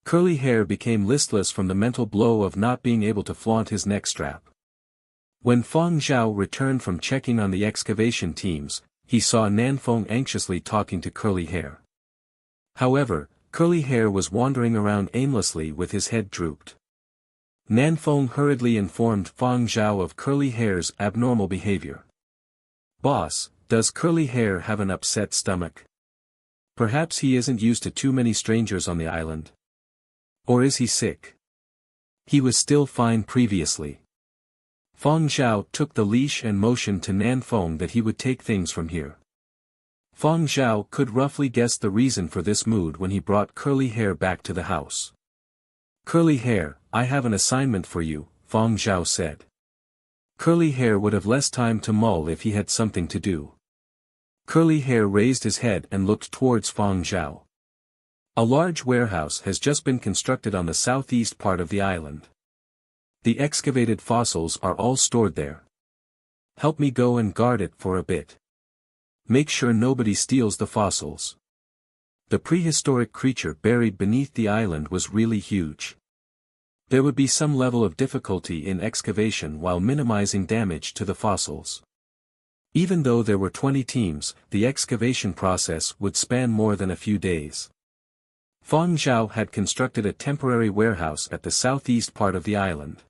Curly Hair became listless from the mental blow of not being able to flaunt his neck strap. When Fang Zhao returned from checking on the excavation teams, he saw Nanfeng anxiously talking to Curly Hair. However, Curly Hair was wandering around aimlessly with his head drooped. Nanfeng hurriedly informed Fang Zhao of Curly Hair's abnormal behavior. "Boss, does Curly Hair have an upset stomach? Perhaps he isn't used to too many strangers on the island. Or is he sick? He was still fine previously." Fang Zhao took the leash and motioned to Nanfeng that he would take things from here. Fang Zhao could roughly guess the reason for this mood when he brought Curly Hair back to the house. "Curly Hair, I have an assignment for you," Fang Zhao said. Curly Hair would have less time to mull if he had something to do. Curly Hair raised his head and looked towards Fang Zhao. "A large warehouse has just been constructed on the southeast part of the island. The excavated fossils are all stored there. Help me go and guard it for a bit. Make sure nobody steals the fossils." The prehistoric creature buried beneath the island was really huge. There would be some level of difficulty in excavation while minimizing damage to the fossils. Even though there were 20 teams, the excavation process would span more than a few days. Fang Zhao had constructed a temporary warehouse at the southeast part of the island.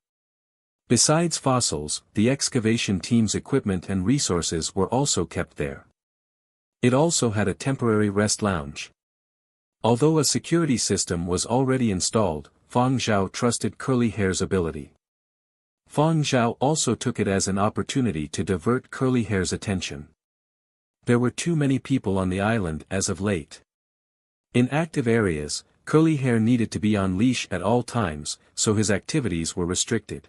Besides fossils, the excavation team's equipment and resources were also kept there. It also had a temporary rest lounge. Although a security system was already installed, Fang Zhao trusted Curly Hair's ability. Fang Zhao also took it as an opportunity to divert Curly Hair's attention. There were too many people on the island as of late. In active areas, Curly Hair needed to be on leash at all times, so his activities were restricted.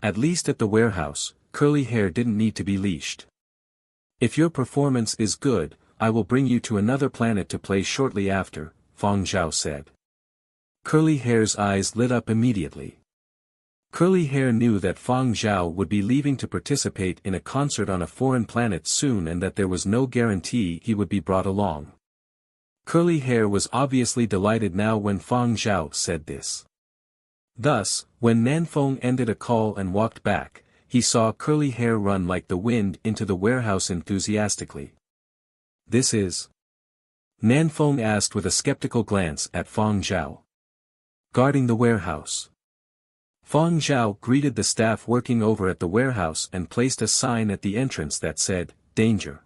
At least at the warehouse, Curly Hair didn't need to be leashed. "If your performance is good, I will bring you to another planet to play shortly after," Fang Zhao said. Curly Hair's eyes lit up immediately. Curly Hair knew that Fang Zhao would be leaving to participate in a concert on a foreign planet soon and that there was no guarantee he would be brought along. Curly Hair was obviously delighted now when Fang Zhao said this. Thus, when Nanfeng ended a call and walked back, he saw Curly Hair run like the wind into the warehouse enthusiastically. "This is?" Nanfeng asked with a skeptical glance at Fang Zhao. "Guarding the warehouse." Fang Zhao greeted the staff working over at the warehouse and placed a sign at the entrance that said, "Danger.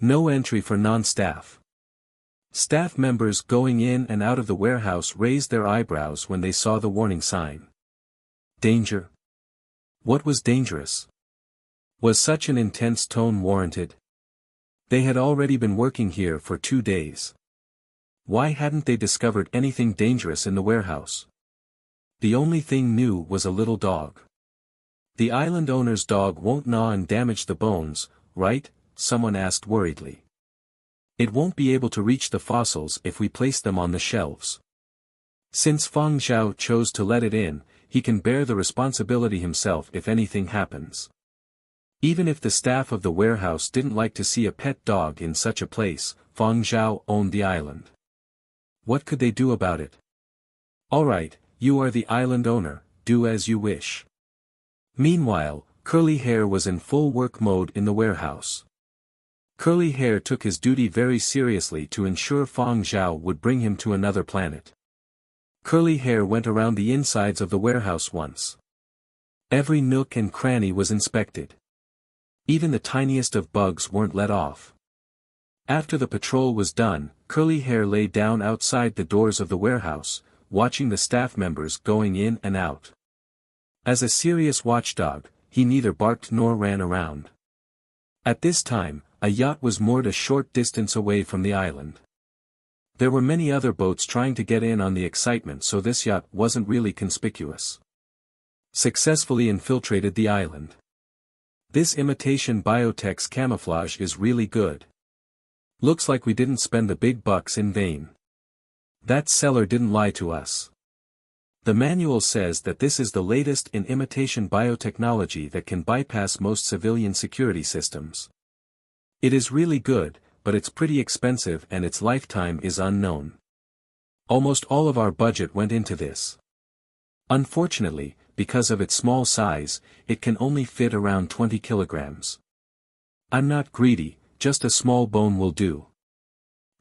No entry for non-staff." Staff members going in and out of the warehouse raised their eyebrows when they saw the warning sign. Danger? What was dangerous? Was such an intense tone warranted? They had already been working here for 2 days. Why hadn't they discovered anything dangerous in the warehouse? The only thing new was a little dog. "The island owner's dog won't gnaw and damage the bones, right?" someone asked worriedly. "It won't be able to reach the fossils if we place them on the shelves." Since Fang Zhao chose to let it in, he can bear the responsibility himself if anything happens. Even if the staff of the warehouse didn't like to see a pet dog in such a place, Fang Zhao owned the island. What could they do about it? "Alright, you are the island owner, do as you wish." Meanwhile, Curly Hair was in full work mode in the warehouse. Curly Hair took his duty very seriously to ensure Fang Zhao would bring him to another planet. Curly Hair went around the insides of the warehouse once. Every nook and cranny was inspected. Even the tiniest of bugs weren't let off. After the patrol was done, Curly Hair lay down outside the doors of the warehouse, watching the staff members going in and out. As a serious watchdog, he neither barked nor ran around. At this time, a yacht was moored a short distance away from the island. There were many other boats trying to get in on the excitement, so this yacht wasn't really conspicuous. Successfully infiltrated the island. This imitation biotech's camouflage is really good. Looks like we didn't spend the big bucks in vain. That seller didn't lie to us. The manual says that this is the latest in imitation biotechnology that can bypass most civilian security systems. It is really good, but it's pretty expensive and its lifetime is unknown. Almost all of our budget went into this. Unfortunately, because of its small size, it can only fit around 20 kilograms. I'm not greedy, just a small bone will do.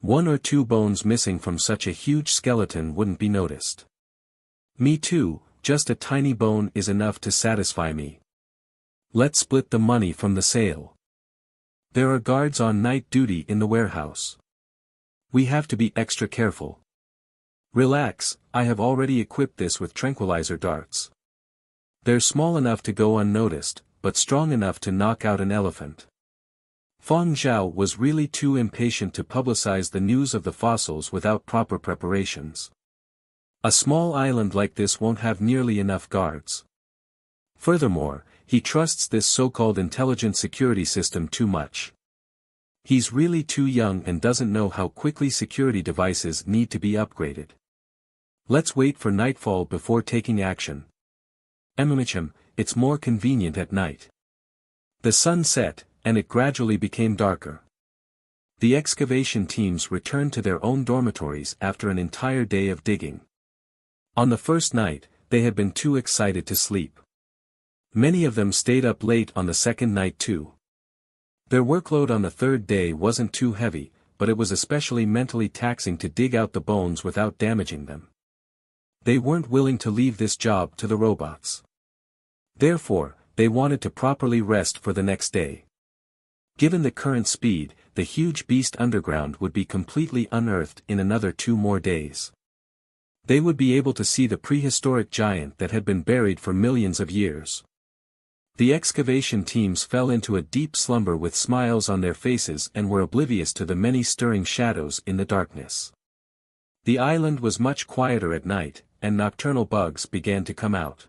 1 or 2 bones missing from such a huge skeleton wouldn't be noticed. Me too, just a tiny bone is enough to satisfy me. Let's split the money from the sale. There are guards on night duty in the warehouse. We have to be extra careful. Relax, I have already equipped this with tranquilizer darts. They're small enough to go unnoticed, but strong enough to knock out an elephant. Fang Zhao was really too impatient to publicize the news of the fossils without proper preparations. A small island like this won't have nearly enough guards. Furthermore, he trusts this so-called intelligent security system too much. He's really too young and doesn't know how quickly security devices need to be upgraded. Let's wait for nightfall before taking action. It's more convenient at night. The sun set, and it gradually became darker. The excavation teams returned to their own dormitories after an entire day of digging. On the first night, they had been too excited to sleep. Many of them stayed up late on the second night too. Their workload on the third day wasn't too heavy, but it was especially mentally taxing to dig out the bones without damaging them. They weren't willing to leave this job to the robots. Therefore, they wanted to properly rest for the next day. Given the current speed, the huge beast underground would be completely unearthed in another 2 more days. They would be able to see the prehistoric giant that had been buried for millions of years. The excavation teams fell into a deep slumber with smiles on their faces and were oblivious to the many stirring shadows in the darkness. The island was much quieter at night, and nocturnal bugs began to come out.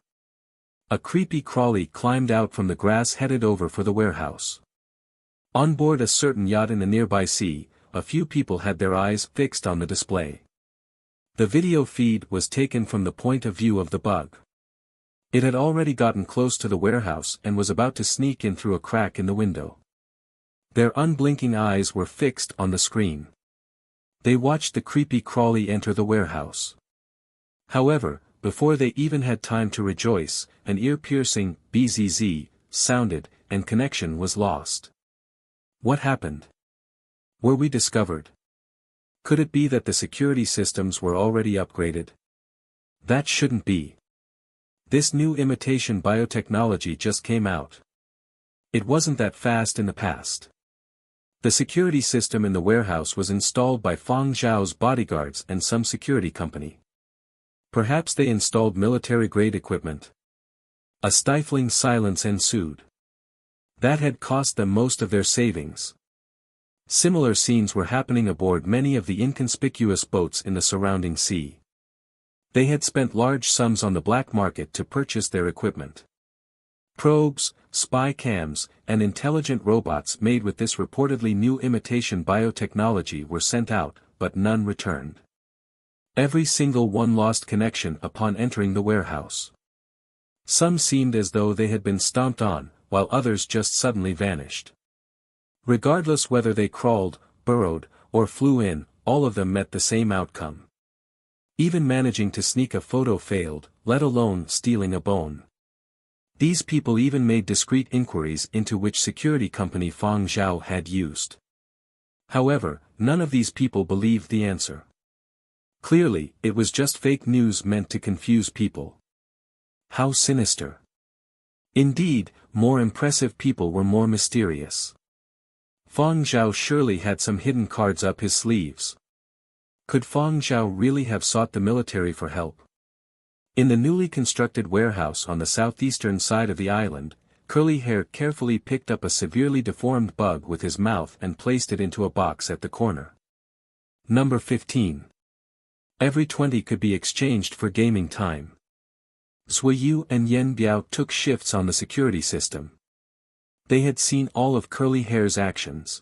A creepy crawly climbed out from the grass headed over for the warehouse. On board a certain yacht in the nearby sea, a few people had their eyes fixed on the display. The video feed was taken from the point of view of the bug. It had already gotten close to the warehouse and was about to sneak in through a crack in the window. Their unblinking eyes were fixed on the screen. They watched the creepy crawly enter the warehouse. However, before they even had time to rejoice, an ear-piercing bzz sounded, and connection was lost. What happened? Were we discovered? Could it be that the security systems were already upgraded? That shouldn't be. This new imitation biotechnology just came out. It wasn't that fast in the past. The security system in the warehouse was installed by Fang Zhao's bodyguards and some security company. Perhaps they installed military-grade equipment. A stifling silence ensued. That had cost them most of their savings. Similar scenes were happening aboard many of the inconspicuous boats in the surrounding sea. They had spent large sums on the black market to purchase their equipment. Probes, spy cams, and intelligent robots made with this reportedly new imitation biotechnology were sent out, but none returned. Every single one lost connection upon entering the warehouse. Some seemed as though they had been stomped on, while others just suddenly vanished. Regardless whether they crawled, burrowed, or flew in, all of them met the same outcome. Even managing to sneak a photo failed, let alone stealing a bone. These people even made discreet inquiries into which security company Fang Zhao had used. However, none of these people believed the answer. Clearly, it was just fake news meant to confuse people. How sinister. Indeed, more impressive people were more mysterious. Fang Zhao surely had some hidden cards up his sleeves. Could Fang Zhao really have sought the military for help? In the newly constructed warehouse on the southeastern side of the island, Curly Hair carefully picked up a severely deformed bug with his mouth and placed it into a box at the corner. Number 15. Every 20 could be exchanged for gaming time. Zuiyu and Yen Biao took shifts on the security system. They had seen all of Curly Hair's actions.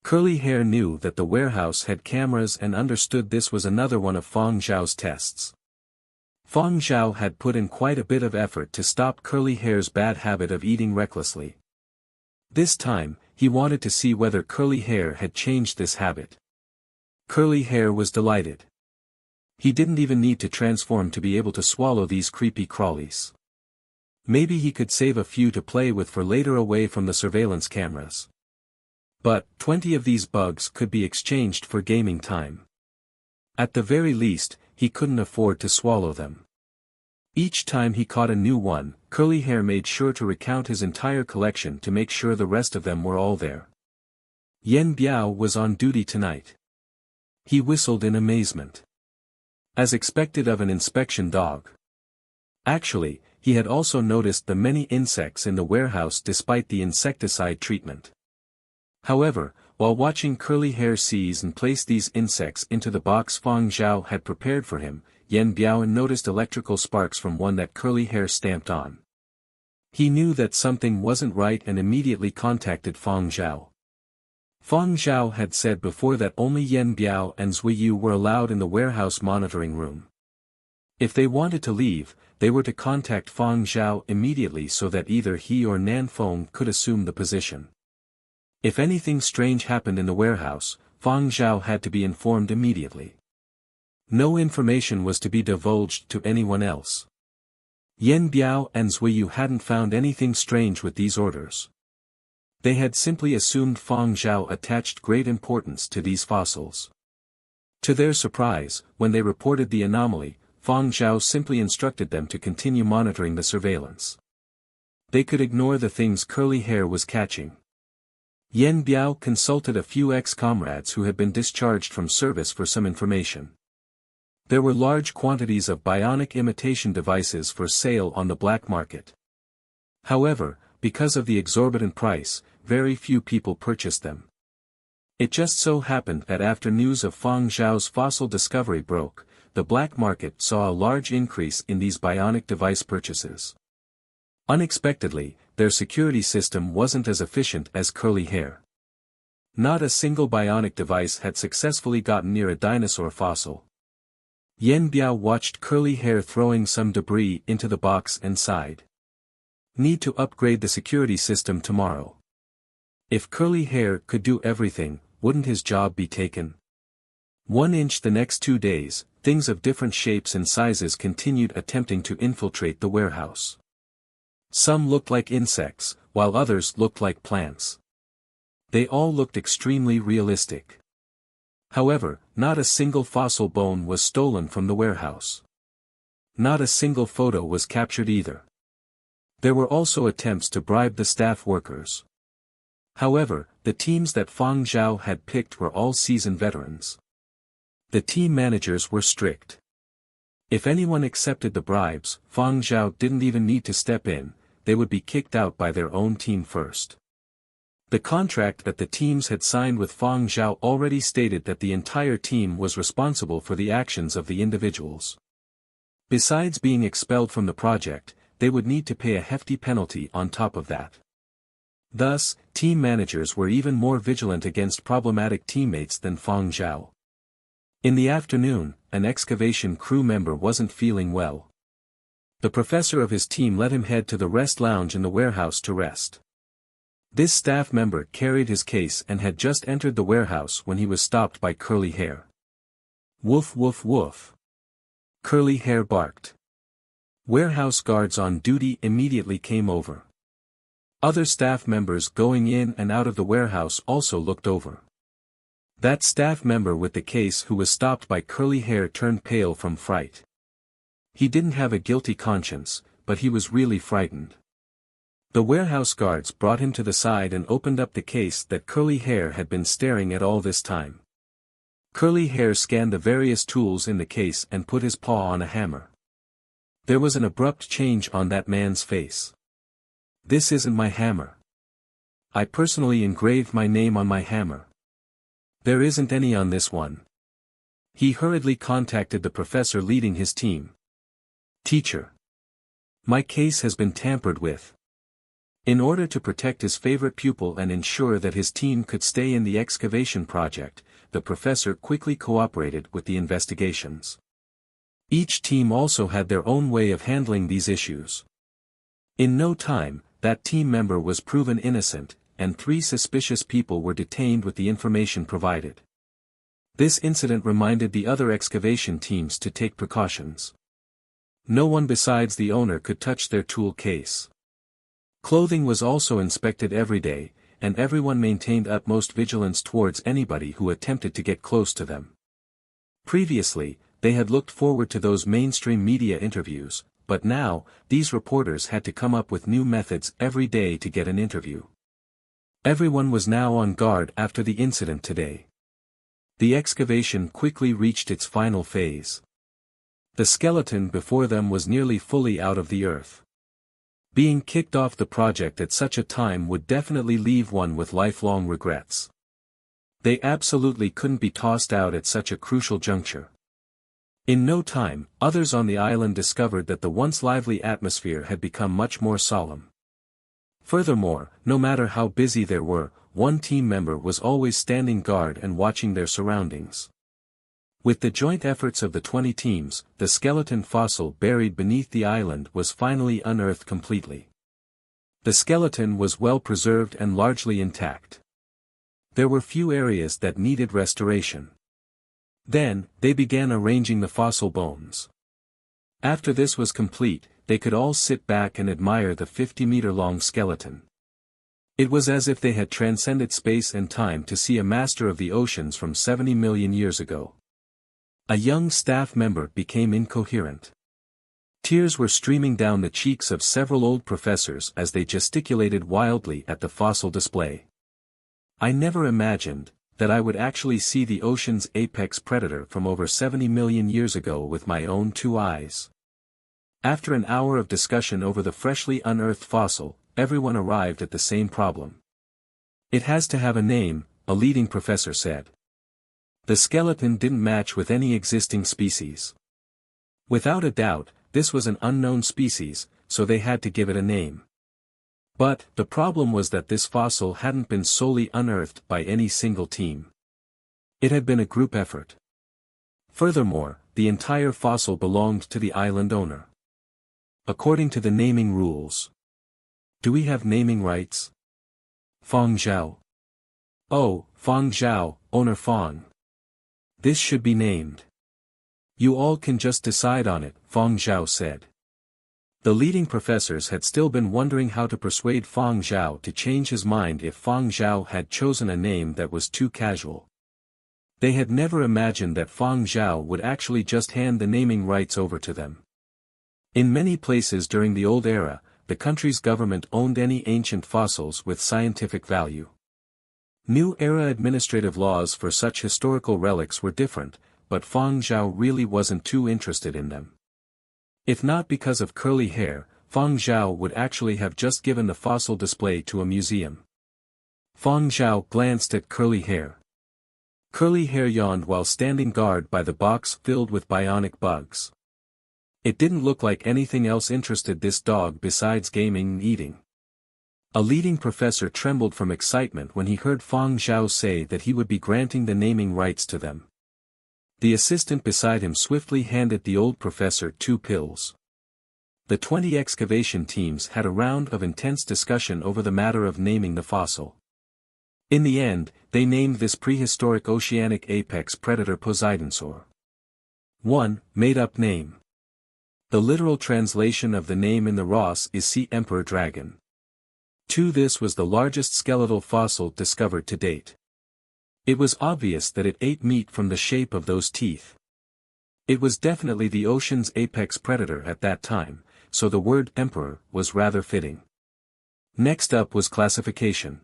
Curly Hair knew that the warehouse had cameras and understood this was another one of Fang Zhao's tests. Fang Zhao had put in quite a bit of effort to stop Curly Hair's bad habit of eating recklessly. This time, he wanted to see whether Curly Hair had changed this habit. Curly Hair was delighted. He didn't even need to transform to be able to swallow these creepy crawlies. Maybe he could save a few to play with for later away from the surveillance cameras. But 20 of these bugs could be exchanged for gaming time. At the very least, he couldn't afford to swallow them. Each time he caught a new one, Curly Hair made sure to recount his entire collection to make sure the rest of them were all there. Yen Biao was on duty tonight. He whistled in amazement. As expected of an inspection dog. Actually, he had also noticed the many insects in the warehouse despite the insecticide treatment. However, while watching Curly Hair seize and place these insects into the box Fang Zhao had prepared for him, Yen Biao noticed electrical sparks from one that Curly Hair stamped on. He knew that something wasn't right and immediately contacted Fang Zhao. Fang Zhao had said before that only Yen Biao and Zuiyu were allowed in the warehouse monitoring room. If they wanted to leave, they were to contact Fang Zhao immediately so that either he or Nanfeng could assume the position. If anything strange happened in the warehouse, Fang Zhao had to be informed immediately. No information was to be divulged to anyone else. Yen Biao and Zuiyu hadn't found anything strange with these orders. They had simply assumed Fang Zhao attached great importance to these fossils. To their surprise, when they reported the anomaly, Fang Zhao simply instructed them to continue monitoring the surveillance. They could ignore the things Curly Hair was catching. Yen Biao consulted a few ex-comrades who had been discharged from service for some information. There were large quantities of bionic imitation devices for sale on the black market. However, because of the exorbitant price, very few people purchased them. It just so happened that after news of Fang Zhao's fossil discovery broke, the black market saw a large increase in these bionic device purchases. Unexpectedly, their security system wasn't as efficient as Curly Hair. Not a single bionic device had successfully gotten near a dinosaur fossil. Yen Biao watched Curly Hair throwing some debris into the box and sighed. Need to upgrade the security system tomorrow. If Curly Hair could do everything, wouldn't his job be taken? 1 inch the next 2 days, things of different shapes and sizes continued attempting to infiltrate the warehouse. Some looked like insects, while others looked like plants. They all looked extremely realistic. However, not a single fossil bone was stolen from the warehouse. Not a single photo was captured either. There were also attempts to bribe the staff workers. However, the teams that Fang Zhao had picked were all seasoned veterans. The team managers were strict. If anyone accepted the bribes, Fang Zhao didn't even need to step in, they would be kicked out by their own team first. The contract that the teams had signed with Fang Zhao already stated that the entire team was responsible for the actions of the individuals. Besides being expelled from the project, they would need to pay a hefty penalty on top of that. Thus, team managers were even more vigilant against problematic teammates than Fang Zhao. In the afternoon, an excavation crew member wasn't feeling well. The professor of his team let him head to the rest lounge in the warehouse to rest. This staff member carried his case and had just entered the warehouse when he was stopped by Curly Hair. Woof woof woof. Curly Hair barked. Warehouse guards on duty immediately came over. Other staff members going in and out of the warehouse also looked over. That staff member with the case who was stopped by Curly Hair turned pale from fright. He didn't have a guilty conscience, but he was really frightened. The warehouse guards brought him to the side and opened up the case that Curly Hair had been staring at all this time. Curly Hair scanned the various tools in the case and put his paw on a hammer. There was an abrupt change on that man's face. This isn't my hammer. I personally engraved my name on my hammer. There isn't any on this one. He hurriedly contacted the professor leading his team. Teacher. My case has been tampered with. In order to protect his favorite pupil and ensure that his team could stay in the excavation project, the professor quickly cooperated with the investigations. Each team also had their own way of handling these issues. In no time, that team member was proven innocent, and 3 suspicious people were detained with the information provided. This incident reminded the other excavation teams to take precautions. No one besides the owner could touch their tool case. Clothing was also inspected every day, and everyone maintained utmost vigilance towards anybody who attempted to get close to them. Previously, they had looked forward to those mainstream media interviews, but now, these reporters had to come up with new methods every day to get an interview. Everyone was now on guard after the incident today. The excavation quickly reached its final phase. The skeleton before them was nearly fully out of the earth. Being kicked off the project at such a time would definitely leave one with lifelong regrets. They absolutely couldn't be tossed out at such a crucial juncture. In no time, others on the island discovered that the once lively atmosphere had become much more solemn. Furthermore, no matter how busy they were, one team member was always standing guard and watching their surroundings. With the joint efforts of the 20 teams, the skeleton fossil buried beneath the island was finally unearthed completely. The skeleton was well preserved and largely intact. There were few areas that needed restoration. Then, they began arranging the fossil bones. After this was complete, they could all sit back and admire the 50-meter-long skeleton. It was as if they had transcended space and time to see a master of the oceans from 70 million years ago. A young staff member became incoherent. Tears were streaming down the cheeks of several old professors as they gesticulated wildly at the fossil display. I never imagined that I would actually see the ocean's apex predator from over 70 million years ago with my own two eyes. After an hour of discussion over the freshly unearthed fossil, everyone arrived at the same problem. It has to have a name, a leading professor said. The skeleton didn't match with any existing species. Without a doubt, this was an unknown species, so they had to give it a name. But, the problem was that this fossil hadn't been solely unearthed by any single team. It had been a group effort. Furthermore, the entire fossil belonged to the island owner. According to the naming rules. Do we have naming rights? Fang Zhao. Oh, Fang Zhao, owner Fang. This should be named. You all can just decide on it, Fang Zhao said. The leading professors had still been wondering how to persuade Fang Zhao to change his mind if Fang Zhao had chosen a name that was too casual. They had never imagined that Fang Zhao would actually just hand the naming rights over to them. In many places during the old era, the country's government owned any ancient fossils with scientific value. New era administrative laws for such historical relics were different, but Fang Zhao really wasn't too interested in them. If not because of curly hair, Fang Zhao would actually have just given the fossil display to a museum. Fang Zhao glanced at Curly Hair. Curly Hair yawned while standing guard by the box filled with bionic bugs. It didn't look like anything else interested this dog besides gaming and eating. A leading professor trembled from excitement when he heard Fang Zhao say that he would be granting the naming rights to them. The assistant beside him swiftly handed the old professor 2 pills. The 20 excavation teams had a round of intense discussion over the matter of naming the fossil. In the end, they named this prehistoric oceanic apex predator Poseidonsaur. 1. Made-up name. The literal translation of the name in the Ross is Sea Emperor Dragon. 2. This was the largest skeletal fossil discovered to date. It was obvious that it ate meat from the shape of those teeth. It was definitely the ocean's apex predator at that time, so the word emperor was rather fitting. Next up was classification.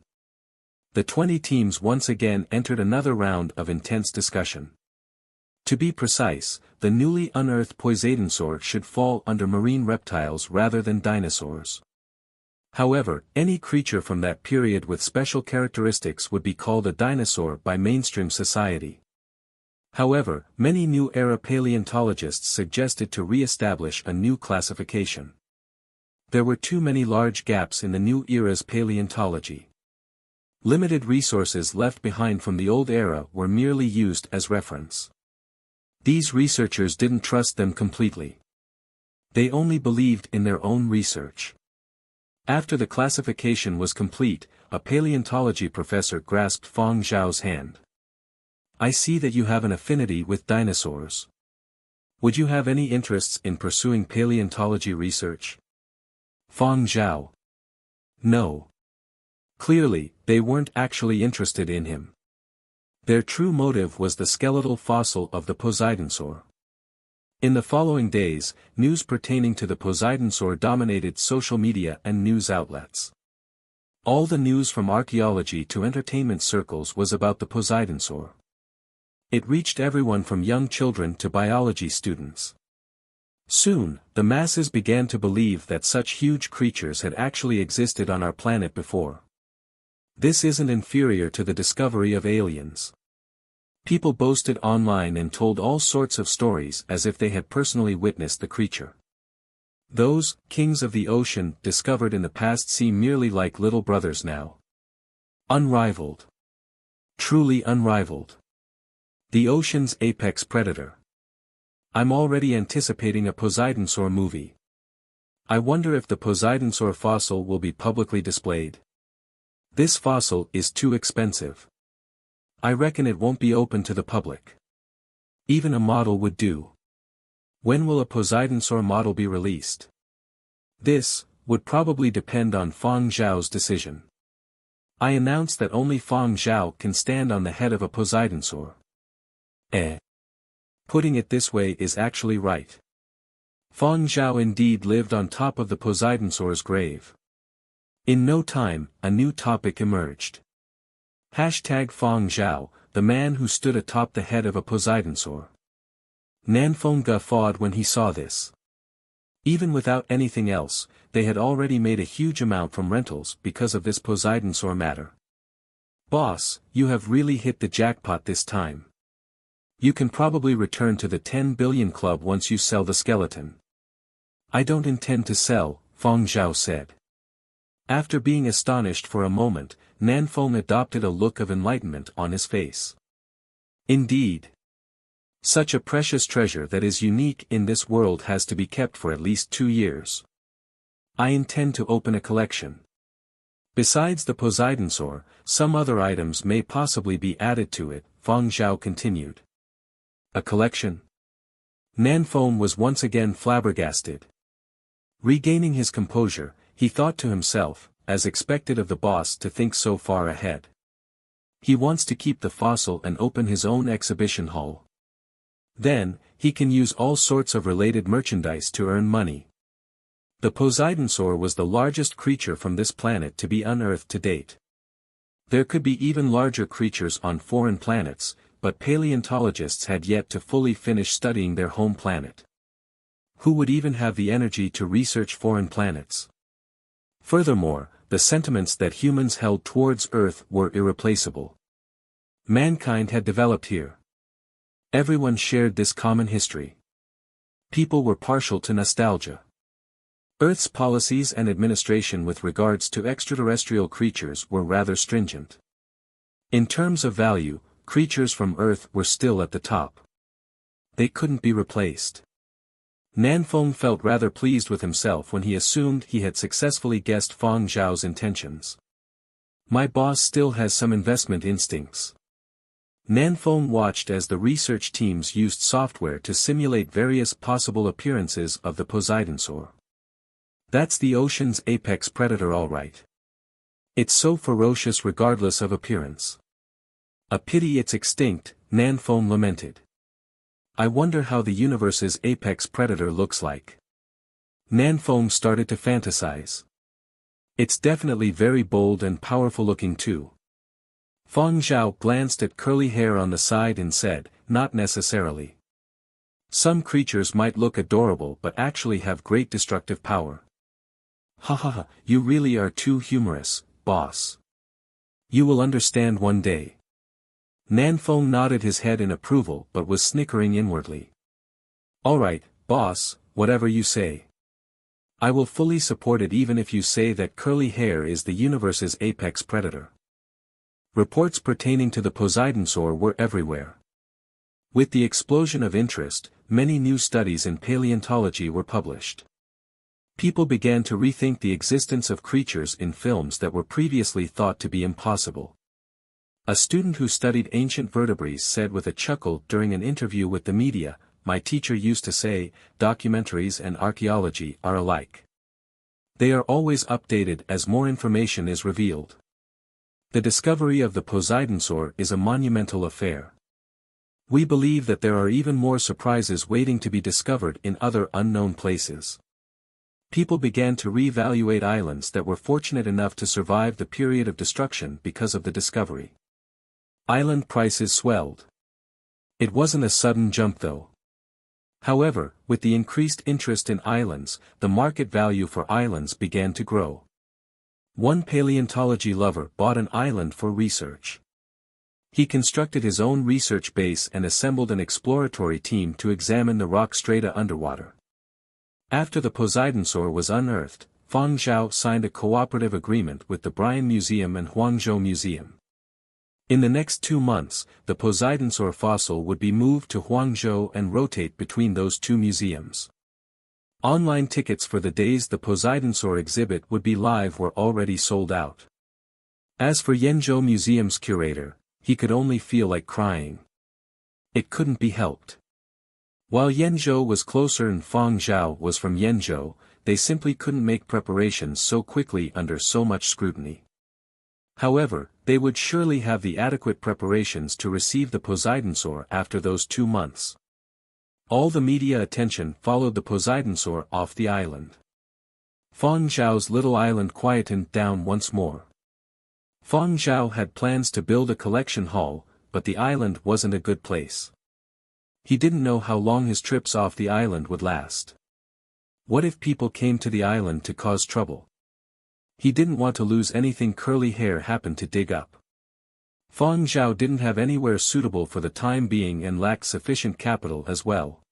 The 20 teams once again entered another round of intense discussion. To be precise, the newly unearthed Poseidonsaur should fall under marine reptiles rather than dinosaurs. However, any creature from that period with special characteristics would be called a dinosaur by mainstream society. However, many new era paleontologists suggested to re-establish a new classification. There were too many large gaps in the new era's paleontology. Limited resources left behind from the old era were merely used as reference. These researchers didn't trust them completely. They only believed in their own research. After the classification was complete, a paleontology professor grasped Fang Zhao's hand. I see that you have an affinity with dinosaurs. Would you have any interests in pursuing paleontology research? Fang Zhao. No. Clearly, they weren't actually interested in him. Their true motive was the skeletal fossil of the Poseidonsaur. In the following days, news pertaining to the Poseidonsaur dominated social media and news outlets. All the news from archaeology to entertainment circles was about the Poseidonsaur. It reached everyone from young children to biology students. Soon, the masses began to believe that such huge creatures had actually existed on our planet before. This isn't inferior to the discovery of aliens. People boasted online and told all sorts of stories as if they had personally witnessed the creature. Those kings of the ocean discovered in the past seem merely like little brothers now. Unrivaled. Truly unrivaled. The ocean's apex predator. I'm already anticipating a Poseidonsaur movie. I wonder if the Poseidonsaur fossil will be publicly displayed. This fossil is too expensive. I reckon it won't be open to the public. Even a model would do. When will a Poseidonsaur model be released? This would probably depend on Fang Zhao's decision. I announce that only Fang Zhao can stand on the head of a Poseidonsaur. Putting it this way is actually right. Fang Zhao indeed lived on top of the Poseidonsaur's grave. In no time, a new topic emerged. #Fang Zhao, the man who stood atop the head of a Poseidonsaur. Nanfeng guffawed when he saw this. Even without anything else, they had already made a huge amount from rentals because of this Poseidonsaur matter. Boss, you have really hit the jackpot this time. You can probably return to the 10 billion club once you sell the skeleton. I don't intend to sell, Fang Zhao said. After being astonished for a moment, Nanfeng adopted a look of enlightenment on his face. Indeed. Such a precious treasure that is unique in this world has to be kept for at least 2 years. I intend to open a collection. Besides the Poseidonsaur, some other items may possibly be added to it, Fang Zhao continued. A collection? Nanfeng was once again flabbergasted. Regaining his composure, he thought to himself, as expected of the boss to think so far ahead. He wants to keep the fossil and open his own exhibition hall. Then, he can use all sorts of related merchandise to earn money. The Poseidonsaur was the largest creature from this planet to be unearthed to date. There could be even larger creatures on foreign planets, but paleontologists had yet to fully finish studying their home planet. Who would even have the energy to research foreign planets? Furthermore, the sentiments that humans held towards Earth were irreplaceable. Mankind had developed here. Everyone shared this common history. People were partial to nostalgia. Earth's policies and administration with regards to extraterrestrial creatures were rather stringent. In terms of value, creatures from Earth were still at the top. They couldn't be replaced. Nanfeng felt rather pleased with himself when he assumed he had successfully guessed Fang Zhao's intentions. My boss still has some investment instincts. Nanfeng watched as the research teams used software to simulate various possible appearances of the Poseidonsaur. That's the ocean's apex predator all right. It's so ferocious regardless of appearance. A pity it's extinct, Nanfeng lamented. I wonder how the universe's apex predator looks like. Nanfeng started to fantasize. It's definitely very bold and powerful looking too. Fang Zhao glanced at curly hair on the side and said, not necessarily. Some creatures might look adorable but actually have great destructive power. Ha, you really are too humorous, boss. You will understand one day. Nanfeng nodded his head in approval but was snickering inwardly. Alright, boss, whatever you say. I will fully support it even if you say that curly hair is the universe's apex predator. Reports pertaining to the Poseidonsaur were everywhere. With the explosion of interest, many new studies in paleontology were published. People began to rethink the existence of creatures in films that were previously thought to be impossible. A student who studied ancient vertebrates said with a chuckle during an interview with the media, "My teacher used to say, documentaries and archaeology are alike. They are always updated as more information is revealed." The discovery of the Poseidonsaur is a monumental affair. We believe that there are even more surprises waiting to be discovered in other unknown places. People began to re-evaluate islands that were fortunate enough to survive the period of destruction because of the discovery. Island prices swelled. It wasn't a sudden jump though. However, with the increased interest in islands, the market value for islands began to grow. One paleontology lover bought an island for research. He constructed his own research base and assembled an exploratory team to examine the rock strata underwater. After the Poseidonsaur was unearthed, Fang Zhao signed a cooperative agreement with the Bryan Museum and Huangzhou Museum. In the next 2 months, the Poseidonsaur fossil would be moved to Huangzhou and rotate between those two museums. Online tickets for the days the Poseidonsaur exhibit would be live were already sold out. As for Yenzhou Museum's curator, he could only feel like crying. It couldn't be helped. While Yenzhou was closer and Fang Zhao was from Yenzhou, they simply couldn't make preparations so quickly under so much scrutiny. However, they would surely have the adequate preparations to receive the Poseidonsaur after those 2 months. All the media attention followed the Poseidonsaur off the island. Fang Zhao's little island quietened down once more. Fang Zhao had plans to build a collection hall, but the island wasn't a good place. He didn't know how long his trips off the island would last. What if people came to the island to cause trouble? He didn't want to lose anything curly hair happened to dig up. Fang Zhao didn't have anywhere suitable for the time being and lacked sufficient capital as well.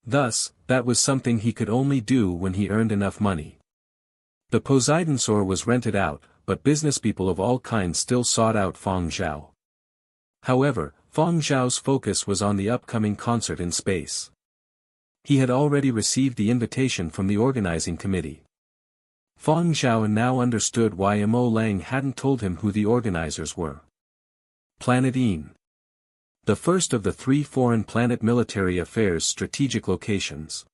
Thus, that was something he could only do when he earned enough money. The Poseidonsaur was rented out, but businesspeople of all kinds still sought out Fang Zhao. However, Fang Zhao's focus was on the upcoming concert in space. He had already received the invitation from the organizing committee. Fang Zhao now understood why Mo Lang hadn't told him who the organizers were. Planet Een. The first of the 3 foreign planet military affairs strategic locations.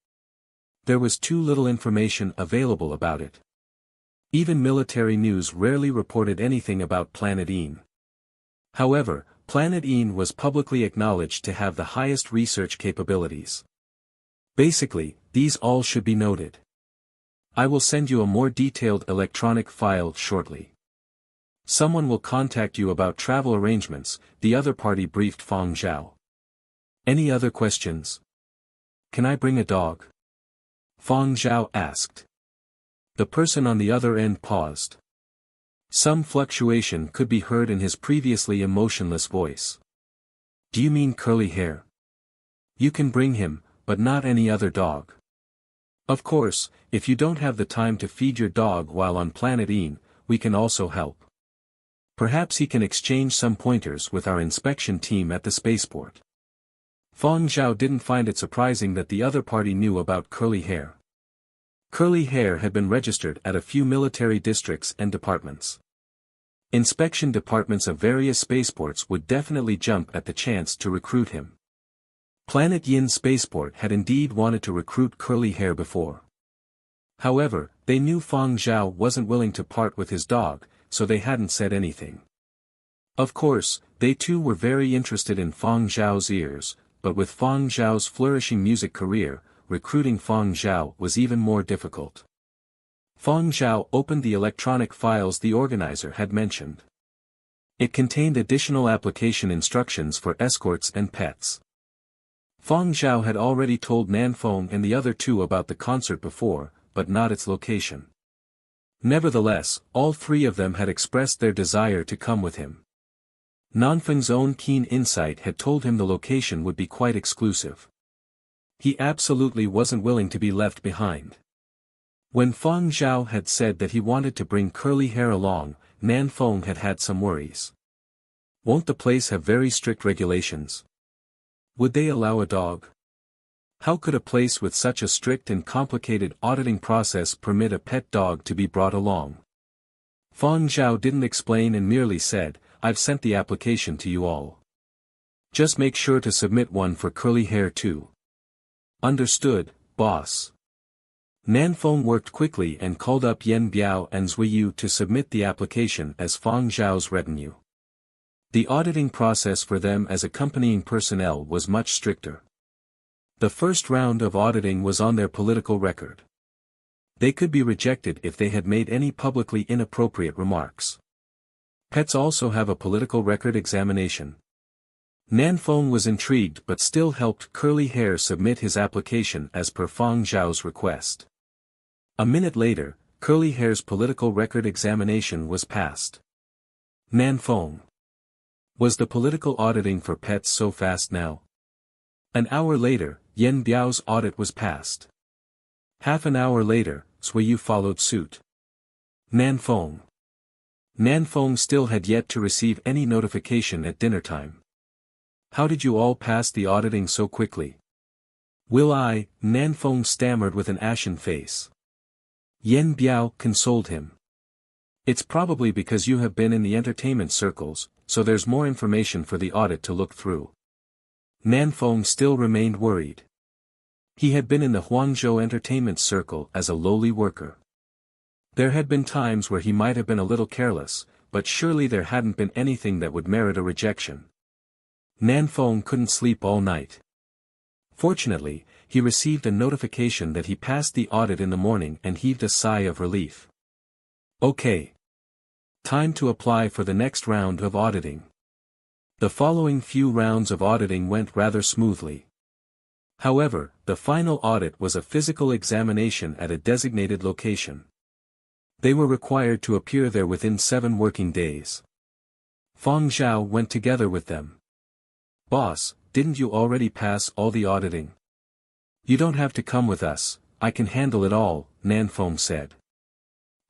There was too little information available about it. Even military news rarely reported anything about Planet Een. However, Planet Een was publicly acknowledged to have the highest research capabilities. Basically, these all should be noted. I will send you a more detailed electronic file shortly. Someone will contact you about travel arrangements, the other party briefed Fang Zhao. Any other questions? Can I bring a dog? Fang Zhao asked. The person on the other end paused. Some fluctuation could be heard in his previously emotionless voice. Do you mean curly hair? You can bring him, but not any other dog. Of course, if you don't have the time to feed your dog while on Planet Een, we can also help. Perhaps he can exchange some pointers with our inspection team at the spaceport. Fang Zhao didn't find it surprising that the other party knew about curly hair. Curly hair had been registered at a few military districts and departments. Inspection departments of various spaceports would definitely jump at the chance to recruit him. Planet Yin Spaceport had indeed wanted to recruit curly hair before. However, they knew Fang Zhao wasn't willing to part with his dog, so they hadn't said anything. Of course, they too were very interested in Fang Zhao's ears, but with Fang Zhao's flourishing music career, recruiting Fang Zhao was even more difficult. Fang Zhao opened the electronic files the organizer had mentioned. It contained additional application instructions for escorts and pets. Fang Zhao had already told Nanfeng and the other two about the concert before, but not its location. Nevertheless, all 3 of them had expressed their desire to come with him. Nanfeng's own keen insight had told him the location would be quite exclusive. He absolutely wasn't willing to be left behind. When Fang Zhao had said that he wanted to bring curly hair along, Nanfeng had had some worries. Won't the place have very strict regulations? Would they allow a dog? How could a place with such a strict and complicated auditing process permit a pet dog to be brought along? Fang Zhao didn't explain and merely said, I've sent the application to you all. Just make sure to submit one for curly hair too. Understood, boss. Nanfeng worked quickly and called up Yen Biao and Zuiyu to submit the application as Fang Zhao's retinue. The auditing process for them as accompanying personnel was much stricter. The first round of auditing was on their political record. They could be rejected if they had made any publicly inappropriate remarks. Pets also have a political record examination. Nanfeng was intrigued but still helped Curly Hair submit his application as per Fang Zhao's request. A minute later, Curly Hair's political record examination was passed. Nanfeng. Was the political auditing for pets so fast now? An hour later, Yen Biao's audit was passed. Half an hour later, Zuiyu followed suit. Nanfeng. Nanfeng still had yet to receive any notification at dinner time. How did you all pass the auditing so quickly? Will I? Nanfeng stammered with an ashen face. Yen Biao consoled him. It's probably because you have been in the entertainment circles, so there's more information for the audit to look through. Nanfeng still remained worried. He had been in the Huangzhou entertainment circle as a lowly worker. There had been times where he might have been a little careless, but surely there hadn't been anything that would merit a rejection. Nanfeng couldn't sleep all night. Fortunately, he received a notification that he passed the audit in the morning and heaved a sigh of relief. Okay. Time to apply for the next round of auditing. The following few rounds of auditing went rather smoothly. However, the final audit was a physical examination at a designated location. They were required to appear there within 7 working days. Fang Zhao went together with them. Boss, didn't you already pass all the auditing? You don't have to come with us, I can handle it all, Nanfeng said.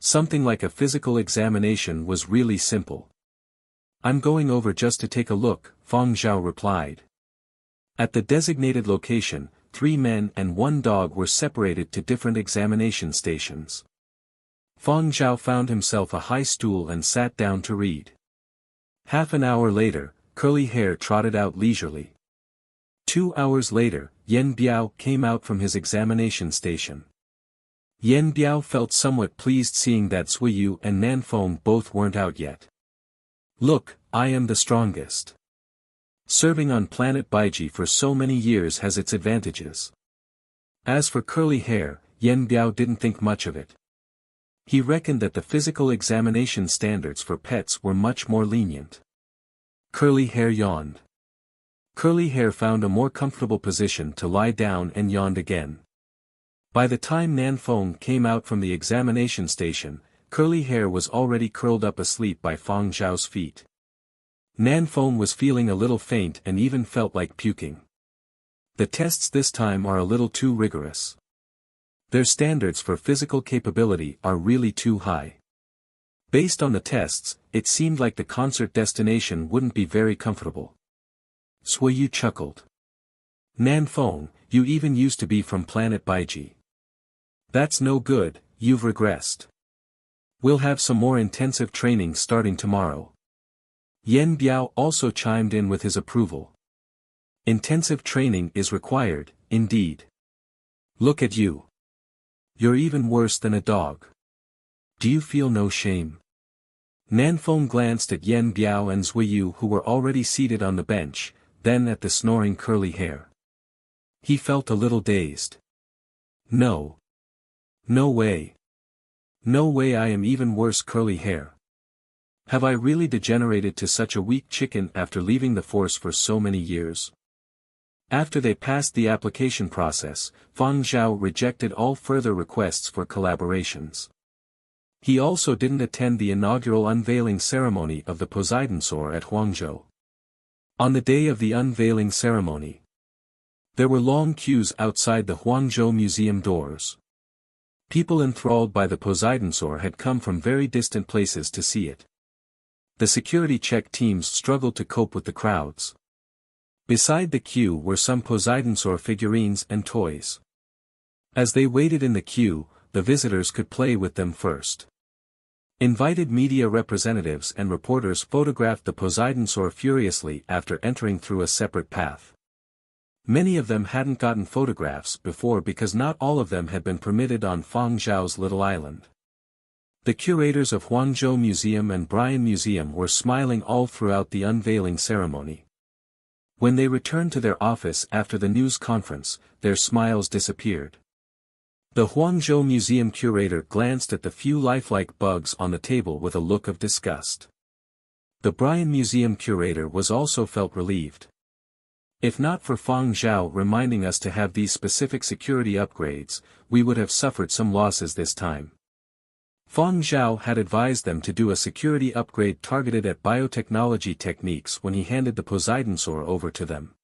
Something like a physical examination was really simple. I'm going over just to take a look, Fang Zhao replied. At the designated location, 3 men and 1 dog were separated to different examination stations. Fang Zhao found himself a high stool and sat down to read. Half an hour later, Curly Hair trotted out leisurely. 2 hours later, Yen Biao came out from his examination station. Yen Biao felt somewhat pleased seeing that Zuiyu and Nanfeng both weren't out yet. Look, I am the strongest. Serving on planet Baiji for so many years has its advantages. As for Curly Hair, Yen Biao didn't think much of it. He reckoned that the physical examination standards for pets were much more lenient. Curly Hair yawned. Curly Hair found a more comfortable position to lie down and yawned again. By the time Nanfeng came out from the examination station, Curly Hair was already curled up asleep by Fang Zhao's feet. Nanfeng was feeling a little faint and even felt like puking. The tests this time are a little too rigorous. Their standards for physical capability are really too high. Based on the tests, it seemed like the concert destination wouldn't be very comfortable. Zuiyu chuckled. Nanfeng, you even used to be from planet Baiji. That's no good, you've regressed. We'll have some more intensive training starting tomorrow. Yen Biao also chimed in with his approval. Intensive training is required, indeed. Look at you. You're even worse than a dog. Do you feel no shame? Nanfeng glanced at Yen Biao and Zuiyu who were already seated on the bench, then at the snoring Curly Hair. He felt a little dazed. No. No way. No way I am even worse Curly Hair. Have I really degenerated to such a weak chicken after leaving the force for so many years? After they passed the application process, Fang Zhao rejected all further requests for collaborations. He also didn't attend the inaugural unveiling ceremony of the Poseidon Soar at Huangzhou. On the day of the unveiling ceremony, there were long queues outside the Huangzhou Museum doors. People enthralled by the Poseidon Soar had come from very distant places to see it. The security check teams struggled to cope with the crowds. Beside the queue were some Poseidon Soar figurines and toys. As they waited in the queue, the visitors could play with them first. Invited media representatives and reporters photographed the Poseidonsaur furiously after entering through a separate path. Many of them hadn't gotten photographs before because not all of them had been permitted on Fang Zhao's little island. The curators of Huangzhou Museum and Brian Museum were smiling all throughout the unveiling ceremony. When they returned to their office after the news conference, their smiles disappeared. The Huangzhou Museum curator glanced at the few lifelike bugs on the table with a look of disgust. The Brian Museum curator was also felt relieved. If not for Fang Zhao reminding us to have these specific security upgrades, we would have suffered some losses this time. Fang Zhao had advised them to do a security upgrade targeted at biotechnology techniques when he handed the Poseidonsaur over to them.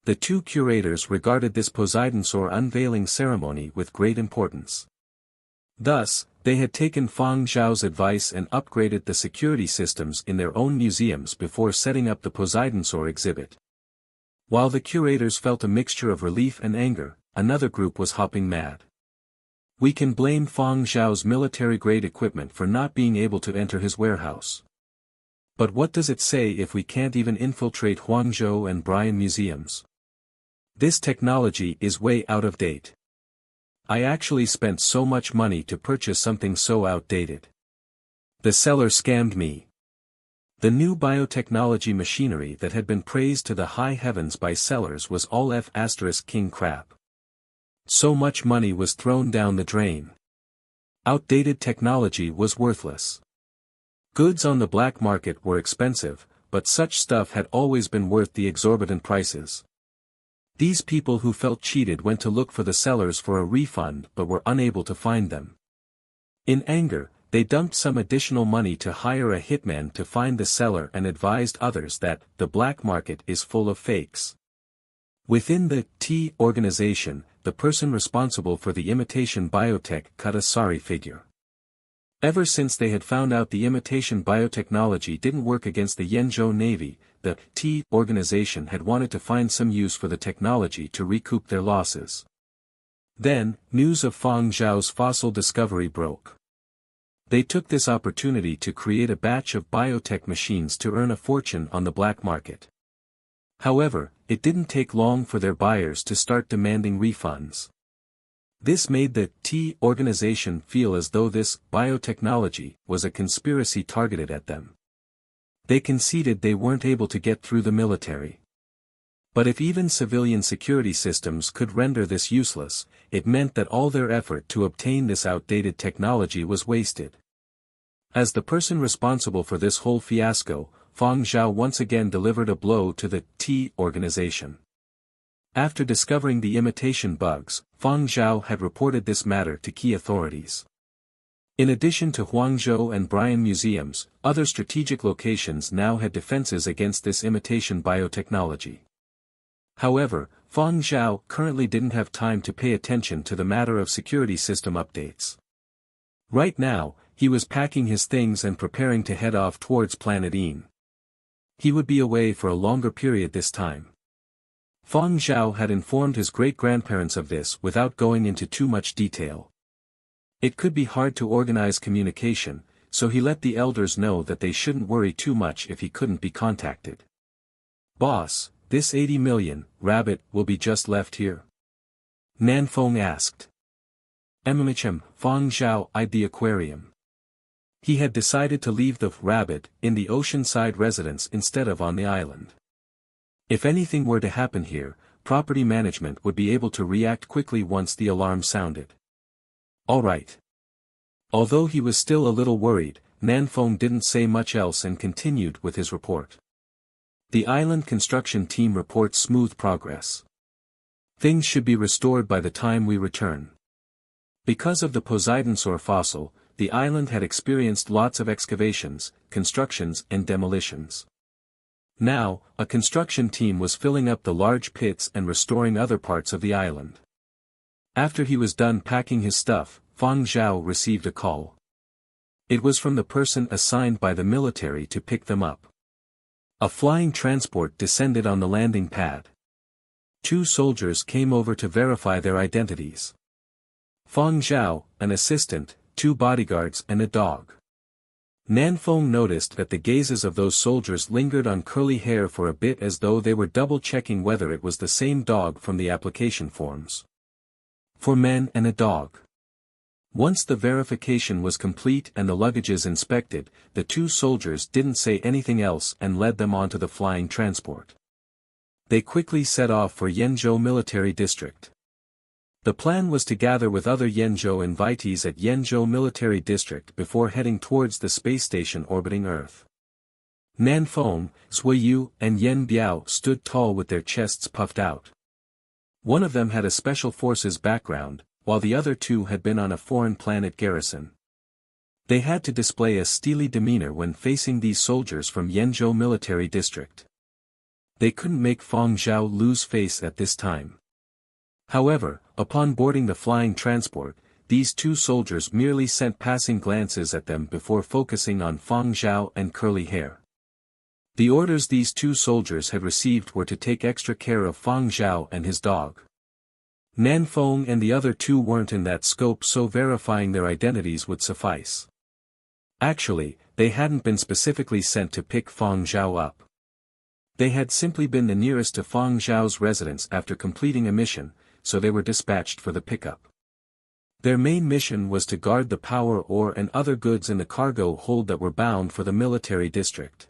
The two curators regarded this Poseidonsaur unveiling ceremony with great importance. Thus, they had taken Fang Zhao's advice and upgraded the security systems in their own museums before setting up the Poseidonsaur exhibit. While the curators felt a mixture of relief and anger, another group was hopping mad. We can blame Fang Zhao's military-grade equipment for not being able to enter his warehouse. But what does it say if we can't even infiltrate Huangzhou and Brian museums? This technology is way out of date. I actually spent so much money to purchase something so outdated. The seller scammed me. The new biotechnology machinery that had been praised to the high heavens by sellers was all king crap. So much money was thrown down the drain. Outdated technology was worthless. Goods on the black market were expensive, but such stuff had always been worth the exorbitant prices. These people who felt cheated went to look for the sellers for a refund but were unable to find them. In anger, they dumped some additional money to hire a hitman to find the seller and advised others that the black market is full of fakes. Within the T organization, the person responsible for the imitation biotech cut a sorry figure. Ever since they had found out the imitation biotechnology didn't work against the Yenzhou Navy, the T organization had wanted to find some use for the technology to recoup their losses. Then, news of Fang Zhao's fossil discovery broke. They took this opportunity to create a batch of biotech machines to earn a fortune on the black market. However, it didn't take long for their buyers to start demanding refunds. This made the T organization feel as though this biotechnology was a conspiracy targeted at them. They conceded they weren't able to get through the military. But if even civilian security systems could render this useless, it meant that all their effort to obtain this outdated technology was wasted. As the person responsible for this whole fiasco, Fang Zhao once again delivered a blow to the T organization. After discovering the imitation bugs, Fang Zhao had reported this matter to key authorities. In addition to Huangzhou and Brian museums, other strategic locations now had defenses against this imitation biotechnology. However, Fang Zhao currently didn't have time to pay attention to the matter of security system updates. Right now, he was packing his things and preparing to head off towards Planet Een. He would be away for a longer period this time. Fang Zhao had informed his great-grandparents of this without going into too much detail. It could be hard to organize communication, so he let the elders know that they shouldn't worry too much if he couldn't be contacted. "Boss, this 80 million, rabbit, will be just left here?" Nanfeng asked. Fang Zhao eyed the aquarium. He had decided to leave the rabbit in the oceanside residence instead of on the island. If anything were to happen here, property management would be able to react quickly once the alarm sounded. All right. Although he was still a little worried, Nanfeng didn't say much else and continued with his report. The island construction team reports smooth progress. Things should be restored by the time we return. Because of the Poseidonsaur fossil, the island had experienced lots of excavations, constructions and demolitions. Now, a construction team was filling up the large pits and restoring other parts of the island. After he was done packing his stuff, Fang Zhao received a call. It was from the person assigned by the military to pick them up. A flying transport descended on the landing pad. 2 soldiers came over to verify their identities. Fang Zhao, an assistant, 2 bodyguards and a dog. Nanfeng noticed that the gazes of those soldiers lingered on Curly Hair for a bit, as though they were double-checking whether it was the same dog from the application forms. For men and a dog. Once the verification was complete and the luggages inspected, the two soldiers didn't say anything else and led them onto the flying transport. They quickly set off for Yenzhou Military District. The plan was to gather with other Yenzhou invitees at Yenzhou Military District before heading towards the space station orbiting Earth. Nanfeng, Suiyu, and Yen Biao stood tall with their chests puffed out. One of them had a special forces background, while the other two had been on a foreign planet garrison. They had to display a steely demeanor when facing these soldiers from Yenzhou Military District. They couldn't make Fang Zhao lose face at this time. However, upon boarding the flying transport, these two soldiers merely sent passing glances at them before focusing on Fang Zhao and Curly Hair. The orders these two soldiers had received were to take extra care of Fang Zhao and his dog. Nanfeng and the other two weren't in that scope, so verifying their identities would suffice. Actually, they hadn't been specifically sent to pick Fang Zhao up. They had simply been the nearest to Fang Zhao's residence after completing a mission, so they were dispatched for the pickup. Their main mission was to guard the power ore and other goods in the cargo hold that were bound for the military district.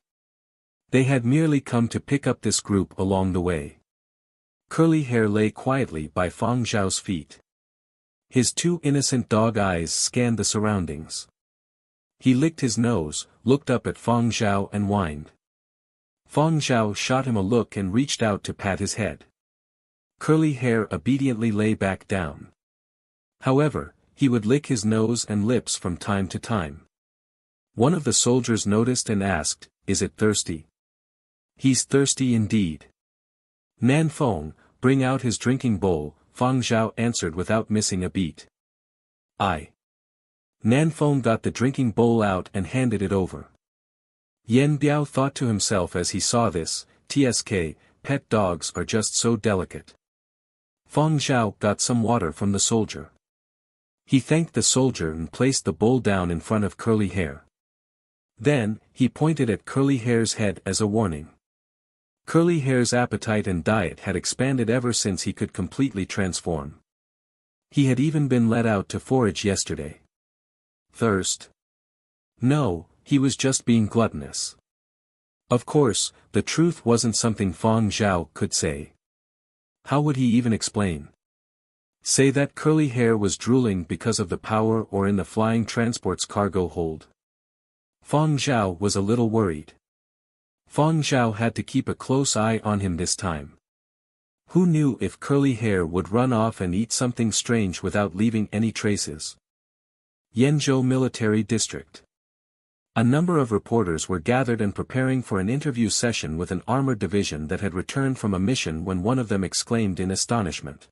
They had merely come to pick up this group along the way. Curly Hair lay quietly by Fang Zhao's feet. His two innocent dog eyes scanned the surroundings. He licked his nose, looked up at Fang Zhao and whined. Fang Zhao shot him a look and reached out to pat his head. Curly Hair obediently lay back down. However, he would lick his nose and lips from time to time. One of the soldiers noticed and asked, "Is it thirsty?" "He's thirsty indeed." "Nanfeng, bring out his drinking bowl," Fang Zhao answered without missing a beat. "Aye." Nanfeng got the drinking bowl out and handed it over. Yen Biao thought to himself as he saw this, "TSK, pet dogs are just so delicate." Fang Zhao got some water from the soldier. He thanked the soldier and placed the bowl down in front of Curly Hair. Then, he pointed at Curly Hair's head as a warning. Curly Hair's appetite and diet had expanded ever since he could completely transform. He had even been let out to forage yesterday. Thirst? No, he was just being gluttonous. Of course, the truth wasn't something Fang Zhao could say. How would he even explain? Say that Curly Hair was drooling because of the power or in the flying transport's cargo hold? Fang Zhao was a little worried. Fang Zhao had to keep a close eye on him this time. Who knew if Curly Hair would run off and eat something strange without leaving any traces? Yenzhou Military District. A number of reporters were gathered and preparing for an interview session with an armored division that had returned from a mission when one of them exclaimed in astonishment.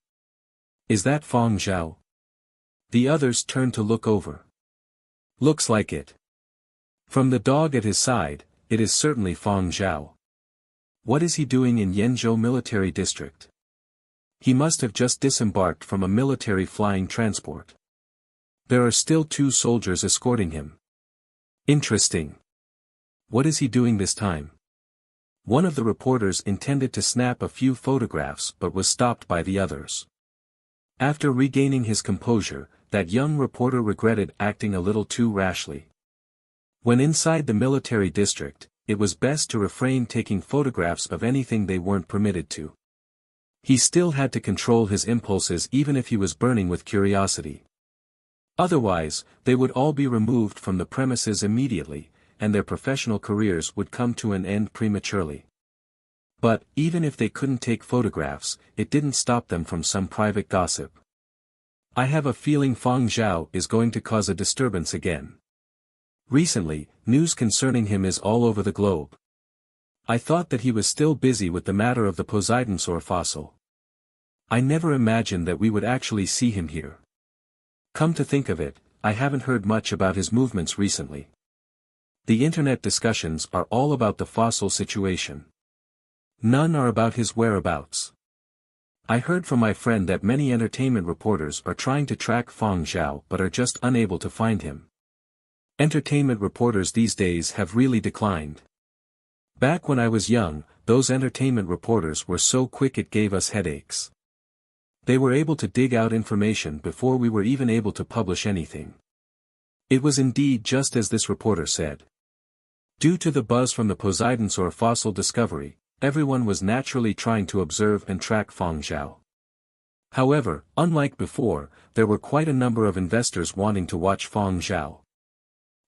"Is that Fang Zhao?" The others turned to look over. "Looks like it." From the dog at his side, "It is certainly Fang Zhao. What is he doing in Yenzhou Military District? He must have just disembarked from a military flying transport. There are still two soldiers escorting him. Interesting. What is he doing this time?" One of the reporters intended to snap a few photographs but was stopped by the others. After regaining his composure, that young reporter regretted acting a little too rashly. When inside the military district, it was best to refrain taking photographs of anything they weren't permitted to. He still had to control his impulses even if he was burning with curiosity. Otherwise, they would all be removed from the premises immediately, and their professional careers would come to an end prematurely. But, even if they couldn't take photographs, it didn't stop them from some private gossip. "I have a feeling Fang Zhao is going to cause a disturbance again. Recently, news concerning him is all over the globe. I thought that he was still busy with the matter of the Poseidonsaur fossil. I never imagined that we would actually see him here. Come to think of it, I haven't heard much about his movements recently. The internet discussions are all about the fossil situation. None are about his whereabouts. I heard from my friend that many entertainment reporters are trying to track Fang Zhao but are just unable to find him. Entertainment reporters these days have really declined. Back when I was young, those entertainment reporters were so quick it gave us headaches. They were able to dig out information before we were even able to publish anything. It was indeed just as this reporter said. Due to the buzz from the Poseidonsaur fossil discovery, everyone was naturally trying to observe and track Fang Zhao. However, unlike before, there were quite a number of investors wanting to watch Fang Zhao.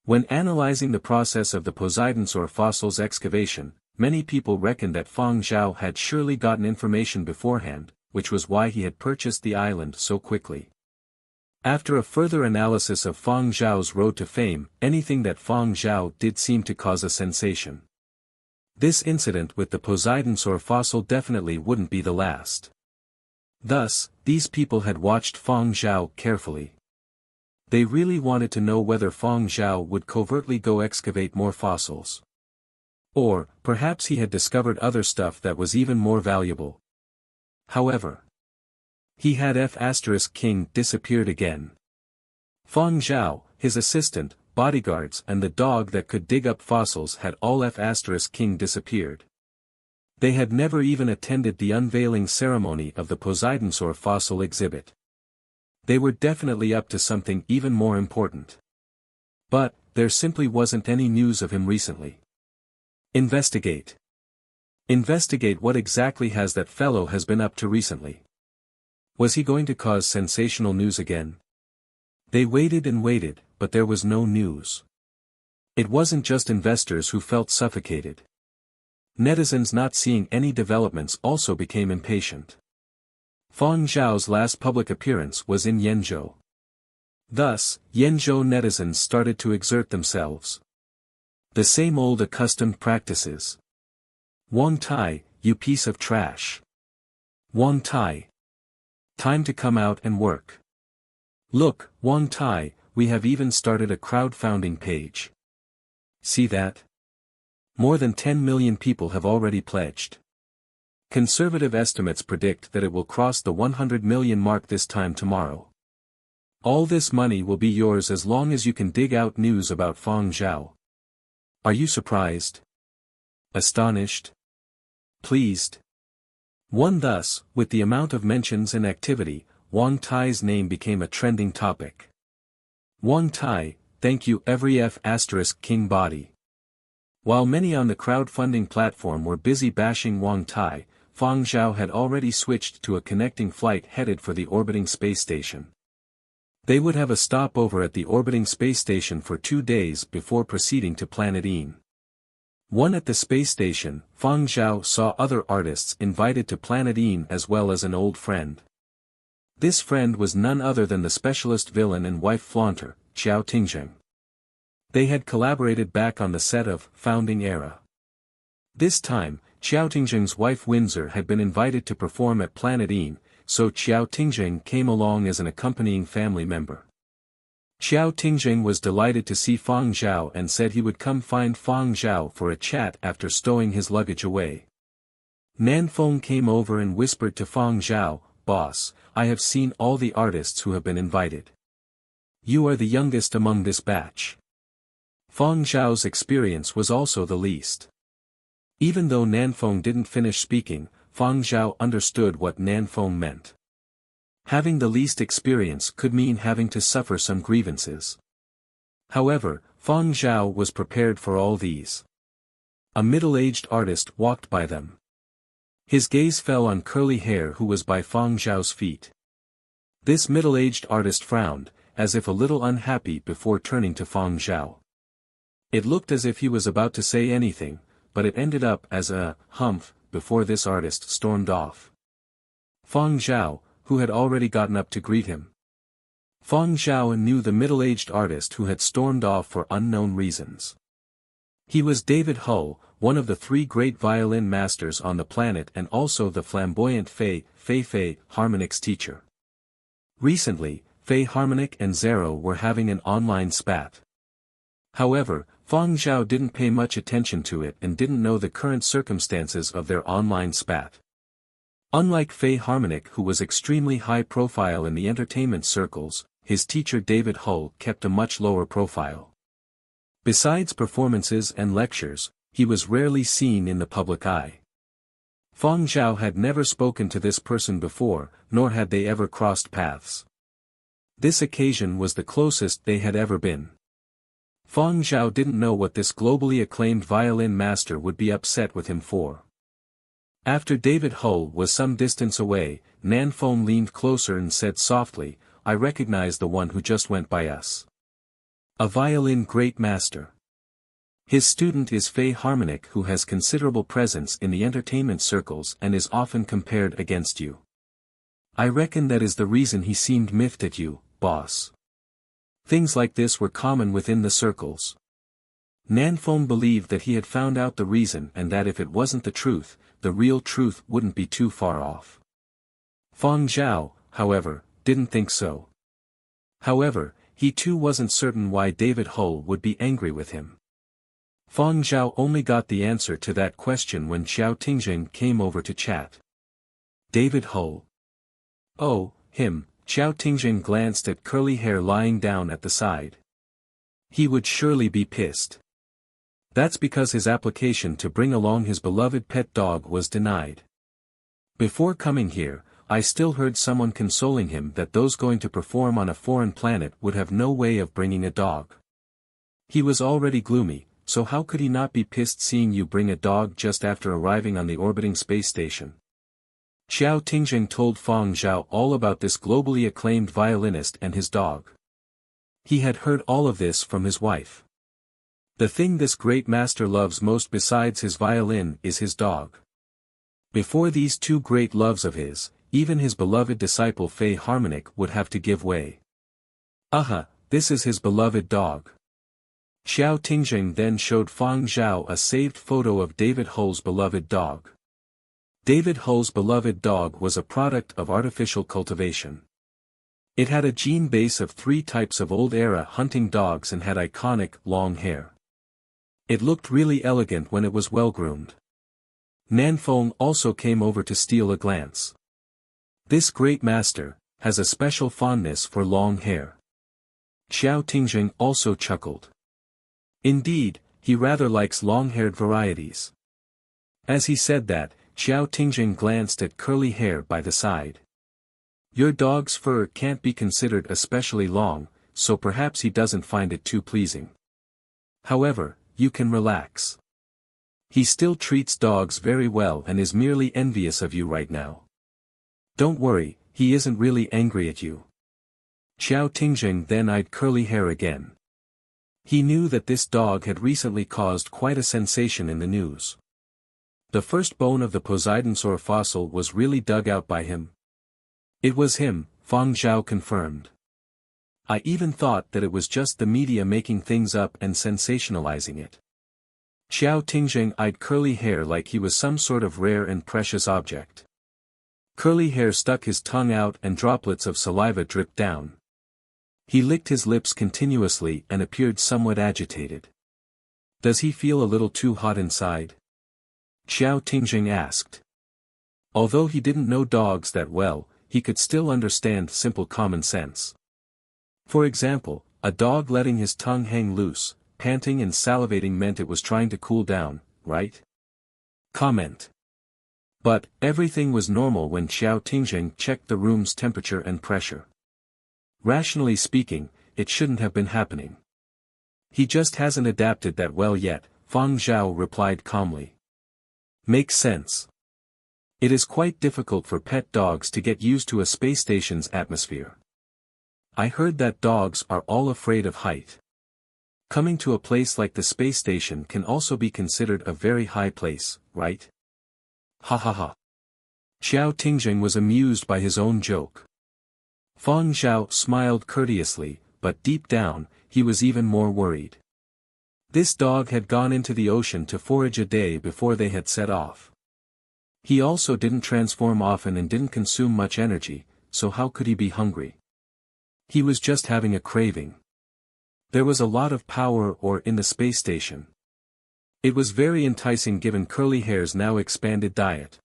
When analyzing the process of the Poseidonsaur fossil's excavation, many people reckoned that Fang Zhao had surely gotten information beforehand, which was why he had purchased the island so quickly. After a further analysis of Fang Zhao's road to fame, anything that Fang Zhao did seemed to cause a sensation. This incident with the Poseidonsaur fossil definitely wouldn't be the last. Thus, these people had watched Fang Zhao carefully. They really wanted to know whether Fang Zhao would covertly go excavate more fossils. Or, perhaps he had discovered other stuff that was even more valuable. However, he had F*King disappeared again. Fang Zhao, his assistant, bodyguards and the dog that could dig up fossils had all F*King disappeared. They had never even attended the unveiling ceremony of the Poseidonsaur fossil exhibit. They were definitely up to something even more important. But, there simply wasn't any news of him recently. Investigate. Investigate what exactly has that fellow has been up to recently. Was he going to cause sensational news again? They waited and waited, but there was no news. It wasn't just investors who felt suffocated. Netizens not seeing any developments also became impatient. Fang Zhao's last public appearance was in Yenzhou. Thus, Yenzhou netizens started to exert themselves. The same old accustomed practices. Wang Tai, you piece of trash. Wang Tai. Time to come out and work. Look, Wang Tai, we have even started a crowdfunding page. See that? More than 10 million people have already pledged. Conservative estimates predict that it will cross the 100 million mark this time tomorrow. All this money will be yours as long as you can dig out news about Fang Zhao. Are you surprised? Astonished? Pleased? Thus, with the amount of mentions and activity, Wang Tai's name became a trending topic. Wang Tai, thank you every F*King body. While many on the crowdfunding platform were busy bashing Wang Tai, Fang Zhao had already switched to a connecting flight headed for the orbiting space station. They would have a stopover at the orbiting space station for 2 days before proceeding to Planet Een. At the space station, Fang Zhao saw other artists invited to Planet Een as well as an old friend. This friend was none other than the specialist villain and wife flaunter, Xiao Tingjing. They had collaborated back on the set of Founding Era. This time, Xiao Tingjing's wife Windsor had been invited to perform at Planet Een, so Xiao Tingjing came along as an accompanying family member. Xiao Tingjing was delighted to see Fang Zhao and said he would come find Fang Zhao for a chat after stowing his luggage away. Nanfeng came over and whispered to Fang Zhao, "Boss, I have seen all the artists who have been invited. You are the youngest among this batch." Fang Zhao's experience was also the least. Even though Nanfeng didn't finish speaking, Fang Zhao understood what Nanfeng meant. Having the least experience could mean having to suffer some grievances. However, Fang Zhao was prepared for all these. A middle-aged artist walked by them. His gaze fell on curly hair who was by Fang Zhao's feet. This middle-aged artist frowned, as if a little unhappy before turning to Fang Zhao. It looked as if he was about to say anything, but it ended up as a humph before this artist stormed off. Fang Zhao, who had already gotten up to greet him. Fang Zhao knew the middle-aged artist who had stormed off for unknown reasons. He was David Hull, one of the 3 great violin masters on the planet and also the flamboyant Fei Harmonic's teacher. Recently, Fei Harmonic and Zero were having an online spat. However, Fang Zhao didn't pay much attention to it and didn't know the current circumstances of their online spat. Unlike Fei Harmonic, who was extremely high profile in the entertainment circles, his teacher David Hull kept a much lower profile. Besides performances and lectures, he was rarely seen in the public eye. Fang Zhao had never spoken to this person before, nor had they ever crossed paths. This occasion was the closest they had ever been. Fang Zhao didn't know what this globally acclaimed violin master would be upset with him for. After David Hull was some distance away, Nanfeng leaned closer and said softly, "I recognize the one who just went by us. A violin great master. His student is Fei Harmonic, who has considerable presence in the entertainment circles and is often compared against you. I reckon that is the reason he seemed miffed at you, boss." Things like this were common within the circles. Nanfeng believed that he had found out the reason and that if it wasn't the truth, the real truth wouldn't be too far off. Fang Zhao, however, didn't think so. However, he too wasn't certain why David Hull would be angry with him. Fang Zhao only got the answer to that question when Xiao Tingjing came over to chat. David Hull. Oh, him. Xiao Tingjing glanced at curly hair lying down at the side. He would surely be pissed. That's because his application to bring along his beloved pet dog was denied. Before coming here, I still heard someone consoling him that those going to perform on a foreign planet would have no way of bringing a dog. He was already gloomy, so how could he not be pissed seeing you bring a dog just after arriving on the orbiting space station? Xiao Tingjing told Fang Zhao all about this globally acclaimed violinist and his dog. He had heard all of this from his wife. The thing this great master loves most besides his violin is his dog. Before these two great loves of his, even his beloved disciple Fei Harmonic would have to give way. Aha, this is his beloved dog. Xiao Tingjing then showed Fang Zhao a saved photo of David Hull's beloved dog. David Hull's beloved dog was a product of artificial cultivation. It had a gene base of 3 types of old-era hunting dogs and had iconic, long hair. It looked really elegant when it was well-groomed. Nanfeng also came over to steal a glance. This great master has a special fondness for long hair. Xiao Tingjing also chuckled. Indeed, he rather likes long-haired varieties. As he said that, Xiao Tingjing glanced at curly hair by the side. Your dog's fur can't be considered especially long, so perhaps he doesn't find it too pleasing. However, you can relax. He still treats dogs very well and is merely envious of you right now. Don't worry, he isn't really angry at you. Xiao Tingjing then eyed curly hair again. He knew that this dog had recently caused quite a sensation in the news. The first bone of the Poseidonsaur fossil was really dug out by him. It was him, Fang Zhao confirmed. I even thought that it was just the media making things up and sensationalizing it. Xiao Tingjing eyed curly hair like he was some sort of rare and precious object. Curly hair stuck his tongue out and droplets of saliva dripped down. He licked his lips continuously and appeared somewhat agitated. Does he feel a little too hot inside? Xiao Tingjing asked. Although he didn't know dogs that well, he could still understand simple common sense. For example, a dog letting his tongue hang loose, panting and salivating meant it was trying to cool down, right? Comment. But, everything was normal when Xiao Tingjing checked the room's temperature and pressure. Rationally speaking, it shouldn't have been happening. He just hasn't adapted that well yet, Fang Zhao replied calmly. Makes sense. It is quite difficult for pet dogs to get used to a space station's atmosphere. I heard that dogs are all afraid of height. Coming to a place like the space station can also be considered a very high place, right? Ha ha ha. Xiao Tingjing was amused by his own joke. Fang Zhao smiled courteously, but deep down, he was even more worried. This dog had gone into the ocean to forage a day before they had set off. He also didn't transform often and didn't consume much energy, so how could he be hungry? He was just having a craving. There was a lot of power ore in the space station. It was very enticing given curly hair's now expanded diet.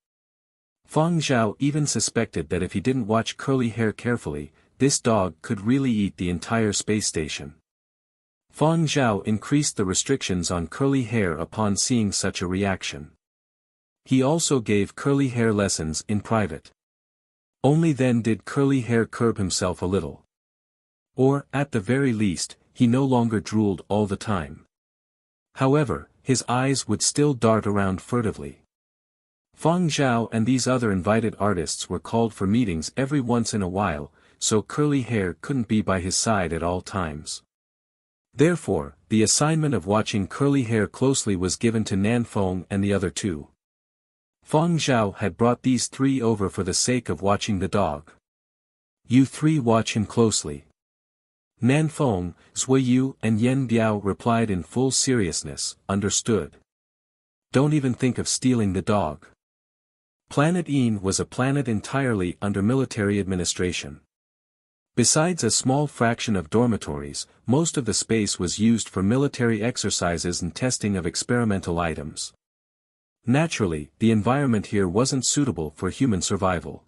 Fang Zhao even suspected that if he didn't watch curly hair carefully, this dog could really eat the entire space station. Fang Zhao increased the restrictions on curly hair upon seeing such a reaction. He also gave curly hair lessons in private. Only then did curly hair curb himself a little. Or, at the very least, he no longer drooled all the time. However, his eyes would still dart around furtively. Fang Zhao and these other invited artists were called for meetings every once in a while, so curly hair couldn't be by his side at all times. Therefore, the assignment of watching curly hair closely was given to Nanfeng and the other two. Fang Zhao had brought these three over for the sake of watching the dog. You three watch him closely. Nanfeng, Zuiyu and Yen Biao replied in full seriousness, understood. Don't even think of stealing the dog. Planet Yin was a planet entirely under military administration. Besides a small fraction of dormitories, most of the space was used for military exercises and testing of experimental items. Naturally, the environment here wasn't suitable for human survival.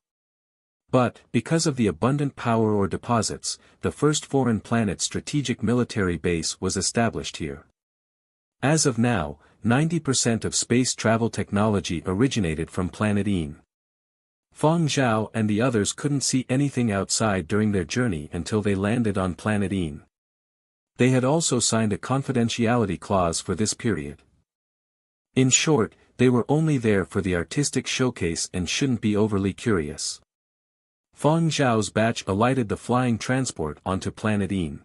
But, because of the abundant power or deposits, the first foreign planet strategic military base was established here. As of now, 90% of space travel technology originated from Planet Yin. Fang Zhao and the others couldn't see anything outside during their journey until they landed on Planet Yin. They had also signed a confidentiality clause for this period. In short, they were only there for the artistic showcase and shouldn't be overly curious. Fang Zhao's batch alighted the flying transport onto Planet Yin.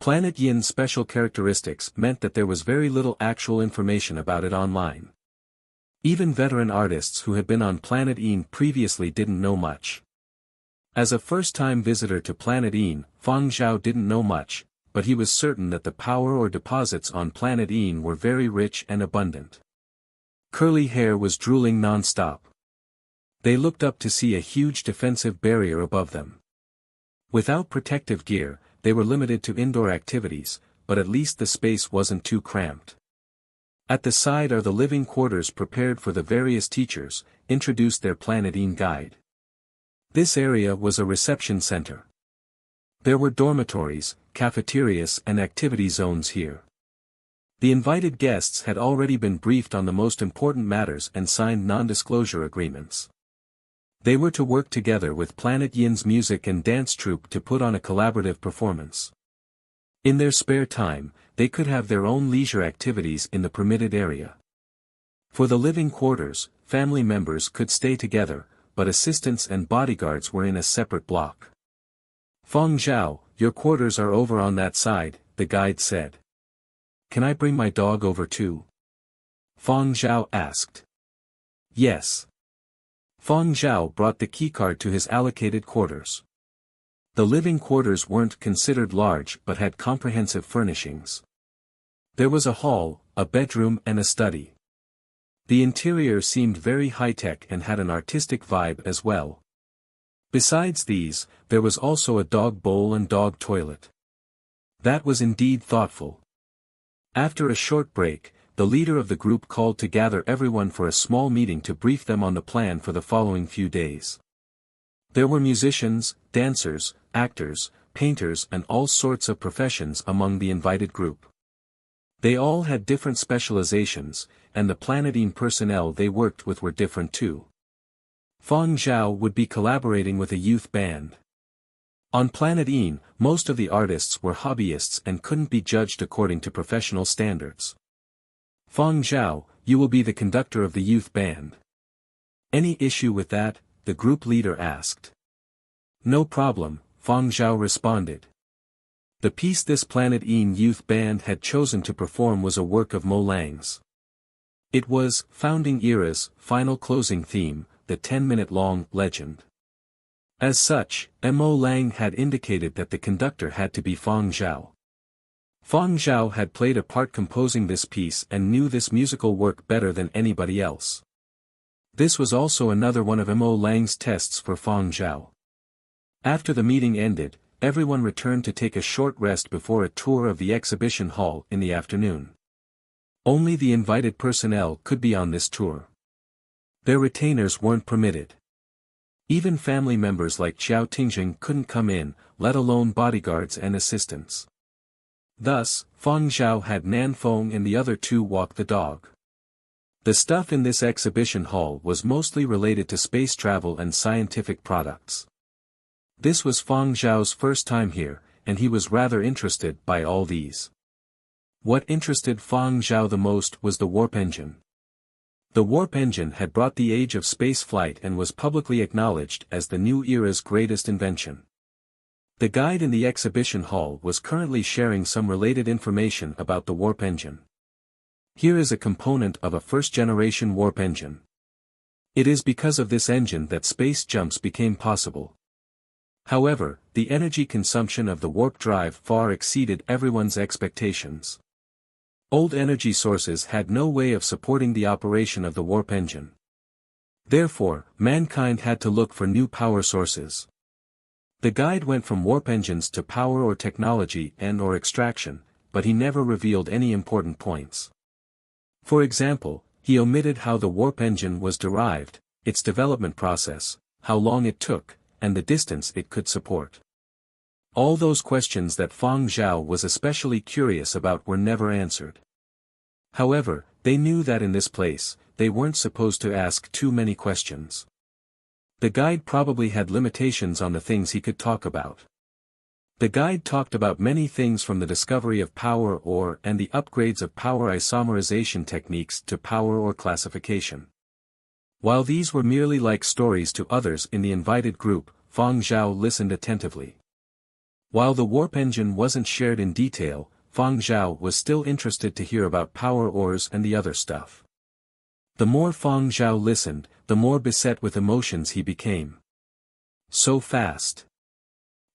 Planet Yin's special characteristics meant that there was very little actual information about it online. Even veteran artists who had been on Planet Yin previously didn't know much. As a first-time visitor to Planet Yin, Fang Zhao didn't know much, but he was certain that the power or deposits on Planet Yin were very rich and abundant. Curly hair was drooling non-stop. They looked up to see a huge defensive barrier above them. Without protective gear, they were limited to indoor activities, but at least the space wasn't too cramped. At the side are the living quarters prepared for the various teachers, introduced their Planet Yin guide. This area was a reception center. There were dormitories, cafeterias and activity zones here. The invited guests had already been briefed on the most important matters and signed non-disclosure agreements. They were to work together with Planet Yin's music and dance troupe to put on a collaborative performance. In their spare time, they could have their own leisure activities in the permitted area. For the living quarters, family members could stay together, but assistants and bodyguards were in a separate block. Fang Zhao, your quarters are over on that side, the guide said. Can I bring my dog over too? Fang Zhao asked. Yes. Fang Zhao brought the keycard to his allocated quarters. The living quarters weren't considered large but had comprehensive furnishings. There was a hall, a bedroom and a study. The interior seemed very high-tech and had an artistic vibe as well. Besides these, there was also a dog bowl and dog toilet. That was indeed thoughtful. After a short break, the leader of the group called to gather everyone for a small meeting to brief them on the plan for the following few days. There were musicians, dancers, actors, painters and all sorts of professions among the invited group. They all had different specializations, and the Planet Yin personnel they worked with were different too. Fang Zhao would be collaborating with a youth band. On Planet Yin, most of the artists were hobbyists and couldn't be judged according to professional standards. Fang Zhao, you will be the conductor of the youth band. Any issue with that? The group leader asked. No problem, Fang Zhao responded. The piece this Planet Yin youth band had chosen to perform was a work of Mo Lang's. It was Founding Era's final closing theme, the 10-minute-long Legend. As such, Mo Lang had indicated that the conductor had to be Fang Zhao. Fang Zhao had played a part composing this piece and knew this musical work better than anybody else. This was also another one of Mo Lang's tests for Fang Zhao. After the meeting ended, everyone returned to take a short rest before a tour of the exhibition hall in the afternoon. Only the invited personnel could be on this tour. Their retainers weren't permitted. Even family members like Xiao Tingjing couldn't come in, let alone bodyguards and assistants. Thus, Fang Zhao had Nanfeng and the other two walk the dog. The stuff in this exhibition hall was mostly related to space travel and scientific products. This was Fang Zhao's first time here, and he was rather interested by all these. What interested Fang Zhao the most was the warp engine. The warp engine had brought the age of space flight and was publicly acknowledged as the new era's greatest invention. The guide in the exhibition hall was currently sharing some related information about the warp engine. Here is a component of a first-generation warp engine. It is because of this engine that space jumps became possible. However, the energy consumption of the warp drive far exceeded everyone's expectations. Old energy sources had no way of supporting the operation of the warp engine. Therefore, mankind had to look for new power sources. The guide went from warp engines to power or technology and/or extraction, but he never revealed any important points. For example, he omitted how the warp engine was derived, its development process, how long it took, and the distance it could support. All those questions that Fang Zhao was especially curious about were never answered. However, they knew that in this place, they weren't supposed to ask too many questions. The guide probably had limitations on the things he could talk about. The guide talked about many things from the discovery of power ore and the upgrades of power isomerization techniques to power ore classification. While these were merely like stories to others in the invited group, Fang Zhao listened attentively. While the warp engine wasn't shared in detail, Fang Zhao was still interested to hear about power ores and the other stuff. The more Fang Zhao listened, the more beset with emotions he became. So fast.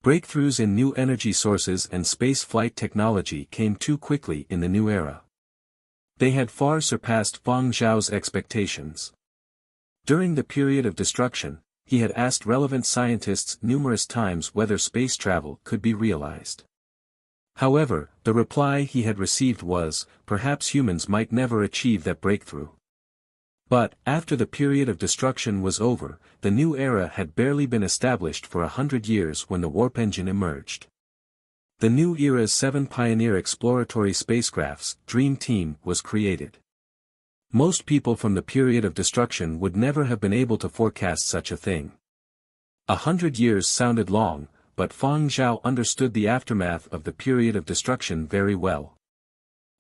Breakthroughs in new energy sources and space flight technology came too quickly in the new era. They had far surpassed Fang Zhao's expectations. During the period of destruction, he had asked relevant scientists numerous times whether space travel could be realized. However, the reply he had received was, perhaps humans might never achieve that breakthrough. But, after the period of destruction was over, the new era had barely been established for 100 years when the warp engine emerged. The new era's 7 pioneer exploratory spacecrafts, Dream Team, was created. Most people from the period of destruction would never have been able to forecast such a thing. 100 years sounded long, but Fang Zhao understood the aftermath of the period of destruction very well.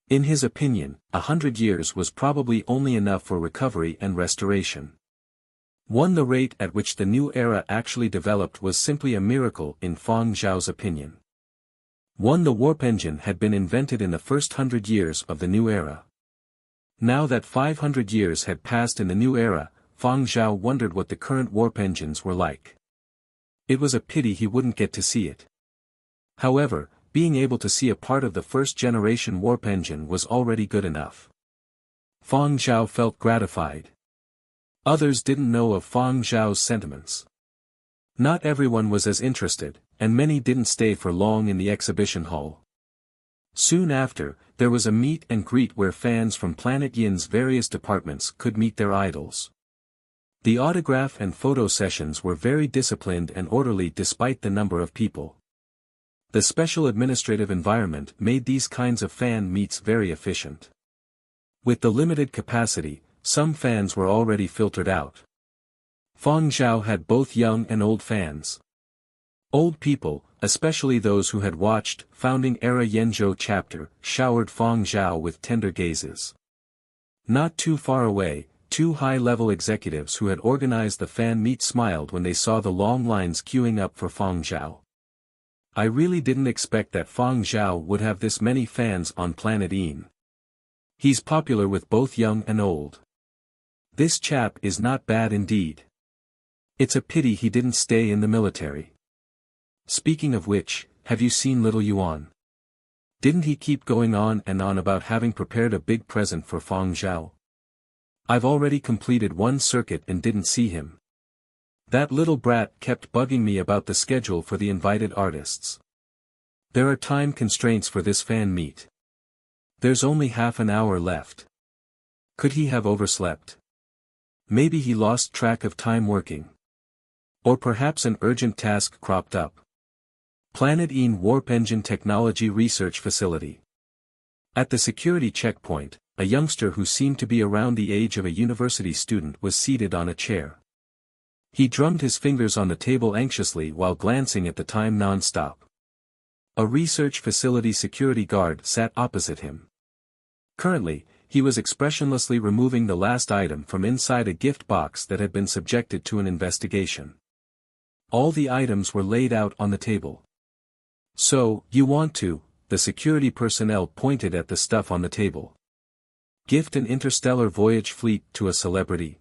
In his opinion, 100 years was probably only enough for recovery and restoration. The rate at which the new era actually developed was simply a miracle in Fang Zhao's opinion. The warp engine had been invented in the first 100 years of the new era. Now that 500 years had passed in the new era, Fang Zhao wondered what the current warp engines were like. It was a pity he wouldn't get to see it. However, being able to see a part of the first-generation warp engine was already good enough. Fang Zhao felt gratified. Others didn't know of Fang Zhao's sentiments. Not everyone was as interested, and many didn't stay for long in the exhibition hall. Soon after, there was a meet and greet where fans from Planet Yin's various departments could meet their idols. The autograph and photo sessions were very disciplined and orderly despite the number of people. The special administrative environment made these kinds of fan meets very efficient. With the limited capacity, some fans were already filtered out. Fang Zhao had both young and old fans. Old people, especially those who had watched Founding Era Yenzhou chapter, showered Fang Zhao with tender gazes. Not too far away, 2 high-level executives who had organized the fan meet smiled when they saw the long lines queuing up for Fang Zhao. I really didn't expect that Fang Zhao would have this many fans on Planet Yin. He's popular with both young and old. This chap is not bad indeed. It's a pity he didn't stay in the military. Speaking of which, have you seen little Yuan? Didn't he keep going on and on about having prepared a big present for Fang Zhao? I've already completed 1 circuit and didn't see him. That little brat kept bugging me about the schedule for the invited artists. There are time constraints for this fan meet. There's only half an hour left. Could he have overslept? Maybe he lost track of time working. Or perhaps an urgent task cropped up. Planet Een Warp Engine Technology Research Facility. At the security checkpoint, a youngster who seemed to be around the age of a university student was seated on a chair. He drummed his fingers on the table anxiously while glancing at the time non-stop. A research facility security guard sat opposite him. Currently, he was expressionlessly removing the last item from inside a gift box that had been subjected to an investigation. All the items were laid out on the table. So, you want to, the security personnel pointed at the stuff on the table. Gift an interstellar voyage fleet to a celebrity.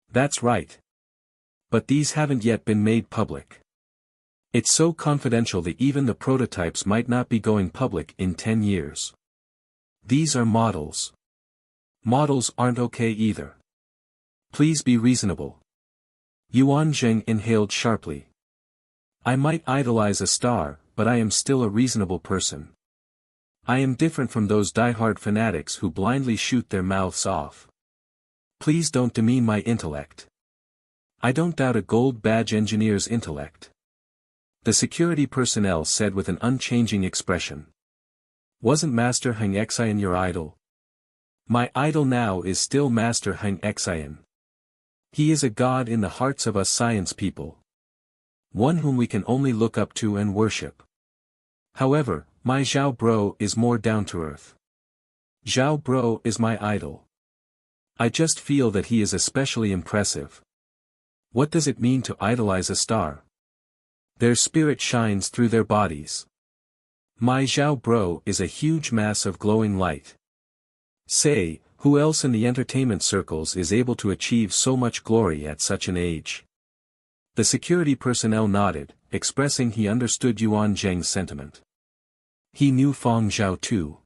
That's right. But these haven't yet been made public. It's so confidential that even the prototypes might not be going public in 10 years. These are models. Models aren't okay either. Please be reasonable. Yuan Zheng inhaled sharply. I might idolize a star, but I am still a reasonable person. I am different from those die-hard fanatics who blindly shoot their mouths off. Please don't demean my intellect. I don't doubt a gold badge engineer's intellect. The security personnel said with an unchanging expression. Wasn't Master Heng Xian your idol? My idol now is still Master Heng Xian. He is a god in the hearts of us science people. One whom we can only look up to and worship. However, my Zhao Bro is more down to earth. Zhao Bro is my idol. I just feel that he is especially impressive. What does it mean to idolize a star? Their spirit shines through their bodies. My Zhao Bro is a huge mass of glowing light. Say, who else in the entertainment circles is able to achieve so much glory at such an age? The security personnel nodded, expressing he understood Yuan Zheng's sentiment. He knew Fang Zhao too.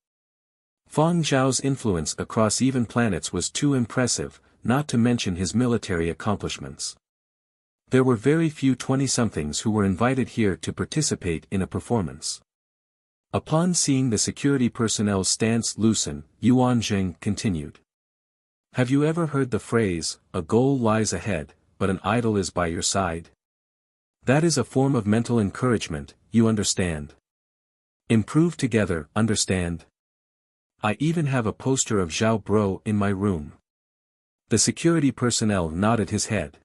Fang Zhao's influence across even planets was too impressive, not to mention his military accomplishments. There were very few 20-somethings who were invited here to participate in a performance. Upon seeing the security personnel's stance loosen, Yuan Zheng continued. Have you ever heard the phrase, a goal lies ahead, but an idol is by your side? That is a form of mental encouragement, you understand. Improve together, understand? I even have a poster of Zhao Bro in my room. The security personnel nodded his head.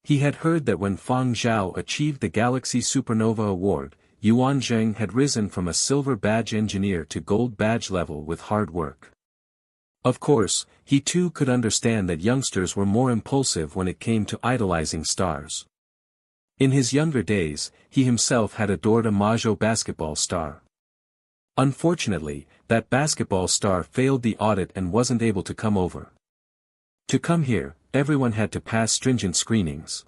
He had heard that when Fang Zhao achieved the Galaxy Supernova Award, Yuan Zheng had risen from a silver badge engineer to gold badge level with hard work. Of course, he too could understand that youngsters were more impulsive when it came to idolizing stars. In his younger days, he himself had adored a Mahjong basketball star. Unfortunately, that basketball star failed the audit and wasn't able to come over. To come here, everyone had to pass stringent screenings.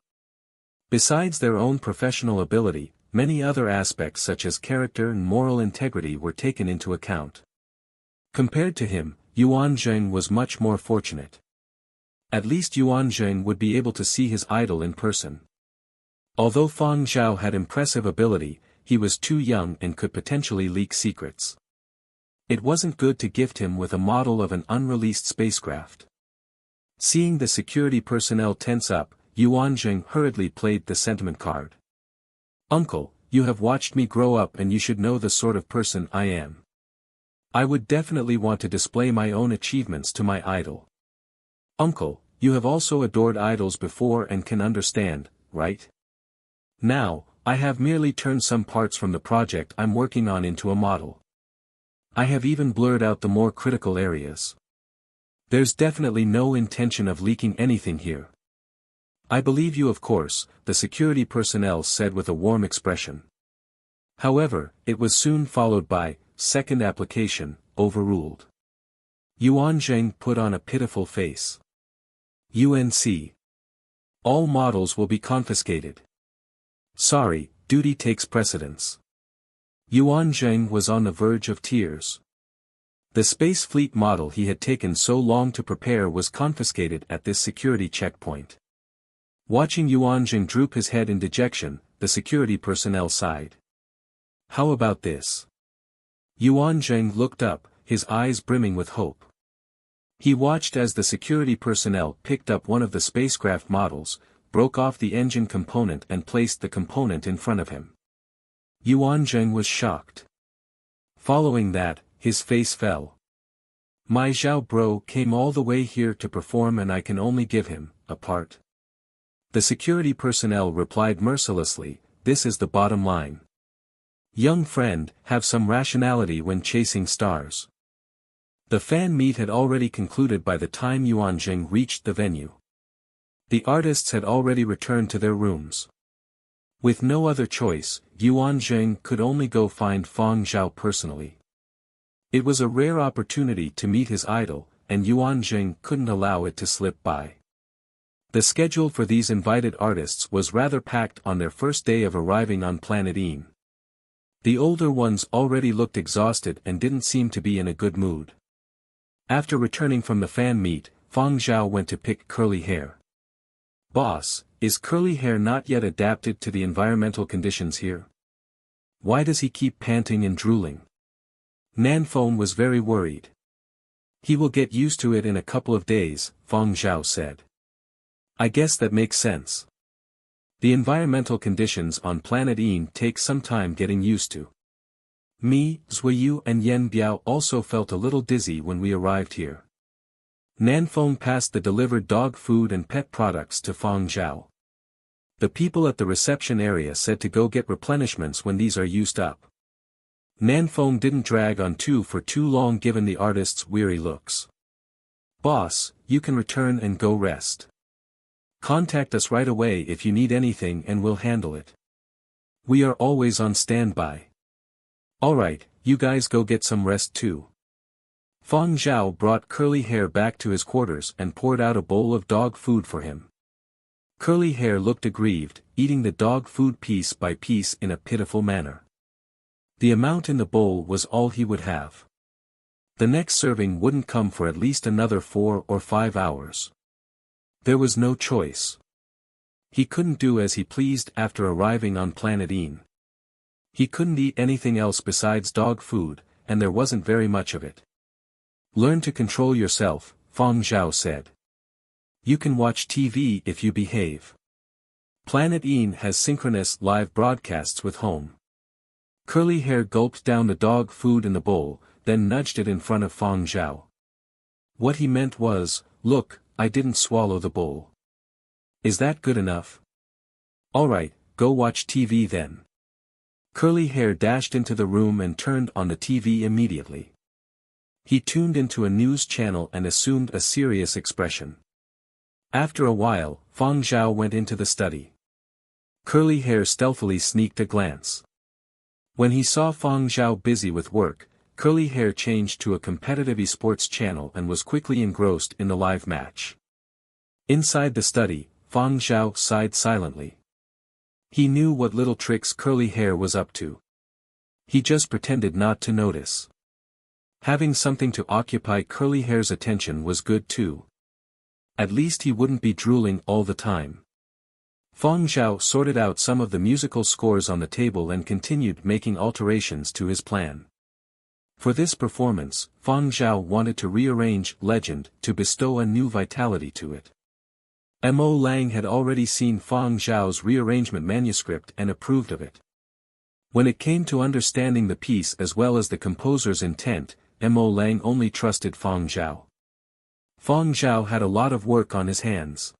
Besides their own professional ability, many other aspects such as character and moral integrity were taken into account. Compared to him, Yuan Zheng was much more fortunate. At least Yuan Zheng would be able to see his idol in person. Although Fang Zhao had impressive ability, he was too young and could potentially leak secrets. It wasn't good to gift him with a model of an unreleased spacecraft. Seeing the security personnel tense up, Yuan Zheng hurriedly played the sentiment card. Uncle, you have watched me grow up and you should know the sort of person I am. I would definitely want to display my own achievements to my idol. Uncle, you have also adored idols before and can understand, right? Now, I have merely turned some parts from the project I'm working on into a model. I have even blurred out the more critical areas. There's definitely no intention of leaking anything here. I believe you of course, the security personnel said with a warm expression. However, it was soon followed by, second application, overruled. Yuan Zheng put on a pitiful face. UNC. All models will be confiscated. Sorry, duty takes precedence. Yuan Zheng was on the verge of tears. The Space Fleet model he had taken so long to prepare was confiscated at this security checkpoint. Watching Yuan Zheng droop his head in dejection, the security personnel sighed. How about this? Yuan Zheng looked up, his eyes brimming with hope. He watched as the security personnel picked up one of the spacecraft models, broke off the engine component and placed the component in front of him. Yuanzheng was shocked. Following that, his face fell. My Zhao bro came all the way here to perform and I can only give him a part. The security personnel replied mercilessly, this is the bottom line. Young friend, have some rationality when chasing stars. The fan meet had already concluded by the time Yuanzheng reached the venue. The artists had already returned to their rooms. With no other choice, Yuanzheng could only go find Fang Zhao personally. It was a rare opportunity to meet his idol, and Yuanzheng couldn't allow it to slip by. The schedule for these invited artists was rather packed on their first day of arriving on planet Een. The older ones already looked exhausted and didn't seem to be in a good mood. After returning from the fan meet, Fang Zhao went to pick curly hair. Boss, is curly hair not yet adapted to the environmental conditions here? Why does he keep panting and drooling? Nanfeng was very worried. He will get used to it in a couple of days, Fang Zhao said. I guess that makes sense. The environmental conditions on planet Een take some time getting used to. Me, Zuiyu and Yen Biao also felt a little dizzy when we arrived here. Nanfeng passed the delivered dog food and pet products to Fang Zhao. The people at the reception area said to go get replenishments when these are used up. Nanfeng didn't drag on for too long given the artist's weary looks. Boss, you can return and go rest. Contact us right away if you need anything and we'll handle it. We are always on standby. Alright, you guys go get some rest too. Fang Zhao brought curly hair back to his quarters and poured out a bowl of dog food for him. Curly hair looked aggrieved, eating the dog food piece by piece in a pitiful manner. The amount in the bowl was all he would have. The next serving wouldn't come for at least another 4 or 5 hours. There was no choice. He couldn't do as he pleased after arriving on planet Een. He couldn't eat anything else besides dog food, and there wasn't very much of it. Learn to control yourself, Fang Zhao said. You can watch TV if you behave. Planet Een has synchronous live broadcasts with home. Curly hair gulped down the dog food in the bowl, then nudged it in front of Fang Zhao. What he meant was, look, I didn't swallow the bowl. Is that good enough? Alright, go watch TV then. Curly hair dashed into the room and turned on the TV immediately. He tuned into a news channel and assumed a serious expression. After a while, Fang Zhao went into the study. Curly hair stealthily sneaked a glance. When he saw Fang Zhao busy with work, Curly hair changed to a competitive esports channel and was quickly engrossed in the live match. Inside the study, Fang Zhao sighed silently. He knew what little tricks Curly hair was up to. He just pretended not to notice. Having something to occupy Curly hair's attention was good too. At least he wouldn't be drooling all the time. Fang Zhao sorted out some of the musical scores on the table and continued making alterations to his plan. For this performance, Fang Zhao wanted to rearrange Legend to bestow a new vitality to it. Mo Lang had already seen Fang Zhao's rearrangement manuscript and approved of it. When it came to understanding the piece as well as the composer's intent, Mo Lang only trusted Fang Zhao. Fang Zhao had a lot of work on his hands.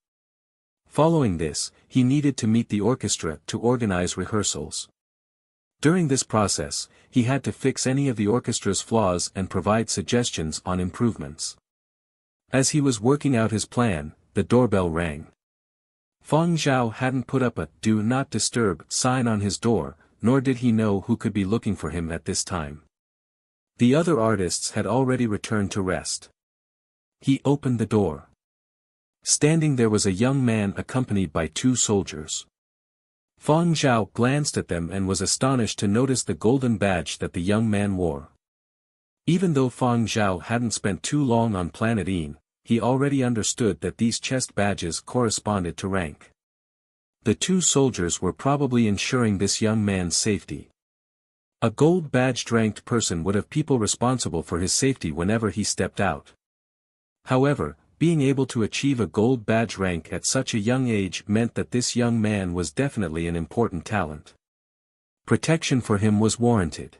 Following this, he needed to meet the orchestra to organize rehearsals. During this process, he had to fix any of the orchestra's flaws and provide suggestions on improvements. As he was working out his plan, the doorbell rang. Fang Zhao hadn't put up a "Do Not Disturb" sign on his door, nor did he know who could be looking for him at this time. The other artists had already returned to rest. He opened the door. Standing there was a young man accompanied by 2 soldiers. Fang Zhao glanced at them and was astonished to notice the golden badge that the young man wore. Even though Fang Zhao hadn't spent too long on planet Een, he already understood that these chest badges corresponded to rank. The 2 soldiers were probably ensuring this young man's safety. A gold-badged ranked person would have people responsible for his safety whenever he stepped out. However, being able to achieve a gold badge rank at such a young age meant that this young man was definitely an important talent. Protection for him was warranted.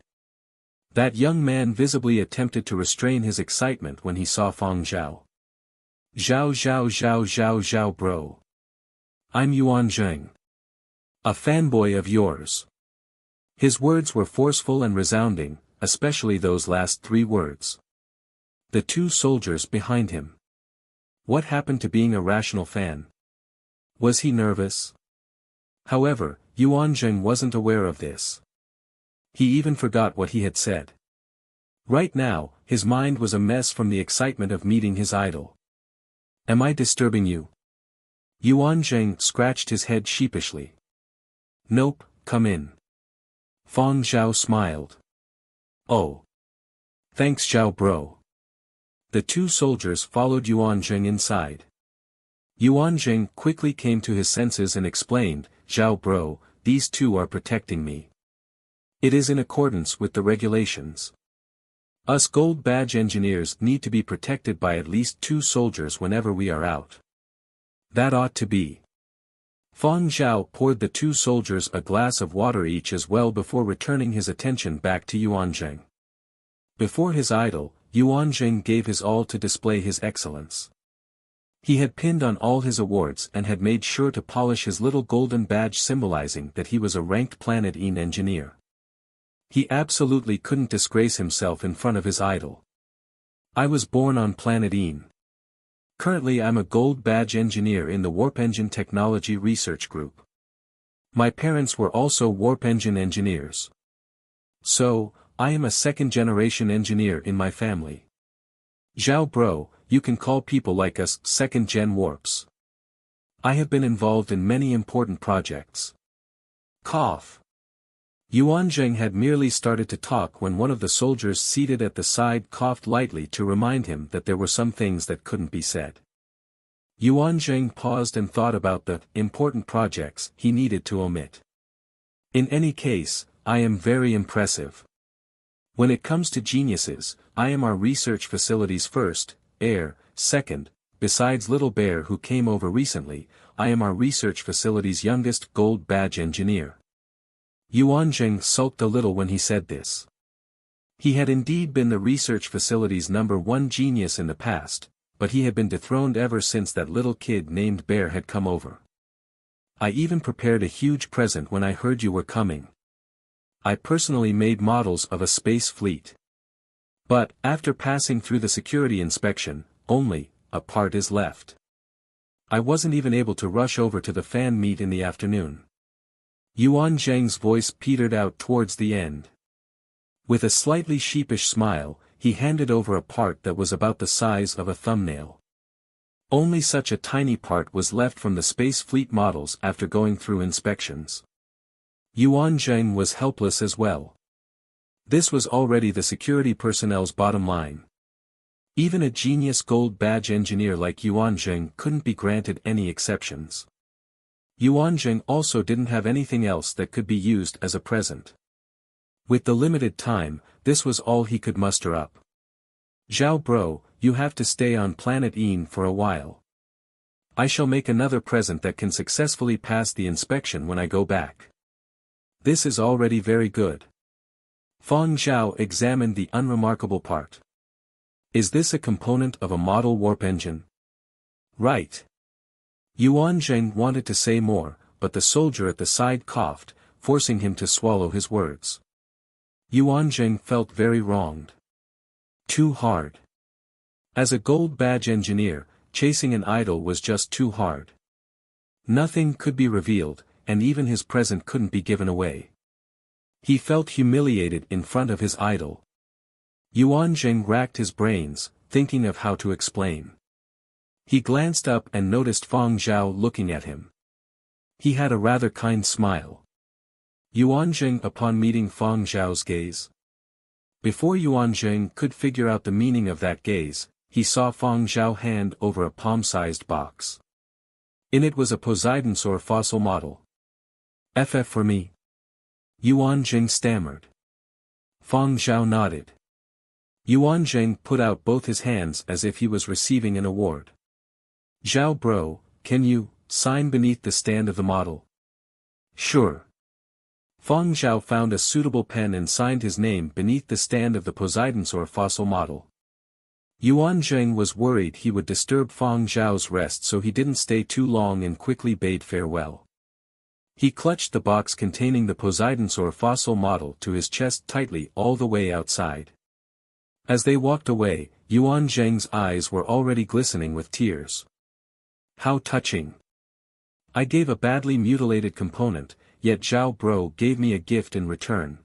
That young man visibly attempted to restrain his excitement when he saw Fang Zhao. Zhao Zhao Zhao Zhao Zhao bro. I'm Yuan Zheng. A fanboy of yours. His words were forceful and resounding, especially those last three words. The two soldiers behind him. What happened to being a rational fan? Was he nervous? However, Yuan Zheng wasn't aware of this. He even forgot what he had said. Right now, his mind was a mess from the excitement of meeting his idol. Am I disturbing you? Yuan Zheng scratched his head sheepishly. Nope, come in. Fang Zhao smiled. Oh. Thanks Zhao bro. The two soldiers followed Yuan Zheng inside. Yuan Zheng quickly came to his senses and explained, Zhao bro, these two are protecting me. It is in accordance with the regulations. Us gold badge engineers need to be protected by at least two soldiers whenever we are out. That ought to be. Fang Zhao poured the two soldiers a glass of water each as well before returning his attention back to Yuan Zheng. Before his idol, Yuan Zheng gave his all to display his excellence. He had pinned on all his awards and had made sure to polish his little golden badge symbolizing that he was a ranked Planet Een engineer. He absolutely couldn't disgrace himself in front of his idol. I was born on Planet Een. Currently I'm a gold badge engineer in the Warp Engine Technology Research Group. My parents were also Warp Engine engineers. So, I am a second-generation engineer in my family. Zhao bro, you can call people like us second-gen warps. I have been involved in many important projects. Cough. Yuan Zheng had merely started to talk when one of the soldiers seated at the side coughed lightly to remind him that there were some things that couldn't be said. Yuan Zheng paused and thought about the important projects he needed to omit. In any case, I am very impressive. When it comes to geniuses, I am our research facility's first, heir, second, besides Little Bear who came over recently, I am our research facility's youngest gold badge engineer. Yuan Zheng sulked a little when he said this. He had indeed been the research facility's #1 genius in the past, but he had been dethroned ever since that little kid named Bear had come over. I even prepared a huge present when I heard you were coming. I personally made models of a space fleet. But, after passing through the security inspection, only a part is left. I wasn't even able to rush over to the fan meet in the afternoon. Yuan Zheng's voice petered out towards the end. With a slightly sheepish smile, he handed over a part that was about the size of a thumbnail. Only such a tiny part was left from the space fleet models after going through inspections. Yuan Zheng was helpless as well. This was already the security personnel's bottom line. Even a genius gold badge engineer like Yuan Zheng couldn't be granted any exceptions. Yuan Zheng also didn't have anything else that could be used as a present. With the limited time, this was all he could muster up. Zhao bro, you have to stay on Planet Een for a while. I shall make another present that can successfully pass the inspection when I go back. This is already very good. Fang Zhao examined the unremarkable part. Is this a component of a model warp engine? Right. Yuan Zheng wanted to say more, but the soldier at the side coughed, forcing him to swallow his words. Yuan Zheng felt very wronged. Too hard. As a gold badge engineer, chasing an idol was just too hard. Nothing could be revealed, and even his present couldn't be given away. He felt humiliated in front of his idol. Yuan Zheng racked his brains, thinking of how to explain. He glanced up and noticed Fang Zhao looking at him. He had a rather kind smile. Yuan Zheng upon meeting Fang Zhao's gaze. Before Yuan Zheng could figure out the meaning of that gaze, he saw Fang Zhao hand over a palm-sized box. In it was a Poseidonsaur fossil model. "FF for me?" Yuan Zheng stammered. Fang Zhao nodded. Yuan Zheng put out both his hands as if he was receiving an award. "Zhao bro, can you sign beneath the stand of the model?" "Sure." Fang Zhao found a suitable pen and signed his name beneath the stand of the Poseidonsaur fossil model. Yuan Zheng was worried he would disturb Fang Zhao's rest, so he didn't stay too long and quickly bade farewell. He clutched the box containing the Poseidonsaur fossil model to his chest tightly all the way outside. As they walked away, Yuan Zheng's eyes were already glistening with tears. How touching. I gave a badly mutilated component, yet Zhao Bro gave me a gift in return.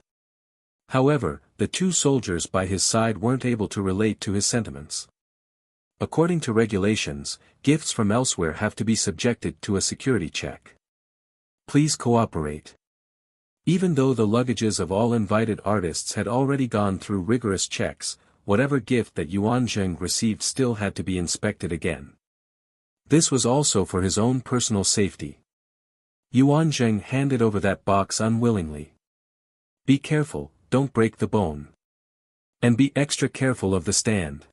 However, the two soldiers by his side weren't able to relate to his sentiments. According to regulations, gifts from elsewhere have to be subjected to a security check. Please cooperate. Even though the luggages of all invited artists had already gone through rigorous checks, whatever gift that Yuan Zheng received still had to be inspected again. This was also for his own personal safety. Yuan Zheng handed over that box unwillingly. Be careful, don't break the bone. And be extra careful of the stand.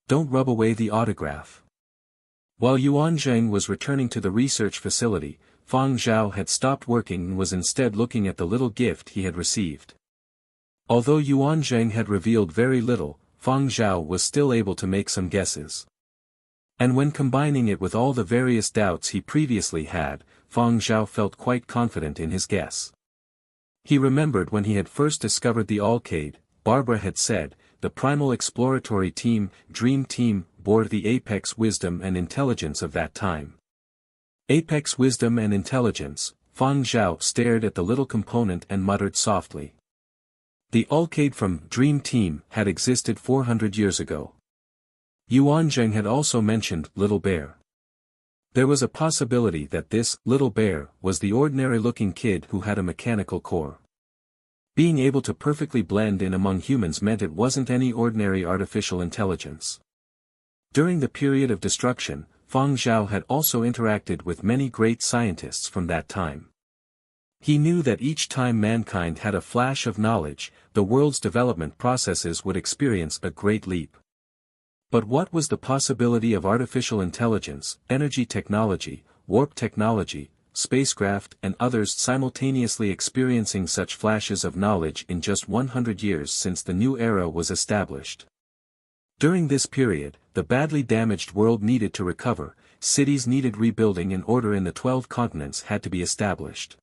Don't rub away the autograph. While Yuan Zheng was returning to the research facility, Fang Zhao had stopped working and was instead looking at the little gift he had received. Although Yuan Zheng had revealed very little, Fang Zhao was still able to make some guesses. And when combining it with all the various doubts he previously had, Fang Zhao felt quite confident in his guess. He remembered when he had first discovered the Alcade, Barbara had said, the primal exploratory team, Dream Team, bore the apex wisdom and intelligence of that time. Apex wisdom and intelligence, Fang Zhao stared at the little component and muttered softly. The Alcade from Dream Team had existed 400 years ago. Yuan Zheng had also mentioned Little Bear. There was a possibility that this Little Bear was the ordinary-looking kid who had a mechanical core. Being able to perfectly blend in among humans meant it wasn't any ordinary artificial intelligence. During the period of destruction, Fang Zhao had also interacted with many great scientists from that time. He knew that each time mankind had a flash of knowledge, the world's development processes would experience a great leap. But what was the possibility of artificial intelligence, energy technology, warp technology, spacecraft and others simultaneously experiencing such flashes of knowledge in just 100 years since the new era was established? During this period, the badly damaged world needed to recover, cities needed rebuilding and order in the 12 continents had to be established.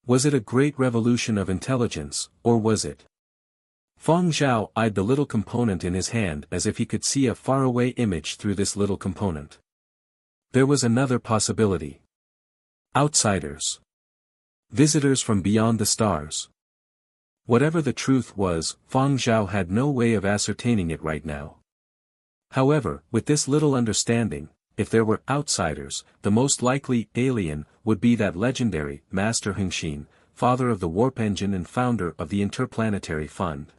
Was it a great revolution of intelligence, or was it? Fang Zhao eyed the little component in his hand as if he could see a faraway image through this little component. There was another possibility. Outsiders. Visitors from beyond the stars. Whatever the truth was, Fang Zhao had no way of ascertaining it right now. However, with this little understanding, if there were outsiders, the most likely alien would be that legendary Master Hengxin, father of the warp engine and founder of the Interplanetary Fund.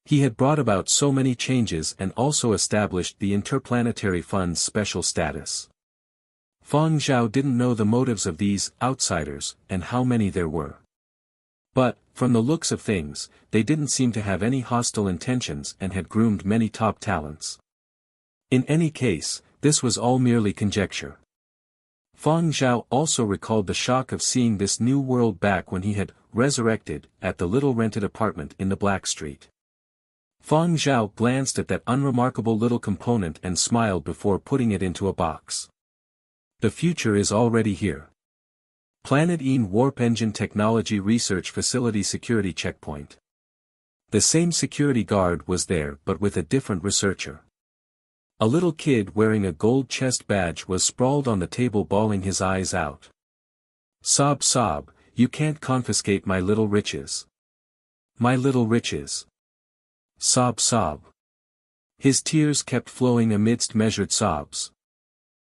He had brought about so many changes and also established the Interplanetary Fund's special status. Fang Zhao didn't know the motives of these outsiders and how many there were. But, from the looks of things, they didn't seem to have any hostile intentions and had groomed many top talents. In any case, this was all merely conjecture. Fang Zhao also recalled the shock of seeing this new world back when he had resurrected at the little rented apartment in the Black Street. Fang Zhao glanced at that unremarkable little component and smiled before putting it into a box. The future is already here. Planet Een Warp Engine Technology Research Facility Security Checkpoint. The same security guard was there but with a different researcher. A little kid wearing a gold chest badge was sprawled on the table bawling his eyes out. Sob sob, you can't confiscate my little riches. My little riches. Sob sob. His tears kept flowing amidst measured sobs.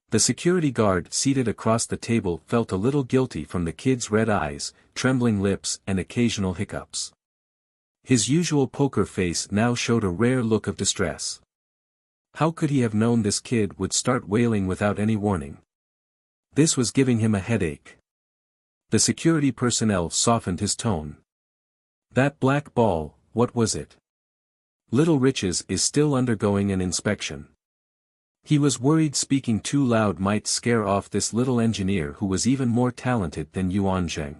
The security guard seated across the table felt a little guilty from the kid's red eyes, trembling lips and occasional hiccups. His usual poker face now showed a rare look of distress. How could he have known this kid would start wailing without any warning? This was giving him a headache. The security personnel softened his tone. That black ball, what was it? Little Riches is still undergoing an inspection. He was worried speaking too loud might scare off this little engineer who was even more talented than Yuan Zheng.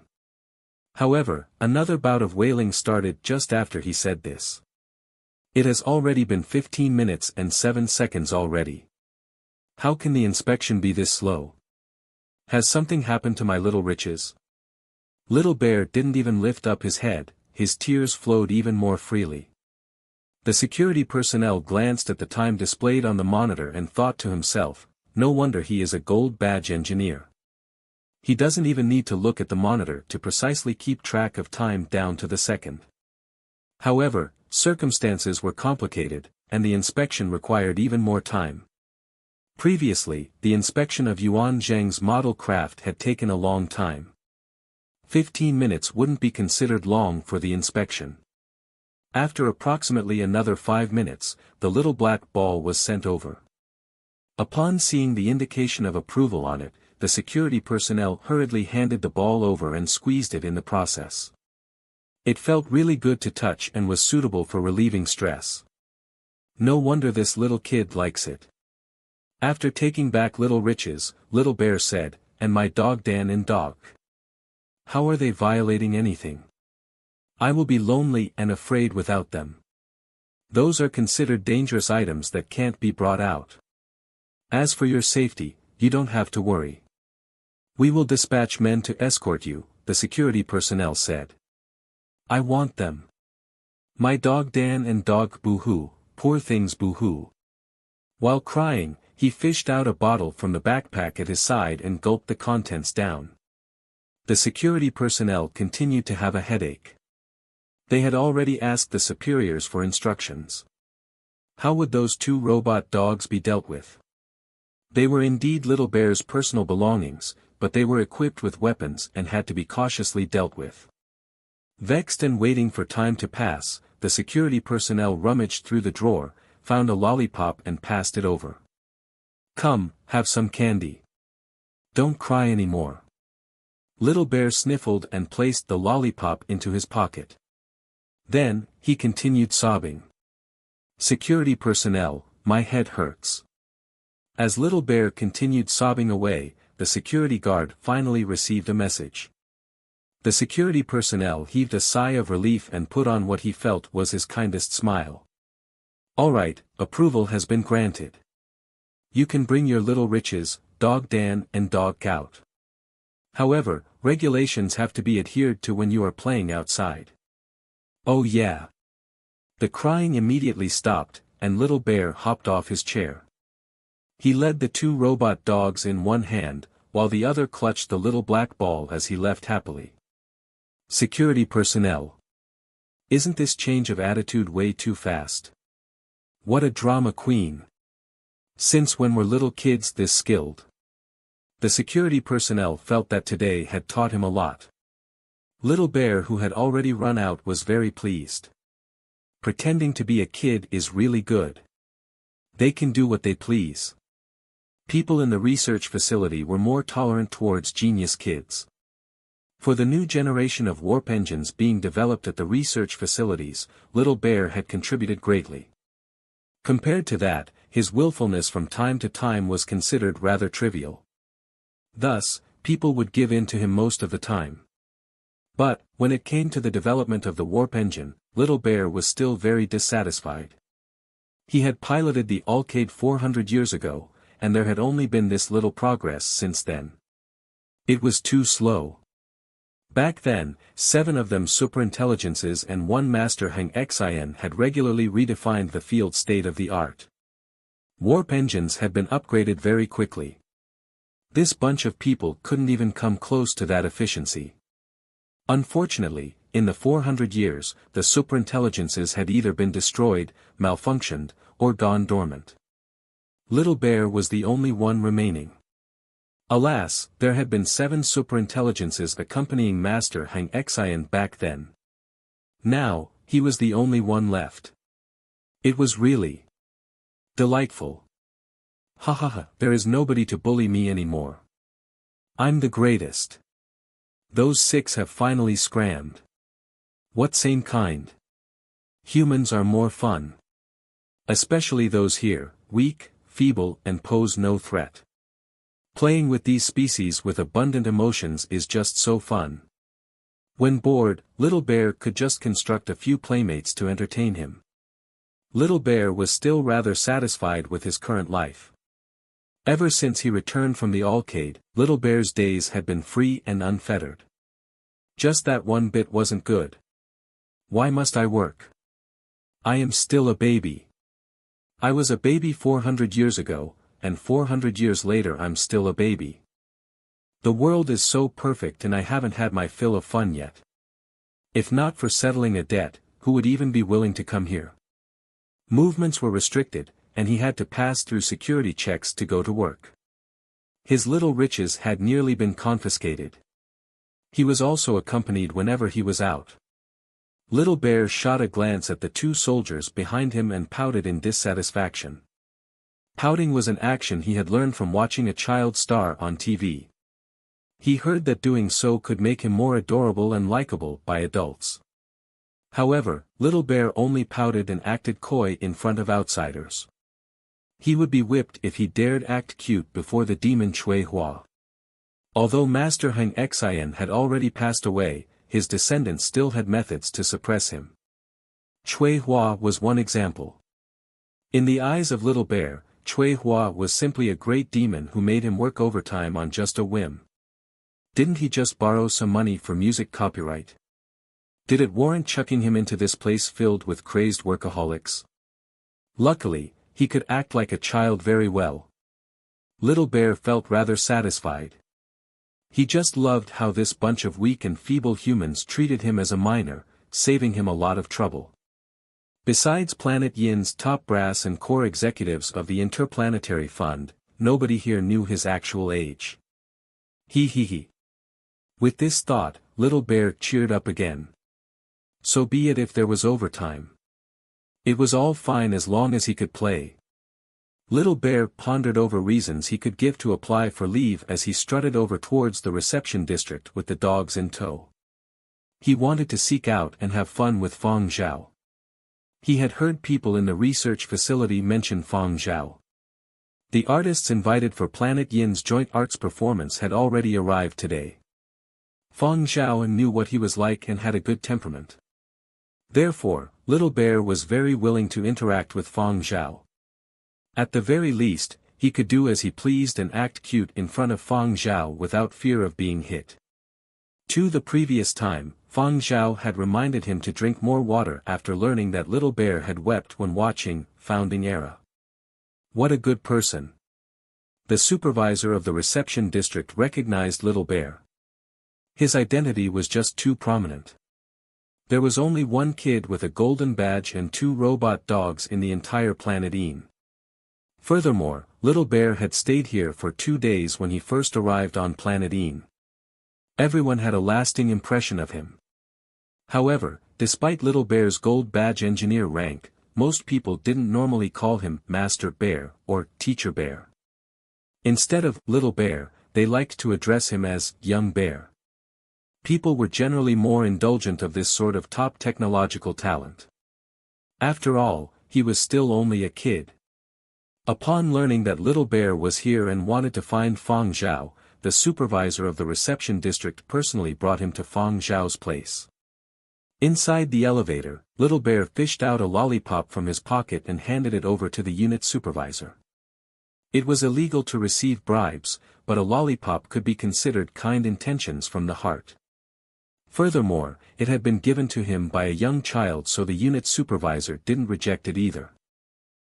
However, another bout of wailing started just after he said this. It has already been 15 minutes and 7 seconds already. How can the inspection be this slow? Has something happened to my little riches? Little Bear didn't even lift up his head, his tears flowed even more freely. The security personnel glanced at the time displayed on the monitor and thought to himself, no wonder he is a gold badge engineer. He doesn't even need to look at the monitor to precisely keep track of time down to the second. However, circumstances were complicated, and the inspection required even more time. Previously, the inspection of Yuan Zheng's model craft had taken a long time. 15 minutes wouldn't be considered long for the inspection. After approximately another 5 minutes, the little black ball was sent over. Upon seeing the indication of approval on it, the security personnel hurriedly handed the ball over and squeezed it in the process. It felt really good to touch and was suitable for relieving stress. No wonder this little kid likes it. After taking back Little Riches, Little Bear said, and my dog Dan and dog. How are they violating anything? I will be lonely and afraid without them. Those are considered dangerous items that can't be brought out. As for your safety, you don't have to worry. We will dispatch men to escort you, the security personnel said. I want them. My dog Dan and dog boo-hoo, poor things boo-hoo. While crying, he fished out a bottle from the backpack at his side and gulped the contents down. The security personnel continued to have a headache. They had already asked the superiors for instructions. How would those 2 robot dogs be dealt with? They were indeed Little Bear's personal belongings, but they were equipped with weapons and had to be cautiously dealt with. Vexed and waiting for time to pass, the security personnel rummaged through the drawer, found a lollipop and passed it over. Come, have some candy. Don't cry anymore. Little Bear sniffled and placed the lollipop into his pocket. Then, he continued sobbing. Security personnel, my head hurts. As Little Bear continued sobbing away, the security guard finally received a message. The security personnel heaved a sigh of relief and put on what he felt was his kindest smile. All right, approval has been granted. You can bring your Little Riches, Dog Dan and Dog out. However, regulations have to be adhered to when you are playing outside. Oh yeah. The crying immediately stopped, and Little Bear hopped off his chair. He led the 2 robot dogs in one hand, while the other clutched the little black ball as he left happily. Security personnel. Isn't this change of attitude way too fast? What a drama queen. Since when were little kids this skilled? The security personnel felt that today had taught him a lot. Little Bear, who had already run out, was very pleased. Pretending to be a kid is really good. They can do what they please. People in the research facility were more tolerant towards genius kids. For the new generation of warp engines being developed at the research facilities, Little Bear had contributed greatly. Compared to that, his willfulness from time to time was considered rather trivial. Thus, people would give in to him most of the time. But, when it came to the development of the warp engine, Little Bear was still very dissatisfied. He had piloted the Alcade 400 years ago, and there had only been this little progress since then. It was too slow. Back then, 7 of them superintelligences and 1 master Hang Xin had regularly redefined the field state of the art. Warp engines had been upgraded very quickly. This bunch of people couldn't even come close to that efficiency. Unfortunately, in the 400 years, the superintelligences had either been destroyed, malfunctioned, or gone dormant. Little Bear was the only one remaining. Alas, there had been 7 superintelligences accompanying Master Hang Xin back then. Now, he was the only one left. It was really delightful. Ha ha ha, there is nobody to bully me anymore. I'm the greatest. Those 6 have finally scrammed. What sane kind? Humans are more fun. Especially those here, weak, feeble and pose no threat. Playing with these species with abundant emotions is just so fun. When bored, Little Bear could just construct a few playmates to entertain him. Little Bear was still rather satisfied with his current life. Ever since he returned from the arcade, Little Bear's days had been free and unfettered. Just that one bit wasn't good. Why must I work? I am still a baby. I was a baby 400 years ago, and 400 years later I'm still a baby. The world is so perfect and I haven't had my fill of fun yet. If not for settling a debt, who would even be willing to come here? Movements were restricted, and he had to pass through security checks to go to work. His little riches had nearly been confiscated. He was also accompanied whenever he was out. Little Bear shot a glance at the two soldiers behind him and pouted in dissatisfaction. Pouting was an action he had learned from watching a child star on TV. He heard that doing so could make him more adorable and likable by adults. However, Little Bear only pouted and acted coy in front of outsiders. He would be whipped if he dared act cute before the demon Chui Hua. Although Master Heng Xian had already passed away, his descendants still had methods to suppress him. Chui Hua was one example. In the eyes of Little Bear, Chui Hua was simply a great demon who made him work overtime on just a whim. Didn't he just borrow some money for music copyright? Did it warrant chucking him into this place filled with crazed workaholics? Luckily, he could act like a child very well. Little Bear felt rather satisfied. He just loved how this bunch of weak and feeble humans treated him as a minor, saving him a lot of trouble. Besides Planet Yin's top brass and core executives of the Interplanetary Fund, nobody here knew his actual age. He. With this thought, Little Bear cheered up again. So be it if there was overtime. It was all fine as long as he could play. Little Bear pondered over reasons he could give to apply for leave as he strutted over towards the reception district with the dogs in tow. He wanted to seek out and have fun with Fang Zhao. He had heard people in the research facility mention Fang Zhao. The artists invited for Planet Yin's joint arts performance had already arrived today. Fang Zhao knew what he was like and had a good temperament. Therefore, Little Bear was very willing to interact with Fang Zhao. At the very least, he could do as he pleased and act cute in front of Fang Zhao without fear of being hit. The previous time, Fang Zhao had reminded him to drink more water after learning that Little Bear had wept when watching Founding Era. What a good person. The supervisor of the reception district recognized Little Bear. His identity was just too prominent. There was only one kid with a golden badge and 2 robot dogs in the entire Planet Yin. Furthermore, Little Bear had stayed here for 2 days when he first arrived on Planet Yin. Everyone had a lasting impression of him. However, despite Little Bear's gold badge engineer rank, most people didn't normally call him Master Bear or Teacher Bear. Instead of Little Bear, they liked to address him as Young Bear. People were generally more indulgent of this sort of top technological talent. After all, he was still only a kid. Upon learning that Little Bear was here and wanted to find Fang Zhao, the supervisor of the reception district personally brought him to Fang Zhao's place. Inside the elevator, Little Bear fished out a lollipop from his pocket and handed it over to the unit supervisor. It was illegal to receive bribes, but a lollipop could be considered kind intentions from the heart. Furthermore, it had been given to him by a young child, so the unit supervisor didn't reject it either.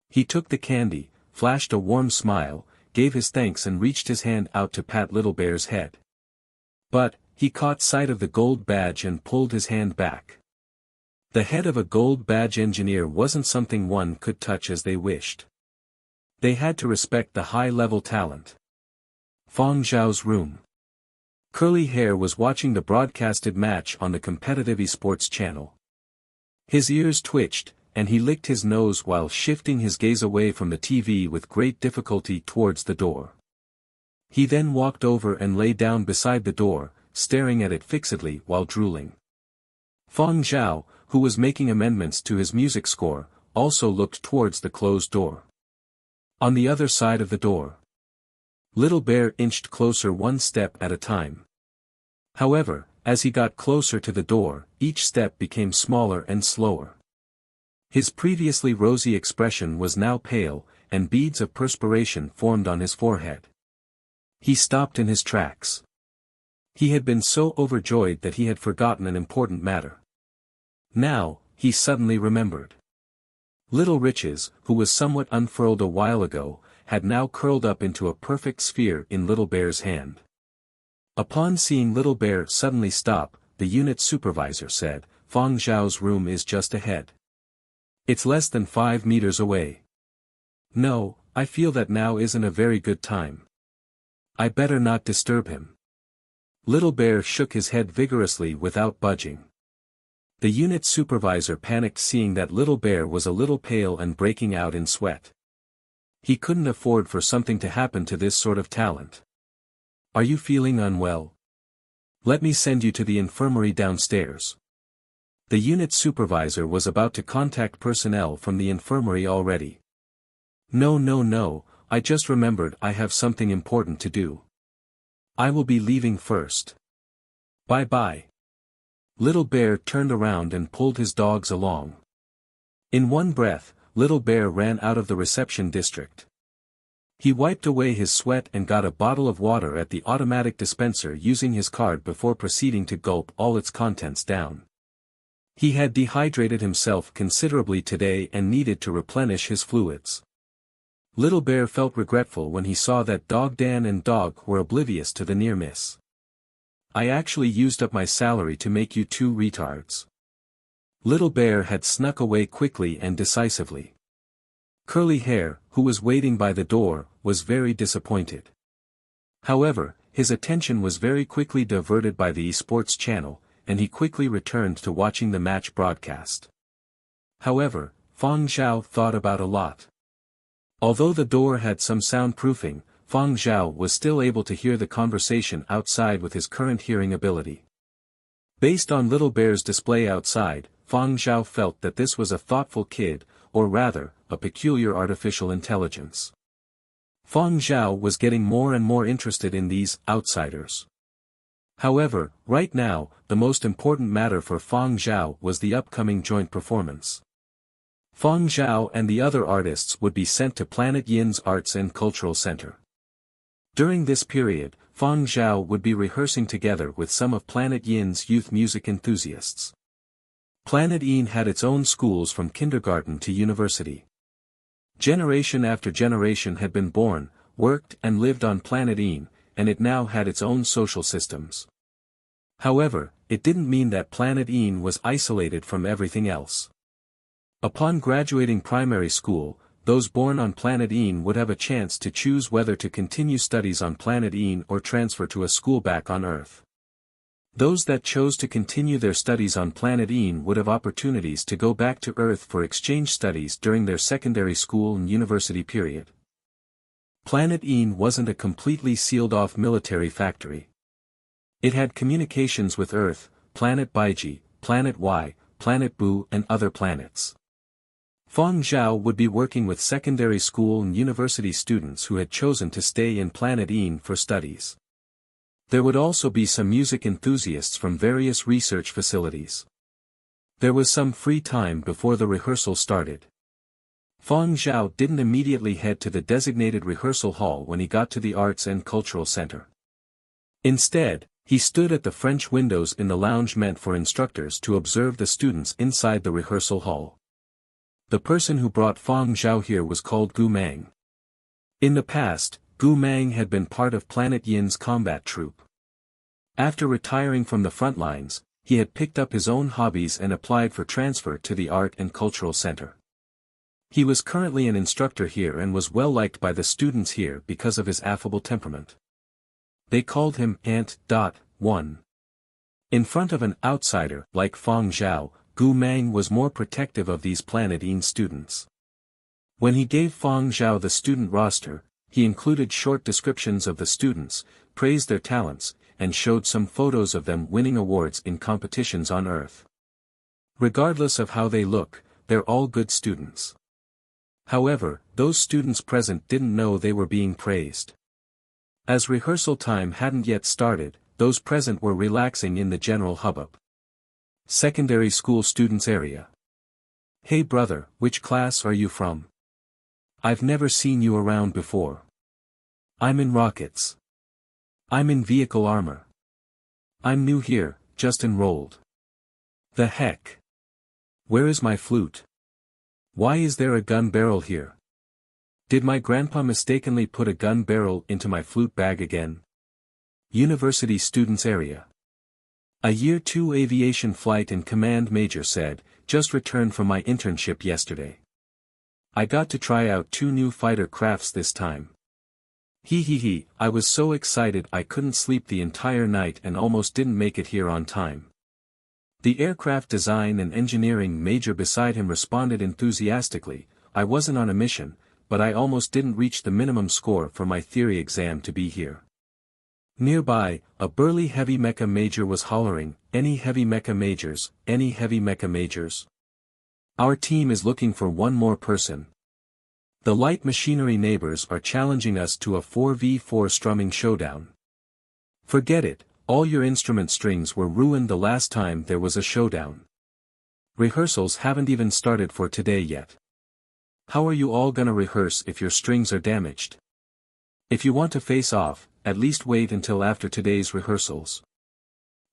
He took the candy, flashed a warm smile, gave his thanks and reached his hand out to pat Little Bear's head. But, he caught sight of the gold badge and pulled his hand back. The head of a gold badge engineer wasn't something one could touch as they wished. They had to respect the high-level talent. Fang Zhao's room. Curly Hair was watching the broadcasted match on the competitive esports channel. His ears twitched, and he licked his nose while shifting his gaze away from the TV with great difficulty towards the door. He then walked over and lay down beside the door, staring at it fixedly while drooling. Fang Zhao, who was making amendments to his music score, also looked towards the closed door. On the other side of the door, Little Bear inched closer one step at a time. However, as he got closer to the door, each step became smaller and slower. His previously rosy expression was now pale, and beads of perspiration formed on his forehead. He stopped in his tracks. He had been so overjoyed that he had forgotten an important matter. Now, he suddenly remembered. Little Riches, who was somewhat unfurled a while ago, had now curled up into a perfect sphere in Little Bear's hand. Upon seeing Little Bear suddenly stop, the unit supervisor said, "Fang Zhao's room is just ahead. It's less than 5 meters away. No, I feel that now isn't a very good time. I better not disturb him." Little Bear shook his head vigorously without budging. The unit supervisor panicked seeing that Little Bear was a little pale and breaking out in sweat. He couldn't afford for something to happen to this sort of talent. "Are you feeling unwell? Let me send you to the infirmary downstairs." The unit supervisor was about to contact personnel from the infirmary already. No, I just remembered I have something important to do. I will be leaving first. Bye-bye." Little Bear turned around and pulled his dogs along. In one breath, Little Bear ran out of the reception district. He wiped away his sweat and got a bottle of water at the automatic dispenser using his card before proceeding to gulp all its contents down. He had dehydrated himself considerably today and needed to replenish his fluids. Little Bear felt regretful when he saw that Dog Dan and Dog were oblivious to the near miss. "I actually used up my salary to make you 2 retards." Little Bear had snuck away quickly and decisively. Curly Hair, who was waiting by the door, was very disappointed. However, his attention was very quickly diverted by the esports channel, and he quickly returned to watching the match broadcast. However, Fang Zhao thought about a lot. Although the door had some soundproofing, Fang Zhao was still able to hear the conversation outside with his current hearing ability. Based on Little Bear's display outside, Fang Zhao felt that this was a thoughtful kid, or rather, a peculiar artificial intelligence. Fang Zhao was getting more and more interested in these outsiders. However, right now, the most important matter for Fang Zhao was the upcoming joint performance. Fang Zhao and the other artists would be sent to Planet Yin's Arts and Cultural Center. During this period, Fang Zhao would be rehearsing together with some of Planet Yin's youth music enthusiasts. Planet Yin had its own schools from kindergarten to university. Generation after generation had been born, worked and lived on Planet Yin, and it now had its own social systems. However, it didn't mean that Planet Yin was isolated from everything else. Upon graduating primary school, those born on Planet Yin would have a chance to choose whether to continue studies on Planet Yin or transfer to a school back on Earth. Those that chose to continue their studies on Planet Yin would have opportunities to go back to Earth for exchange studies during their secondary school and university period. Planet Yin wasn't a completely sealed-off military factory. It had communications with Earth, Planet Baiji, Planet Y, Planet Bu and other planets. Fang Zhao would be working with secondary school and university students who had chosen to stay in Planet Yin for studies. There would also be some music enthusiasts from various research facilities. There was some free time before the rehearsal started. Fang Zhao didn't immediately head to the designated rehearsal hall when he got to the Arts and Cultural Center. Instead, he stood at the French windows in the lounge meant for instructors to observe the students inside the rehearsal hall. The person who brought Fang Zhao here was called Gu Mang. In the past, Gu Mang had been part of Planet Yin's combat troupe. After retiring from the front lines, he had picked up his own hobbies and applied for transfer to the Art and Cultural Center. He was currently an instructor here and was well liked by the students here because of his affable temperament. They called him Ant.1. In front of an outsider like Fang Zhao, Gu Mang was more protective of these Planet Yin students. When he gave Fang Zhao the student roster, he included short descriptions of the students, praised their talents, and showed some photos of them winning awards in competitions on Earth. Regardless of how they look, they're all good students. However, those students present didn't know they were being praised. As rehearsal time hadn't yet started, those present were relaxing in the general hubbub. Secondary school students area. Hey brother, which class are you from? I've never seen you around before. I'm in rockets. I'm in vehicle armor. I'm new here, just enrolled. The heck? Where is my flute? Why is there a gun barrel here? Did my grandpa mistakenly put a gun barrel into my flute bag again? University students area. A Year 2 aviation flight and command major said, just returned from my internship yesterday. I got to try out 2 new fighter crafts this time. I was so excited I couldn't sleep the entire night and almost didn't make it here on time. The aircraft design and engineering major beside him responded enthusiastically, I wasn't on a mission, but I almost didn't reach the minimum score for my theory exam to be here. Nearby, a burly heavy mecha major was hollering, any heavy mecha majors, any heavy mecha majors? Our team is looking for one more person. The light machinery neighbors are challenging us to a 4v4 strumming showdown. Forget it, all your instrument strings were ruined the last time there was a showdown. Rehearsals haven't even started for today yet. How are you all gonna rehearse if your strings are damaged? If you want to face off, at least wait until after today's rehearsals.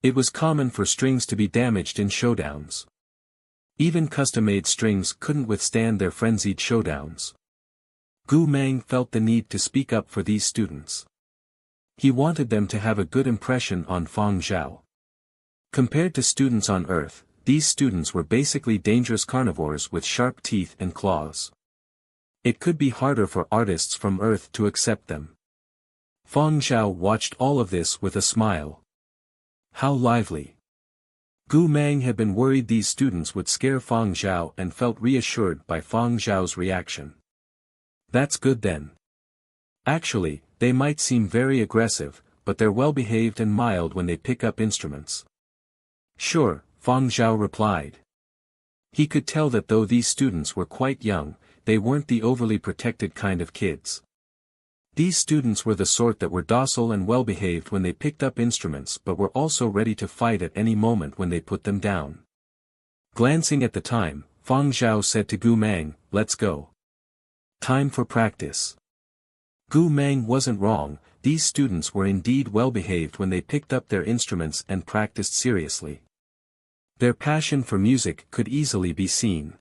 It was common for strings to be damaged in showdowns. Even custom-made strings couldn't withstand their frenzied showdowns. Gu Mang felt the need to speak up for these students. He wanted them to have a good impression on Fang Zhao. Compared to students on Earth, these students were basically dangerous carnivores with sharp teeth and claws. It could be harder for artists from Earth to accept them. Fang Zhao watched all of this with a smile. How lively. Gu Mang had been worried these students would scare Fang Zhao and felt reassured by Fang Zhao's reaction. That's good then. Actually, they might seem very aggressive, but they're well behaved and mild when they pick up instruments. Sure, Fang Zhao replied. He could tell that though these students were quite young, they weren't the overly protected kind of kids. These students were the sort that were docile and well behaved when they picked up instruments but were also ready to fight at any moment when they put them down. Glancing at the time, Fang Zhao said to Gu Mang, let's go. Time for practice. Gu Mang wasn't wrong, these students were indeed well behaved when they picked up their instruments and practiced seriously. Their passion for music could easily be seen.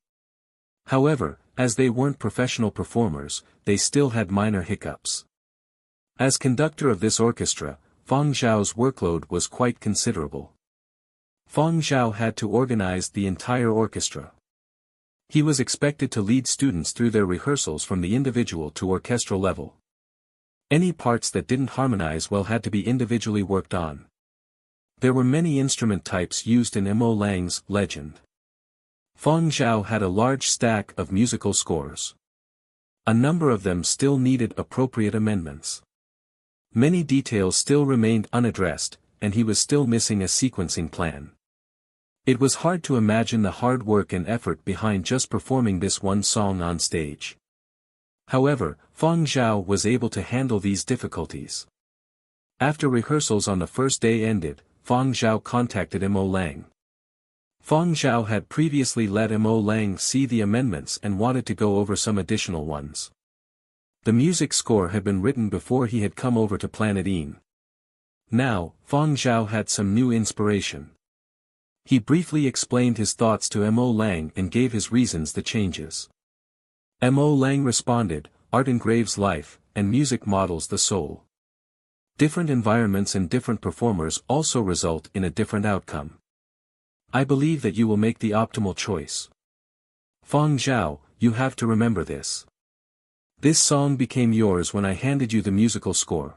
However, as they weren't professional performers, they still had minor hiccups. As conductor of this orchestra, Fang Zhao's workload was quite considerable. Fang Zhao had to organize the entire orchestra. He was expected to lead students through their rehearsals from the individual to orchestral level. Any parts that didn't harmonize well had to be individually worked on. There were many instrument types used in Mo Lang's Legend. Fang Zhao had a large stack of musical scores. A number of them still needed appropriate amendments. Many details still remained unaddressed, and he was still missing a sequencing plan. It was hard to imagine the hard work and effort behind just performing this one song on stage. However, Fang Zhao was able to handle these difficulties. After rehearsals on the first day ended, Fang Zhao contacted Mo Lang. Fang Zhao had previously let Mo Lang see the amendments and wanted to go over some additional ones. The music score had been written before he had come over to Planet Een. Now, Fang Zhao had some new inspiration. He briefly explained his thoughts to Mo Lang and gave his reasons the changes. Mo Lang responded, art engraves life, and music models the soul. Different environments and different performers also result in a different outcome. I believe that you will make the optimal choice. Fang Zhao, you have to remember this. This song became yours when I handed you the musical score.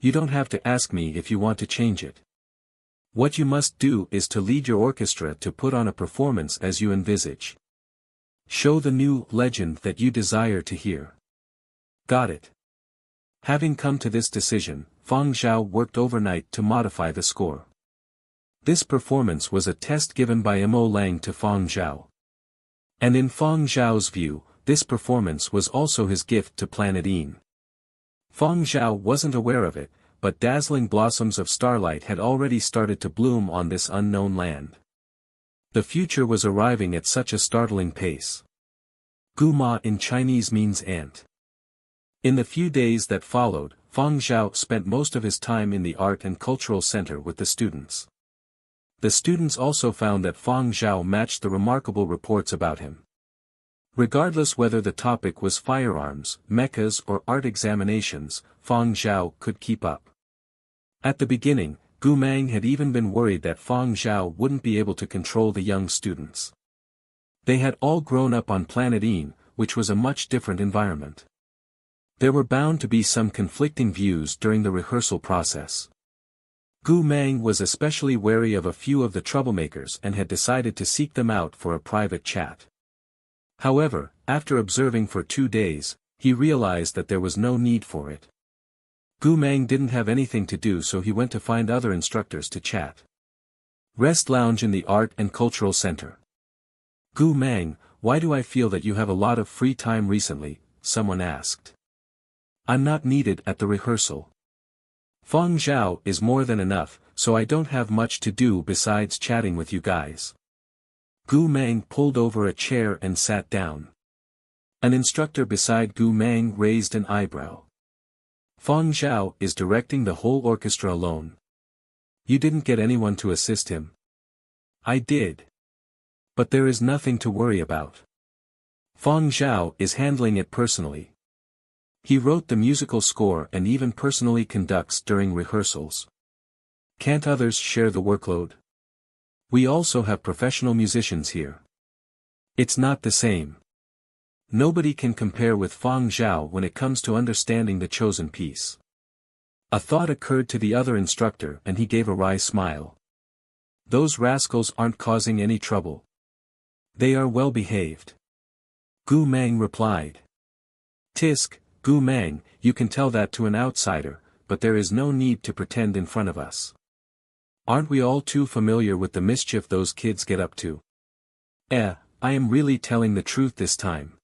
You don't have to ask me if you want to change it. What you must do is to lead your orchestra to put on a performance as you envisage. Show the new legend that you desire to hear. Got it. Having come to this decision, Fang Zhao worked overnight to modify the score. This performance was a test given by Mo Lang to Fang Zhao. And in Fang Zhao's view, this performance was also his gift to Planet Een. Fang Zhao wasn't aware of it, but dazzling blossoms of starlight had already started to bloom on this unknown land. The future was arriving at such a startling pace. Guma in Chinese means ant. In the few days that followed, Fang Zhao spent most of his time in the art and cultural center with the students. The students also found that Fang Zhao matched the remarkable reports about him. Regardless whether the topic was firearms, mechas or art examinations, Fang Zhao could keep up. At the beginning, Gu Mang had even been worried that Fang Zhao wouldn't be able to control the young students. They had all grown up on planet Yin, which was a much different environment. There were bound to be some conflicting views during the rehearsal process. Gu Mang was especially wary of a few of the troublemakers and had decided to seek them out for a private chat. However, after observing for 2 days, he realized that there was no need for it. Gu Mang didn't have anything to do, so he went to find other instructors to chat. Rest lounge in the Art and Cultural Center. Gu Mang, why do I feel that you have a lot of free time recently? Someone asked. I'm not needed at the rehearsal. Fang Zhao is more than enough, so I don't have much to do besides chatting with you guys. Gu Mang pulled over a chair and sat down. An instructor beside Gu Mang raised an eyebrow. Fang Zhao is directing the whole orchestra alone. You didn't get anyone to assist him? I did. But there is nothing to worry about. Fang Zhao is handling it personally. He wrote the musical score and even personally conducts during rehearsals. Can't others share the workload? We also have professional musicians here. It's not the same. Nobody can compare with Fang Zhao when it comes to understanding the chosen piece. A thought occurred to the other instructor and he gave a wry smile. Those rascals aren't causing any trouble. They are well behaved. Gu Mang replied. Tisk, Gu Mang, you can tell that to an outsider, but there is no need to pretend in front of us. Aren't we all too familiar with the mischief those kids get up to? I am really telling the truth this time.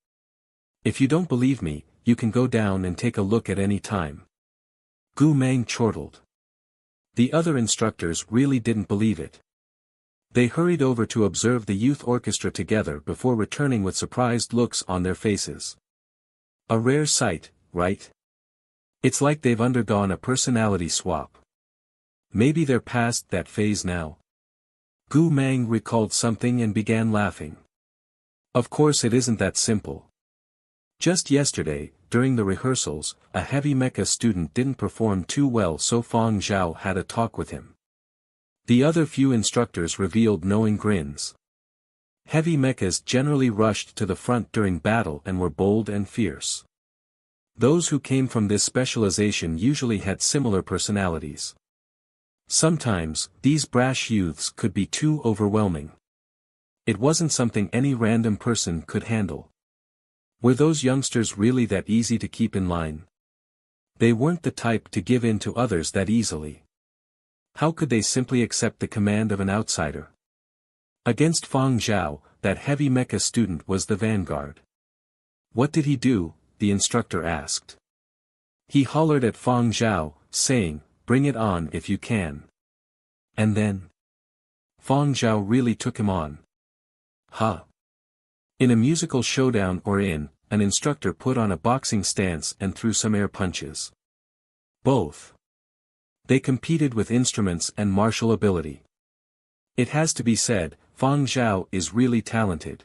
If you don't believe me, you can go down and take a look at any time. Gu Mang chortled. The other instructors really didn't believe it. They hurried over to observe the youth orchestra together before returning with surprised looks on their faces. A rare sight, right? It's like they've undergone a personality swap. Maybe they're past that phase now. Gu Mang recalled something and began laughing. Of course it isn't that simple. Just yesterday, during the rehearsals, a heavy mecha student didn't perform too well, so Fang Zhao had a talk with him. The other few instructors revealed knowing grins. Heavy mechas generally rushed to the front during battle and were bold and fierce. Those who came from this specialization usually had similar personalities. Sometimes, these brash youths could be too overwhelming. It wasn't something any random person could handle. Were those youngsters really that easy to keep in line? They weren't the type to give in to others that easily. How could they simply accept the command of an outsider? Against Fang Zhao, that heavy mecha student was the vanguard. What did he do? The instructor asked. He hollered at Fang Zhao, saying, "Bring it on if you can." And then? Fang Zhao really took him on. Huh. In a musical showdown or an instructor put on a boxing stance and threw some air punches. Both. They competed with instruments and martial ability. It has to be said, Fang Zhao is really talented.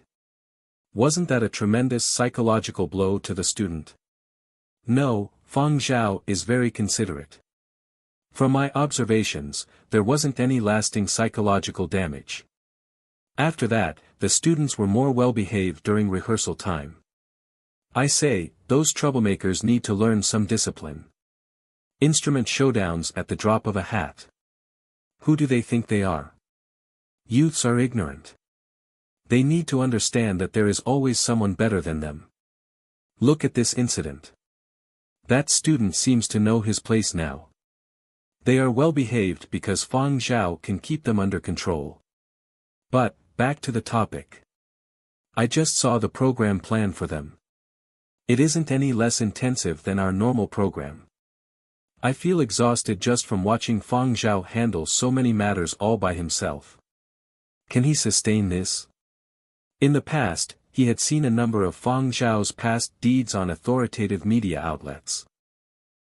Wasn't that a tremendous psychological blow to the student? No, Fang Zhao is very considerate. From my observations, there wasn't any lasting psychological damage. After that, the students were more well-behaved during rehearsal time. I say, those troublemakers need to learn some discipline. Instrument showdowns at the drop of a hat. Who do they think they are? Youths are ignorant. They need to understand that there is always someone better than them. Look at this incident. That student seems to know his place now. They are well behaved because Fang Zhao can keep them under control. But, back to the topic. I just saw the program plan for them. It isn't any less intensive than our normal program. I feel exhausted just from watching Fang Zhao handle so many matters all by himself. Can he sustain this? In the past, he had seen a number of Fang Zhao's past deeds on authoritative media outlets.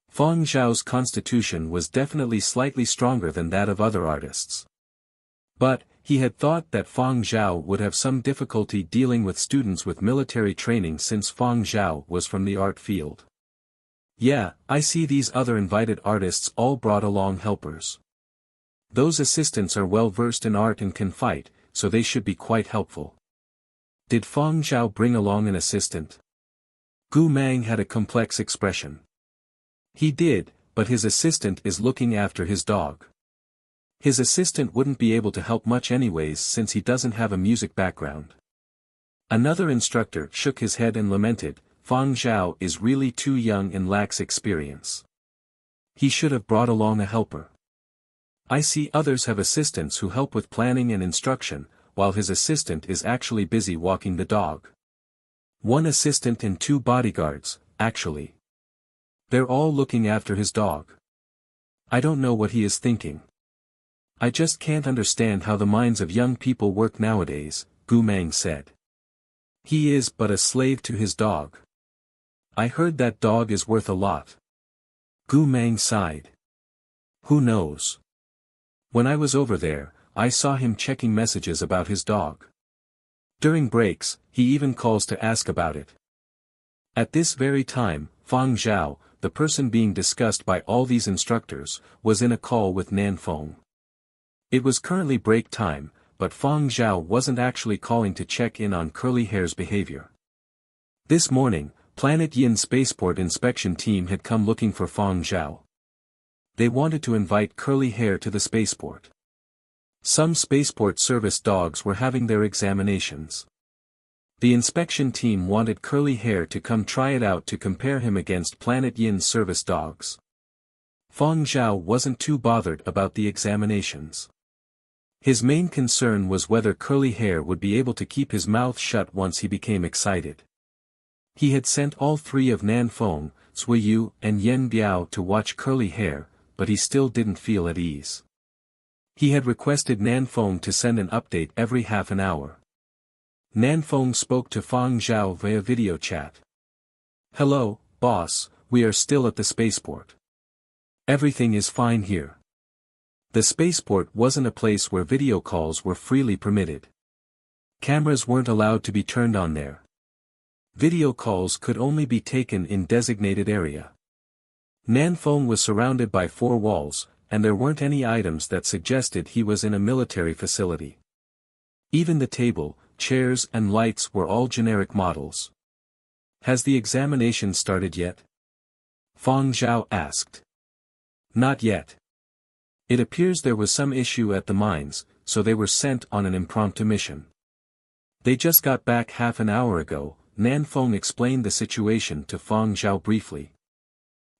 Fang Zhao's constitution was definitely slightly stronger than that of other artists. But, he had thought that Fang Zhao would have some difficulty dealing with students with military training since Fang Zhao was from the art field. Yeah, I see these other invited artists all brought along helpers. Those assistants are well versed in art and can fight, so they should be quite helpful. Did Fang Zhao bring along an assistant? Gu Mang had a complex expression. He did, but his assistant is looking after his dog. His assistant wouldn't be able to help much anyways since he doesn't have a music background. Another instructor shook his head and lamented, Fang Zhao is really too young and lacks experience. He should have brought along a helper. I see others have assistants who help with planning and instruction, while his assistant is actually busy walking the dog. One assistant and 2 bodyguards, actually. They're all looking after his dog. I don't know what he is thinking. I just can't understand how the minds of young people work nowadays, Gu Mang said. He is but a slave to his dog. I heard that dog is worth a lot. Gu Mang sighed. Who knows? When I was over there, I saw him checking messages about his dog. During breaks, he even calls to ask about it. At this very time, Fang Zhao, the person being discussed by all these instructors, was in a call with Nanfeng. It was currently break time, but Fang Zhao wasn't actually calling to check in on Curly Hair's behavior. This morning, Planet Yin Spaceport inspection team had come looking for Fang Zhao. They wanted to invite Curly Hair to the spaceport. Some spaceport service dogs were having their examinations. The inspection team wanted Curly Hair to come try it out to compare him against Planet Yin's service dogs. Fang Zhao wasn't too bothered about the examinations. His main concern was whether Curly Hair would be able to keep his mouth shut once he became excited. He had sent all 3 of Nanfeng, Zuiyu, and Yen Biao to watch Curly Hair, but he still didn't feel at ease. He had requested Nanfeng to send an update every half an hour. Nanfeng spoke to Fang Zhao via video chat. Hello, boss, we are still at the spaceport. Everything is fine here. The spaceport wasn't a place where video calls were freely permitted. Cameras weren't allowed to be turned on there. Video calls could only be taken in designated area. Nanfeng was surrounded by 4 walls, and there weren't any items that suggested he was in a military facility. Even the table, chairs and lights were all generic models. Has the examination started yet? Fang Zhao asked. Not yet. It appears there was some issue at the mines, so they were sent on an impromptu mission. They just got back half an hour ago. Nanfeng explained the situation to Fang Zhao briefly.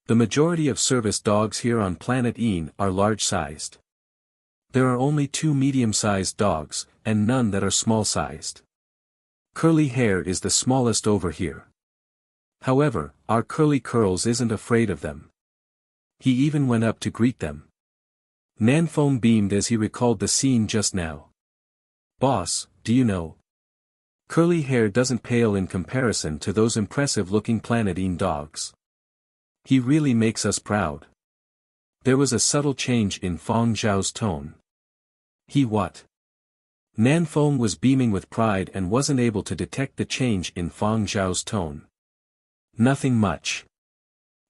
The majority of service dogs here on Planet Yin are large-sized. There are only 2 medium-sized dogs, and none that are small-sized. Curly Hair is the smallest over here. However, our Curly Curls isn't afraid of them. He even went up to greet them. Nanfeng beamed as he recalled the scene just now. Boss, do you know? Curly Hair doesn't pale in comparison to those impressive-looking Planet Yin dogs. He really makes us proud. There was a subtle change in Fang Zhao's tone. He what? Nanfeng was beaming with pride and wasn't able to detect the change in Fang Zhao's tone. Nothing much.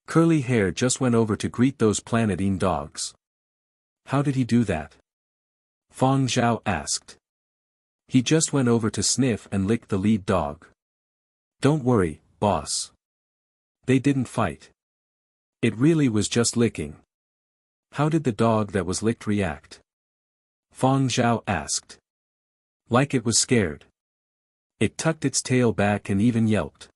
Curly Hair just went over to greet those Planet Yin dogs. How did he do that? Fang Zhao asked. He just went over to sniff and lick the lead dog. Don't worry, boss. They didn't fight. It really was just licking. How did the dog that was licked react? Fang Zhao asked. Like it was scared. It tucked its tail back and even yelped.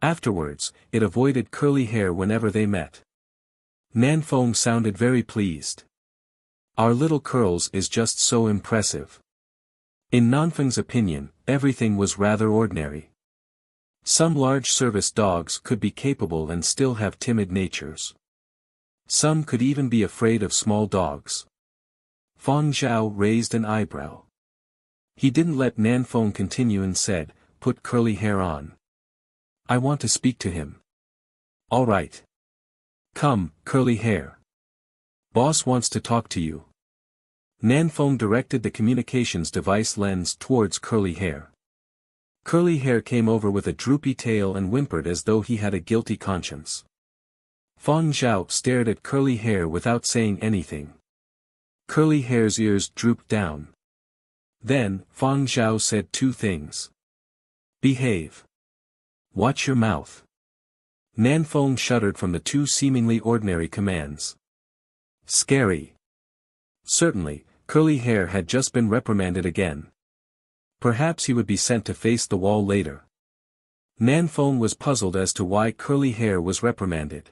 Afterwards, it avoided Curly Hair whenever they met. Nanfeng sounded very pleased. Our little Curls is just so impressive. In Nanfeng's opinion, everything was rather ordinary. Some large service dogs could be capable and still have timid natures. Some could even be afraid of small dogs. Fang Zhao raised an eyebrow. He didn't let Nanfeng continue and said, "Put curly hair on. I want to speak to him." "All right. Come, curly hair. Boss wants to talk to you." Nanfeng directed the communications device lens towards curly hair. Curly hair came over with a droopy tail and whimpered as though he had a guilty conscience. Fang Zhao stared at curly hair without saying anything. Curly hair's ears drooped down. Then, Fang Zhao said two things. "Behave. Watch your mouth." Nanfeng shuddered from the two seemingly ordinary commands. Scary. Certainly, curly hair had just been reprimanded again. Perhaps he would be sent to face the wall later. Nanfeng was puzzled as to why curly hair was reprimanded.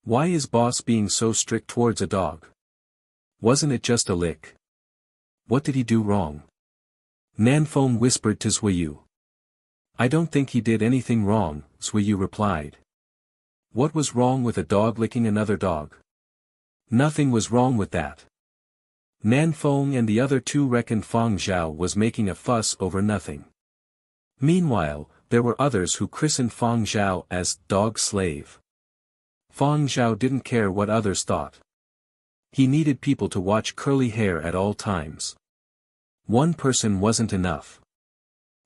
Why is boss being so strict towards a dog? Wasn't it just a lick? What did he do wrong? Nanfeng whispered to Zuiyu. "I don't think he did anything wrong," Zuiyu replied. What was wrong with a dog licking another dog? Nothing was wrong with that. Nanfeng and the other two reckoned Fang Zhao was making a fuss over nothing. Meanwhile, there were others who christened Fang Zhao as dog slave. Fang Zhao didn't care what others thought. He needed people to watch curly hair at all times. One person wasn't enough.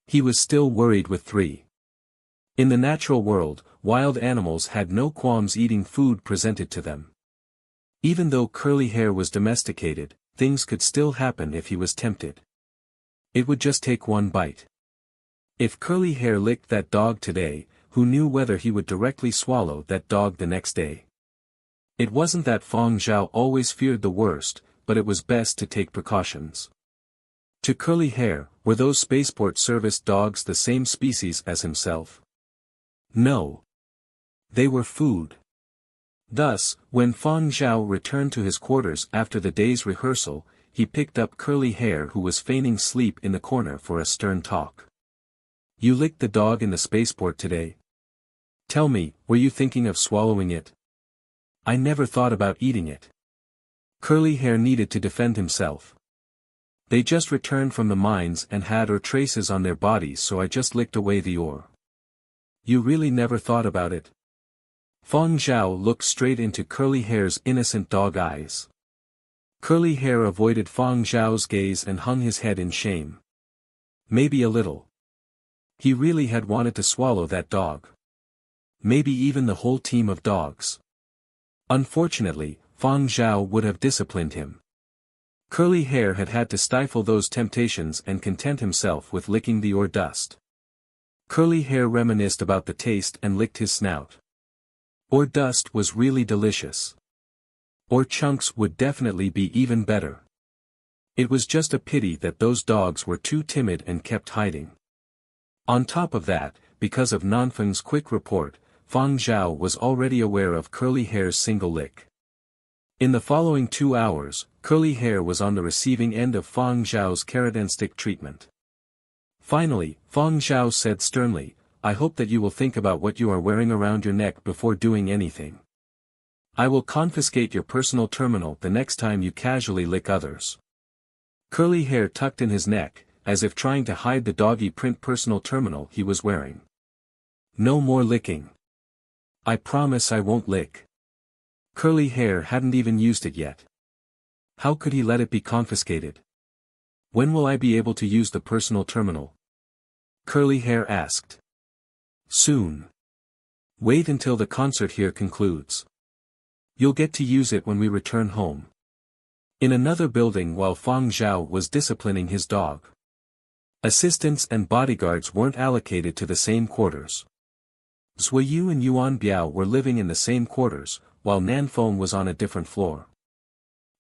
He was still worried with three. In the natural world, wild animals had no qualms eating food presented to them. Even though curly hair was domesticated, things could still happen if he was tempted. It would just take one bite. If curly hair licked that dog today, who knew whether he would directly swallow that dog the next day? It wasn't that Fang Zhao always feared the worst, but it was best to take precautions. To curly hair, were those spaceport service dogs the same species as himself? No. They were food. Thus, when Fang Zhao returned to his quarters after the day's rehearsal, he picked up curly hair who was feigning sleep in the corner for a stern talk. "You licked the dog in the spaceport today. Tell me, were you thinking of swallowing it?" "I never thought about eating it." Curly hair needed to defend himself. "They just returned from the mines and had ore traces on their bodies, so I just licked away the ore." "You really never thought about it?" Fang Zhao looked straight into curly hair's innocent dog eyes. Curly hair avoided Fang Zhao's gaze and hung his head in shame. Maybe a little. He really had wanted to swallow that dog. Maybe even the whole team of dogs. Unfortunately, Fang Zhao would have disciplined him. Curly hair had had to stifle those temptations and content himself with licking the ore dust. Curly hair reminisced about the taste and licked his snout. Ore dust was really delicious. Ore chunks would definitely be even better. It was just a pity that those dogs were too timid and kept hiding. On top of that, because of Nanfeng's quick report, Fang Zhao was already aware of curly hair's single lick. In the following 2 hours, curly hair was on the receiving end of Fang Zhao's carrot and stick treatment. Finally, Fang Zhao said sternly, "I hope that you will think about what you are wearing around your neck before doing anything. I will confiscate your personal terminal the next time you casually lick others." Curly hair tucked in his neck, as if trying to hide the doggy print personal terminal he was wearing. "No more licking. I promise I won't lick." Curly hair hadn't even used it yet. How could he let it be confiscated? "When will I be able to use the personal terminal?" Curly hair asked. "Soon. Wait until the concert here concludes. You'll get to use it when we return home." In another building while Fang Zhao was disciplining his dog. Assistants and bodyguards weren't allocated to the same quarters. Zuiyu and Yuan Biao were living in the same quarters, while Nanfeng was on a different floor.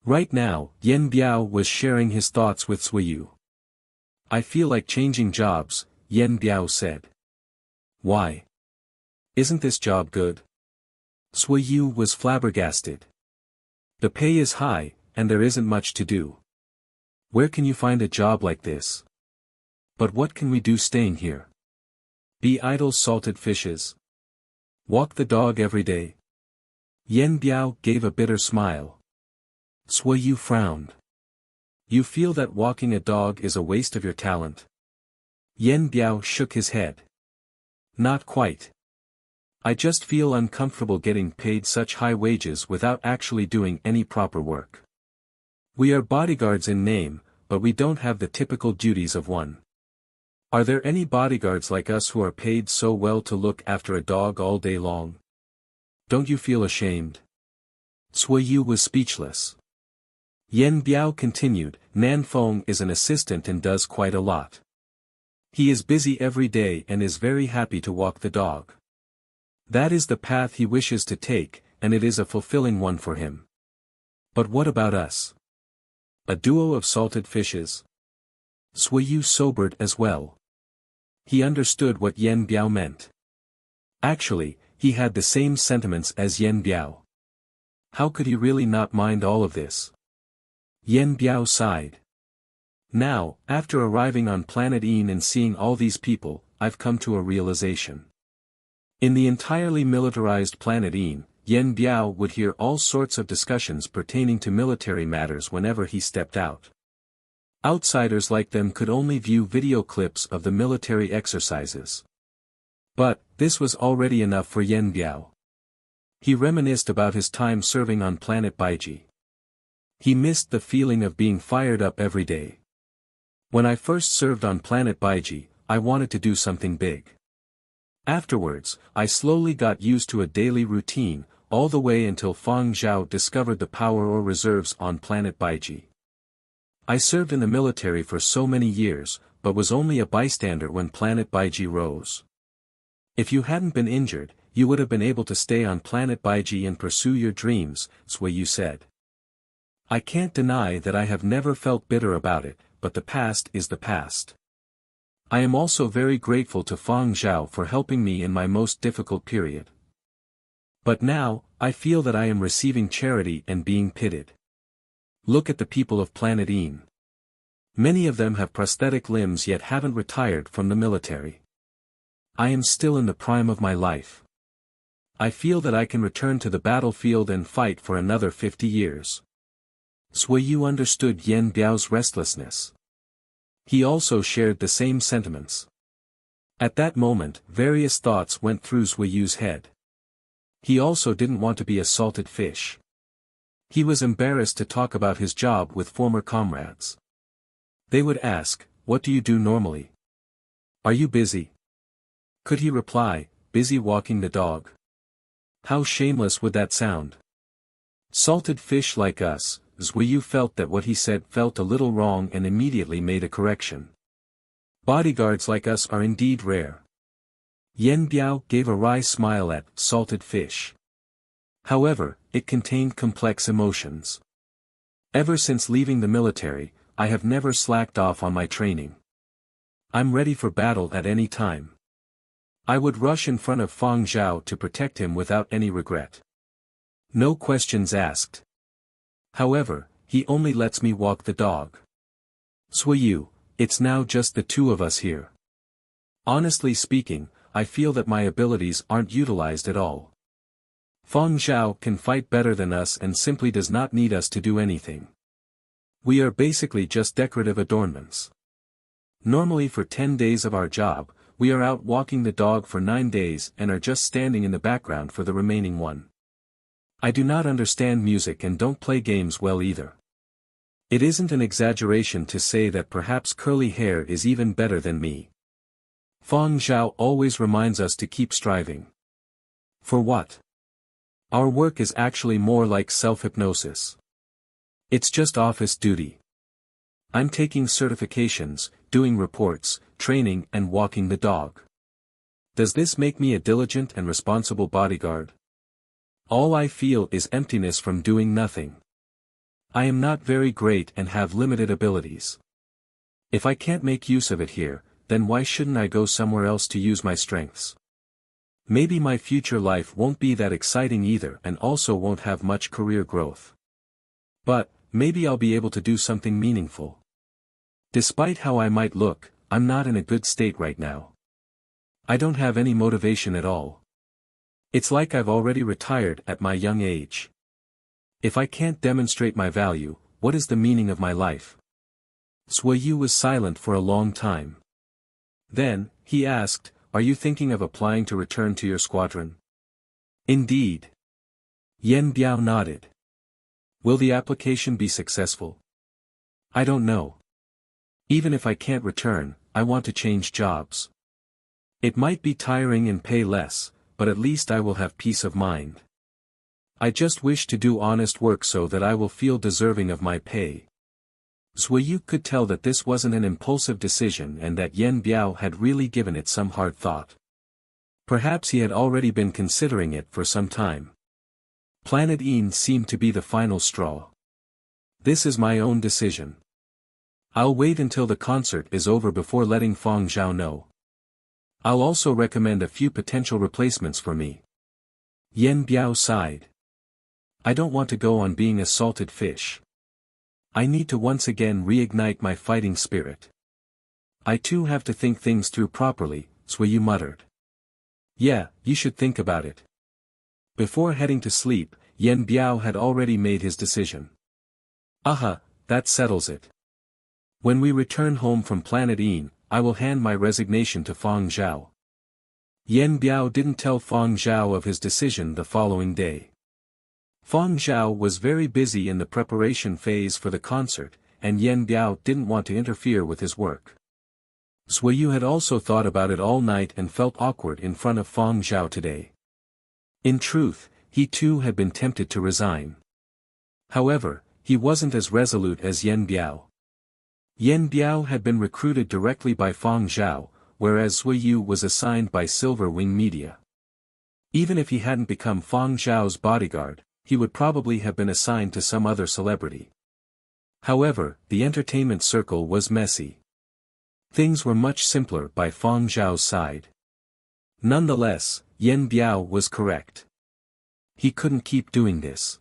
Right now, Yan Biao was sharing his thoughts with Zuiyu. "I feel like changing jobs," Yan Biao said. "Why? Isn't this job good?" Zuiyu was flabbergasted. "The pay is high, and there isn't much to do. Where can you find a job like this?" "But what can we do staying here? Be idle salted fishes? Walk the dog every day? Yen Biao gave a bitter smile. Sui Yu frowned. You feel that walking a dog is a waste of your talent? Yen Biao shook his head. Not quite. I just feel uncomfortable getting paid such high wages without actually doing any proper work. We are bodyguards in name, but we don't have the typical duties of one. Are there any bodyguards like us who are paid so well to look after a dog all day long? Don't you feel ashamed? Sui Yu was speechless. Yen Biao continued, Nanfeng is an assistant and does quite a lot. He is busy every day and is very happy to walk the dog. That is the path he wishes to take, and it is a fulfilling one for him. But what about us? A duo of salted fishes? Sui Yu sobered as well. He understood what Yen Biao meant. Actually, he had the same sentiments as Yen Biao. How could he really not mind all of this? Yen Biao sighed. Now, after arriving on planet Een and seeing all these people, I've come to a realization. In the entirely militarized planet Een, Yen Biao would hear all sorts of discussions pertaining to military matters whenever he stepped out. Outsiders like them could only view video clips of the military exercises. But, this was already enough for Yen Biao. He reminisced about his time serving on planet Baiji. He missed the feeling of being fired up every day. When I first served on planet Baiji, I wanted to do something big. Afterwards, I slowly got used to a daily routine, all the way until Fang Zhao discovered the power or reserves on planet Baiji. I served in the military for so many years, but was only a bystander when planet Baiji rose. If you hadn't been injured, you would have been able to stay on planet Baiji and pursue your dreams, Sui Yu said. I can't deny that I have never felt bitter about it, but the past is the past. I am also very grateful to Fang Zhao for helping me in my most difficult period. But now, I feel that I am receiving charity and being pitied. Look at the people of planet Een. Many of them have prosthetic limbs yet haven't retired from the military. I am still in the prime of my life. I feel that I can return to the battlefield and fight for another 50 years. Sui Yu understood Yen Biao's restlessness. He also shared the same sentiments. At that moment, various thoughts went through Sui Yu's head. He also didn't want to be a salted fish. He was embarrassed to talk about his job with former comrades. They would ask, "What do you do normally? Are you busy?" Could he reply, "Busy walking the dog"? How shameless would that sound? Salted fish like us, Sui Yu felt that what he said felt a little wrong and immediately made a correction. Bodyguards like us are indeed rare. Yen Biao gave a wry smile at salted fish. However, it contained complex emotions. Ever since leaving the military, I have never slacked off on my training. I'm ready for battle at any time. I would rush in front of Fang Zhao to protect him without any regret. No questions asked. However, he only lets me walk the dog. Sui Yu, it's now just the two of us here. Honestly speaking, I feel that my abilities aren't utilized at all. Fang Zhao can fight better than us and simply does not need us to do anything. We are basically just decorative adornments. Normally for 10 days of our job, we are out walking the dog for 9 days and are just standing in the background for the remaining one. I do not understand music and don't play games well either. It isn't an exaggeration to say that perhaps curly hair is even better than me. Fang Zhao always reminds us to keep striving. For what? Our work is actually more like self-hypnosis. It's just office duty. I'm taking certifications, doing reports, training and walking the dog. Does this make me a diligent and responsible bodyguard? All I feel is emptiness from doing nothing. I am not very great and have limited abilities. If I can't make use of it here, then why shouldn't I go somewhere else to use my strengths? Maybe my future life won't be that exciting either and also won't have much career growth. But, maybe I'll be able to do something meaningful. Despite how I might look, I'm not in a good state right now. I don't have any motivation at all. It's like I've already retired at my young age. If I can't demonstrate my value, what is the meaning of my life? Zhuyu was silent for a long time. Then, he asked, are you thinking of applying to return to your squadron? Indeed. Yan Biao nodded. Will the application be successful? I don't know. Even if I can't return, I want to change jobs. It might be tiring and pay less, but at least I will have peace of mind. I just wish to do honest work so that I will feel deserving of my pay. Zhuyu could tell that this wasn't an impulsive decision and that Yan Biao had really given it some hard thought. Perhaps he had already been considering it for some time. Planet Een seemed to be the final straw. This is my own decision. I'll wait until the concert is over before letting Fang Zhao know. I'll also recommend a few potential replacements for me. Yan Biao sighed. I don't want to go on being a salted fish. I need to once again reignite my fighting spirit. I too have to think things through properly, Zhuyu muttered. Yeah, you should think about it. Before heading to sleep, Yan Biao had already made his decision. Aha, that settles it. When we return home from Planet Een, I will hand my resignation to Fang Zhao. Yan Biao didn't tell Fang Zhao of his decision the following day. Fang Zhao was very busy in the preparation phase for the concert, and Yan Biao didn't want to interfere with his work. Zhuyu had also thought about it all night and felt awkward in front of Fang Zhao today. In truth, he too had been tempted to resign. However, he wasn't as resolute as Yan Biao. Yan Biao had been recruited directly by Fang Zhao, whereas Zhuyu was assigned by Silver Wing Media. Even if he hadn't become Fang Zhao's bodyguard, he would probably have been assigned to some other celebrity. However, the entertainment circle was messy. Things were much simpler by Fang Zhao's side. Nonetheless, Yan Biao was correct. He couldn't keep doing this.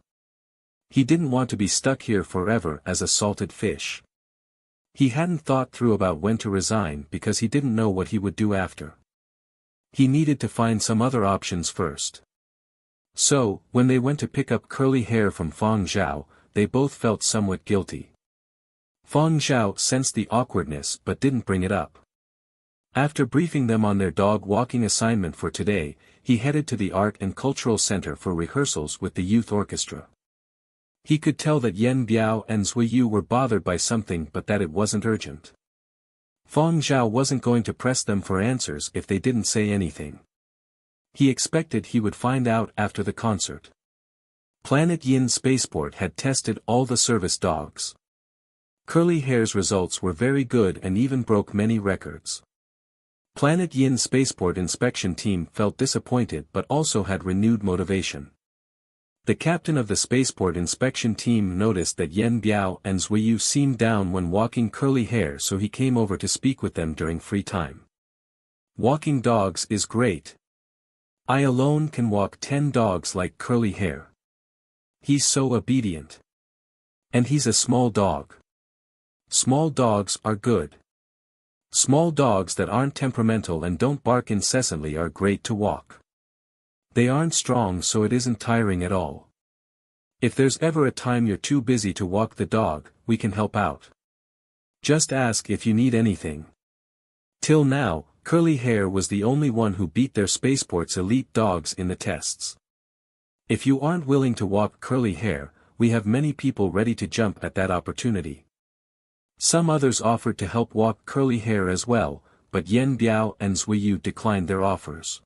He didn't want to be stuck here forever as a salted fish. He hadn't thought through about when to resign because he didn't know what he would do after. He needed to find some other options first. So, when they went to pick up curly hair from Fang Zhao, they both felt somewhat guilty. Fang Zhao sensed the awkwardness but didn't bring it up. After briefing them on their dog walking assignment for today, he headed to the Art and Cultural Center for rehearsals with the youth orchestra. He could tell that Yan Biao and Zhuyu were bothered by something but that it wasn't urgent. Fang Zhao wasn't going to press them for answers if they didn't say anything. He expected he would find out after the concert. Planet Yin Spaceport had tested all the service dogs. Curly Hair's results were very good and even broke many records. Planet Yin Spaceport inspection team felt disappointed but also had renewed motivation. The captain of the spaceport inspection team noticed that Yan Biao and Zhuyu seemed down when walking Curly Hair, so he came over to speak with them during free time. Walking dogs is great. I alone can walk 10 dogs like Curly Hair. He's so obedient. And he's a small dog. Small dogs are good. Small dogs that aren't temperamental and don't bark incessantly are great to walk. They aren't strong, so it isn't tiring at all. If there's ever a time you're too busy to walk the dog, we can help out. Just ask if you need anything. Till now, Curly Hair was the only one who beat their spaceport's elite dogs in the tests. If you aren't willing to walk Curly Hair, we have many people ready to jump at that opportunity. Some others offered to help walk Curly Hair as well, but Yan Biao and Zhuyu declined their offers.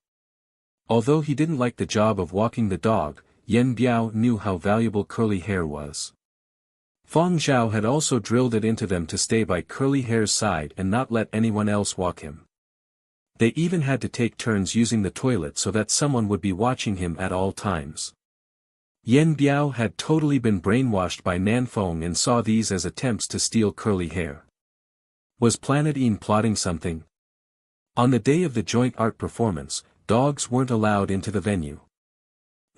Although he didn't like the job of walking the dog, Yan Biao knew how valuable Curly Hair was. Fang Zhao had also drilled it into them to stay by Curly Hair's side and not let anyone else walk him. They even had to take turns using the toilet so that someone would be watching him at all times. Yan Biao had totally been brainwashed by Nanfeng and saw these as attempts to steal Curly Hair. Was Planet Een plotting something? On the day of the joint art performance, dogs weren't allowed into the venue.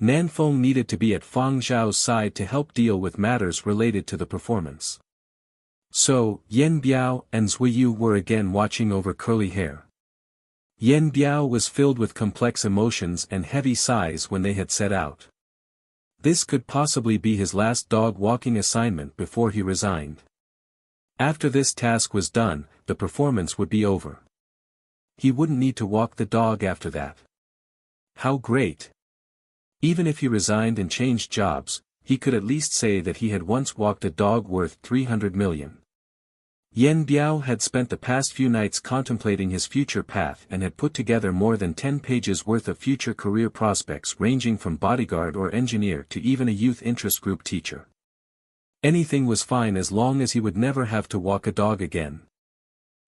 Nanfeng needed to be at Fang Zhao's side to help deal with matters related to the performance. So, Yan Biao and Zhuyu were again watching over Curly Hair. Yen Biao was filled with complex emotions and heavy sighs when they had set out. This could possibly be his last dog walking assignment before he resigned. After this task was done, the performance would be over. He wouldn't need to walk the dog after that. How great! Even if he resigned and changed jobs, he could at least say that he had once walked a dog worth 300 million. Yen Biao had spent the past few nights contemplating his future path and had put together more than 10 pages worth of future career prospects ranging from bodyguard or engineer to even a youth interest group teacher. Anything was fine as long as he would never have to walk a dog again.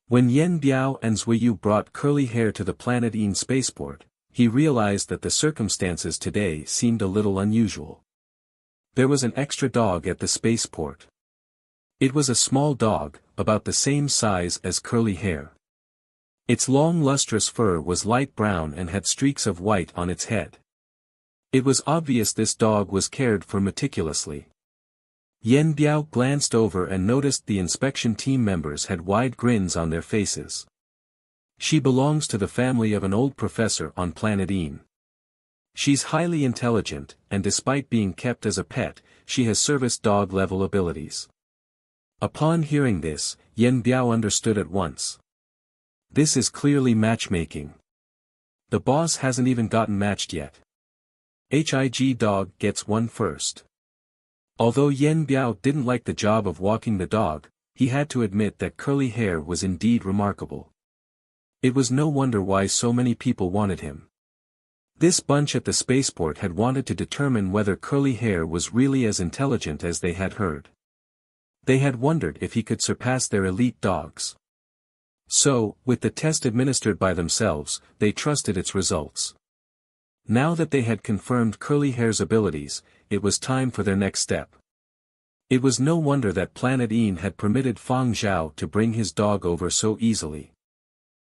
When Yen Biao and Zuiyu brought Curly Hair to the Planet Een spaceport, he realized that the circumstances today seemed a little unusual. There was an extra dog at the spaceport. It was a small dog, about the same size as Curly Hair. Its long lustrous fur was light brown and had streaks of white on its head. It was obvious this dog was cared for meticulously. Yen Biao glanced over and noticed the inspection team members had wide grins on their faces. She belongs to the family of an old professor on Planet Een. She's highly intelligent, and despite being kept as a pet, she has service dog level abilities. Upon hearing this, Yen Biao understood at once. This is clearly matchmaking. The boss hasn't even gotten matched yet. HIG dog gets one first. Although Yen Biao didn't like the job of walking the dog, he had to admit that Curly Hair was indeed remarkable. It was no wonder why so many people wanted him. This bunch at the spaceport had wanted to determine whether Curly Hair was really as intelligent as they had heard. They had wondered if he could surpass their elite dogs. So, with the test administered by themselves, they trusted its results. Now that they had confirmed Curly Hair's abilities, it was time for their next step. It was no wonder that Planet Een had permitted Fang Zhao to bring his dog over so easily.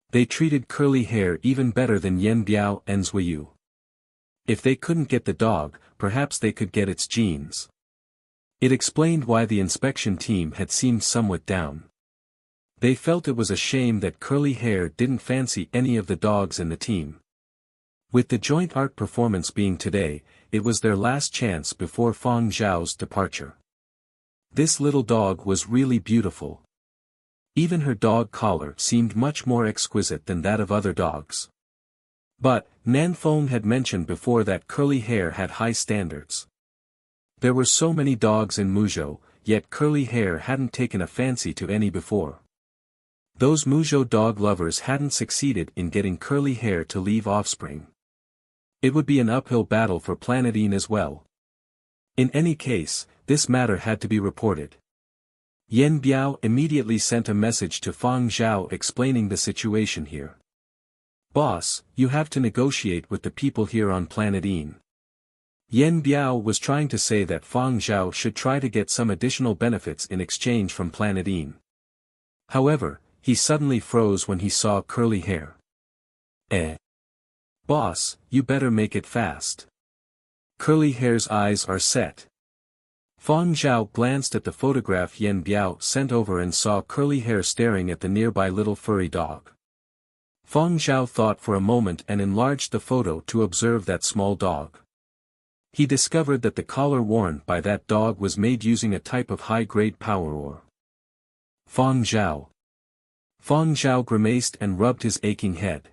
They treated Curly Hair even better than Yen Biao and Zuiyu. If they couldn't get the dog, perhaps they could get its genes. It explained why the inspection team had seemed somewhat down. They felt it was a shame that Curly Hair didn't fancy any of the dogs in the team. With the joint art performance being today, it was their last chance before Fang Zhao's departure. This little dog was really beautiful. Even her dog collar seemed much more exquisite than that of other dogs. But, Nanfeng had mentioned before that Curly Hair had high standards. There were so many dogs in Muzhou, yet Curly Hair hadn't taken a fancy to any before. Those Muzhou dog lovers hadn't succeeded in getting Curly Hair to leave offspring. It would be an uphill battle for Planet Een as well. In any case, this matter had to be reported. Yen Biao immediately sent a message to Fang Zhao explaining the situation here. Boss, you have to negotiate with the people here on Planet Een. Yen Biao was trying to say that Fang Zhao should try to get some additional benefits in exchange from Planet Een. However, he suddenly froze when he saw Curly Hair. Boss, you better make it fast. Curly Hair's eyes are set. Fang Zhao glanced at the photograph Yen Biao sent over and saw Curly Hair staring at the nearby little furry dog. Fang Zhao thought for a moment and enlarged the photo to observe that small dog. He discovered that the collar worn by that dog was made using a type of high-grade power ore. Fang Zhao. Fang Zhao grimaced and rubbed his aching head.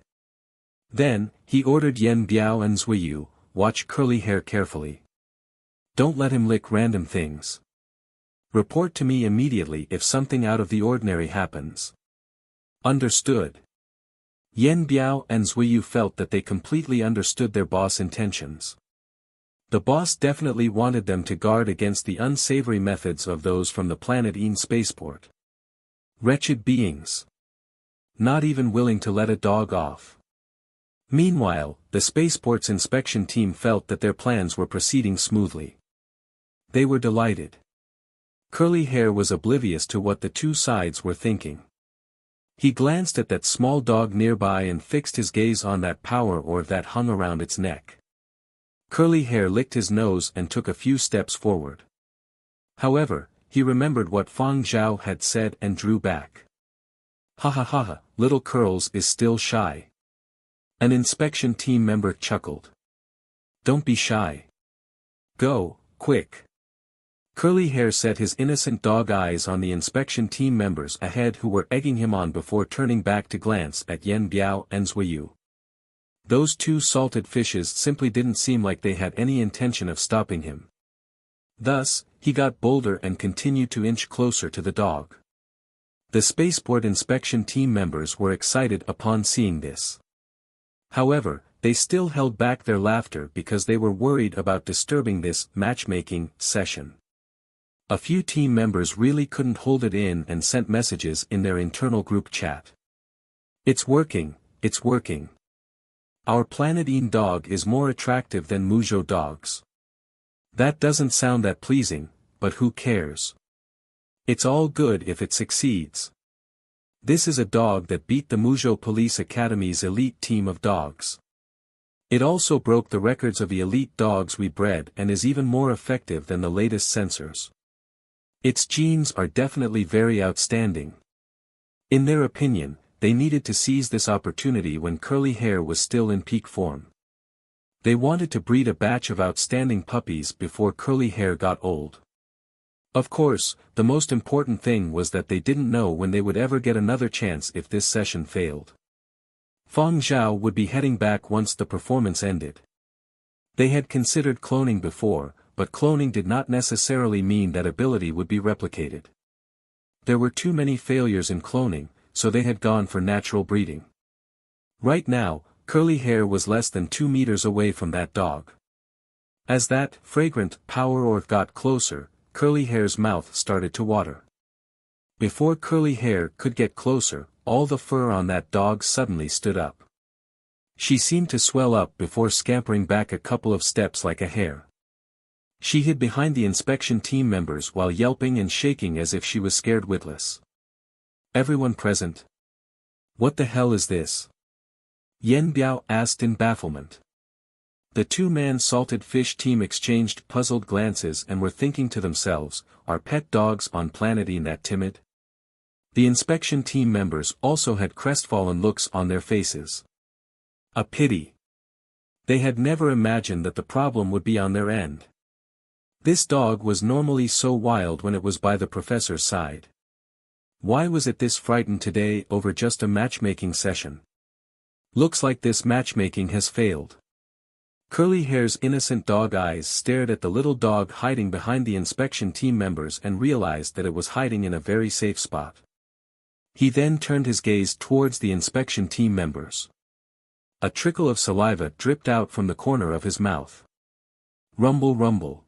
Then, he ordered Yen Biao and Zuiyu, watch Curly Hair carefully. Don't let him lick random things. Report to me immediately if something out of the ordinary happens. Understood. Yen Biao and Zuiyu felt that they completely understood their boss' intentions. The boss definitely wanted them to guard against the unsavory methods of those from the Planet Een spaceport. Wretched beings. Not even willing to let a dog off. Meanwhile, the spaceport's inspection team felt that their plans were proceeding smoothly. They were delighted. Curly Hair was oblivious to what the two sides were thinking. He glanced at that small dog nearby and fixed his gaze on that power ore that hung around its neck. Curly Hair licked his nose and took a few steps forward. However, he remembered what Fang Zhao had said and drew back. Ha ha ha ha, little Curls is still shy. An inspection team member chuckled. Don't be shy. Go, quick. Curly Hair set his innocent dog eyes on the inspection team members ahead who were egging him on before turning back to glance at Yen Biao and Zhuyu. Those two salted fishes simply didn't seem like they had any intention of stopping him. Thus, he got bolder and continued to inch closer to the dog. The spaceport inspection team members were excited upon seeing this. However, they still held back their laughter because they were worried about disturbing this matchmaking session. A few team members really couldn't hold it in and sent messages in their internal group chat. It's working, it's working. Our Planetine dog is more attractive than Muzhou dogs. That doesn't sound that pleasing, but who cares? It's all good if it succeeds. This is a dog that beat the Muzhou Police Academy's elite team of dogs. It also broke the records of the elite dogs we bred and is even more effective than the latest sensors. Its genes are definitely very outstanding. In their opinion, they needed to seize this opportunity when Curly Hair was still in peak form. They wanted to breed a batch of outstanding puppies before Curly Hair got old. Of course, the most important thing was that they didn't know when they would ever get another chance if this session failed. Fang Zhao would be heading back once the performance ended. They had considered cloning before, but cloning did not necessarily mean that ability would be replicated. There were too many failures in cloning, so they had gone for natural breeding. Right now, Curly Hair was less than 2 meters away from that dog. As that fragrant power orc got closer, Curly Hair's mouth started to water. Before Curly Hair could get closer, all the fur on that dog suddenly stood up. She seemed to swell up before scampering back a couple of steps like a hare. She hid behind the inspection team members while yelping and shaking as if she was scared witless. Everyone present? What the hell is this? Yen Biao asked in bafflement. The two-man salted fish team exchanged puzzled glances and were thinking to themselves, are pet dogs on Planetine that timid? The inspection team members also had crestfallen looks on their faces. A pity. They had never imagined that the problem would be on their end. This dog was normally so wild when it was by the professor's side. Why was it this frightened today over just a matchmaking session? Looks like this matchmaking has failed. Curly Hair's innocent dog eyes stared at the little dog hiding behind the inspection team members and realized that it was hiding in a very safe spot. He then turned his gaze towards the inspection team members. A trickle of saliva dripped out from the corner of his mouth. Rumble rumble.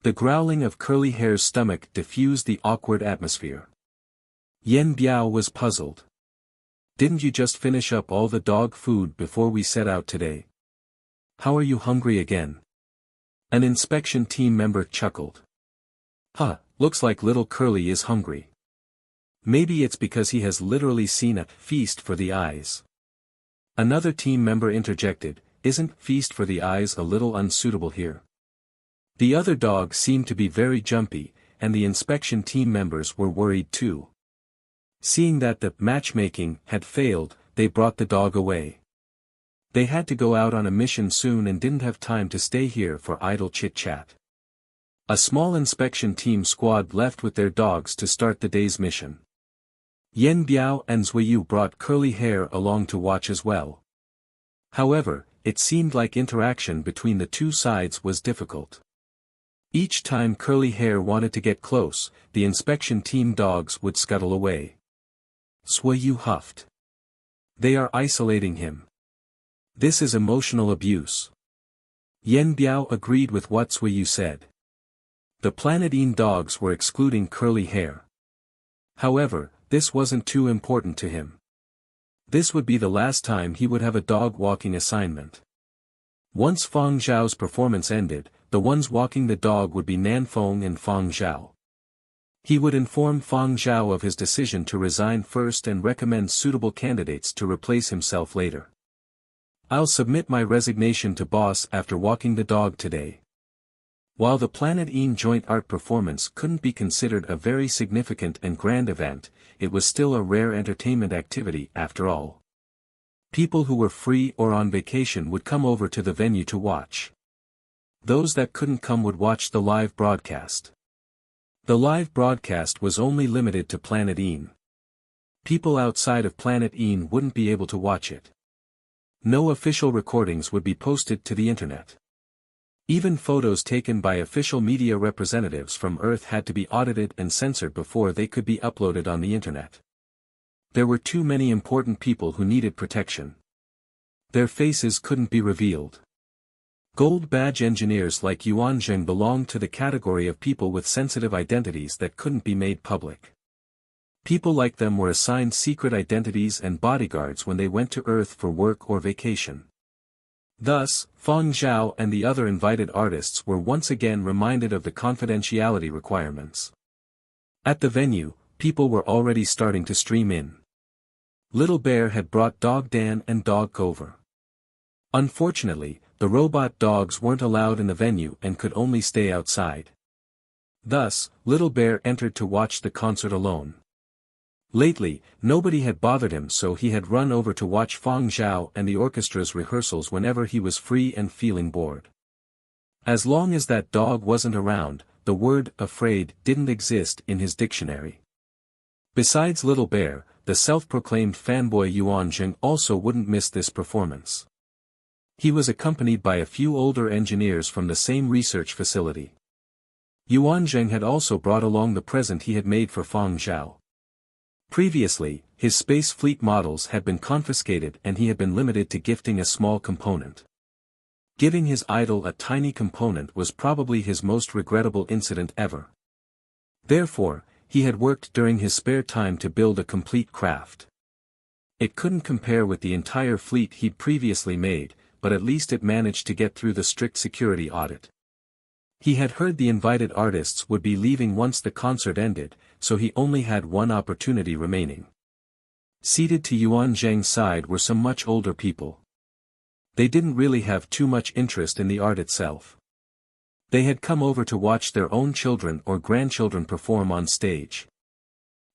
The growling of Curly Hair's stomach diffused the awkward atmosphere. Yen Biao was puzzled. Didn't you just finish up all the dog food before we set out today? How are you hungry again? An inspection team member chuckled. Huh, looks like little Curly is hungry. Maybe it's because he has literally seen a feast for the eyes. Another team member interjected, isn't feast for the eyes a little unsuitable here? The other dog seemed to be very jumpy, and the inspection team members were worried too. Seeing that the matchmaking had failed, they brought the dog away. They had to go out on a mission soon and didn't have time to stay here for idle chit-chat. A small inspection team squad left with their dogs to start the day's mission. Yen Biao and Zhuyu brought Curly Hair along to watch as well. However, it seemed like interaction between the two sides was difficult. Each time Curly Hair wanted to get close, the inspection team dogs would scuttle away. Zhuyu huffed. They are isolating him. This is emotional abuse. Yen Biao agreed with what Zhuyu said. The Planetine dogs were excluding Curly Hair. However, this wasn't too important to him. This would be the last time he would have a dog walking assignment. Once Fang Zhao's performance ended, the ones walking the dog would be Nanfeng and Fang Zhao. He would inform Fang Zhao of his decision to resign first and recommend suitable candidates to replace himself later. I'll submit my resignation to boss after walking the dog today. While the Planetine joint art performance couldn't be considered a very significant and grand event, it was still a rare entertainment activity after all. People who were free or on vacation would come over to the venue to watch. Those that couldn't come would watch the live broadcast. The live broadcast was only limited to Planet Een. People outside of Planet Een wouldn't be able to watch it. No official recordings would be posted to the internet. Even photos taken by official media representatives from Earth had to be audited and censored before they could be uploaded on the internet. There were too many important people who needed protection. Their faces couldn't be revealed. Gold badge engineers like Yuan Zheng belonged to the category of people with sensitive identities that couldn't be made public. People like them were assigned secret identities and bodyguards when they went to Earth for work or vacation. Thus, Fang Zhao and the other invited artists were once again reminded of the confidentiality requirements. At the venue, people were already starting to stream in. Little Bear had brought Dog Dan and Dog Cover. Unfortunately, the robot dogs weren't allowed in the venue and could only stay outside. Thus, Little Bear entered to watch the concert alone. Lately, nobody had bothered him, so he had run over to watch Fang Zhao and the orchestra's rehearsals whenever he was free and feeling bored. As long as that dog wasn't around, the word afraid didn't exist in his dictionary. Besides Little Bear, the self-proclaimed fanboy Yuan Zheng also wouldn't miss this performance. He was accompanied by a few older engineers from the same research facility. Yuan Zheng had also brought along the present he had made for Fang Zhao. Previously, his space fleet models had been confiscated and he had been limited to gifting a small component. Giving his idol a tiny component was probably his most regrettable incident ever. Therefore, he had worked during his spare time to build a complete craft. It couldn't compare with the entire fleet he'd previously made, but at least it managed to get through the strict security audit. He had heard the invited artists would be leaving once the concert ended, so he only had one opportunity remaining. Seated to Yuan Zheng's side were some much older people. They didn't really have too much interest in the art itself. They had come over to watch their own children or grandchildren perform on stage.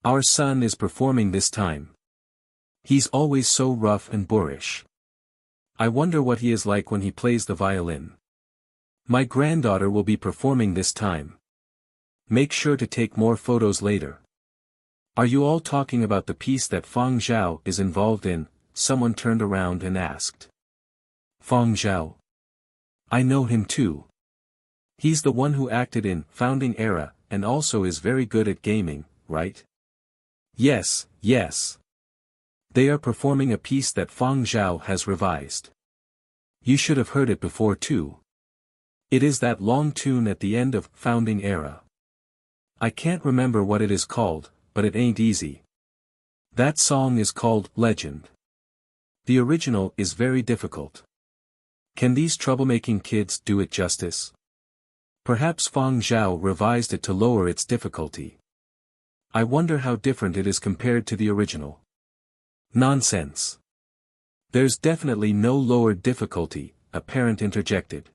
Our son is performing this time. He's always so rough and boorish. I wonder what he is like when he plays the violin. My granddaughter will be performing this time. Make sure to take more photos later. Are you all talking about the piece that Fang Zhao is involved in? Someone turned around and asked. Fang Zhao. I know him too. He's the one who acted in Founding Era, and also is very good at gaming, right? Yes, yes. They are performing a piece that Fang Zhao has revised. You should have heard it before too. It is that long tune at the end of Founding Era. I can't remember what it is called, but it ain't easy. That song is called Legend. The original is very difficult. Can these troublemaking kids do it justice? Perhaps Fang Zhao revised it to lower its difficulty. I wonder how different it is compared to the original. Nonsense. There's definitely no lowered difficulty, a parent interjected.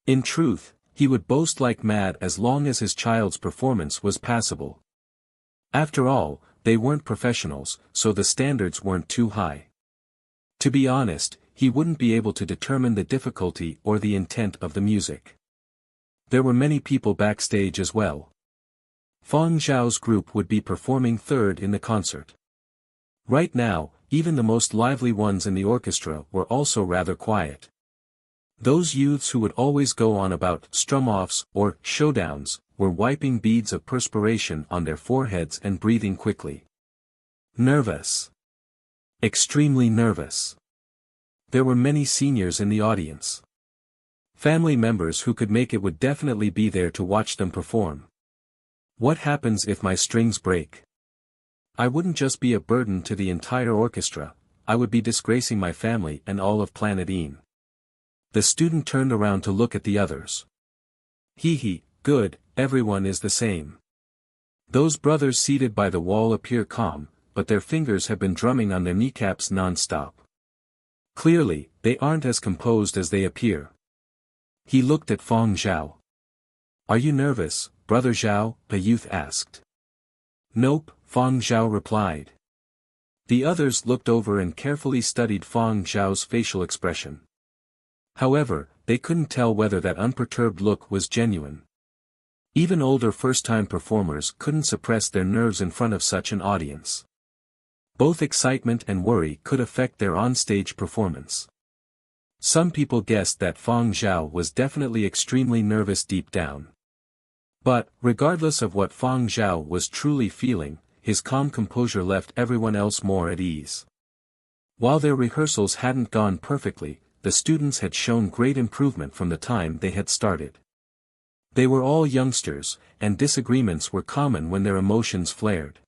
In truth, he would boast like mad as long as his child's performance was passable. After all, they weren't professionals, so the standards weren't too high. To be honest, he wouldn't be able to determine the difficulty or the intent of the music. There were many people backstage as well. Fang Zhao's group would be performing third in the concert. Right now, even the most lively ones in the orchestra were also rather quiet. Those youths who would always go on about strum-offs or showdowns, were wiping beads of perspiration on their foreheads and breathing quickly. Nervous. Extremely nervous. There were many seniors in the audience. Family members who could make it would definitely be there to watch them perform. What happens if my strings break? I wouldn't just be a burden to the entire orchestra, I would be disgracing my family and all of Planet Een. The student turned around to look at the others. Hee, good, everyone is the same. Those brothers seated by the wall appear calm, but their fingers have been drumming on their kneecaps non-stop. Clearly, they aren't as composed as they appear. He looked at Fang Zhao. Are you nervous, Brother Zhao? The youth asked. Nope, Fang Zhao replied. The others looked over and carefully studied Fang Zhao's facial expression. However, they couldn't tell whether that unperturbed look was genuine. Even older first-time performers couldn't suppress their nerves in front of such an audience. Both excitement and worry could affect their on-stage performance. Some people guessed that Fang Zhao was definitely extremely nervous deep down. But, regardless of what Fang Zhao was truly feeling, his calm composure left everyone else more at ease. While their rehearsals hadn't gone perfectly, the students had shown great improvement from the time they had started. They were all youngsters, and disagreements were common when their emotions flared.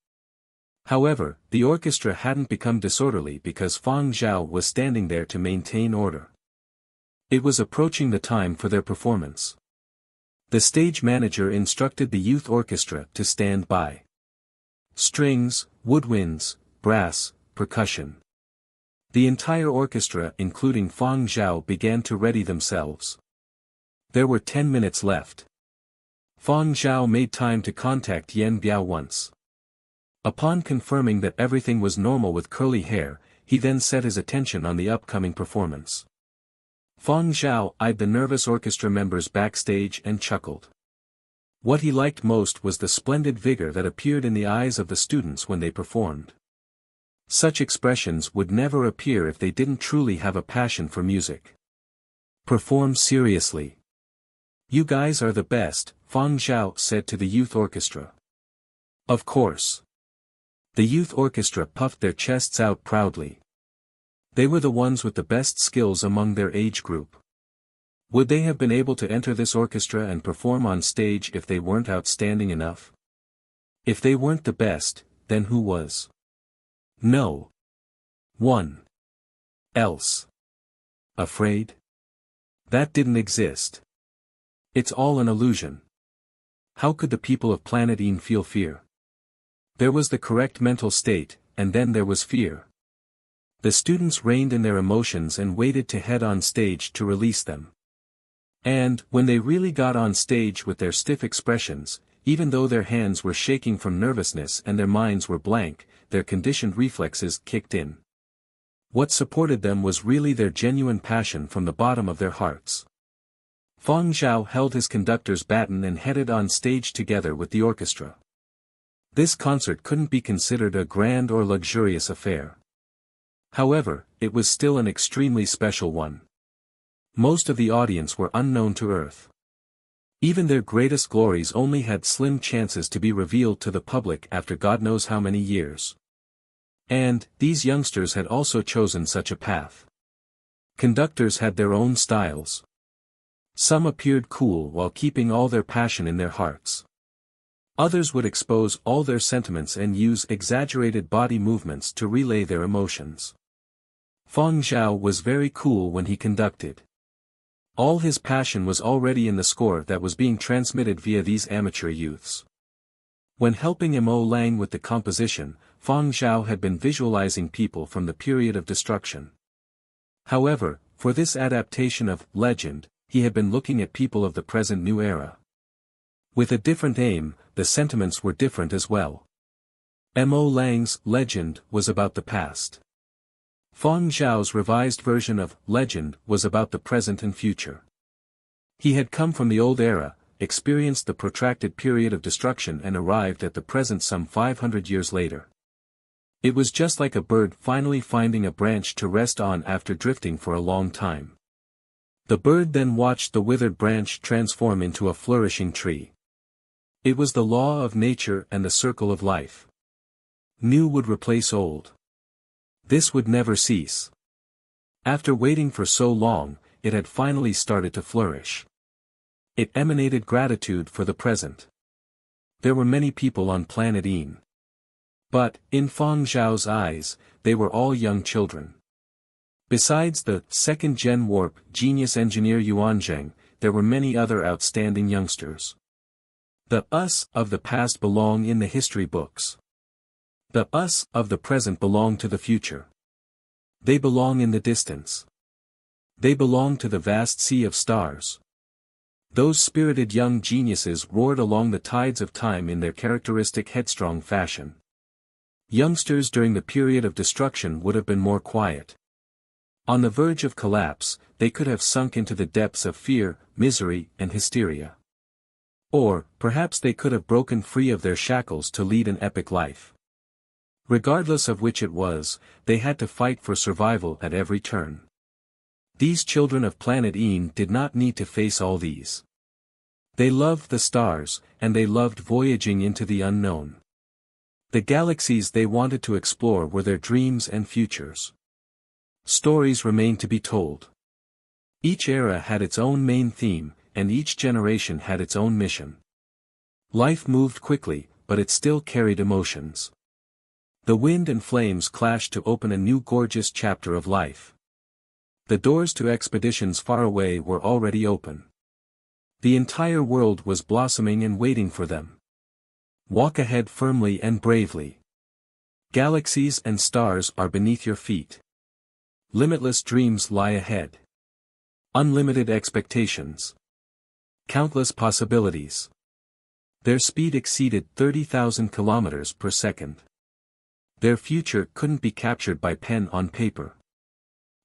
However, the orchestra hadn't become disorderly because Fang Zhao was standing there to maintain order. It was approaching the time for their performance. The stage manager instructed the youth orchestra to stand by. Strings, woodwinds, brass, percussion. The entire orchestra including Fang Zhao began to ready themselves. There were 10 minutes left. Fang Zhao made time to contact Yan Biao once. Upon confirming that everything was normal with curly hair, he then set his attention on the upcoming performance. Fang Zhao eyed the nervous orchestra members backstage and chuckled. What he liked most was the splendid vigor that appeared in the eyes of the students when they performed. Such expressions would never appear if they didn't truly have a passion for music. Perform seriously. You guys are the best, Fang Zhao said to the youth orchestra. Of course. The youth orchestra puffed their chests out proudly. They were the ones with the best skills among their age group. Would they have been able to enter this orchestra and perform on stage if they weren't outstanding enough? If they weren't the best, then who was? No one else. Afraid? That didn't exist. It's all an illusion. How could the people of Planet Een feel fear? There was the correct mental state, and then there was fear. The students reined in their emotions and waited to head on stage to release them. And, when they really got on stage with their stiff expressions, even though their hands were shaking from nervousness and their minds were blank, their conditioned reflexes kicked in. What supported them was really their genuine passion from the bottom of their hearts. Fang Zhao held his conductor's baton and headed on stage together with the orchestra. This concert couldn't be considered a grand or luxurious affair. However, it was still an extremely special one. Most of the audience were unknown to Earth. Even their greatest glories only had slim chances to be revealed to the public after God knows how many years. And, these youngsters had also chosen such a path. Conductors had their own styles. Some appeared cool while keeping all their passion in their hearts. Others would expose all their sentiments and use exaggerated body movements to relay their emotions. Fang Zhao was very cool when he conducted. All his passion was already in the score that was being transmitted via these amateur youths. When helping Mo Lang with the composition, Fang Zhao had been visualizing people from the period of destruction. However, for this adaptation of Legend, he had been looking at people of the present new era. With a different aim, the sentiments were different as well. Mo Lang's Legend was about the past. Fang Zhao's revised version of Legend was about the present and future. He had come from the old era, experienced the protracted period of destruction and arrived at the present some 500 years later. It was just like a bird finally finding a branch to rest on after drifting for a long time. The bird then watched the withered branch transform into a flourishing tree. It was the law of nature and the circle of life. New would replace old. This would never cease. After waiting for so long, it had finally started to flourish. It emanated gratitude for the present. There were many people on Planet Een. But, in Fang Zhao's eyes, they were all young children. Besides the second-gen warp genius engineer Yuan Zheng, there were many other outstanding youngsters. The us of the past belong in the history books. The us of the present belong to the future. They belong in the distance. They belong to the vast sea of stars. Those spirited young geniuses roared along the tides of time in their characteristic headstrong fashion. Youngsters during the period of destruction would have been more quiet. On the verge of collapse, they could have sunk into the depths of fear, misery, and hysteria. Or, perhaps they could have broken free of their shackles to lead an epic life. Regardless of which it was, they had to fight for survival at every turn. These children of Planet Een did not need to face all these. They loved the stars, and they loved voyaging into the unknown. The galaxies they wanted to explore were their dreams and futures. Stories remained to be told. Each era had its own main theme, and each generation had its own mission. Life moved quickly, but it still carried emotions. The wind and flames clashed to open a new gorgeous chapter of life. The doors to expeditions far away were already open. The entire world was blossoming and waiting for them. Walk ahead firmly and bravely. Galaxies and stars are beneath your feet. Limitless dreams lie ahead. Unlimited expectations. Countless possibilities. Their speed exceeded 30,000 kilometers per second. Their future couldn't be captured by pen on paper.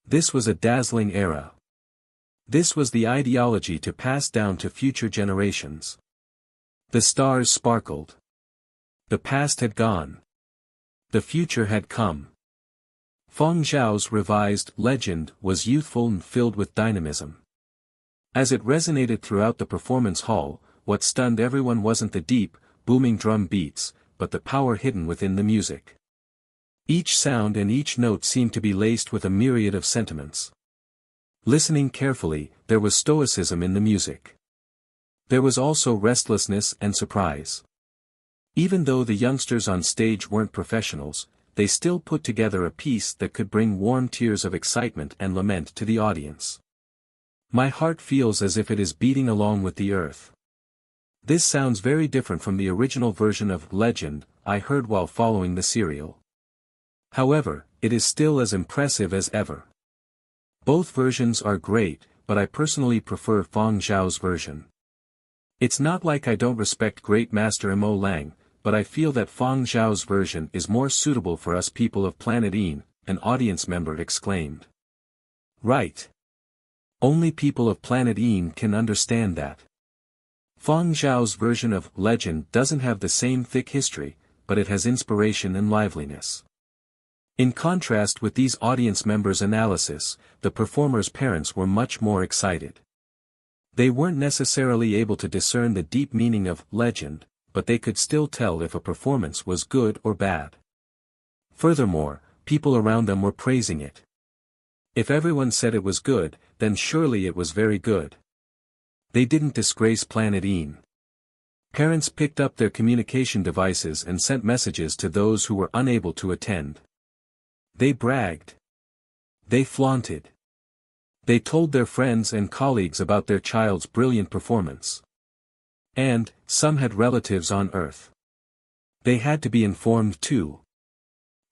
This was a dazzling era. This was the ideology to pass down to future generations. The stars sparkled. The past had gone. The future had come. Fang Zhao's revised legend was youthful and filled with dynamism. As it resonated throughout the performance hall, what stunned everyone wasn't the deep, booming drum beats, but the power hidden within the music. Each sound and each note seemed to be laced with a myriad of sentiments. Listening carefully, there was stoicism in the music. There was also restlessness and surprise. Even though the youngsters on stage weren't professionals, they still put together a piece that could bring warm tears of excitement and lament to the audience. My heart feels as if it is beating along with the earth. This sounds very different from the original version of Legend I heard while following the serial. However, it is still as impressive as ever. Both versions are great, but I personally prefer Fang Zhao's version. It's not like I don't respect great master Mo Lang, but I feel that Fang Zhao's version is more suitable for us people of Planet Een, an audience member exclaimed. Right. Only people of Planet Een can understand that. Fang Zhao's version of Legend doesn't have the same thick history, but it has inspiration and liveliness. In contrast with these audience members' analysis, the performers' parents were much more excited. They weren't necessarily able to discern the deep meaning of legend, but they could still tell if a performance was good or bad. Furthermore, people around them were praising it. If everyone said it was good, then surely it was very good. They didn't disgrace Planet Een. Parents picked up their communication devices and sent messages to those who were unable to attend. They bragged. They flaunted. They told their friends and colleagues about their child's brilliant performance. And, some had relatives on Earth. They had to be informed too.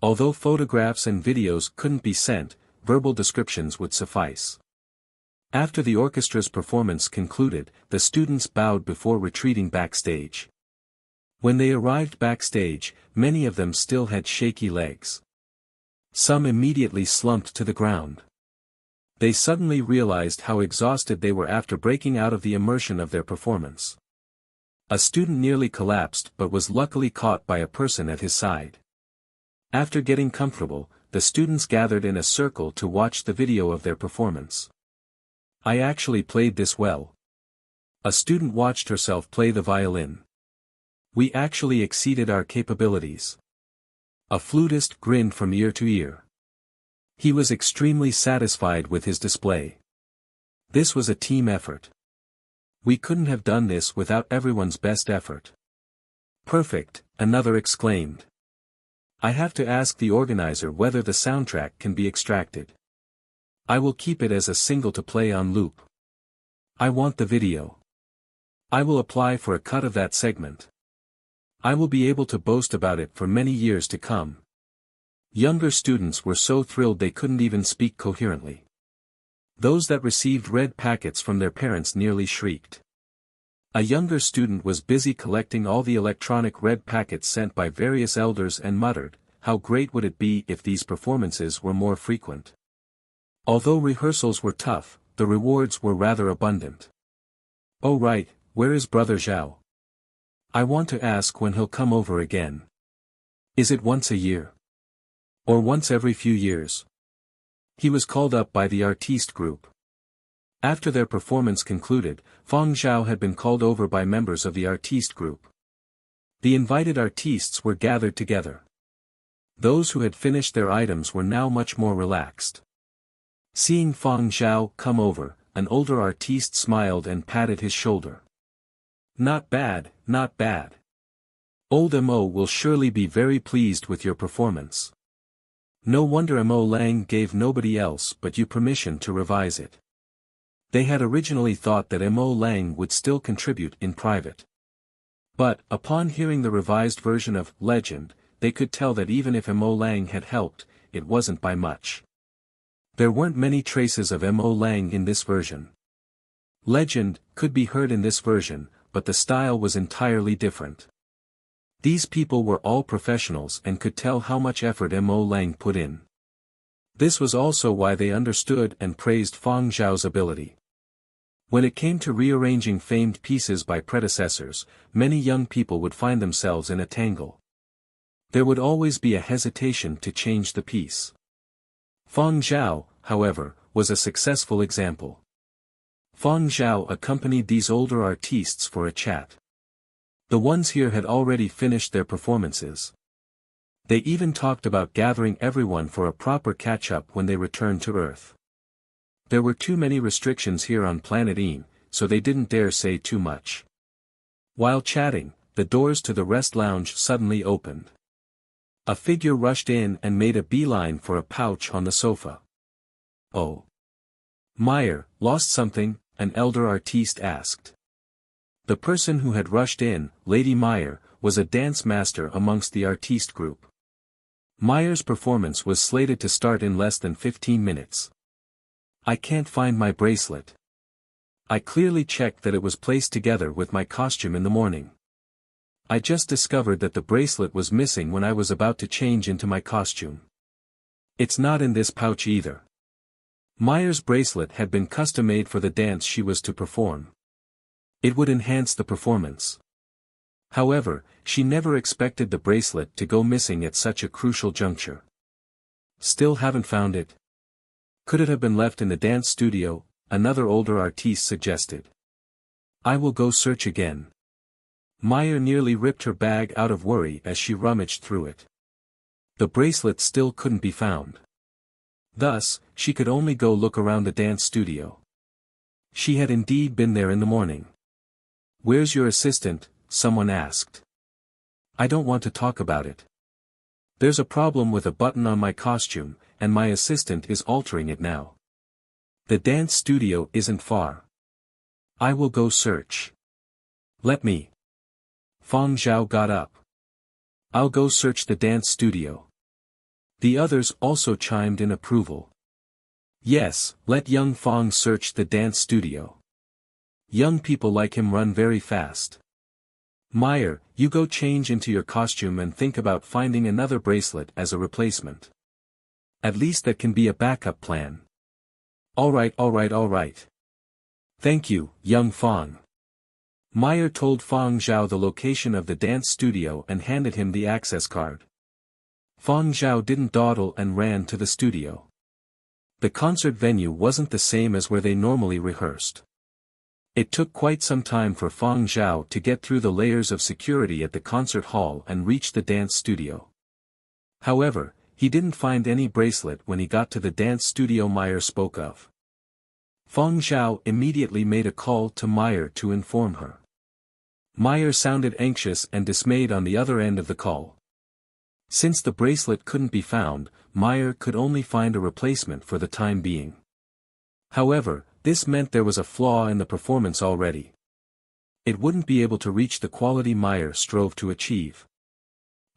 Although photographs and videos couldn't be sent, verbal descriptions would suffice. After the orchestra's performance concluded, the students bowed before retreating backstage. When they arrived backstage, many of them still had shaky legs. Some immediately slumped to the ground. They suddenly realized how exhausted they were after breaking out of the immersion of their performance. A student nearly collapsed but was luckily caught by a person at his side. After getting comfortable, the students gathered in a circle to watch the video of their performance. I actually played this well. A student watched herself play the violin. We actually exceeded our capabilities. A flutist grinned from ear to ear. He was extremely satisfied with his display. This was a team effort. We couldn't have done this without everyone's best effort. Perfect, another exclaimed. I have to ask the organizer whether the soundtrack can be extracted. I will keep it as a single to play on loop. I want the video. I will apply for a cut of that segment. I will be able to boast about it for many years to come. Younger students were so thrilled they couldn't even speak coherently. Those that received red packets from their parents nearly shrieked. A younger student was busy collecting all the electronic red packets sent by various elders and muttered, how great would it be if these performances were more frequent. Although rehearsals were tough, the rewards were rather abundant. Oh right, where is Brother Zhao? I want to ask when he'll come over again. Is it once a year? Or once every few years? He was called up by the artiste group. After their performance concluded, Fang Zhao had been called over by members of the artiste group. The invited artistes were gathered together. Those who had finished their items were now much more relaxed. Seeing Fang Zhao come over, an older artiste smiled and patted his shoulder. Not bad, not bad. Old Mo will surely be very pleased with your performance. No wonder Mo Lang gave nobody else but you permission to revise it. They had originally thought that Mo Lang would still contribute in private. But, upon hearing the revised version of Legend, they could tell that even if Mo Lang had helped, it wasn't by much. There weren't many traces of Mo Lang in this version. Legend could be heard in this version, but the style was entirely different. These people were all professionals and could tell how much effort Mo Lang put in. This was also why they understood and praised Fang Zhao's ability. When it came to rearranging famed pieces by predecessors, many young people would find themselves in a tangle. There would always be a hesitation to change the piece. Fang Zhao, however, was a successful example. Fang Zhao accompanied these older artistes for a chat. The ones here had already finished their performances. They even talked about gathering everyone for a proper catch-up when they returned to Earth. There were too many restrictions here on planet Een, so they didn't dare say too much. While chatting, the doors to the rest lounge suddenly opened. A figure rushed in and made a beeline for a pouch on the sofa. Oh. Meyer, lost something? An elder artiste asked. The person who had rushed in, Lady Meyer, was a dance master amongst the artiste group. Meyer's performance was slated to start in less than 15 minutes. I can't find my bracelet. I clearly checked that it was placed together with my costume in the morning. I just discovered that the bracelet was missing when I was about to change into my costume. It's not in this pouch either. Meyer's bracelet had been custom-made for the dance she was to perform. It would enhance the performance. However, she never expected the bracelet to go missing at such a crucial juncture. Still haven't found it. Could it have been left in the dance studio? Another older artiste suggested. I will go search again. Meyer nearly ripped her bag out of worry as she rummaged through it. The bracelet still couldn't be found. Thus, she could only go look around the dance studio. She had indeed been there in the morning. Where's your assistant? Someone asked. I don't want to talk about it. There's a problem with a button on my costume, and my assistant is altering it now. The dance studio isn't far. I will go search. Let me. Fang Zhao got up. I'll go search the dance studio. The others also chimed in approval. Yes, let young Fang search the dance studio. Young people like him run very fast. Meyer, you go change into your costume and think about finding another bracelet as a replacement. At least that can be a backup plan. Alright. Thank you, young Fang. Meyer told Fang Zhao the location of the dance studio and handed him the access card. Fang Zhao didn't dawdle and ran to the studio. The concert venue wasn't the same as where they normally rehearsed. It took quite some time for Fang Zhao to get through the layers of security at the concert hall and reach the dance studio. However, he didn't find any bracelet when he got to the dance studio Meyer spoke of. Fang Zhao immediately made a call to Meyer to inform her. Meyer sounded anxious and dismayed on the other end of the call. Since the bracelet couldn't be found, Meyer could only find a replacement for the time being. However, this meant there was a flaw in the performance already. It wouldn't be able to reach the quality Meyer strove to achieve.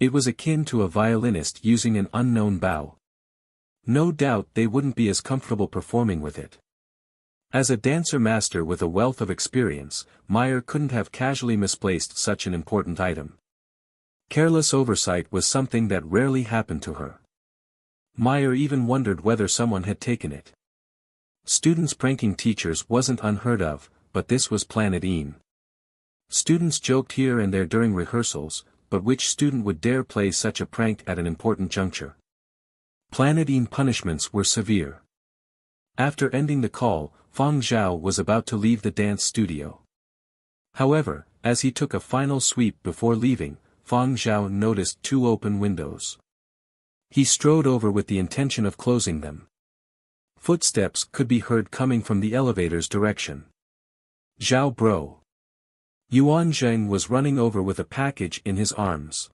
It was akin to a violinist using an unknown bow. No doubt they wouldn't be as comfortable performing with it. As a dancer master with a wealth of experience, Meyer couldn't have casually misplaced such an important item. Careless oversight was something that rarely happened to her. Meyer even wondered whether someone had taken it. Students pranking teachers wasn't unheard of, but this was Planet Een. Students joked here and there during rehearsals, but which student would dare play such a prank at an important juncture? Planet Een punishments were severe. After ending the call, Fang Zhao was about to leave the dance studio. However, as he took a final sweep before leaving, Fang Zhao noticed 2 open windows. He strode over with the intention of closing them. Footsteps could be heard coming from the elevator's direction. Zhao bro. Yuan Zheng was running over with a package in his arms.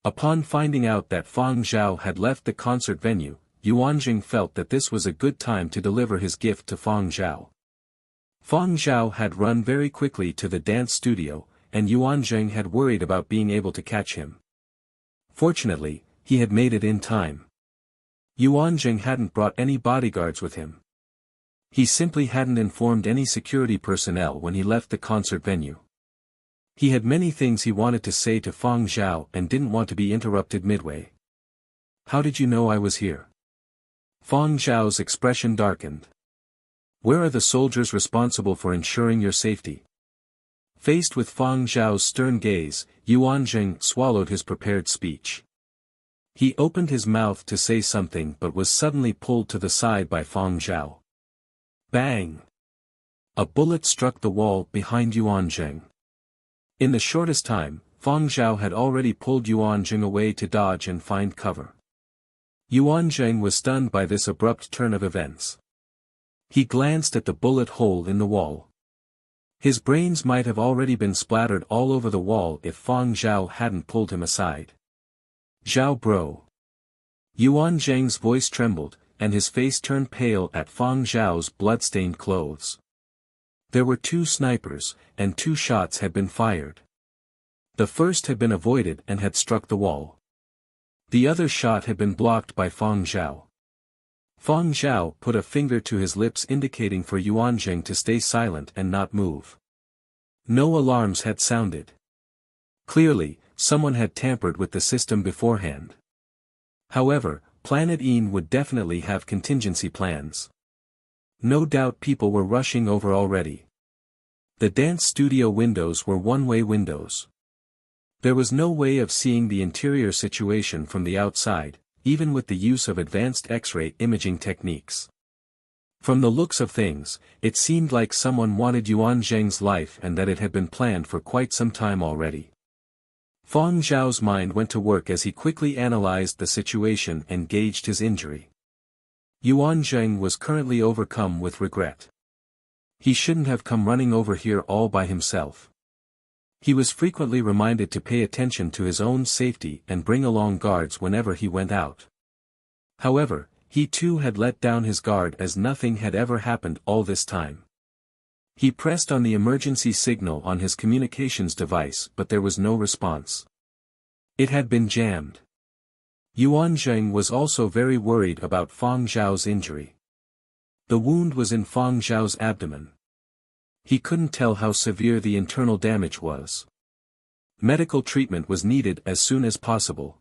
Upon finding out that Fang Zhao had left the concert venue, Yuan Zheng felt that this was a good time to deliver his gift to Fang Zhao. Fang Zhao had run very quickly to the dance studio, and Yuan Zheng had worried about being able to catch him. Fortunately, he had made it in time. Yuan Zheng hadn't brought any bodyguards with him. He simply hadn't informed any security personnel when he left the concert venue. He had many things he wanted to say to Fang Zhao and didn't want to be interrupted midway. How did you know I was here? Fang Zhao's expression darkened. Where are the soldiers responsible for ensuring your safety? Faced with Fang Zhao's stern gaze, Yuan Zheng swallowed his prepared speech. He opened his mouth to say something but was suddenly pulled to the side by Fang Zhao. Bang! A bullet struck the wall behind Yuan Zheng. In the shortest time, Fang Zhao had already pulled Yuan Zheng away to dodge and find cover. Yuan Zheng was stunned by this abrupt turn of events. He glanced at the bullet hole in the wall. His brains might have already been splattered all over the wall if Fang Zhao hadn't pulled him aside. Zhao bro. Yuan Zheng's voice trembled, and his face turned pale at Fang Zhao's blood-stained clothes. There were 2 snipers, and 2 shots had been fired. The first had been avoided and had struck the wall. The other shot had been blocked by Fang Zhao. Fang Zhao put a finger to his lips indicating for Yuan Zheng to stay silent and not move. No alarms had sounded. Clearly, someone had tampered with the system beforehand. However, Planet Een would definitely have contingency plans. No doubt people were rushing over already. The dance studio windows were one-way windows. There was no way of seeing the interior situation from the outside, even with the use of advanced X-ray imaging techniques. From the looks of things, it seemed like someone wanted Yuan Zheng's life and that it had been planned for quite some time already. Fang Zhao's mind went to work as he quickly analyzed the situation and gauged his injury. Yuan Zheng was currently overcome with regret. He shouldn't have come running over here all by himself. He was frequently reminded to pay attention to his own safety and bring along guards whenever he went out. However, he too had let down his guard as nothing had ever happened all this time. He pressed on the emergency signal on his communications device but there was no response. It had been jammed. Yuan Zheng was also very worried about Fang Zhao's injury. The wound was in Fang Zhao's abdomen. He couldn't tell how severe the internal damage was. Medical treatment was needed as soon as possible.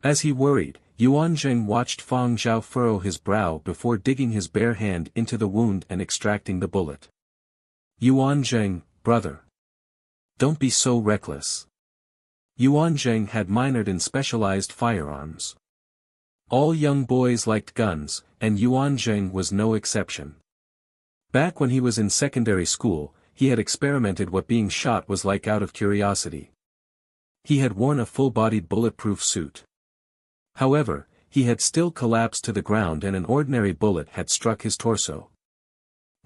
As he worried, Yuan Zheng watched Fang Zhao furrow his brow before digging his bare hand into the wound and extracting the bullet. Yuan Zheng, brother. Don't be so reckless. Yuan Zheng had minored in specialized firearms. All young boys liked guns, and Yuan Zheng was no exception. Back when he was in secondary school, he had experimented what being shot was like out of curiosity. He had worn a full-bodied bulletproof suit. However, he had still collapsed to the ground and an ordinary bullet had struck his torso.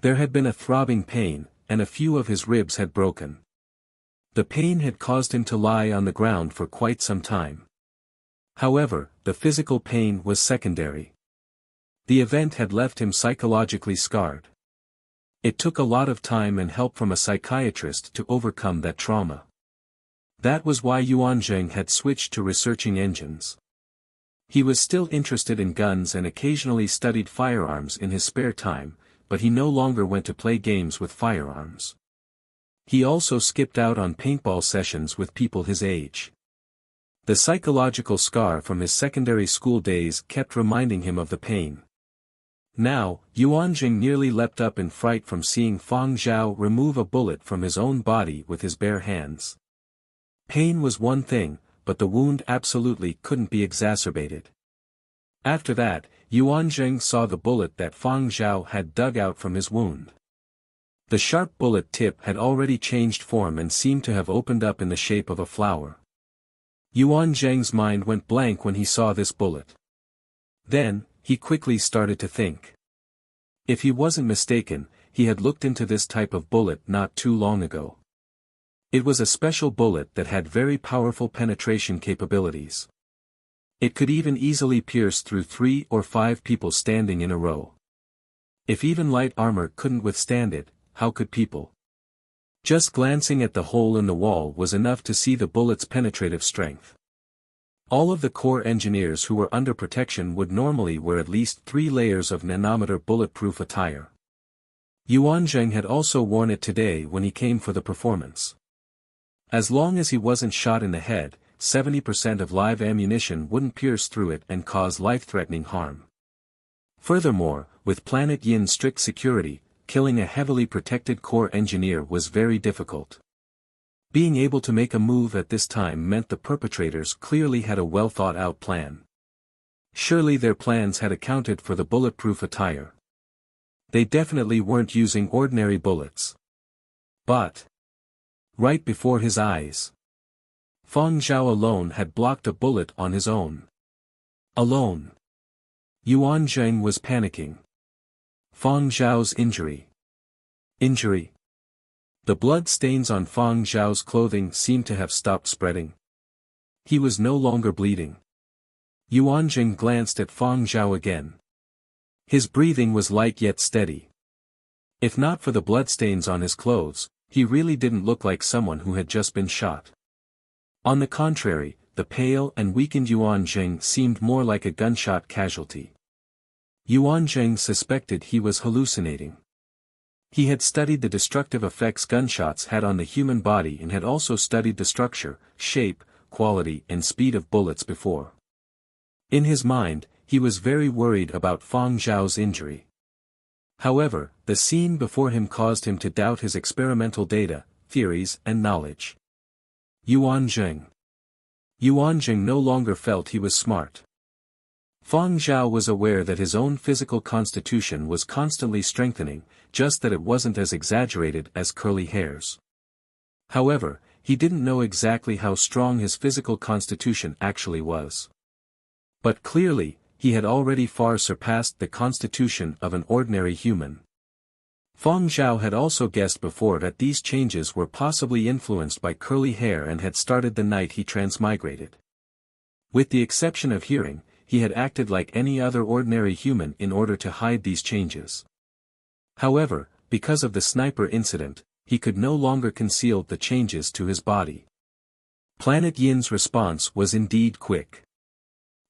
There had been a throbbing pain, and a few of his ribs had broken. The pain had caused him to lie on the ground for quite some time. However, the physical pain was secondary. The event had left him psychologically scarred. It took a lot of time and help from a psychiatrist to overcome that trauma. That was why Yuan Zheng had switched to researching engines. He was still interested in guns and occasionally studied firearms in his spare time, but he no longer went to play games with firearms. He also skipped out on paintball sessions with people his age. The psychological scar from his secondary school days kept reminding him of the pain. Now, Yuanjing nearly leapt up in fright from seeing Fang Zhao remove a bullet from his own body with his bare hands. Pain was one thing, but the wound absolutely couldn't be exacerbated. After that, Yuanjing saw the bullet that Fang Zhao had dug out from his wound. The sharp bullet tip had already changed form and seemed to have opened up in the shape of a flower. Yuanjing's mind went blank when he saw this bullet. Then, he quickly started to think. If he wasn't mistaken, he had looked into this type of bullet not too long ago. It was a special bullet that had very powerful penetration capabilities. It could even easily pierce through 3 or 5 people standing in a row. If even light armor couldn't withstand it, how could people? Just glancing at the hole in the wall was enough to see the bullet's penetrative strength. All of the core engineers who were under protection would normally wear at least 3 layers of nanometer bulletproof attire. Yuanjing had also worn it today when he came for the performance. As long as he wasn't shot in the head, 70% of live ammunition wouldn't pierce through it and cause life-threatening harm. Furthermore, with Planet Yin's strict security, killing a heavily protected core engineer was very difficult. Being able to make a move at this time meant the perpetrators clearly had a well-thought-out plan. Surely their plans had accounted for the bulletproof attire. They definitely weren't using ordinary bullets. But right before his eyes, Fang Zhao alone had blocked a bullet on his own. Alone. Yuanjing was panicking. Fang Zhao's injury. Injury. The blood stains on Fang Zhao's clothing seemed to have stopped spreading. He was no longer bleeding. Yuanjing glanced at Fang Zhao again. His breathing was light yet steady. If not for the bloodstains on his clothes, he really didn't look like someone who had just been shot. On the contrary, the pale and weakened Yuanjing seemed more like a gunshot casualty. Yuanjing suspected he was hallucinating. He had studied the destructive effects gunshots had on the human body and had also studied the structure, shape, quality and speed of bullets before. In his mind, he was very worried about Fang Zhao's injury. However, the scene before him caused him to doubt his experimental data, theories and knowledge. Yuanjing. Yuanjing no longer felt he was smart. Fang Zhao was aware that his own physical constitution was constantly strengthening, just that it wasn't as exaggerated as curly hairs. However, he didn't know exactly how strong his physical constitution actually was. But clearly, he had already far surpassed the constitution of an ordinary human. Fang Zhao had also guessed before that these changes were possibly influenced by curly hair and had started the night he transmigrated. With the exception of hearing, he had acted like any other ordinary human in order to hide these changes. However, because of the sniper incident, he could no longer conceal the changes to his body. Planet Yin's response was indeed quick.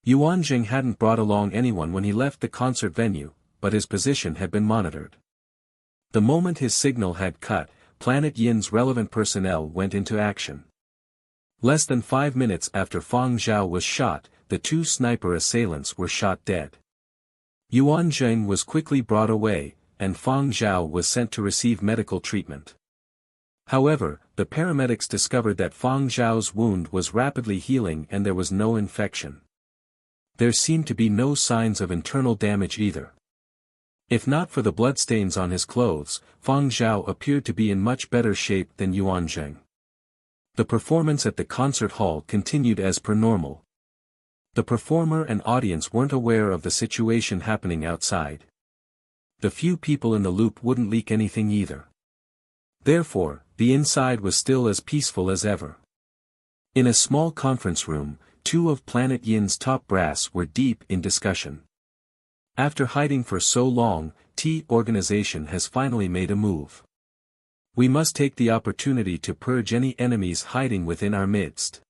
Yuanjing hadn't brought along anyone when he left the concert venue, but his position had been monitored. The moment his signal had cut, Planet Yin's relevant personnel went into action. Less than 5 minutes after Fang Zhao was shot, the 2 sniper assailants were shot dead. Yuanjing was quickly brought away, and Fang Zhao was sent to receive medical treatment. However, the paramedics discovered that Fang Zhao's wound was rapidly healing and there was no infection. There seemed to be no signs of internal damage either. If not for the bloodstains on his clothes, Fang Zhao appeared to be in much better shape than Yuanjing. The performance at the concert hall continued as per normal. The performer and audience weren't aware of the situation happening outside. The few people in the loop wouldn't leak anything either. Therefore, the inside was still as peaceful as ever. In a small conference room, 2 of Planet Yin's top brass were deep in discussion. After hiding for so long, T organization has finally made a move. We must take the opportunity to purge any enemies hiding within our midst.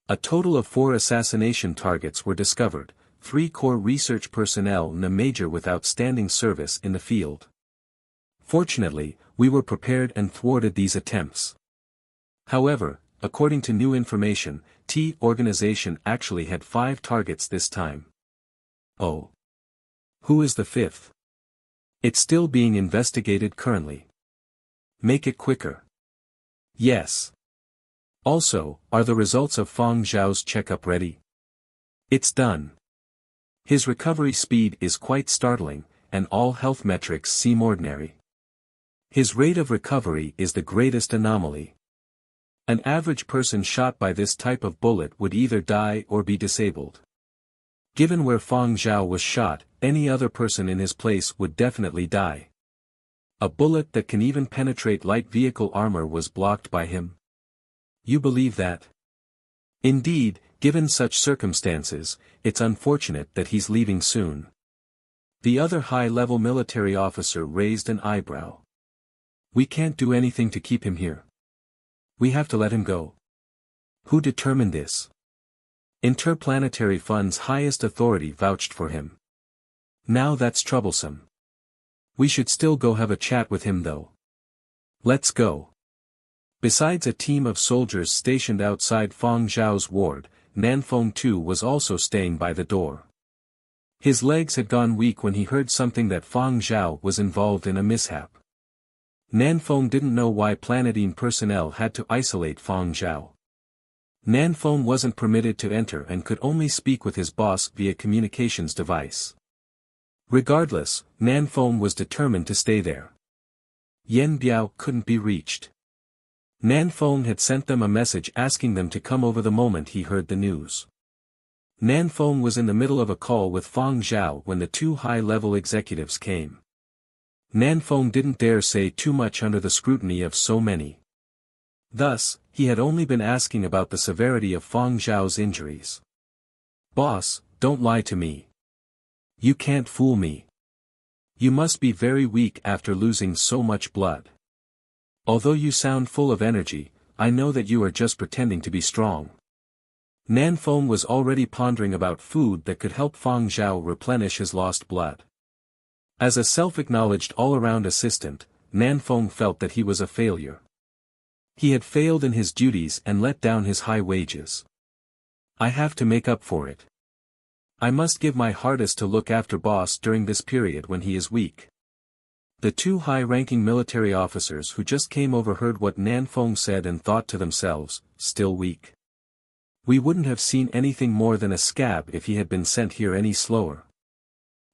A total of 4 assassination targets were discovered, 3 core research personnel and a major with outstanding service in the field. Fortunately, we were prepared and thwarted these attempts. However, according to new information, T organization actually had 5 targets this time. Oh. Who is the 5th? It's still being investigated currently. Make it quicker. Yes. Also, are the results of Fang Zhao's checkup ready? It's done. His recovery speed is quite startling, and all health metrics seem ordinary. His rate of recovery is the greatest anomaly. An average person shot by this type of bullet would either die or be disabled. Given where Fang Zhao was shot, any other person in his place would definitely die. A bullet that can even penetrate light vehicle armor was blocked by him. You believe that? Indeed, given such circumstances, it's unfortunate that he's leaving soon. The other high-level military officer raised an eyebrow. We can't do anything to keep him here. We have to let him go. Who determined this? Interplanetary Fund's highest authority vouched for him. Now that's troublesome. We should still go have a chat with him though. Let's go. Besides a team of soldiers stationed outside Fang Zhao's ward, Nanfeng too was also staying by the door. His legs had gone weak when he heard something that Fang Zhao was involved in a mishap. Nanfeng didn't know why Planetine personnel had to isolate Fang Zhao. Nanfeng wasn't permitted to enter and could only speak with his boss via communications device. Regardless, Nanfeng was determined to stay there. Yen Biao couldn't be reached. Nanfeng had sent them a message asking them to come over the moment he heard the news. Nanfeng was in the middle of a call with Fang Zhao when the 2 high-level executives came. Nanfeng didn't dare say too much under the scrutiny of so many. Thus, he had only been asking about the severity of Fang Zhao's injuries. Boss, don't lie to me. You can't fool me. You must be very weak after losing so much blood. Although you sound full of energy, I know that you are just pretending to be strong. Nanfeng was already pondering about food that could help Fang Zhao replenish his lost blood. As a self-acknowledged all-around assistant, Nanfeng felt that he was a failure. He had failed in his duties and let down his high wages. I have to make up for it. I must give my hardest to look after boss during this period when he is weak. The 2 high-ranking military officers who just came over heard what Nanfeng said and thought to themselves, still weak. We wouldn't have seen anything more than a scab if he had been sent here any slower.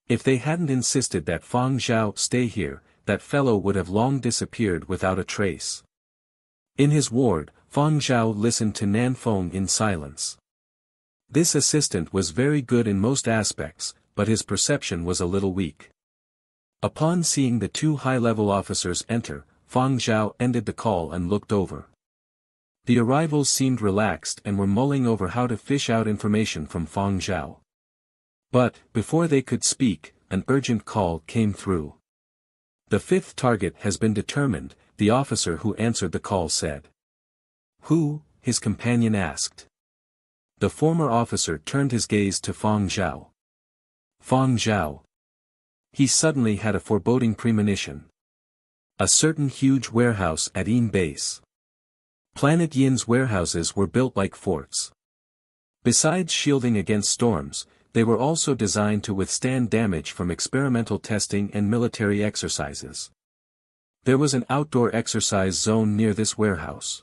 If they hadn't insisted that Fang Zhao stay here, that fellow would have long disappeared without a trace. In his ward, Fang Zhao listened to Nanfeng in silence. This assistant was very good in most aspects, but his perception was a little weak. Upon seeing the 2 high-level officers enter, Fang Zhao ended the call and looked over. The arrivals seemed relaxed and were mulling over how to fish out information from Fang Zhao. But, before they could speak, an urgent call came through. The 5th target has been determined, the officer who answered the call said. Who? His companion asked. The former officer turned his gaze to Fang Zhao. Fang Zhao. He suddenly had a foreboding premonition. A certain huge warehouse at Yin Base. Planet Yin's warehouses were built like forts. Besides shielding against storms, they were also designed to withstand damage from experimental testing and military exercises. There was an outdoor exercise zone near this warehouse.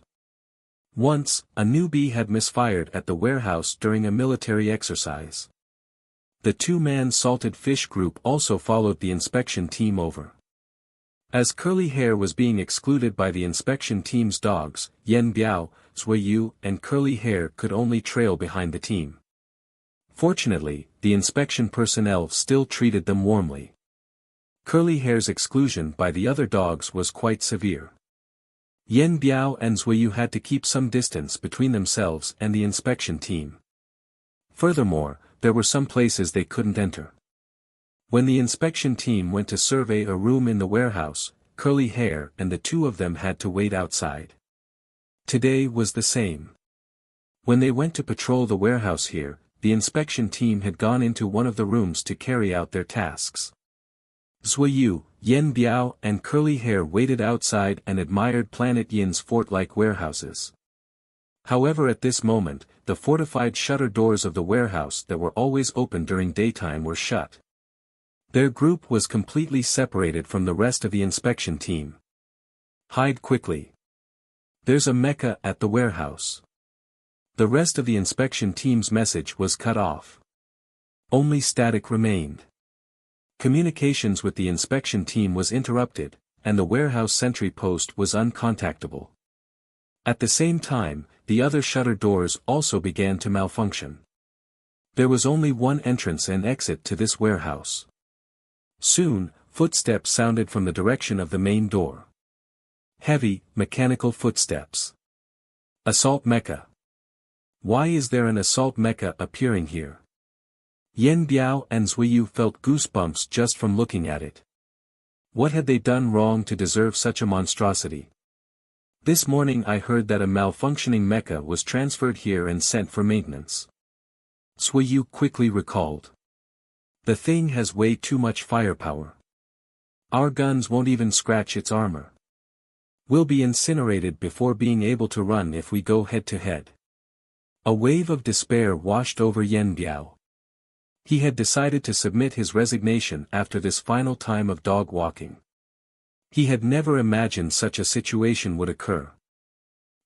Once, a newbie had misfired at the warehouse during a military exercise. The 2-man salted fish group also followed the inspection team over. As Curly Hair was being excluded by the inspection team's dogs, Yen Biao, Zuiyu, and Curly Hair could only trail behind the team. Fortunately, the inspection personnel still treated them warmly. Curly Hair's exclusion by the other dogs was quite severe. Yen Biao and Zuiyu had to keep some distance between themselves and the inspection team. Furthermore, there were some places they couldn't enter. When the inspection team went to survey a room in the warehouse, Curly Hair and the 2 of them had to wait outside. Today was the same. When they went to patrol the warehouse here, the inspection team had gone into one of the rooms to carry out their tasks. Zuiyu, Yen Biao and Curly Hair waited outside and admired Planet Yin's fort-like warehouses. However, at this moment, the fortified shutter doors of the warehouse that were always open during daytime were shut. Their group was completely separated from the rest of the inspection team. Hide quickly. There's a mecha at the warehouse. The rest of the inspection team's message was cut off. Only static remained. Communications with the inspection team was interrupted, and the warehouse sentry post was uncontactable. At the same time, the other shutter doors also began to malfunction. There was only one entrance and exit to this warehouse. Soon, footsteps sounded from the direction of the main door. Heavy, mechanical footsteps. Assault mecha. Why is there an assault mecha appearing here? Yen Biao and Zuiyu felt goosebumps just from looking at it. What had they done wrong to deserve such a monstrosity? This morning I heard that a malfunctioning mecha was transferred here and sent for maintenance. Zuiyu quickly recalled. The thing has way too much firepower. Our guns won't even scratch its armor. We'll be incinerated before being able to run if we go head to head. A wave of despair washed over Yen Biao. He had decided to submit his resignation after this final time of dog walking. He had never imagined such a situation would occur.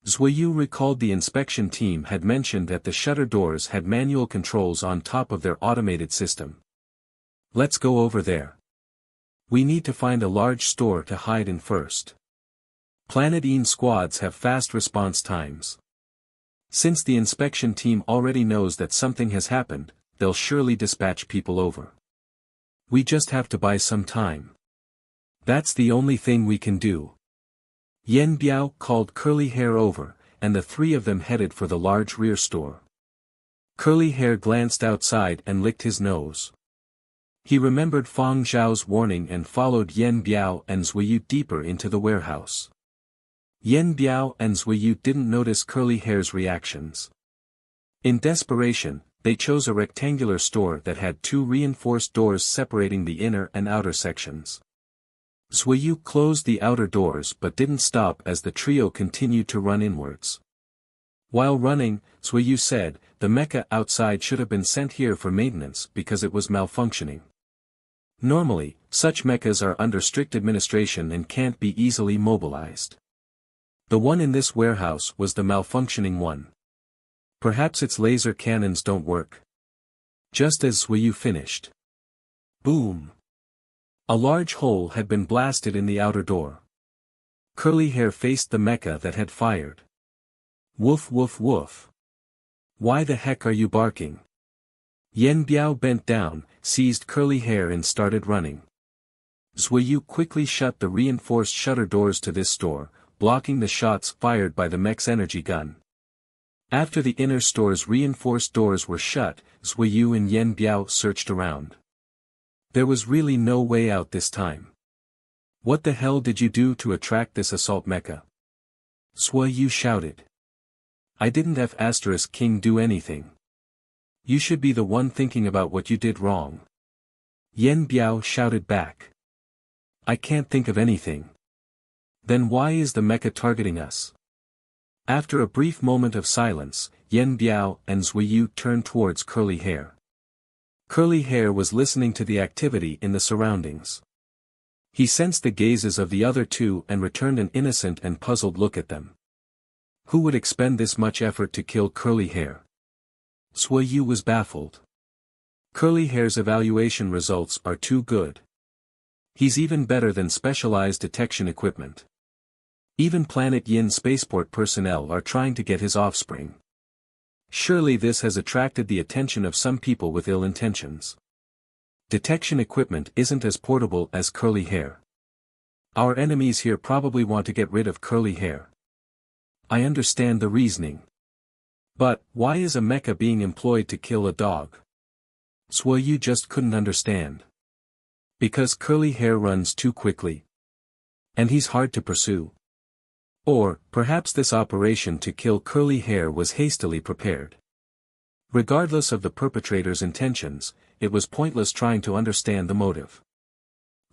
Zuiyu recalled the inspection team had mentioned that the shutter doors had manual controls on top of their automated system. Let's go over there. We need to find a large store to hide in first. Planet Een squads have fast response times. Since the inspection team already knows that something has happened, they'll surely dispatch people over. We just have to buy some time. That's the only thing we can do. Yen Biao called Curly Hair over, and the three of them headed for the large rear store. Curly Hair glanced outside and licked his nose. He remembered Fang Zhao's warning and followed Yen Biao and Zuiyu deeper into the warehouse. Yen Biao and Zuiyu didn't notice Curly Hair's reactions. In desperation, they chose a rectangular store that had two reinforced doors separating the inner and outer sections. Zuiyu closed the outer doors but didn't stop as the trio continued to run inwards. While running, Zuiyu said, the mecha outside should have been sent here for maintenance because it was malfunctioning. Normally, such mechas are under strict administration and can't be easily mobilized. The one in this warehouse was the malfunctioning one. Perhaps its laser cannons don't work. Just as Zuiyu finished. Boom! A large hole had been blasted in the outer door. Curly Hair faced the mecha that had fired. Woof woof woof. Why the heck are you barking? Yen Biao bent down, seized Curly Hair and started running. Zuiyu quickly shut the reinforced shutter doors to this store, blocking the shots fired by the mech's energy gun. After the inner store's reinforced doors were shut, Zuiyu and Yen Biao searched around. There was really no way out this time. What the hell did you do to attract this assault mecha? Zuiyu shouted. I didn't have Asterisk King do anything. You should be the one thinking about what you did wrong. Yen Biao shouted back. I can't think of anything. Then why is the mecha targeting us? After a brief moment of silence, Yen Biao and Zuiyu turned towards Curly Hair. Curly Hair was listening to the activity in the surroundings. He sensed the gazes of the other two and returned an innocent and puzzled look at them. Who would expend this much effort to kill Curly Hair? Zuiyu was baffled. Curly Hair's evaluation results are too good. He's even better than specialized detection equipment. Even Planet Yin spaceport personnel are trying to get his offspring. Surely this has attracted the attention of some people with ill intentions. Detection equipment isn't as portable as Curly Hair. Our enemies here probably want to get rid of Curly Hair. I understand the reasoning. But, why is a mecha being employed to kill a dog? Zuiyu just couldn't understand. Because Curly Hair runs too quickly. And he's hard to pursue. Or, perhaps this operation to kill Curly Hair was hastily prepared. Regardless of the perpetrator's intentions, it was pointless trying to understand the motive.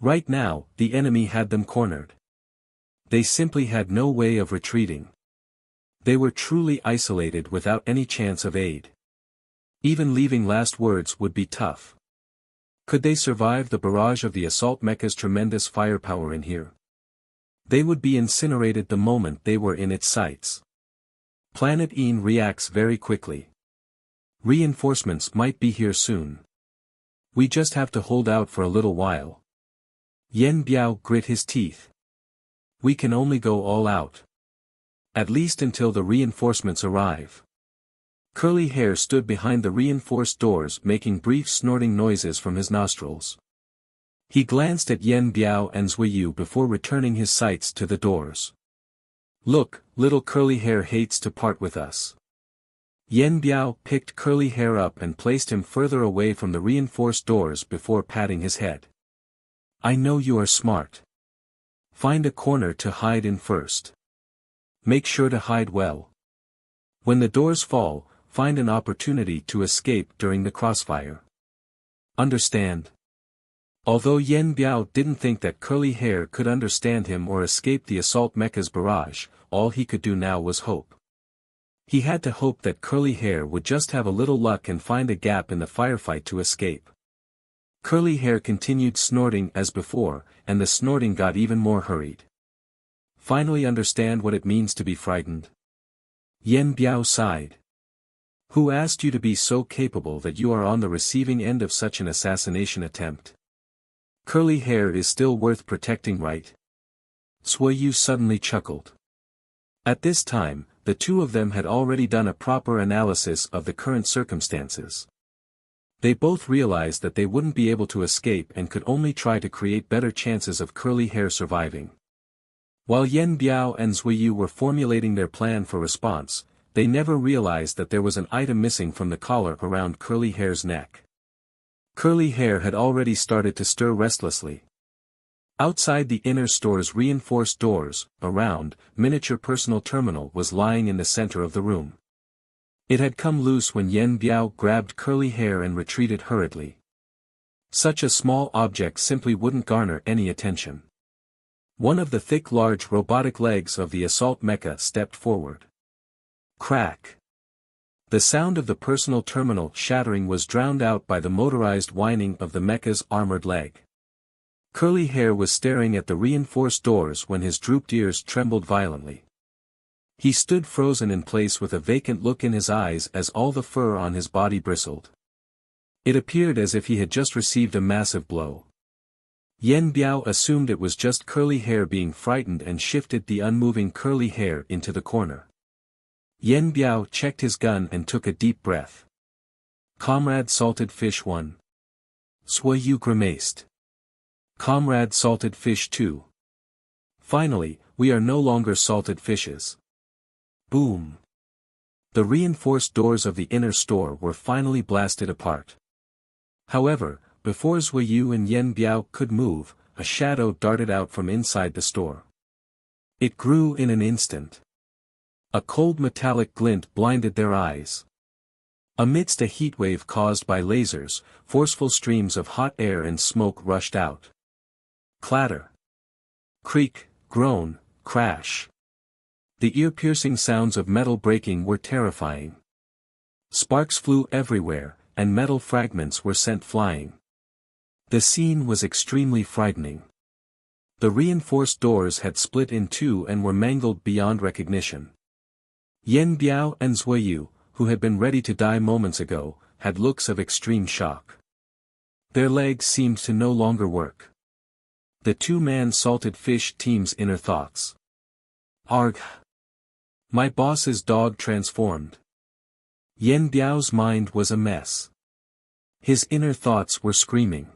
Right now, the enemy had them cornered. They simply had no way of retreating. They were truly isolated without any chance of aid. Even leaving last words would be tough. Could they survive the barrage of the assault mecha's tremendous firepower in here? They would be incinerated the moment they were in its sights. Planet Een reacts very quickly. Reinforcements might be here soon. We just have to hold out for a little while. Yen Biao grit his teeth. We can only go all out. At least until the reinforcements arrive. Curly Hair stood behind the reinforced doors making brief snorting noises from his nostrils. He glanced at Yen Biao and Zuiyu before returning his sights to the doors. Look, little Curly Hair hates to part with us. Yen Biao picked Curly Hair up and placed him further away from the reinforced doors before patting his head. I know you are smart. Find a corner to hide in first. Make sure to hide well. When the doors fall, find an opportunity to escape during the crossfire. Understand? Although Yen Biao didn't think that Curly Hair could understand him or escape the assault mecha's barrage, all he could do now was hope. He had to hope that Curly Hair would just have a little luck and find a gap in the firefight to escape. Curly Hair continued snorting as before, and the snorting got even more hurried. Finally understand what it means to be frightened? Yen Biao sighed. Who asked you to be so capable that you are on the receiving end of such an assassination attempt? Curly Hair is still worth protecting, right? Zuiyu suddenly chuckled. At this time, the two of them had already done a proper analysis of the current circumstances. They both realized that they wouldn't be able to escape and could only try to create better chances of Curly Hair surviving. While Yen Biao and Zuiyu were formulating their plan for response, they never realized that there was an item missing from the collar around Curly Hair's neck. Curly Hair had already started to stir restlessly. Outside the inner store's reinforced doors, a round, miniature personal terminal was lying in the center of the room. It had come loose when Yen Biao grabbed Curly Hair and retreated hurriedly. Such a small object simply wouldn't garner any attention. One of the thick large robotic legs of the assault mecha stepped forward. Crack! The sound of the personal terminal shattering was drowned out by the motorized whining of the mecha's armored leg. Curly Hair was staring at the reinforced doors when his drooped ears trembled violently. He stood frozen in place with a vacant look in his eyes as all the fur on his body bristled. It appeared as if he had just received a massive blow. Yen Biao assumed it was just Curly Hair being frightened and shifted the unmoving Curly Hair into the corner. Yen Biao checked his gun and took a deep breath. Comrade Salted Fish 1. Zuiyu grimaced. Comrade Salted Fish 2. Finally, we are no longer salted fishes. Boom. The reinforced doors of the inner store were finally blasted apart. However, before Zuiyu and Yen Biao could move, a shadow darted out from inside the store. It grew in an instant. A cold metallic glint blinded their eyes. Amidst a heatwave caused by lasers, forceful streams of hot air and smoke rushed out. Clatter. Creak, groan, crash. The ear-piercing sounds of metal breaking were terrifying. Sparks flew everywhere, and metal fragments were sent flying. The scene was extremely frightening. The reinforced doors had split in two and were mangled beyond recognition. Yen Biao and Zuiyu, who had been ready to die moments ago, had looks of extreme shock. Their legs seemed to no longer work. The two-man salted fish team's inner thoughts. Argh! My boss's dog transformed. Yen Biao's mind was a mess. His inner thoughts were screaming.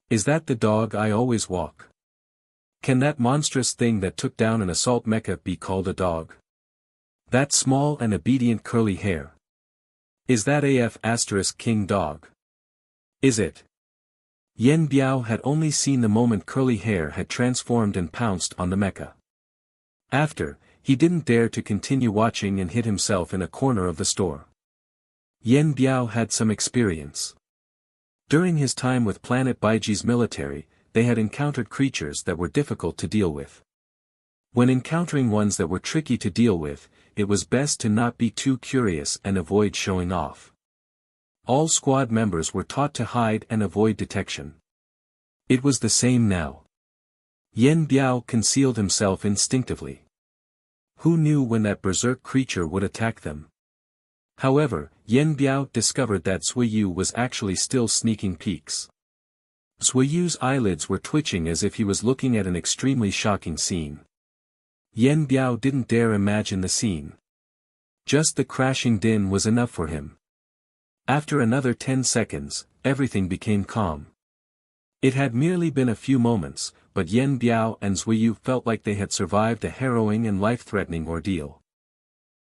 Is that the dog I always walk? Can that monstrous thing that took down an assault mecha be called a dog? That small and obedient Curly Hair. Is that AF * King Dog? Is it? Yen Biao had only seen the moment Curly Hair had transformed and pounced on the mecha. After, he didn't dare to continue watching and hid himself in a corner of the store. Yen Biao had some experience. During his time with Planet Baiji's military, they had encountered creatures that were difficult to deal with. When encountering ones that were tricky to deal with, it was best to not be too curious and avoid showing off. All squad members were taught to hide and avoid detection. It was the same now. Yen Biao concealed himself instinctively. Who knew when that berserk creature would attack them? However, Yen Biao discovered that Suiyu was actually still sneaking peeks. Suiyu's eyelids were twitching as if he was looking at an extremely shocking scene. Yen Biao didn't dare imagine the scene. Just the crashing din was enough for him. After another 10 seconds, everything became calm. It had merely been a few moments, but Yen Biao and Suiyu felt like they had survived a harrowing and life-threatening ordeal.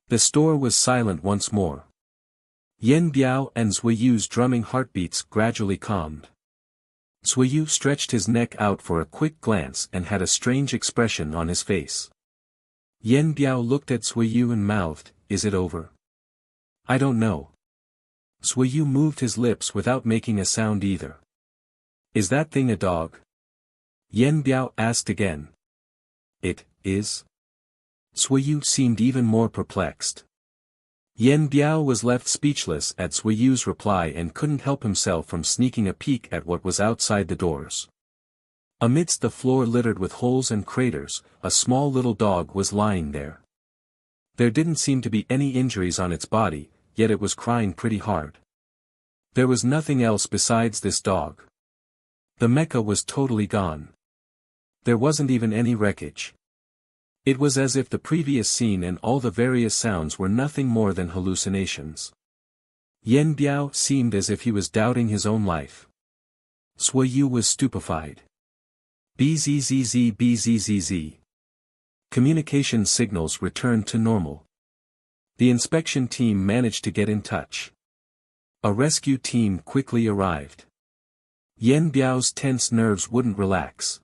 The store was silent once more. Yen Biao and Suiyu's drumming heartbeats gradually calmed. Suiyu stretched his neck out for a quick glance and had a strange expression on his face. Yen Biao looked at Suiyu and mouthed, "Is it over?" "I don't know." Suiyu moved his lips without making a sound either. "Is that thing a dog?" Yen Biao asked again. "It is?" Suiyu seemed even more perplexed. Yen Biao was left speechless at Suiyu's reply and couldn't help himself from sneaking a peek at what was outside the doors. Amidst the floor littered with holes and craters, a small little dog was lying there. There didn't seem to be any injuries on its body, yet it was crying pretty hard. There was nothing else besides this dog. The mecha was totally gone. There wasn't even any wreckage. It was as if the previous scene and all the various sounds were nothing more than hallucinations. Yen Biao seemed as if he was doubting his own life. Suiyu was stupefied. Bzzz. Communication signals returned to normal. The inspection team managed to get in touch. A rescue team quickly arrived. Yen Biao's tense nerves wouldn't relax.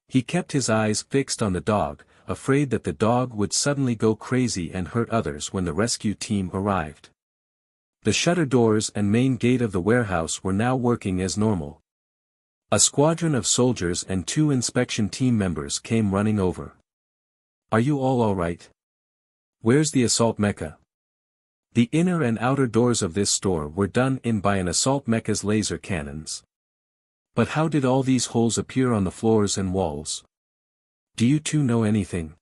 He kept his eyes fixed on the dog, afraid that the dog would suddenly go crazy and hurt others when the rescue team arrived. The shutter doors and main gate of the warehouse were now working as normal. A squadron of soldiers and 2 inspection team members came running over. "Are you all right? Where's the assault mecha?" The inner and outer doors of this store were done in by an assault mecha's laser cannons. But how did all these holes appear on the floors and walls? "Do you two know anything?"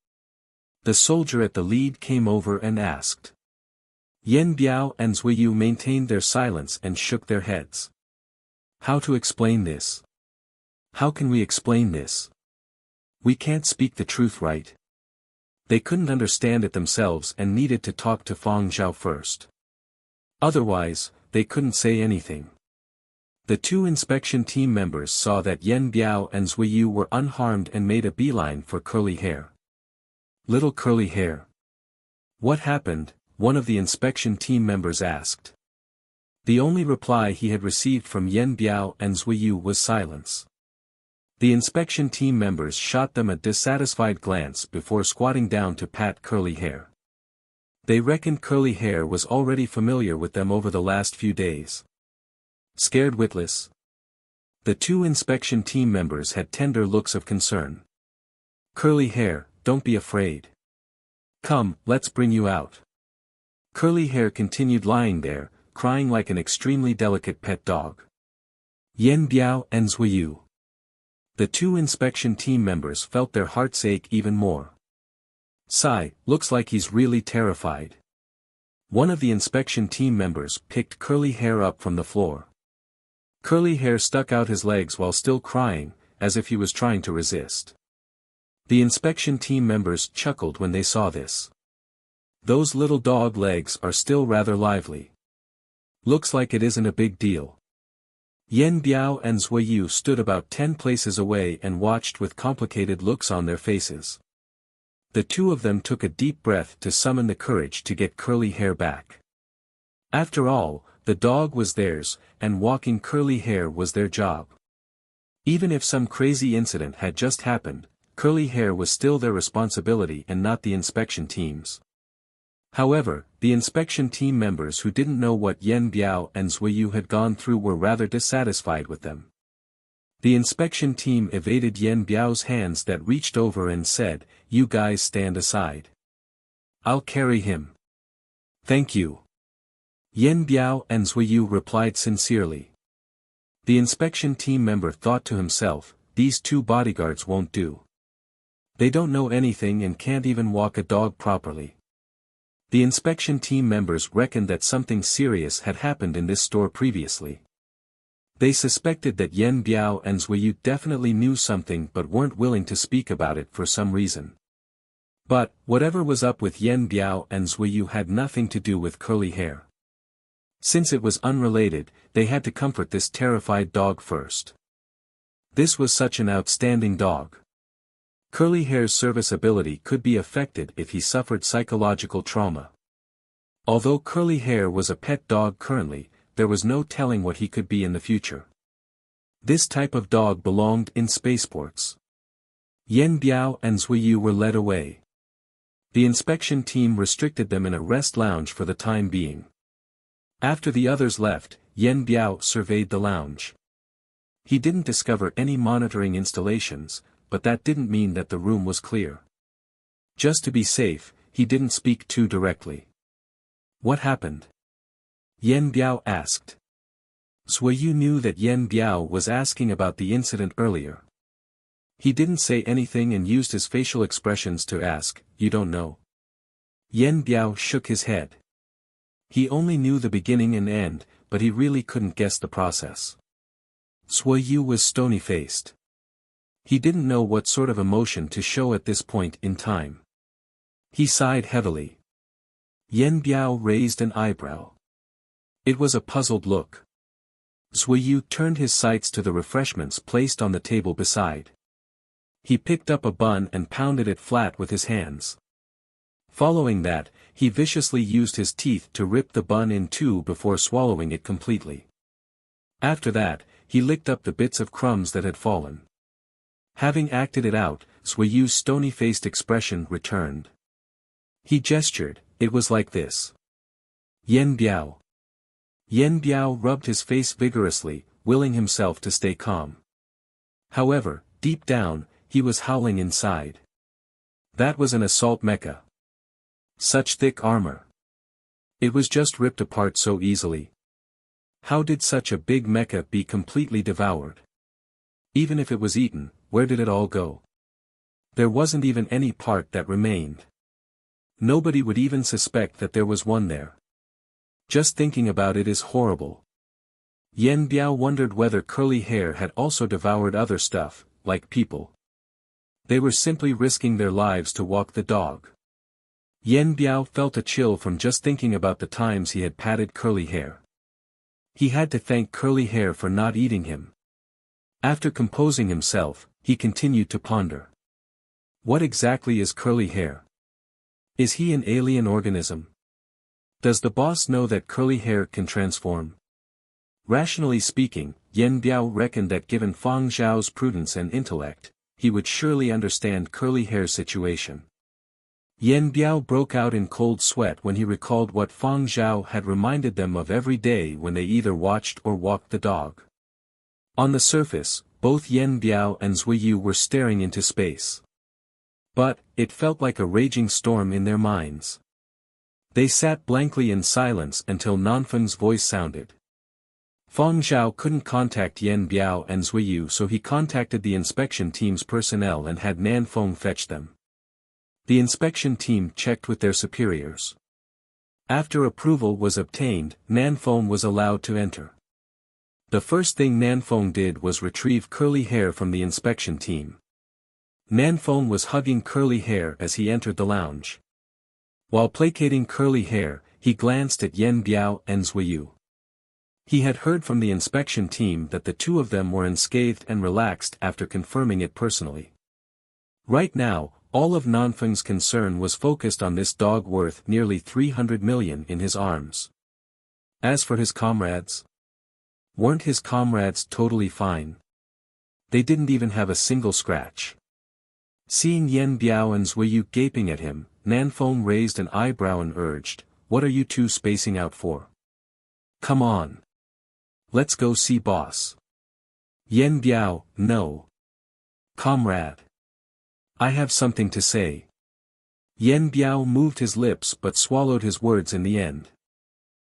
The soldier at the lead came over and asked. Yen Biao and Suiyu maintained their silence and shook their heads. "How to explain this? How can we explain this? We can't speak the truth, right?" They couldn't understand it themselves and needed to talk to Fang Zhao first. Otherwise, they couldn't say anything. The 2 inspection team members saw that Yen Biao and Suiyu were unharmed and made a beeline for Curly Hair. "Little Curly Hair. What happened?" one of the inspection team members asked. The only reply he had received from Yen Biao and Suiyu was silence. The inspection team members shot them a dissatisfied glance before squatting down to pat Curly Hair. They reckoned Curly Hair was already familiar with them over the last few days. Scared witless? The 2 inspection team members had tender looks of concern. "Curly Hair, don't be afraid. Come, let's bring you out." Curly Hair continued lying there, crying like an extremely delicate pet dog. Yen Biao and Suiyu. The 2 inspection team members felt their hearts ache even more. "Sigh, looks like he's really terrified." One of the inspection team members picked Curly Hair up from the floor. Curly Hair stuck out his legs while still crying, as if he was trying to resist. The inspection team members chuckled when they saw this. "Those little dog legs are still rather lively. Looks like it isn't a big deal." Yen Biao and Suiyu stood about 10 places away and watched with complicated looks on their faces. The 2 of them took a deep breath to summon the courage to get Curly Hair back. After all, the dog was theirs, and walking Curly Hair was their job. Even if some crazy incident had just happened, Curly Hair was still their responsibility and not the inspection team's. However, the inspection team members who didn't know what Yen Biao and Suiyu had gone through were rather dissatisfied with them. The inspection team evaded Yen Biao's hands that reached over and said, "You guys stand aside." I'll carry him. Thank you. Yen Biao and Zuiyu replied sincerely. The inspection team member thought to himself, these two bodyguards won't do. They don't know anything and can't even walk a dog properly. The inspection team members reckoned that something serious had happened in this store previously. They suspected that Yen Biao and Zuiyu definitely knew something but weren't willing to speak about it for some reason. But, whatever was up with Yen Biao and Zuiyu had nothing to do with curly hair. Since it was unrelated, they had to comfort this terrified dog first. This was such an outstanding dog. Curly hair's serviceability could be affected if he suffered psychological trauma. Although curly hair was a pet dog currently, there was no telling what he could be in the future. This type of dog belonged in spaceports. Yen Biao and Zuiyu were led away. The inspection team restricted them in a rest lounge for the time being. After the others left, Yen Biao surveyed the lounge. He didn't discover any monitoring installations, but that didn't mean that the room was clear. Just to be safe, he didn't speak too directly. What happened? Yen Biao asked. Zuiyu knew that Yen Biao was asking about the incident earlier. He didn't say anything and used his facial expressions to ask, "You don't know?" Yen Biao shook his head. He only knew the beginning and end, but he really couldn't guess the process. Zuiyu was stony-faced. He didn't know what sort of emotion to show at this point in time. He sighed heavily. Yen Biao raised an eyebrow. It was a puzzled look. Zuiyu turned his sights to the refreshments placed on the table beside. He picked up a bun and pounded it flat with his hands. Following that, he viciously used his teeth to rip the bun in two before swallowing it completely. After that, he licked up the bits of crumbs that had fallen. Having acted it out, Zuiyu's stony-faced expression returned. He gestured, "It was like this. Yen Biao." Yen Biao rubbed his face vigorously, willing himself to stay calm. However, deep down, he was howling inside. That was an assault mecha. Such thick armor. It was just ripped apart so easily. How did such a big mecha be completely devoured? Even if it was eaten, where did it all go? There wasn't even any part that remained. Nobody would even suspect that there was one there. Just thinking about it is horrible. Yen Biao wondered whether curly hair had also devoured other stuff, like people. They were simply risking their lives to walk the dog. Yen Biao felt a chill from just thinking about the times he had patted curly hair. He had to thank curly hair for not eating him. After composing himself, he continued to ponder. What exactly is curly hair? Is he an alien organism? Does the boss know that curly hair can transform? Rationally speaking, Yen Biao reckoned that given Fang Zhao's prudence and intellect, he would surely understand curly hair's situation. Yen Biao broke out in cold sweat when he recalled what Fang Zhao had reminded them of every day when they either watched or walked the dog. On the surface, both Yen Biao and Zuiyu were staring into space. But, it felt like a raging storm in their minds. They sat blankly in silence until Nanfeng's voice sounded. Fang Zhao couldn't contact Yen Biao and Zuiyu, so he contacted the inspection team's personnel and had Nanfeng fetch them. The inspection team checked with their superiors. After approval was obtained, Nanfeng was allowed to enter. The first thing Nanfeng did was retrieve curly hair from the inspection team. Nanfeng was hugging curly hair as he entered the lounge. While placating curly hair, he glanced at Yen Biao and Zuiyu. He had heard from the inspection team that the two of them were unscathed and relaxed after confirming it personally. Right now, all of Nanfeng's concern was focused on this dog worth nearly 300 million in his arms. As for his comrades, weren't his comrades totally fine? They didn't even have a single scratch. Seeing Yen Biao and Zuiyu gaping at him, Nanfeng raised an eyebrow and urged, "What are you two spacing out for? Come on. Let's go see boss." Yen Biao, "No. Comrade. I have something to say." Yen Biao moved his lips but swallowed his words in the end.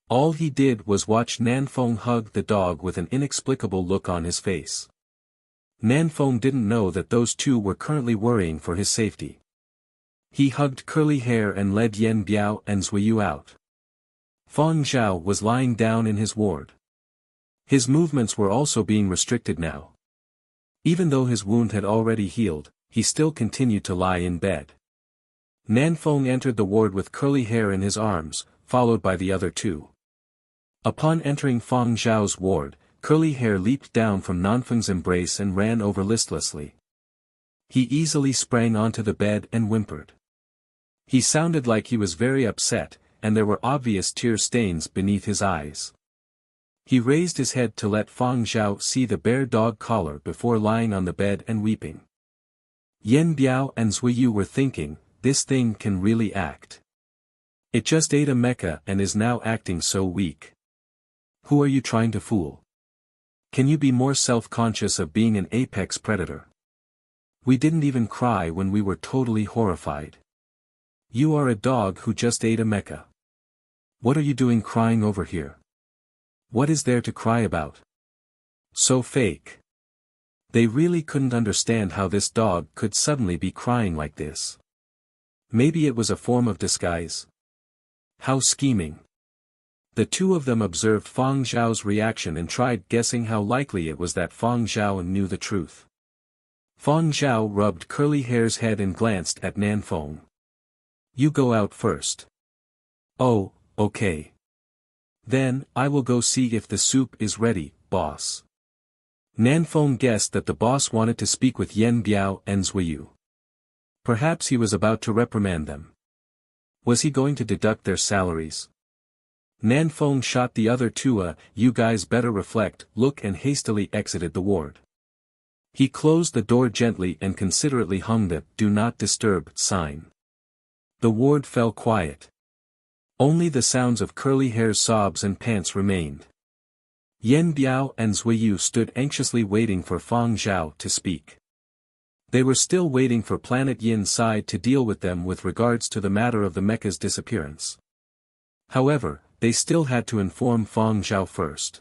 All he did was watch Nanfeng hug the dog with an inexplicable look on his face. Nanfeng didn't know that those two were currently worrying for his safety. He hugged Curly Hair and led Yen Biao and Zuiyu out. Fang Zhao was lying down in his ward. His movements were also being restricted now. Even though his wound had already healed, he still continued to lie in bed. Nanfeng entered the ward with Curly Hair in his arms, followed by the other two. Upon entering Fang Zhao's ward, Curly Hair leaped down from Nanfeng's embrace and ran over listlessly. He easily sprang onto the bed and whimpered. He sounded like he was very upset, and there were obvious tear stains beneath his eyes. He raised his head to let Fang Zhao see the bare dog collar before lying on the bed and weeping. Yen Biao and Zuiyu were thinking, this thing can really act. It just ate a mecha and is now acting so weak. Who are you trying to fool? Can you be more self-conscious of being an apex predator? We didn't even cry when we were totally horrified. You are a dog who just ate a mecha. What are you doing crying over here? What is there to cry about? So fake. They really couldn't understand how this dog could suddenly be crying like this. Maybe it was a form of disguise. How scheming. The two of them observed Fang Zhao's reaction and tried guessing how likely it was that Fang Zhao knew the truth. Fang Zhao rubbed Curly Hair's head and glanced at Nanfeng. You go out first. Oh, okay. Then, I will go see if the soup is ready, boss. Nanfeng guessed that the boss wanted to speak with Yen Biao and Zuiyu. Perhaps he was about to reprimand them. Was he going to deduct their salaries? Nanfeng shot the other two a, you guys better reflect, look and hastily exited the ward. He closed the door gently and considerately hung the, do not disturb, sign. The ward fell quiet. Only the sounds of Curly Hair's sobs and pants remained. Yen Biao and Zuiyu stood anxiously waiting for Fang Zhao to speak. They were still waiting for Planet Yin's side to deal with them with regards to the matter of the mecha's disappearance. However, they still had to inform Fang Zhao first.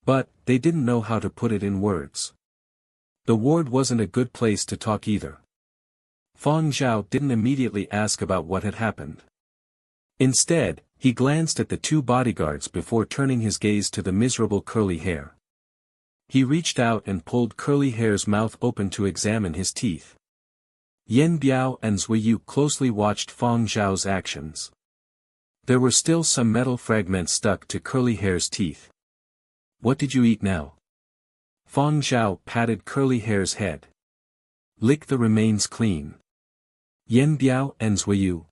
But, they didn't know how to put it in words. The ward wasn't a good place to talk either. Fang Zhao didn't immediately ask about what had happened. Instead, he glanced at the two bodyguards before turning his gaze to the miserable Curly Hair. He reached out and pulled Curly Hair's mouth open to examine his teeth. Yen Biao and Zuiyu closely watched Fang Zhao's actions. There were still some metal fragments stuck to Curly Hair's teeth. What did you eat now? Fang Zhao patted Curly Hair's head. Lick the remains clean. Yen Biao and Zuiyu.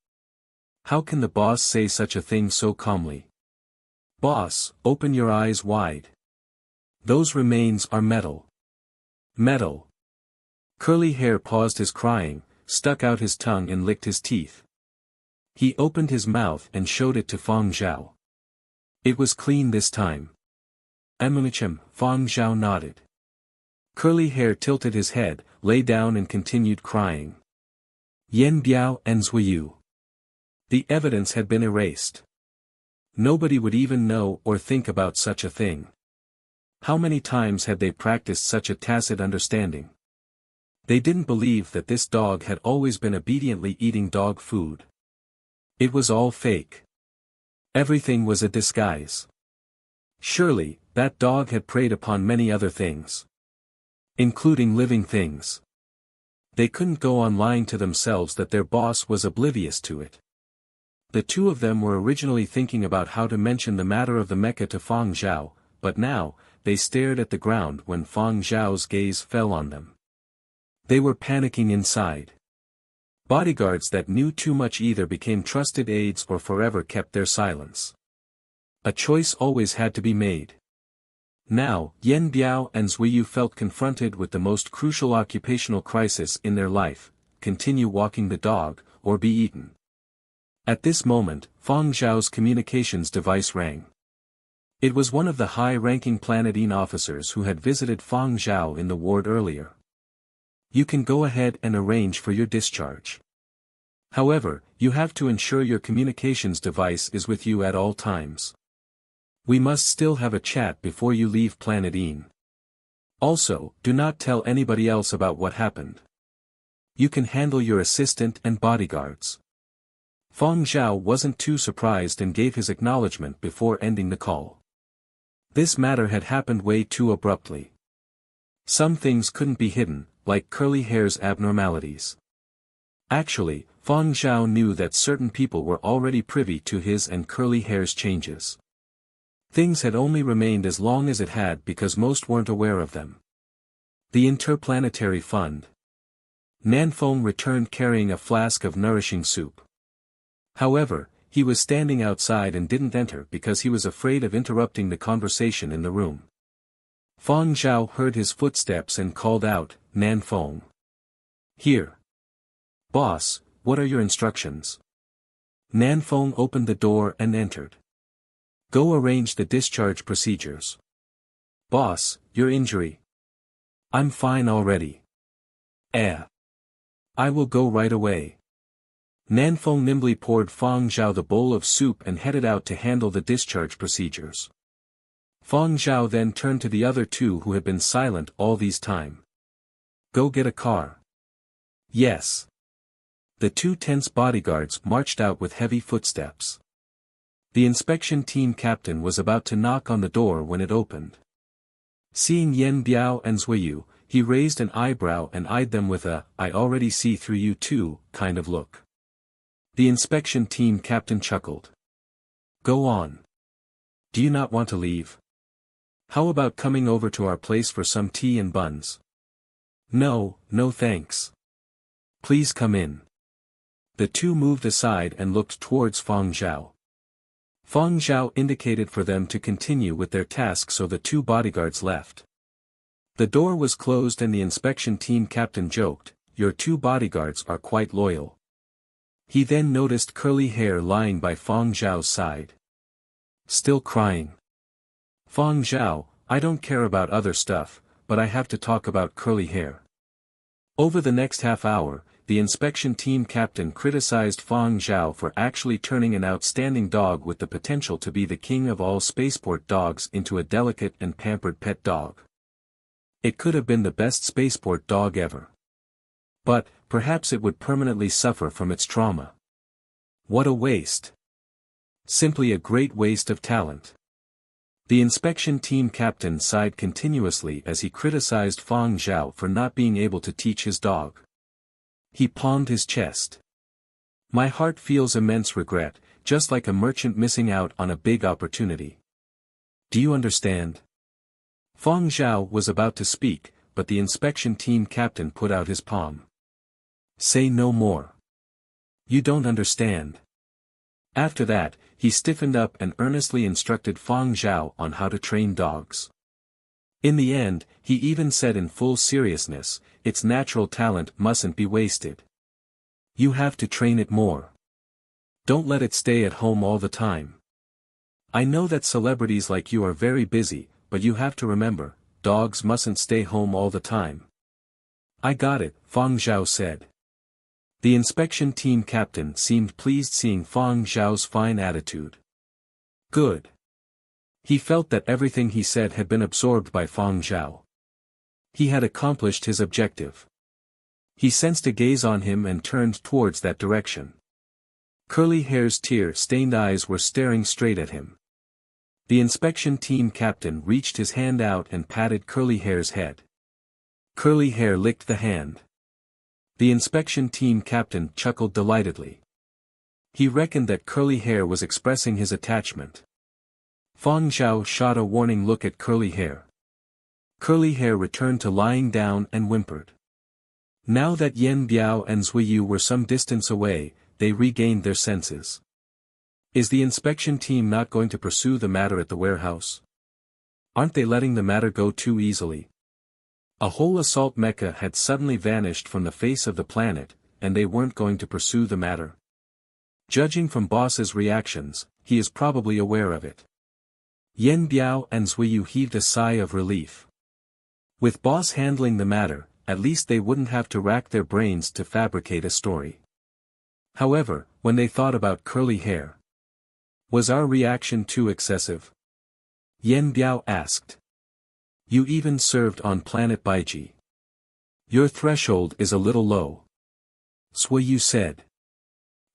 How can the boss say such a thing so calmly? Boss, open your eyes wide. Those remains are metal. Metal. Curly Hair paused his crying, stuck out his tongue and licked his teeth. He opened his mouth and showed it to Fang Zhao. It was clean this time. Fang Zhao nodded. Curly Hair tilted his head, lay down and continued crying. Yen Biao and Zuiyu. The evidence had been erased. Nobody would even know or think about such a thing. How many times had they practiced such a tacit understanding? They didn't believe that this dog had always been obediently eating dog food. It was all fake. Everything was a disguise. Surely, that dog had preyed upon many other things. Including living things. They couldn't go on lying to themselves that their boss was oblivious to it. The two of them were originally thinking about how to mention the matter of the mecha to Fang Zhao, but now, they stared at the ground when Fang Zhao's gaze fell on them. They were panicking inside. Bodyguards that knew too much either became trusted aides or forever kept their silence. A choice always had to be made. Now, Yen Biao and Zuiyu felt confronted with the most crucial occupational crisis in their life: continue walking the dog, or be eaten. At this moment, Fang Zhao's communications device rang. It was one of the high-ranking Planet Yin officers who had visited Fang Zhao in the ward earlier. You can go ahead and arrange for your discharge. However, you have to ensure your communications device is with you at all times. We must still have a chat before you leave Planet Een. Also, do not tell anybody else about what happened. You can handle your assistant and bodyguards. Fang Zhao wasn't too surprised and gave his acknowledgement before ending the call. This matter had happened way too abruptly. Some things couldn't be hidden, like Curly Hair's abnormalities. Actually, Fang Zhao knew that certain people were already privy to his and Curly Hair's changes. Things had only remained as long as it had because most weren't aware of them. The Interplanetary Fund. Nanfeng returned carrying a flask of nourishing soup. However, he was standing outside and didn't enter because he was afraid of interrupting the conversation in the room. Fang Zhao heard his footsteps and called out, "Nanfeng. Here." "Boss, what are your instructions?" Nanfeng opened the door and entered. "Go arrange the discharge procedures." "Boss, your injury?" "I'm fine already." "I will go right away." Nanfeng nimbly poured Fang Zhao the bowl of soup and headed out to handle the discharge procedures. Fang Zhao then turned to the other two who had been silent all this time. "Go get a car." "Yes." The two tense bodyguards marched out with heavy footsteps. The inspection team captain was about to knock on the door when it opened. Seeing Yen Biao and Zuiyu, he raised an eyebrow and eyed them with a "I already see through you too" kind of look. The inspection team captain chuckled. "Go on. Do you not want to leave? How about coming over to our place for some tea and buns?" "No, no thanks. Please come in." The two moved aside and looked towards Fang Zhao. Fang Zhao indicated for them to continue with their task, so the two bodyguards left. The door was closed and the inspection team captain joked, "Your two bodyguards are quite loyal." He then noticed Curly Hair lying by Fang Zhao's side. Still crying. "Fang Zhao, I don't care about other stuff, but I have to talk about Curly Hair." Over the next half hour, the inspection team captain criticized Fang Zhao for actually turning an outstanding dog with the potential to be the king of all spaceport dogs into a delicate and pampered pet dog. It could have been the best spaceport dog ever. But, perhaps it would permanently suffer from its trauma. What a waste. Simply a great waste of talent. The inspection team captain sighed continuously as he criticized Fang Zhao for not being able to teach his dog. He palmed his chest. "My heart feels immense regret, just like a merchant missing out on a big opportunity. Do you understand?" Fang Zhao was about to speak, but the inspection team captain put out his palm. "Say no more. You don't understand." After that, he stiffened up and earnestly instructed Fang Zhao on how to train dogs. In the end, he even said in full seriousness, its natural talent mustn't be wasted. You have to train it more. Don't let it stay at home all the time. I know that celebrities like you are very busy, but you have to remember, dogs mustn't stay home all the time. I got it, Fang Zhao said. The inspection team captain seemed pleased seeing Fang Zhao's fine attitude. Good. He felt that everything he said had been absorbed by Fang Zhao. He had accomplished his objective. He sensed a gaze on him and turned towards that direction. Curly Hair's tear-stained eyes were staring straight at him. The inspection team captain reached his hand out and patted Curly Hair's head. Curly Hair licked the hand. The inspection team captain chuckled delightedly. He reckoned that Curly Hair was expressing his attachment. Fang Zhao shot a warning look at Curly Hair. Curly Hair returned to lying down and whimpered. Now that Yen Biao and Zuiyu were some distance away, they regained their senses. Is the inspection team not going to pursue the matter at the warehouse? Aren't they letting the matter go too easily? A whole assault mecha had suddenly vanished from the face of the planet, and they weren't going to pursue the matter. Judging from Boss's reactions, he is probably aware of it. Yen Biao and Zuiyu heaved a sigh of relief. With Boss handling the matter, at least they wouldn't have to rack their brains to fabricate a story. However, when they thought about curly hair, was our reaction too excessive? Yen Biao asked. You even served on planet Baiji. Your threshold is a little low. Sui Yu said.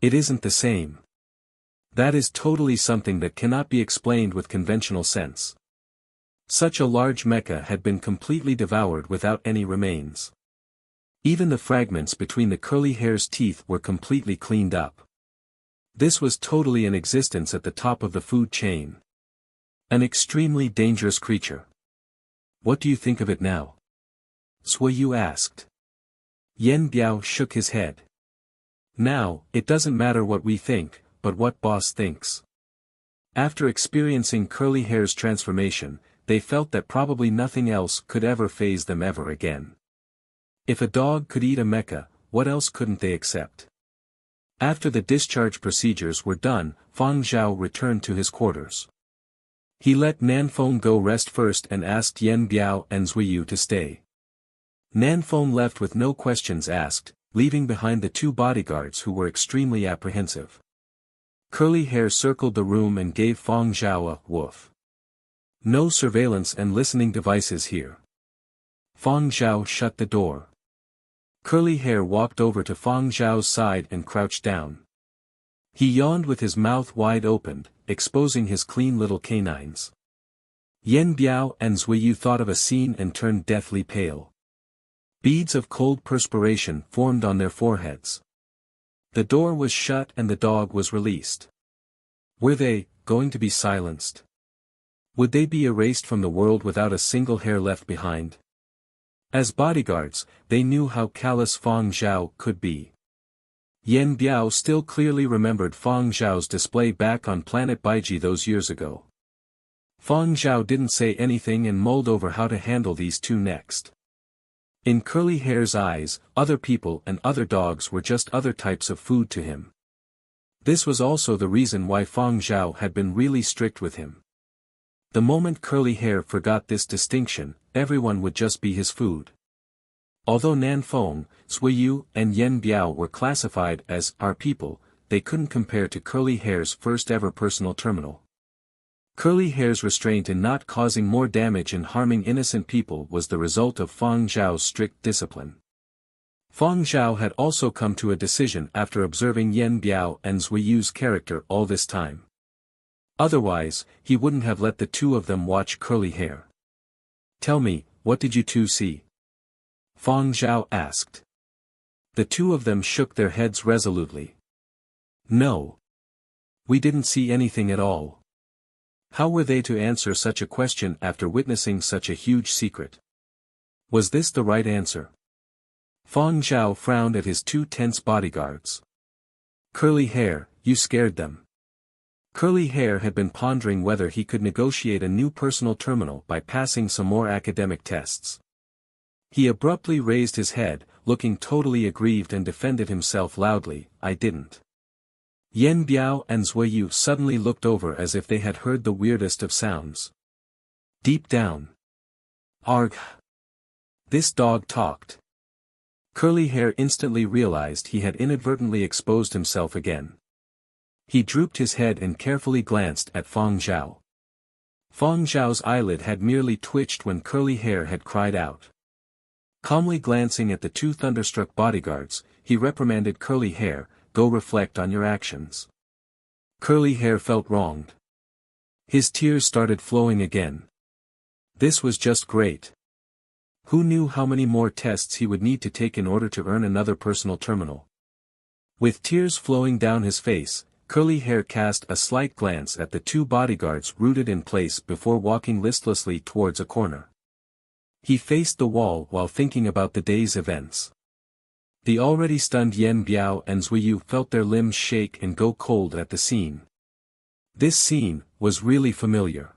It isn't the same. That is totally something that cannot be explained with conventional sense. Such a large mecha had been completely devoured without any remains. Even the fragments between the curly hair's teeth were completely cleaned up. This was totally in existence at the top of the food chain. An extremely dangerous creature. What do you think of it now? Sui Yu asked. Yen Biao shook his head. Now, it doesn't matter what we think, but what boss thinks. After experiencing curly hair's transformation, they felt that probably nothing else could ever faze them ever again. If a dog could eat a mecha, what else couldn't they accept? After the discharge procedures were done, Fang Zhao returned to his quarters. He let Nanfeng go rest first and asked Yen Biao and Sui Yu to stay. Nanfeng left with no questions asked, leaving behind the two bodyguards who were extremely apprehensive. Curly hair circled the room and gave Fang Zhao a woof. No surveillance and listening devices here. Fang Zhao shut the door. Curly hair walked over to Fang Zhao's side and crouched down. He yawned with his mouth wide open, exposing his clean little canines. Yen Biao and Sui Yu thought of a scene and turned deathly pale. Beads of cold perspiration formed on their foreheads. The door was shut and the dog was released. Were they going to be silenced? Would they be erased from the world without a single hair left behind? As bodyguards, they knew how callous Fang Zhao could be. Yen Biao still clearly remembered Fang Zhao's display back on planet Baiji those years ago. Fang Zhao didn't say anything and mulled over how to handle these two next. In curly hair's eyes, other people and other dogs were just other types of food to him. This was also the reason why Fang Zhao had been really strict with him. The moment curly hair forgot this distinction, everyone would just be his food. Although Nanfeng, Sui Yu and Yen Biao were classified as our people, they couldn't compare to curly hair's first ever personal terminal. Curly hair's restraint in not causing more damage and harming innocent people was the result of Fang Zhao's strict discipline. Fang Zhao had also come to a decision after observing Yen Biao and Sui Yu's character all this time. Otherwise, he wouldn't have let the two of them watch curly hair. Tell me, what did you two see? Fang Zhao asked. The two of them shook their heads resolutely. No. We didn't see anything at all. How were they to answer such a question after witnessing such a huge secret? Was this the right answer? Fang Zhao frowned at his two tense bodyguards. Curly hair, you scared them. Curly hair had been pondering whether he could negotiate a new personal terminal by passing some more academic tests. He abruptly raised his head, looking totally aggrieved and defended himself loudly, I didn't. Yen Biao and Sui Yu suddenly looked over as if they had heard the weirdest of sounds. Deep down. Argh. This dog talked. Curly hair instantly realized he had inadvertently exposed himself again. He drooped his head and carefully glanced at Fang Zhao. Fang Zhao's eyelid had merely twitched when curly hair had cried out. Calmly glancing at the two thunderstruck bodyguards, he reprimanded curly hair, go reflect on your actions. Curly hair felt wronged. His tears started flowing again. This was just great. Who knew how many more tests he would need to take in order to earn another personal terminal? With tears flowing down his face, curly hair cast a slight glance at the two bodyguards rooted in place before walking listlessly towards a corner. He faced the wall while thinking about the day's events. The already stunned Yen Biao and Sui Yu felt their limbs shake and go cold at the scene. This scene was really familiar.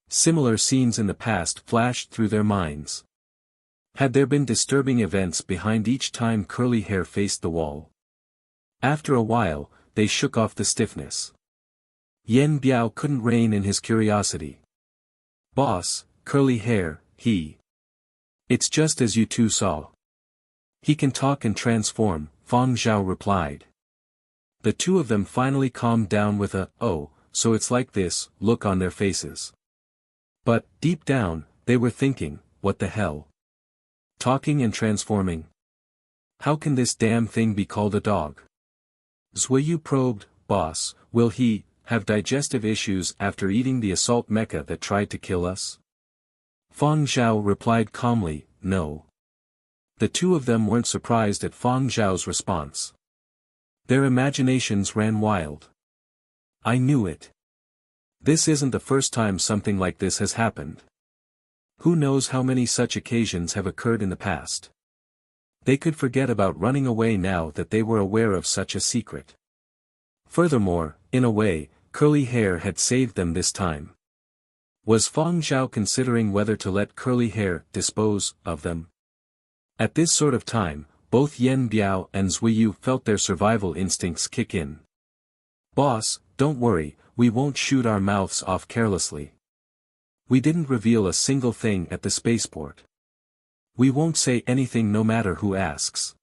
Similar scenes in the past flashed through their minds. Had there been disturbing events behind each time curly hair faced the wall? After a while, they shook off the stiffness. Yen Biao couldn't rein in his curiosity. Boss, curly hair, It's just as you two saw. He can talk and transform, Fang Zhao replied. The two of them finally calmed down with a, "Oh, so it's like this," look on their faces. But, deep down, they were thinking, what the hell? Talking and transforming? How can this damn thing be called a dog? Zhuyu probed, "Boss, will he have digestive issues after eating the assault mecha that tried to kill us?" Fang Zhao replied calmly, "No." The two of them weren't surprised at Fang Zhao's response. Their imaginations ran wild. "I knew it. This isn't the first time something like this has happened. Who knows how many such occasions have occurred in the past?" They could forget about running away now that they were aware of such a secret. Furthermore, in a way, curly hair had saved them this time. Was Fang Zhao considering whether to let curly hair dispose of them? At this sort of time, both Yen Biao and Zhuyu felt their survival instincts kick in. "Boss, don't worry, we won't shoot our mouths off carelessly. We didn't reveal a single thing at the spaceport. We won't say anything no matter who asks."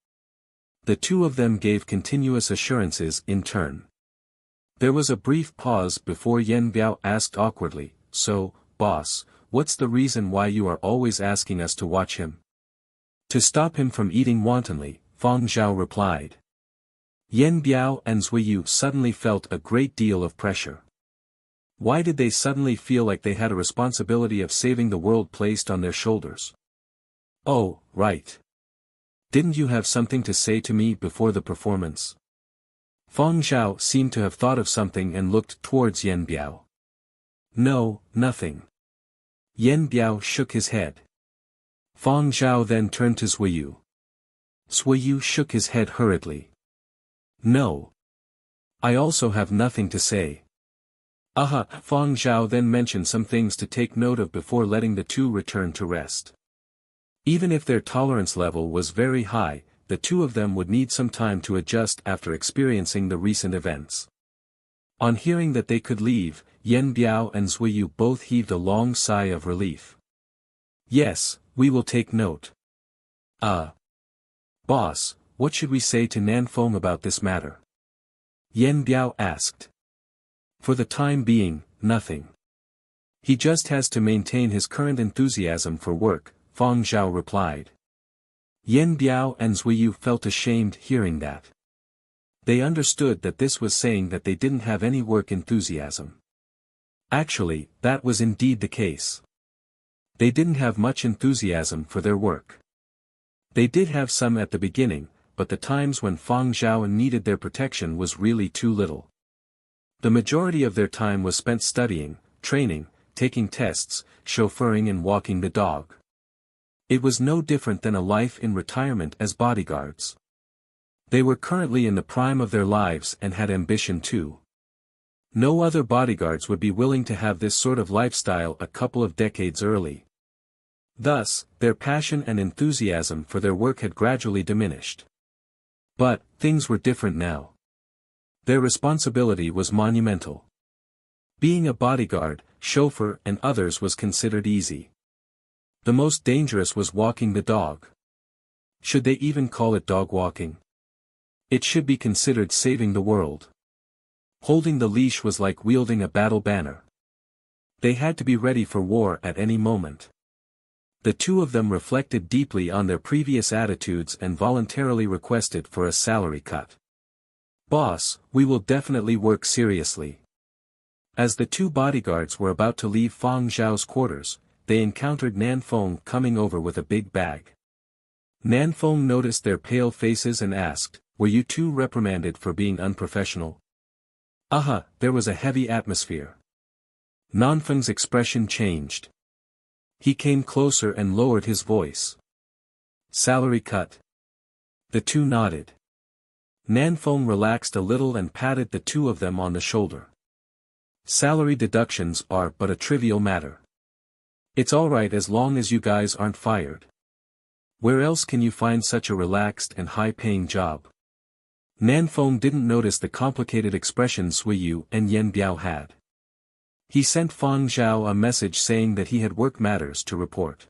The two of them gave continuous assurances in turn. There was a brief pause before Yen Biao asked awkwardly, "So, boss, what's the reason why you are always asking us to watch him?" "To stop him from eating wantonly," Fang Zhao replied. Yen Biao and Zhuyu suddenly felt a great deal of pressure. Why did they suddenly feel like they had a responsibility of saving the world placed on their shoulders? "Oh, right. Didn't you have something to say to me before the performance?" Fang Zhao seemed to have thought of something and looked towards Yen Biao. "No, nothing." Yen Biao shook his head. Fang Zhao then turned to Zhuyu. Zhuyu shook his head hurriedly. "No. I also have nothing to say." "Aha!" Fang Zhao then mentioned some things to take note of before letting the two return to rest. Even if their tolerance level was very high, the two of them would need some time to adjust after experiencing the recent events. On hearing that they could leave, Yen Biao and Zhuyu both heaved a long sigh of relief. "Yes, we will take note." Boss, what should we say to Nanfeng about this matter?" Yen Biao asked. "For the time being, nothing. He just has to maintain his current enthusiasm for work," Fang Zhao replied. Yen Biao and Zhuyu felt ashamed hearing that. They understood that this was saying that they didn't have any work enthusiasm. Actually, that was indeed the case. They didn't have much enthusiasm for their work. They did have some at the beginning, but the times when Fang Zhao needed their protection was really too little. The majority of their time was spent studying, training, taking tests, chauffeuring and walking the dog. It was no different than a life in retirement as bodyguards. They were currently in the prime of their lives and had ambition too. No other bodyguards would be willing to have this sort of lifestyle a couple of decades early. Thus, their passion and enthusiasm for their work had gradually diminished. But, things were different now. Their responsibility was monumental. Being a bodyguard, chauffeur and others was considered easy. The most dangerous was walking the dog. Should they even call it dog walking? It should be considered saving the world. Holding the leash was like wielding a battle banner. They had to be ready for war at any moment. The two of them reflected deeply on their previous attitudes and voluntarily requested for a salary cut. "Boss, we will definitely work seriously." As the two bodyguards were about to leave Fang Zhao's quarters, they encountered Nanfeng coming over with a big bag. Nanfeng noticed their pale faces and asked, "Were you two reprimanded for being unprofessional?" "Aha!" There was a heavy atmosphere. Nanfeng's expression changed. He came closer and lowered his voice. "Salary cut?" The two nodded. Nanfeng relaxed a little and patted the two of them on the shoulder. "Salary deductions are but a trivial matter. It's alright as long as you guys aren't fired. Where else can you find such a relaxed and high-paying job?" Nanfeng didn't notice the complicated expressions Zhuyu and Yen Biao had. He sent Fang Zhao a message saying that he had work matters to report.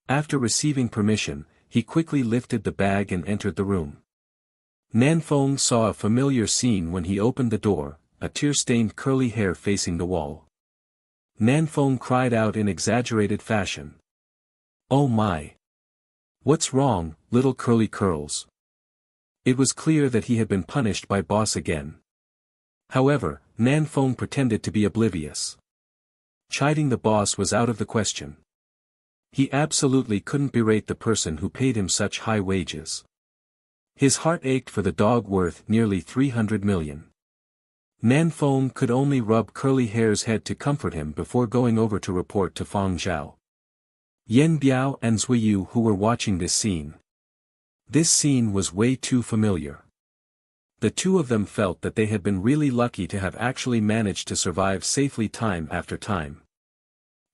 After receiving permission, he quickly lifted the bag and entered the room. Nanfeng saw a familiar scene when he opened the door, a tear-stained curly hair facing the wall. Nanfeng cried out in exaggerated fashion. "Oh my! What's wrong, little curly curls?" It was clear that he had been punished by boss again. However, Nanfeng pretended to be oblivious. Chiding the boss was out of the question. He absolutely couldn't berate the person who paid him such high wages. His heart ached for the dog worth nearly 300 million. Nanfeng could only rub Curly Hair's head to comfort him before going over to report to Fang Zhao. Yen Biao and Zuiyu who were watching this scene. This scene was way too familiar. The two of them felt that they had been really lucky to have actually managed to survive safely time after time.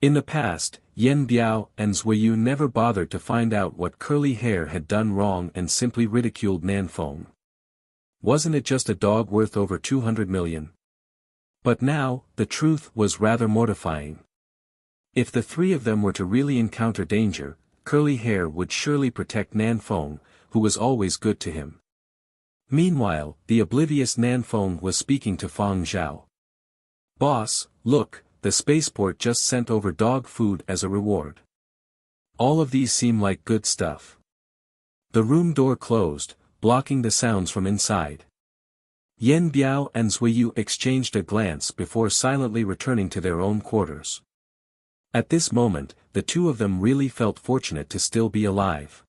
In the past, Yen Biao and Zuiyu never bothered to find out what Curly Hair had done wrong and simply ridiculed Nanfeng. Wasn't it just a dog worth over 200 million? But now, the truth was rather mortifying. If the three of them were to really encounter danger, Curly Hair would surely protect Nanfeng, who was always good to him. Meanwhile, the oblivious Nanfeng was speaking to Fang Zhao. "Boss, look, the spaceport just sent over dog food as a reward. All of these seem like good stuff." The room door closed, blocking the sounds from inside. Yen Biao and Zuiyu exchanged a glance before silently returning to their own quarters. At this moment, the two of them really felt fortunate to still be alive.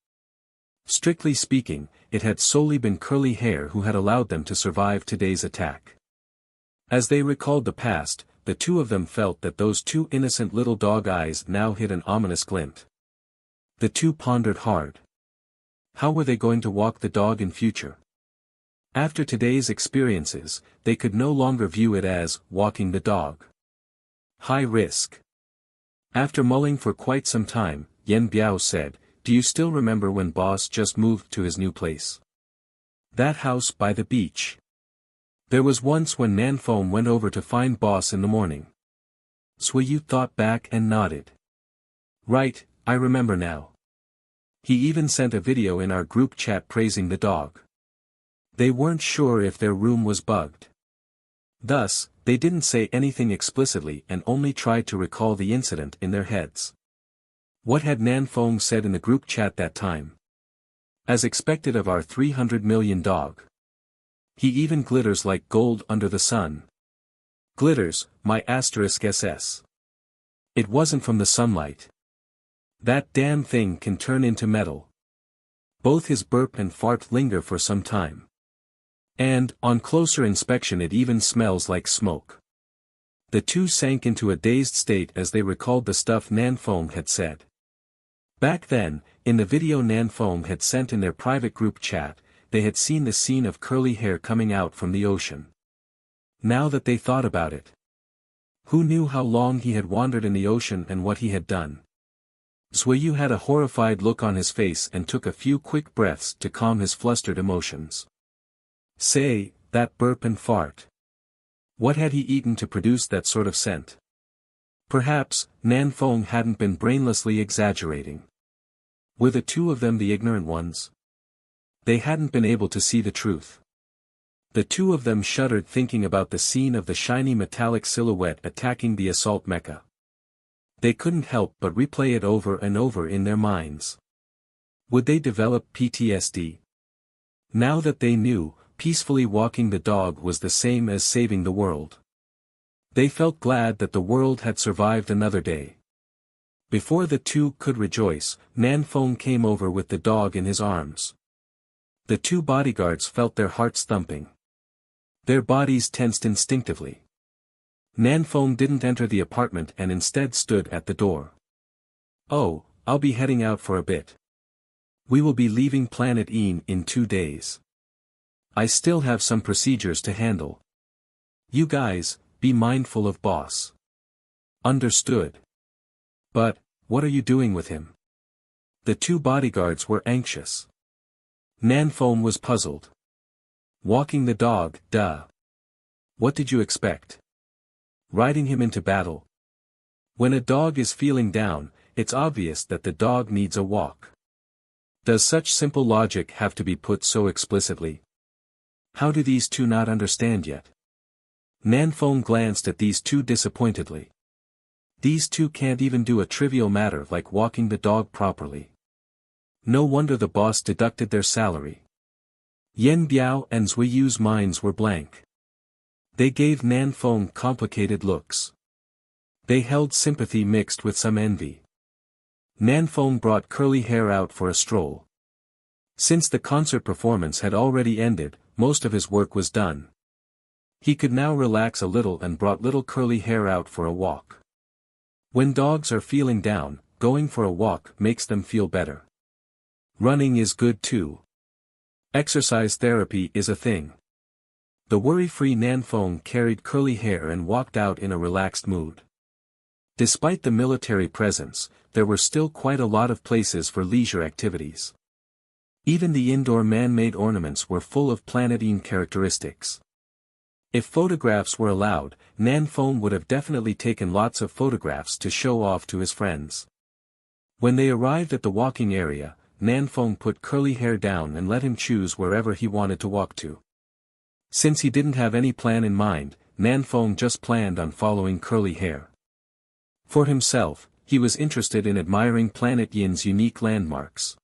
Strictly speaking, it had solely been Curly Hair who had allowed them to survive today's attack. As they recalled the past, the two of them felt that those two innocent little dog eyes now hid an ominous glint. The two pondered hard. How were they going to walk the dog in future? After today's experiences, they could no longer view it as walking the dog. High risk. After mulling for quite some time, Yen Biao said, "Do you still remember when boss just moved to his new place? That house by the beach. There was once when Nanfeng went over to find boss in the morning." Zuiyu thought back and nodded. "Right, I remember now. He even sent a video in our group chat praising the dog. They weren't sure if their room was bugged. Thus, they didn't say anything explicitly and only tried to recall the incident in their heads. What had Nanfeng said in the group chat that time? As expected of our 300 million dog. He even glitters like gold under the sun. Glitters, my asterisk SS. It wasn't from the sunlight. That damn thing can turn into metal. Both his burp and fart linger for some time. And, on closer inspection it even smells like smoke." The two sank into a dazed state as they recalled the stuff Nanfeng had said. Back then, in the video Nanfeng had sent in their private group chat, they had seen the scene of Curly Hair coming out from the ocean. Now that they thought about it. Who knew how long he had wandered in the ocean and what he had done? Zuiyu had a horrified look on his face and took a few quick breaths to calm his flustered emotions. Say, that burp and fart. What had he eaten to produce that sort of scent? Perhaps, Nanfeng hadn't been brainlessly exaggerating. Were the two of them the ignorant ones? They hadn't been able to see the truth. The two of them shuddered thinking about the scene of the shiny metallic silhouette attacking the assault mecha. They couldn't help but replay it over and over in their minds. Would they develop PTSD? Now that they knew, peacefully walking the dog was the same as saving the world. They felt glad that the world had survived another day. Before the two could rejoice, Nanfeng came over with the dog in his arms. The two bodyguards felt their hearts thumping. Their bodies tensed instinctively. Nanfeng didn't enter the apartment and instead stood at the door. "Oh, I'll be heading out for a bit. We will be leaving Planet Een in 2 days. I still have some procedures to handle. You guys, be mindful of boss." "Understood. But, what are you doing with him?" The two bodyguards were anxious. Nanfeng was puzzled. "Walking the dog, duh. What did you expect? Riding him into battle? When a dog is feeling down, it's obvious that the dog needs a walk. Does such simple logic have to be put so explicitly?" How do these two not understand yet? Nanfeng glanced at these two disappointedly. These two can't even do a trivial matter like walking the dog properly. No wonder the boss deducted their salary. Yen Biao and Zhuiyu's minds were blank. They gave Nanfeng complicated looks. They held sympathy mixed with some envy. Nanfeng brought Curly Hair out for a stroll. Since the concert performance had already ended, most of his work was done. He could now relax a little and brought little Curly Hair out for a walk. When dogs are feeling down, going for a walk makes them feel better. Running is good too. Exercise therapy is a thing. The worry-free Nanfeng carried Curly Hair and walked out in a relaxed mood. Despite the military presence, there were still quite a lot of places for leisure activities. Even the indoor man-made ornaments were full of planetine characteristics. If photographs were allowed, Nanfeng would have definitely taken lots of photographs to show off to his friends. When they arrived at the walking area, Nanfeng put Curly Hair down and let him choose wherever he wanted to walk to. Since he didn't have any plan in mind, Nanfeng just planned on following Curly Hair. For himself, he was interested in admiring Planet Yin's unique landmarks.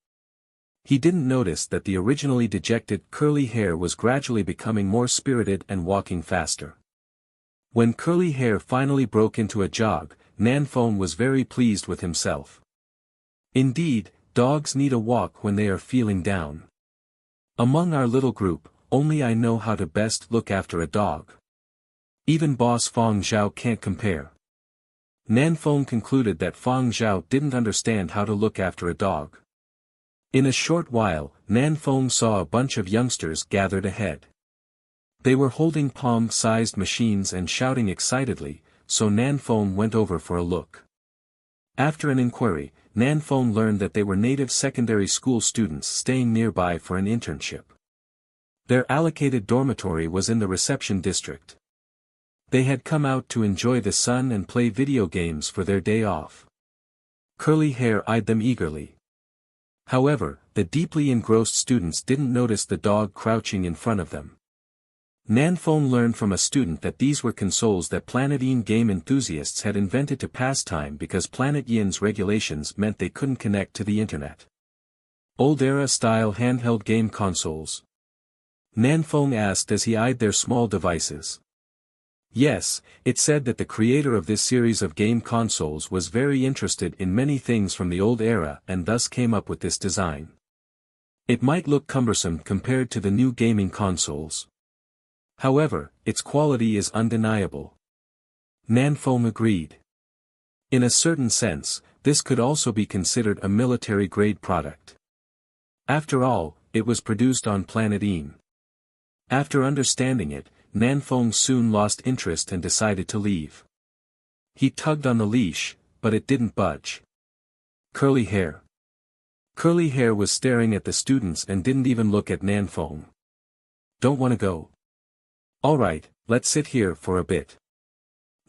He didn't notice that the originally dejected Curly Hair was gradually becoming more spirited and walking faster. When Curly Hair finally broke into a jog, Nanfeng was very pleased with himself. Indeed, dogs need a walk when they are feeling down. Among our little group, only I know how to best look after a dog. Even boss Fang Zhao can't compare. Nanfeng concluded that Fang Zhao didn't understand how to look after a dog. In a short while, Nanfeng saw a bunch of youngsters gathered ahead. They were holding palm-sized machines and shouting excitedly, so Nanfeng went over for a look. After an inquiry, Nanfeng learned that they were native secondary school students staying nearby for an internship. Their allocated dormitory was in the reception district. They had come out to enjoy the sun and play video games for their day off. Curly Hair eyed them eagerly. However, the deeply engrossed students didn't notice the dog crouching in front of them. Nanfeng learned from a student that these were consoles that Planet Yin game enthusiasts had invented to pass time because Planet Yin's regulations meant they couldn't connect to the internet. Old-era-style handheld game consoles? Nanfeng asked as he eyed their small devices. Yes, it said that the creator of this series of game consoles was very interested in many things from the old era and thus came up with this design. It might look cumbersome compared to the new gaming consoles. However, its quality is undeniable. Nanfeng agreed. In a certain sense, this could also be considered a military-grade product. After all, it was produced on Planet Yin. After understanding it, Nanfeng soon lost interest and decided to leave. He tugged on the leash, but it didn't budge. Curly Hair. Curly Hair was staring at the students and didn't even look at Nanfeng. Don't want to go? Alright, let's sit here for a bit.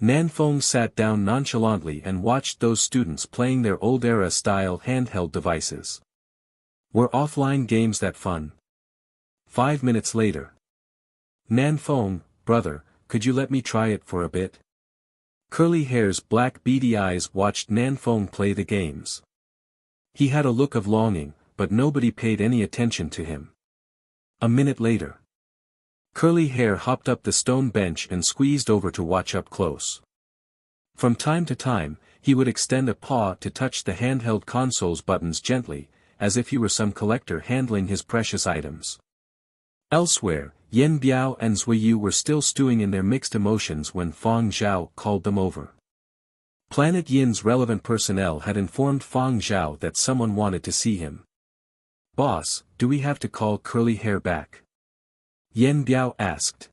Nanfeng sat down nonchalantly and watched those students playing their old-era style handheld devices. Were offline games that fun? 5 minutes later. Nanfeng, brother, could you let me try it for a bit? Curly Hair's black beady eyes watched Nanfeng play the games. He had a look of longing, but nobody paid any attention to him. A minute later. Curly Hair hopped up the stone bench and squeezed over to watch up close. From time to time, he would extend a paw to touch the handheld console's buttons gently, as if he were some collector handling his precious items. Elsewhere, Yen Biao and Zhuiyu were still stewing in their mixed emotions when Fang Zhao called them over. Planet Yin's relevant personnel had informed Fang Zhao that someone wanted to see him. Boss, do we have to call Curly Hair back? Yen Biao asked.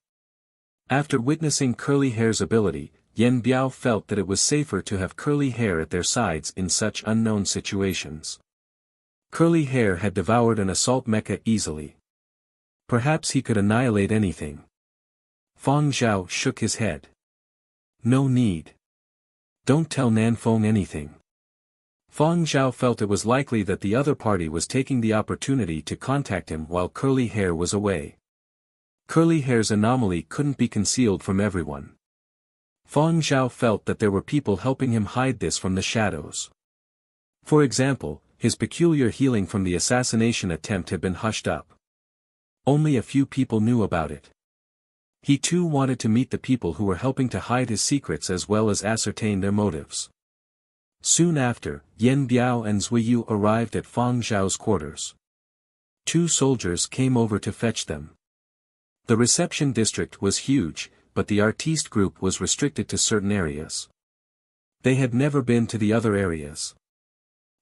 After witnessing Curly Hair's ability, Yen Biao felt that it was safer to have Curly Hair at their sides in such unknown situations. Curly Hair had devoured an assault mecha easily. Perhaps he could annihilate anything. Fang Zhao shook his head. No need. Don't tell Nanfeng anything. Fang Zhao felt it was likely that the other party was taking the opportunity to contact him while Curly Hair was away. Curly hair's anomaly couldn't be concealed from everyone. Fang Zhao felt that there were people helping him hide this from the shadows. For example, his peculiar healing from the assassination attempt had been hushed up. Only a few people knew about it. He too wanted to meet the people who were helping to hide his secrets as well as ascertain their motives. Soon after, Yan Biao and Zui Yu arrived at Fang Zhao's quarters. 2 soldiers came over to fetch them. The reception district was huge, but the artiste group was restricted to certain areas. They had never been to the other areas.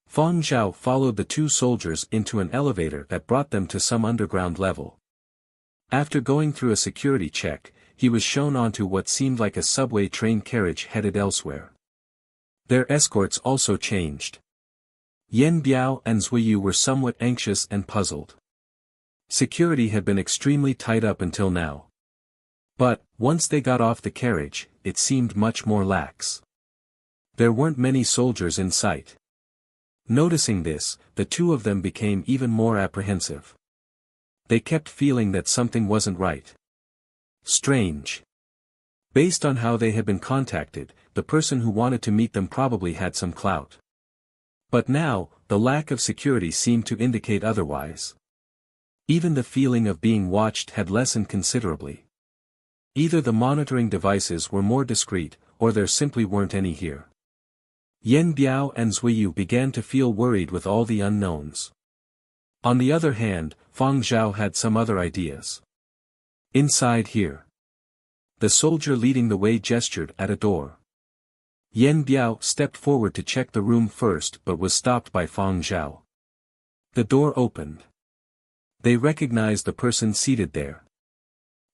Fang Zhao followed the 2 soldiers into an elevator that brought them to some underground level. After going through a security check, he was shown onto what seemed like a subway train carriage headed elsewhere. Their escorts also changed. Yan Biao and Zui Yu were somewhat anxious and puzzled. Security had been extremely tight up until now. But, once they got off the carriage, it seemed much more lax. There weren't many soldiers in sight. Noticing this, the 2 of them became even more apprehensive. They kept feeling that something wasn't right. Strange. Based on how they had been contacted, the person who wanted to meet them probably had some clout. But now, the lack of security seemed to indicate otherwise. Even the feeling of being watched had lessened considerably. Either the monitoring devices were more discreet, or there simply weren't any here. Yan Biao and Zui Yu began to feel worried with all the unknowns. On the other hand, Fang Zhao had some other ideas. Inside here. The soldier leading the way gestured at a door. Yan Biao stepped forward to check the room first but was stopped by Fang Zhao. The door opened. They recognized the person seated there.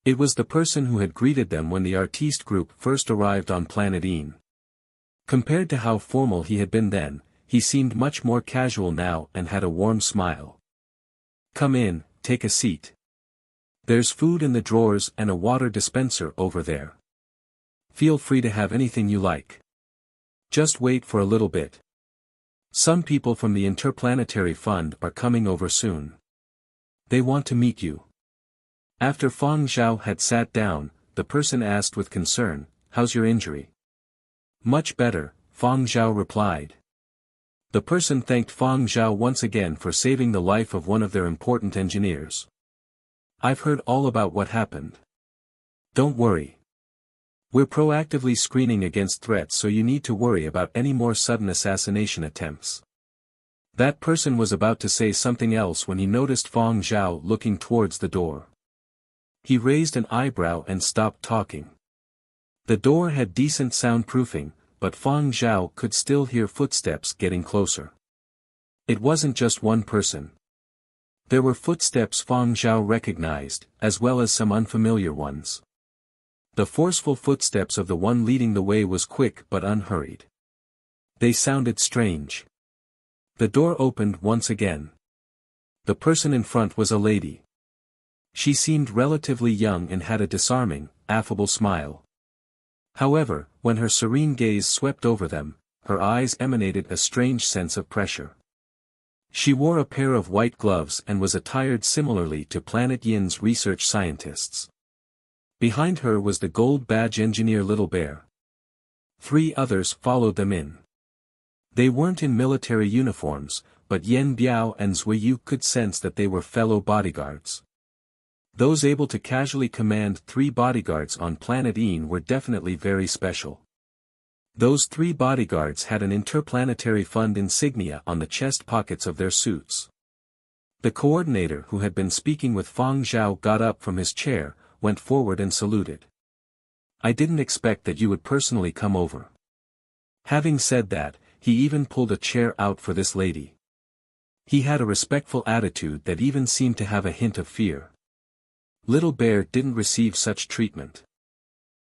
It was the person who had greeted them when the artiste group first arrived on planet Een. Compared to how formal he had been then, he seemed much more casual now and had a warm smile. Come in, take a seat. There's food in the drawers and a water dispenser over there. Feel free to have anything you like. Just wait for a little bit. Some people from the Interplanetary Fund are coming over soon. They want to meet you. After Fang Zhao had sat down, the person asked with concern, "How's your injury?" "Much better," Fang Zhao replied. The person thanked Fang Zhao once again for saving the life of one of their important engineers. "I've heard all about what happened. Don't worry. We're proactively screening against threats, so you need to worry about any more sudden assassination attempts." That person was about to say something else when he noticed Fang Zhao looking towards the door. He raised an eyebrow and stopped talking. The door had decent soundproofing, but Fang Zhao could still hear footsteps getting closer. It wasn't just one person. There were footsteps Fang Zhao recognized, as well as some unfamiliar ones. The forceful footsteps of the one leading the way was quick but unhurried. They sounded strange. The door opened once again. The person in front was a lady. She seemed relatively young and had a disarming, affable smile. However, when her serene gaze swept over them, her eyes emanated a strange sense of pressure. She wore a pair of white gloves and was attired similarly to Planet Yin's research scientists. Behind her was the gold badge engineer Little Bear. 3 others followed them in. They weren't in military uniforms, but Yan Biao and Zui Yu could sense that they were fellow bodyguards. Those able to casually command 3 bodyguards on planet Een were definitely very special. Those 3 bodyguards had an Interplanetary Fund insignia on the chest pockets of their suits. The coordinator who had been speaking with Fang Zhao got up from his chair, went forward and saluted. "I didn't expect that you would personally come over." Having said that, he even pulled a chair out for this lady. He had a respectful attitude that even seemed to have a hint of fear. Little Bear didn't receive such treatment.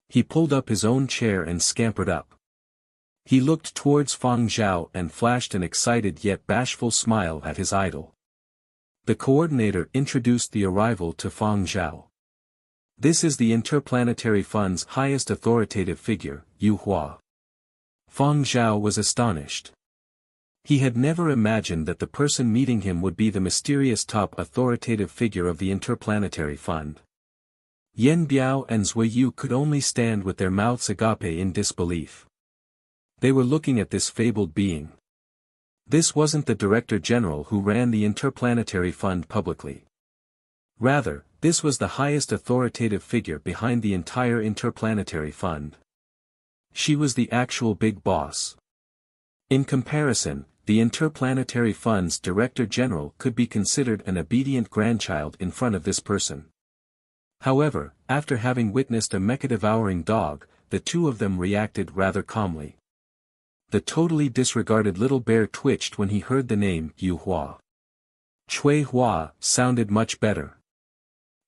He pulled up his own chair and scampered up. He looked towards Fang Zhao and flashed an excited yet bashful smile at his idol. The coordinator introduced the arrival to Fang Zhao. "This is the Interplanetary Fund's highest authoritative figure, Yu Hua." Fang Zhao was astonished. He had never imagined that the person meeting him would be the mysterious top authoritative figure of the Interplanetary Fund. Yen Biao and Zui Yu could only stand with their mouths agape in disbelief. They were looking at this fabled being. This wasn't the Director General who ran the Interplanetary Fund publicly. Rather, this was the highest authoritative figure behind the entire Interplanetary Fund. She was the actual big boss. In comparison, the Interplanetary Fund's Director General could be considered an obedient grandchild in front of this person. However, after having witnessed a mecha-devouring dog, the two of them reacted rather calmly. The totally disregarded little bear twitched when he heard the name Yu Hua. Chui Hua sounded much better.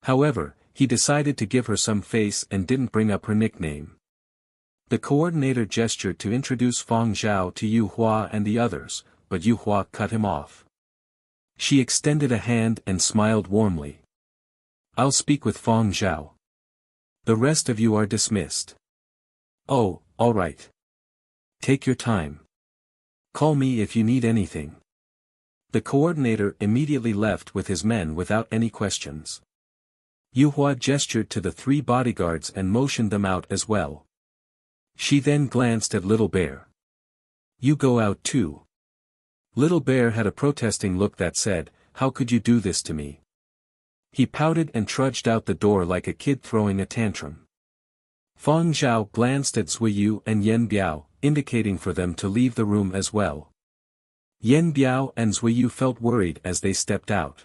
However, he decided to give her some face and didn't bring up her nickname. The coordinator gestured to introduce Fang Zhao to Yu Hua and the others, but Yu Hua cut him off. She extended a hand and smiled warmly. I'll speak with Fang Zhao. The rest of you are dismissed. Oh, all right. Take your time. Call me if you need anything. The coordinator immediately left with his men without any questions. Yu Hua gestured to the 3 bodyguards and motioned them out as well. She then glanced at Little Bear. You go out too. Little Bear had a protesting look that said, how could you do this to me? He pouted and trudged out the door like a kid throwing a tantrum. Fang Zhao glanced at Zui Yu and Yen Biao, indicating for them to leave the room as well. Yen Biao and Zui Yu felt worried as they stepped out.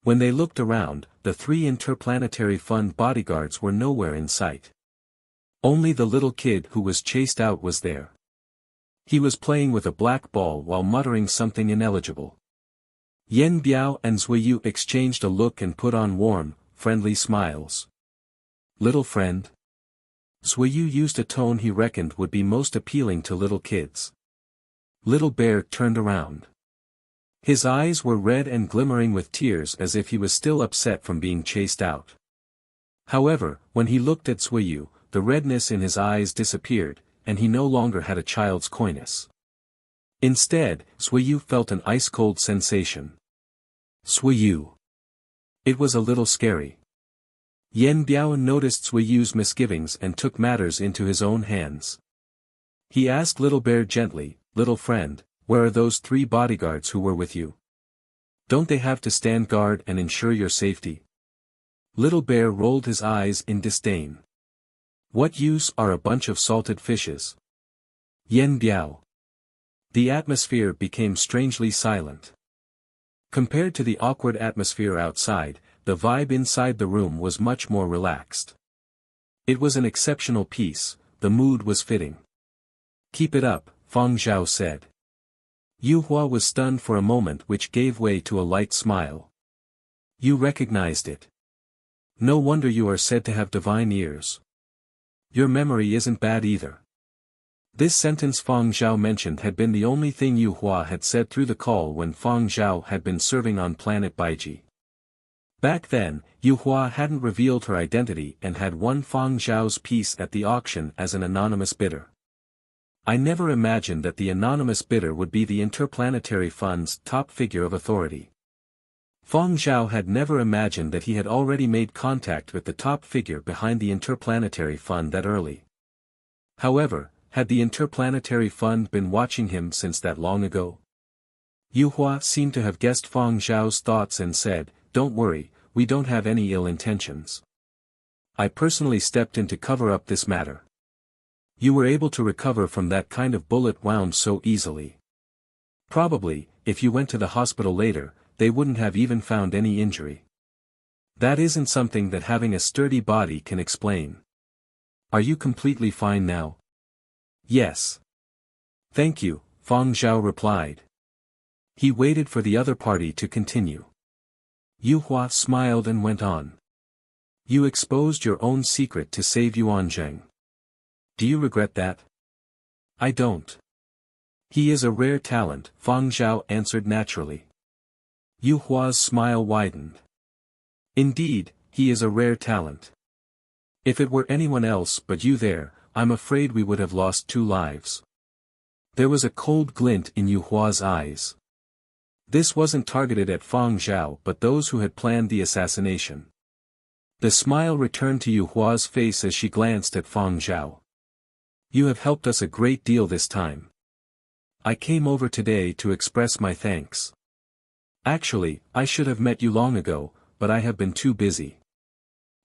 When they looked around, the 3 Interplanetary Fund bodyguards were nowhere in sight. Only the little kid who was chased out was there. He was playing with a black ball while muttering something ineligible. Yen Biao and Zui Yu exchanged a look and put on warm, friendly smiles. Little friend? Zui Yu used a tone he reckoned would be most appealing to little kids. Little Bear turned around. His eyes were red and glimmering with tears as if he was still upset from being chased out. However, when he looked at Zui Yu, the redness in his eyes disappeared, and he no longer had a child's coyness. Instead, Zui Yu felt an ice-cold sensation. Zui Yu. It was a little scary. Yen Biao noticed Zui Yu's misgivings and took matters into his own hands. He asked Little Bear gently, little friend, where are those 3 bodyguards who were with you? Don't they have to stand guard and ensure your safety? Little Bear rolled his eyes in disdain. What use are a bunch of salted fishes? Yen Biao. The atmosphere became strangely silent. Compared to the awkward atmosphere outside, the vibe inside the room was much more relaxed. It was an exceptional piece, the mood was fitting. Keep it up, Fang Zhao said. Yu Hua was stunned for a moment, which gave way to a light smile. You recognized it. No wonder you are said to have divine ears. Your memory isn't bad either. This sentence Fang Zhao mentioned had been the only thing Yu Hua had said through the call when Fang Zhao had been serving on planet Baiji. Back then, Yu Hua hadn't revealed her identity and had won Fang Zhao's piece at the auction as an anonymous bidder. I never imagined that the anonymous bidder would be the Interplanetary Fund's top figure of authority. Fang Zhao had never imagined that he had already made contact with the top figure behind the Interplanetary Fund that early. However, had the Interplanetary Fund been watching him since that long ago? Yu Hua seemed to have guessed Fang Zhao's thoughts and said, don't worry, we don't have any ill intentions. I personally stepped in to cover up this matter. You were able to recover from that kind of bullet wound so easily. Probably, if you went to the hospital later, they wouldn't have even found any injury. That isn't something that having a sturdy body can explain. Are you completely fine now? Yes. Thank you, Fang Zhao replied. He waited for the other party to continue. Yu Hua smiled and went on. You exposed your own secret to save Yuan Zheng. Do you regret that? I don't. He is a rare talent, Fang Zhao answered naturally. Yu Hua's smile widened. Indeed, he is a rare talent. If it were anyone else but you there, I'm afraid we would have lost 2 lives. There was a cold glint in Yu Hua's eyes. This wasn't targeted at Fang Zhao but those who had planned the assassination. The smile returned to Yu Hua's face as she glanced at Fang Zhao. You have helped us a great deal this time. I came over today to express my thanks. Actually, I should have met you long ago, but I have been too busy.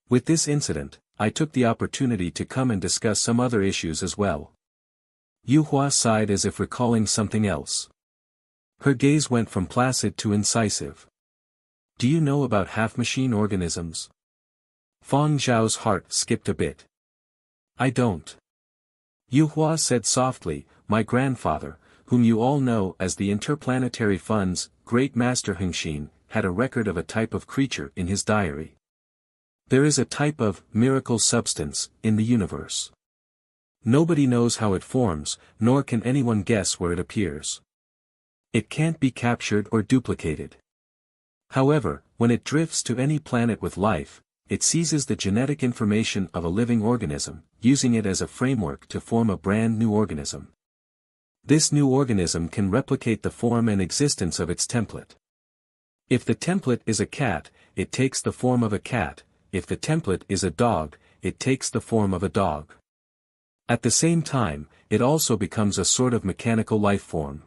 With this incident, I took the opportunity to come and discuss some other issues as well. Yu Hua sighed as if recalling something else. Her gaze went from placid to incisive. Do you know about half-machine organisms? Fang Zhao's heart skipped a bit. I don't. Yu Hua said softly, my grandfather, whom you all know as the Interplanetary Fund's Great Master Hengxin, had a record of a type of creature in his diary. There is a type of miracle substance in the universe. Nobody knows how it forms, nor can anyone guess where it appears. It can't be captured or duplicated. However, when it drifts to any planet with life, it seizes the genetic information of a living organism, using it as a framework to form a brand new organism. This new organism can replicate the form and existence of its template. If the template is a cat, it takes the form of a cat. If the template is a dog, it takes the form of a dog. At the same time, it also becomes a sort of mechanical life form.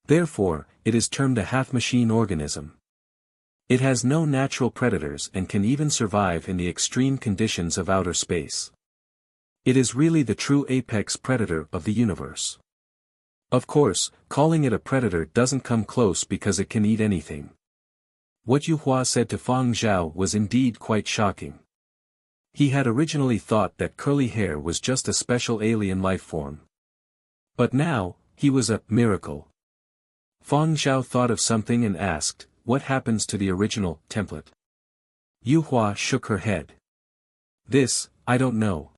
Therefore, it is termed a half-machine organism. It has no natural predators and can even survive in the extreme conditions of outer space. It is really the true apex predator of the universe. Of course, calling it a predator doesn't come close because it can eat anything. What Yu Hua said to Fang Zhao was indeed quite shocking. He had originally thought that curly hair was just a special alien life form. But now, he was a miracle. Fang Zhao thought of something and asked, what happens to the original template? Yu Hua shook her head. This, I don't know.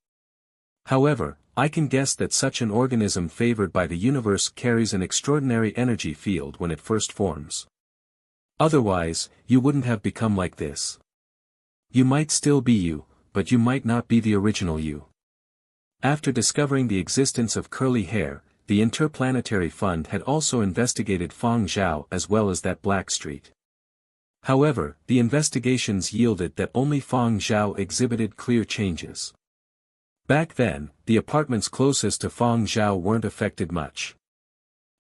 However, I can guess that such an organism favored by the universe carries an extraordinary energy field when it first forms. Otherwise, you wouldn't have become like this. You might still be you, but you might not be the original you. After discovering the existence of curly hair, the Interplanetary Fund had also investigated Fang Zhao as well as that Black Street. However, the investigations yielded that only Fang Zhao exhibited clear changes. Back then, the apartments closest to Fang Zhao weren't affected much.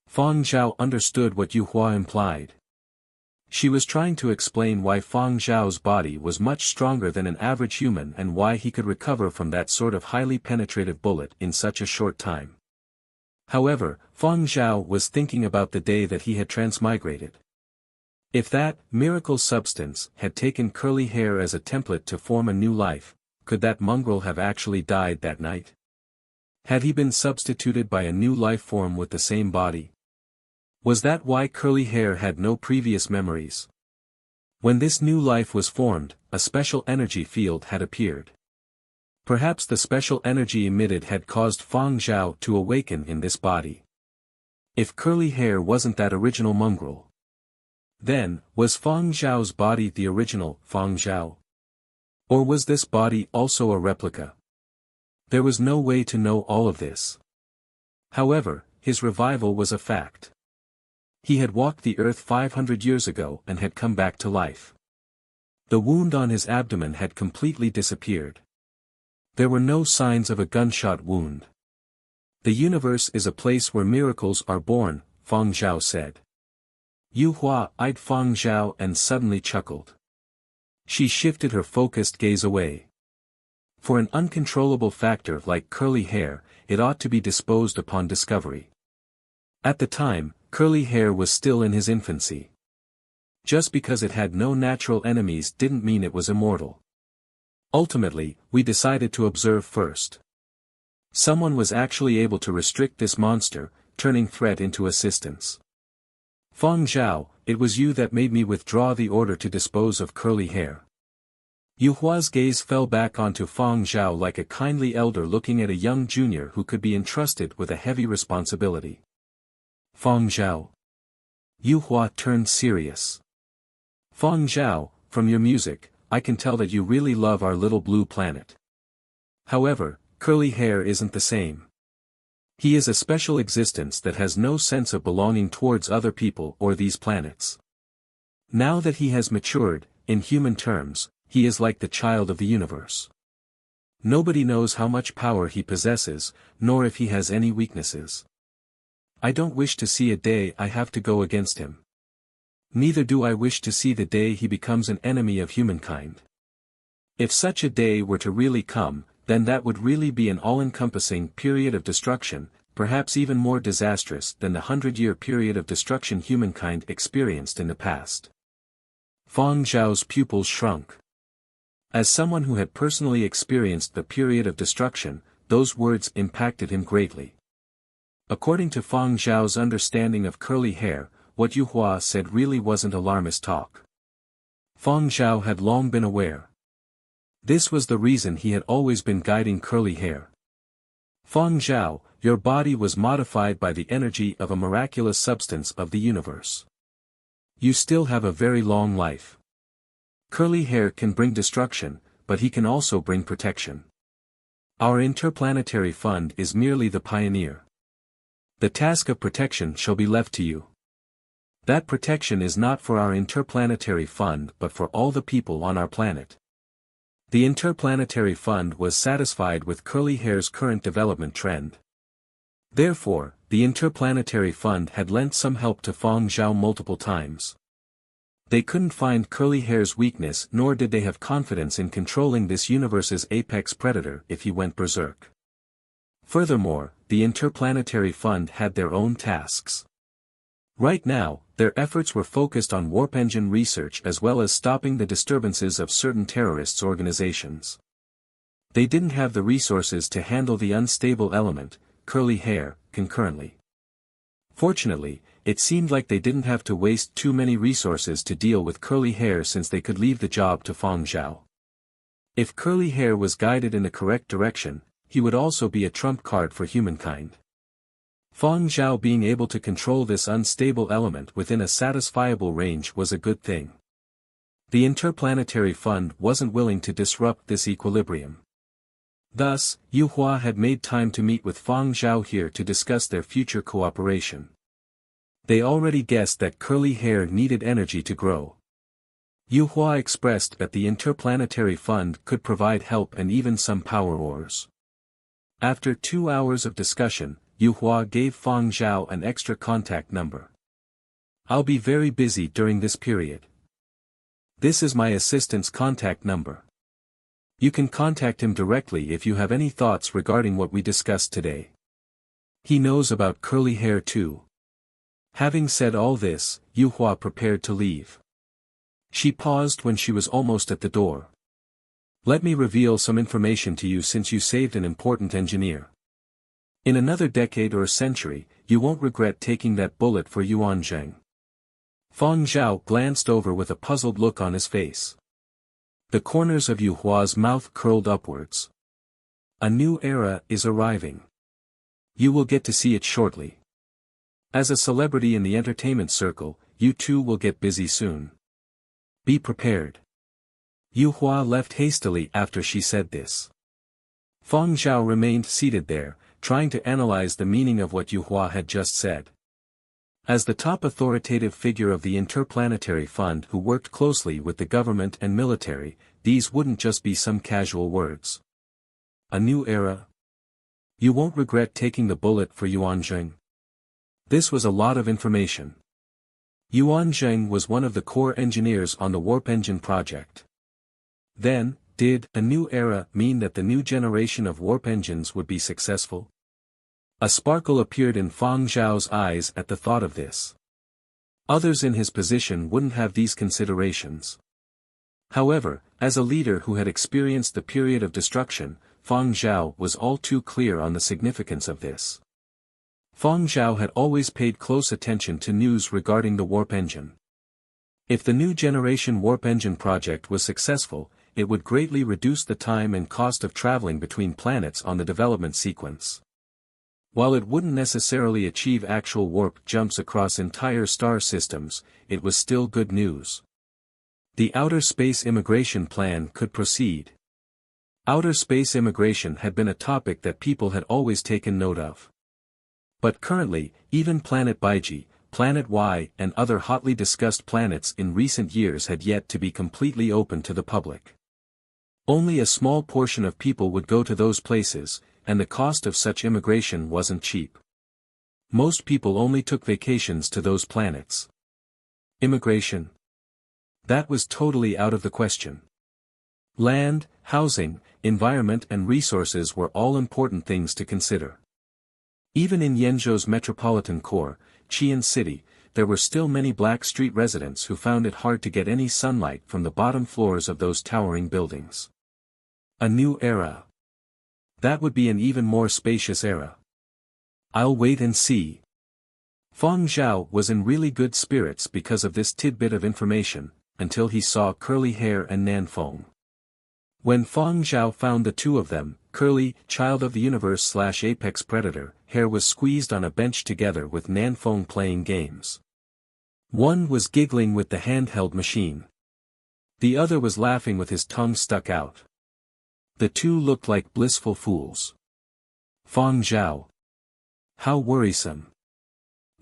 Fang Zhao understood what Yu Hua implied. She was trying to explain why Fang Zhao's body was much stronger than an average human and why he could recover from that sort of highly penetrative bullet in such a short time. However, Fang Zhao was thinking about the day that he had transmigrated. If that miracle substance had taken curly hair as a template to form a new life, could that mongrel have actually died that night? Had he been substituted by a new life form with the same body? Was that why curly hair had no previous memories? When this new life was formed, a special energy field had appeared. Perhaps the special energy emitted had caused Fang Zhao to awaken in this body. If curly hair wasn't that original mongrel, then, was Fang Zhao's body the original Fang Zhao? Or was this body also a replica? There was no way to know all of this. However, his revival was a fact. He had walked the earth 500 years ago and had come back to life. The wound on his abdomen had completely disappeared. There were no signs of a gunshot wound. The universe is a place where miracles are born, Fang Zhao said. Yu Hua eyed Fang Zhao and suddenly chuckled. She shifted her focused gaze away. For an uncontrollable factor like curly hair, it ought to be disposed upon discovery. At the time, curly hair was still in his infancy. Just because it had no natural enemies didn't mean it was immortal. Ultimately, we decided to observe first. Someone was actually able to restrict this monster, turning threat into assistance. Fang Zhao, it was you that made me withdraw the order to dispose of curly hair. Yu Hua's gaze fell back onto Fang Zhao like a kindly elder looking at a young junior who could be entrusted with a heavy responsibility. Fang Zhao. Yu Hua turned serious. Fang Zhao, from your music, I can tell that you really love our little blue planet. However, curly hair isn't the same. He is a special existence that has no sense of belonging towards other people or these planets. Now that he has matured, in human terms, he is like the child of the universe. Nobody knows how much power he possesses, nor if he has any weaknesses. I don't wish to see a day I have to go against him. Neither do I wish to see the day he becomes an enemy of humankind. If such a day were to really come, then that would really be an all-encompassing period of destruction, perhaps even more disastrous than the 100-year period of destruction humankind experienced in the past. Fang Zhao's pupils shrunk. As someone who had personally experienced the period of destruction, those words impacted him greatly. According to Fang Zhao's understanding of curly hair, what Yuhua said really wasn't alarmist talk. Fang Zhao had long been aware. This was the reason he had always been guiding curly hair. Fang Zhao, your body was modified by the energy of a miraculous substance of the universe. You still have a very long life. Curly hair can bring destruction, but he can also bring protection. Our interplanetary fund is merely the pioneer. The task of protection shall be left to you. That protection is not for our interplanetary fund but for all the people on our planet. The interplanetary fund was satisfied with curly hair's current development trend. Therefore, the interplanetary fund had lent some help to Fang Zhao multiple times. They couldn't find curly hair's weakness nor did they have confidence in controlling this universe's apex predator if he went berserk. Furthermore, the interplanetary fund had their own tasks. Right now, their efforts were focused on warp engine research as well as stopping the disturbances of certain terrorists' organizations. They didn't have the resources to handle the unstable element, curly hair, concurrently. Fortunately, it seemed like they didn't have to waste too many resources to deal with curly hair since they could leave the job to Fang Zhao. If curly hair was guided in the correct direction, he would also be a trump card for humankind. Fang Zhao being able to control this unstable element within a satisfiable range was a good thing. The interplanetary fund wasn't willing to disrupt this equilibrium. Thus, Yuhua had made time to meet with Fang Zhao here to discuss their future cooperation. They already guessed that curly hair needed energy to grow. Yuhua expressed that the interplanetary fund could provide help and even some power ores. After 2 hours of discussion, Yuhua gave Fang Zhao an extra contact number. I'll be very busy during this period. This is my assistant's contact number. You can contact him directly if you have any thoughts regarding what we discussed today. He knows about curly hair too. Having said all this, Yuhua prepared to leave. She paused when she was almost at the door. Let me reveal some information to you since you saved an important engineer. In another decade or century, you won't regret taking that bullet for Yuan Zheng. Fang Zhao glanced over with a puzzled look on his face. The corners of Yuhua's mouth curled upwards. A new era is arriving. You will get to see it shortly. As a celebrity in the entertainment circle, you too will get busy soon. Be prepared. Yuhua left hastily after she said this. Fang Zhao remained seated there, trying to analyze the meaning of what Yuhua had just said. As the top authoritative figure of the Interplanetary Fund who worked closely with the government and military, these wouldn't just be some casual words. A new era? You won't regret taking the bullet for Yuan Zheng. This was a lot of information. Yuan Zheng was one of the core engineers on the warp engine project. Then, did a new era mean that the new generation of warp engines would be successful? A sparkle appeared in Fang Zhao's eyes at the thought of this. Others in his position wouldn't have these considerations. However, as a leader who had experienced the period of destruction, Fang Zhao was all too clear on the significance of this. Fang Zhao had always paid close attention to news regarding the warp engine. If the new generation warp engine project was successful, it would greatly reduce the time and cost of traveling between planets on the development sequence. While it wouldn't necessarily achieve actual warp jumps across entire star systems, it was still good news. The outer space immigration plan could proceed. Outer space immigration had been a topic that people had always taken note of. But currently, even Planet Baiji, Planet Y and other hotly discussed planets in recent years had yet to be completely open to the public. Only a small portion of people would go to those places, and the cost of such immigration wasn't cheap. Most people only took vacations to those planets. Immigration? That was totally out of the question. Land, housing, environment and resources were all important things to consider. Even in Yenzhou's metropolitan core, Qian City, there were still many black street residents who found it hard to get any sunlight from the bottom floors of those towering buildings. A new era. That would be an even more spacious era. I'll wait and see. Fang Zhao was in really good spirits because of this tidbit of information, until he saw Curly Hair and Nanfeng. When Fang Zhao found the two of them, Curly, child of the universe / apex predator, Hair was squeezed on a bench together with Nanfeng playing games. One was giggling with the handheld machine. The other was laughing with his tongue stuck out. The two looked like blissful fools. Fang Zhao. How worrisome.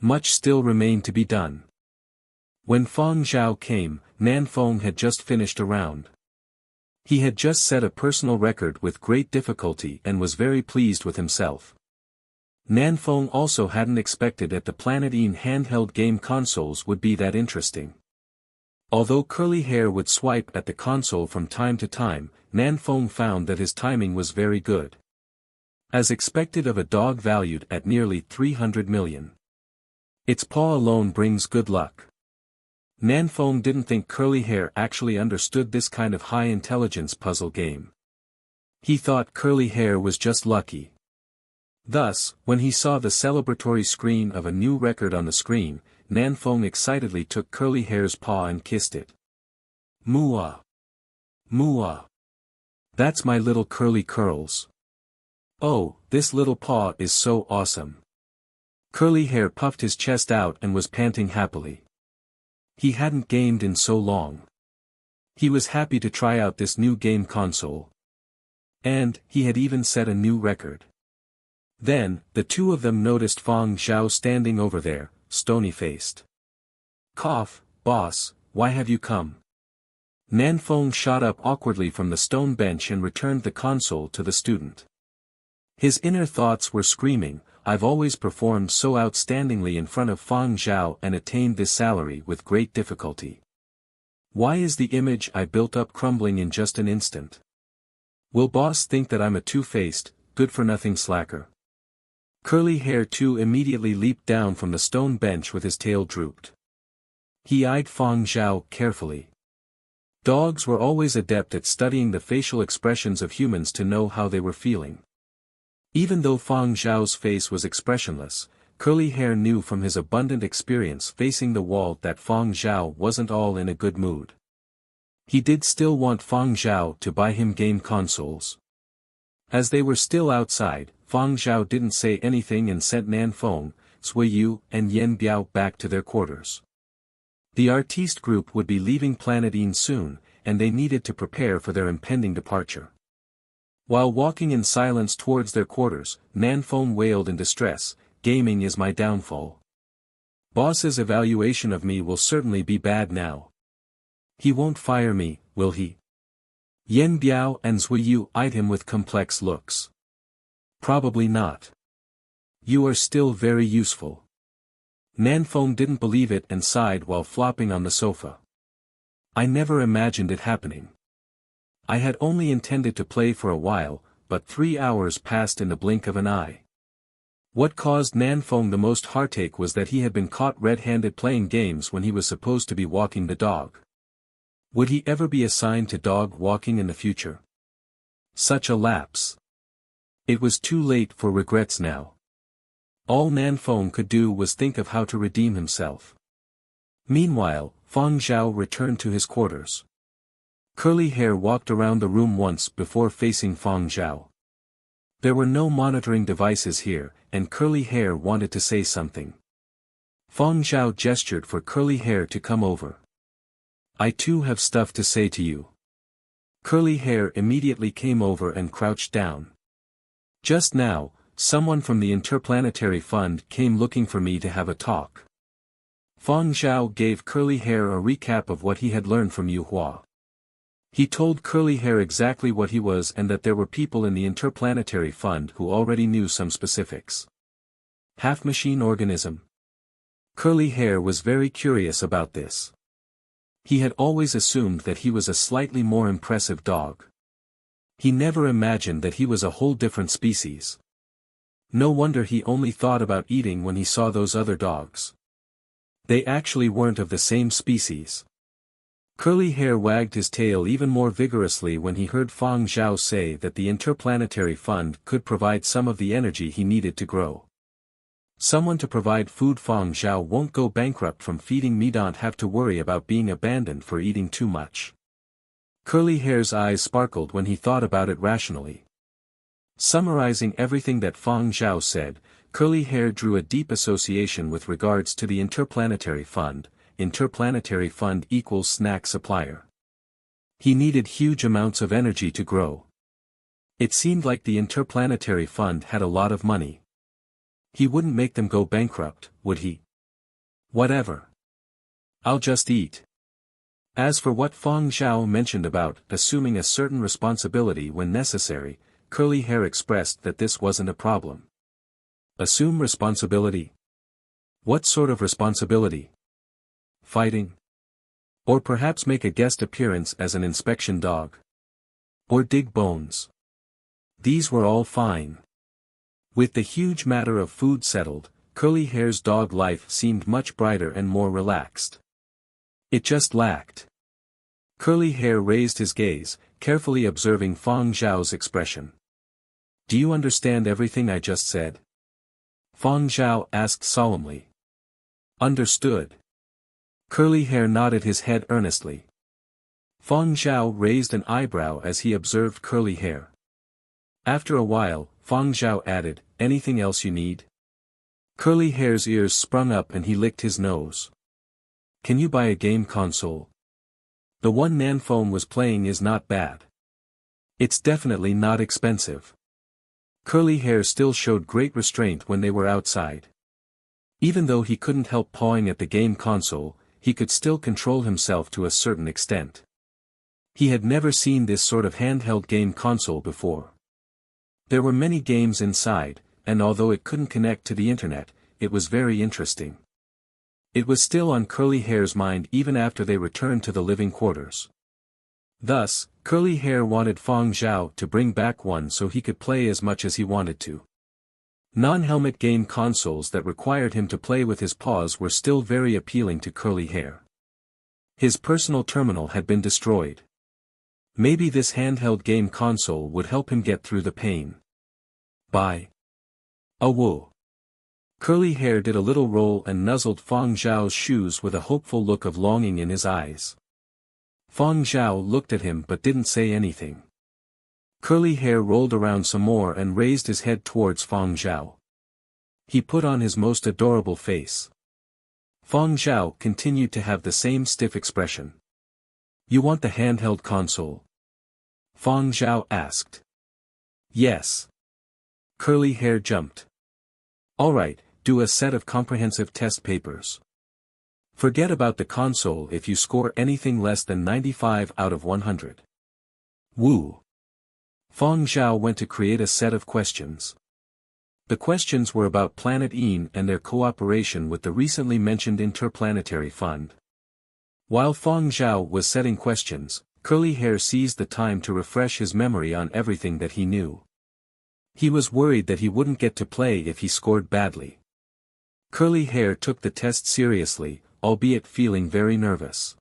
Much still remained to be done. When Fang Zhao came, Nanfeng had just finished a round. He had just set a personal record with great difficulty and was very pleased with himself. Nanfeng also hadn't expected that the Planetine handheld game consoles would be that interesting. Although Curly Hair would swipe at the console from time to time, Nanfeng found that his timing was very good. As expected of a dog valued at nearly 300 million. Its paw alone brings good luck. Nanfeng didn't think Curly Hair actually understood this kind of high-intelligence puzzle game. He thought Curly Hair was just lucky. Thus, when he saw the celebratory screen of a new record on the screen, Nanfeng excitedly took Curly Hair's paw and kissed it. Mua! Mua! That's my little curly curls. Oh, this little paw is so awesome. Curly Hair puffed his chest out and was panting happily. He hadn't gamed in so long. He was happy to try out this new game console. And, he had even set a new record. Then, the two of them noticed Fang Zhao standing over there, stony-faced. Cough, boss, why have you come? Nanfeng shot up awkwardly from the stone bench and returned the console to the student. His inner thoughts were screaming, I've always performed so outstandingly in front of Fang Zhao and attained this salary with great difficulty. Why is the image I built up crumbling in just an instant? Will boss think that I'm a two-faced, good-for-nothing slacker? Curly Hair too immediately leaped down from the stone bench with his tail drooped. He eyed Fang Zhao carefully. Dogs were always adept at studying the facial expressions of humans to know how they were feeling. Even though Fang Zhao's face was expressionless, Curly Hair knew from his abundant experience facing the wall that Fang Zhao wasn't all in a good mood. He did still want Fang Zhao to buy him game consoles. As they were still outside, Fang Zhao didn't say anything and sent Nanfeng, Suiyu, and Yan Biao back to their quarters. The artiste group would be leaving Planetine soon, and they needed to prepare for their impending departure. While walking in silence towards their quarters, Nanfeng wailed in distress, gaming is my downfall. Boss's evaluation of me will certainly be bad now. He won't fire me, will he? Yan Biao and Zuiyu eyed him with complex looks. Probably not. You are still very useful. Nanfeng didn't believe it and sighed while flopping on the sofa. I never imagined it happening. I had only intended to play for a while, but 3 hours passed in the blink of an eye. What caused Nanfeng the most heartache was that he had been caught red-handed playing games when he was supposed to be walking the dog. Would he ever be assigned to dog walking in the future? Such a lapse. It was too late for regrets now. All Nanfeng could do was think of how to redeem himself. Meanwhile, Fang Zhao returned to his quarters. Curly Hair walked around the room once before facing Fang Zhao. There were no monitoring devices here, and Curly Hair wanted to say something. Fang Zhao gestured for Curly Hair to come over. I too have stuff to say to you. Curly Hair immediately came over and crouched down. Just now, someone from the Interplanetary Fund came looking for me to have a talk. Fang Zhao gave Curly Hair a recap of what he had learned from Yu Hua. He told Curly Hair exactly what he was and that there were people in the Interplanetary Fund who already knew some specifics. Half-machine organism. Curly Hair was very curious about this. He had always assumed that he was a slightly more impressive dog. He never imagined that he was a whole different species. No wonder he only thought about eating when he saw those other dogs. They actually weren't of the same species. Curly Hair wagged his tail even more vigorously when he heard Fang Zhao say that the Interplanetary Fund could provide some of the energy he needed to grow. Someone to provide food. Fang Zhao won't go bankrupt from feeding me, don't have to worry about being abandoned for eating too much. Curly Hair's eyes sparkled when he thought about it rationally. Summarizing everything that Fang Zhao said, Curly Hair drew a deep association with regards to the Interplanetary Fund. Interplanetary Fund equals snack supplier. He needed huge amounts of energy to grow. It seemed like the Interplanetary Fund had a lot of money. He wouldn't make them go bankrupt, would he? Whatever. I'll just eat. As for what Fang Zhao mentioned about assuming a certain responsibility when necessary, Curly Hair expressed that this wasn't a problem. Assume responsibility? What sort of responsibility? Fighting? Or perhaps make a guest appearance as an inspection dog? Or dig bones? These were all fine. With the huge matter of food settled, Curly Hair's dog life seemed much brighter and more relaxed. It just lacked. Curly Hair raised his gaze, carefully observing Fang Zhao's expression. Do you understand everything I just said? Fang Zhao asked solemnly. Understood. Curly Hair nodded his head earnestly. Fang Zhao raised an eyebrow as he observed Curly Hair. After a while, Fang Zhao added, anything else you need? Curly Hair's ears sprung up and he licked his nose. Can you buy a game console? The one Nanfeng was playing is not bad. It's definitely not expensive. Curly Hair still showed great restraint when they were outside. Even though he couldn't help pawing at the game console, he could still control himself to a certain extent. He had never seen this sort of handheld game console before. There were many games inside, and although it couldn't connect to the internet, it was very interesting. It was still on Curly Hair's mind even after they returned to the living quarters. Thus, Curly Hair wanted Fang Zhao to bring back one so he could play as much as he wanted to. Non-helmet game consoles that required him to play with his paws were still very appealing to Curly Hair. His personal terminal had been destroyed. Maybe this handheld game console would help him get through the pain. Bye. Whoa. Curly Hair did a little roll and nuzzled Fang Zhao's shoes with a hopeful look of longing in his eyes. Fang Zhao looked at him but didn't say anything. Curly Hair rolled around some more and raised his head towards Fang Zhao. He put on his most adorable face. Fang Zhao continued to have the same stiff expression. You want the handheld console? Fang Zhao asked. Yes. Curly Hair jumped. Alright, do a set of comprehensive test papers. Forget about the console if you score anything less than 95 out of 100. Woo. Fang Zhao went to create a set of questions. The questions were about Planet Een and their cooperation with the recently mentioned Interplanetary Fund. While Fang Zhao was setting questions, Curly Hair seized the time to refresh his memory on everything that he knew. He was worried that he wouldn't get to play if he scored badly. Curly Hair took the test seriously, albeit feeling very nervous.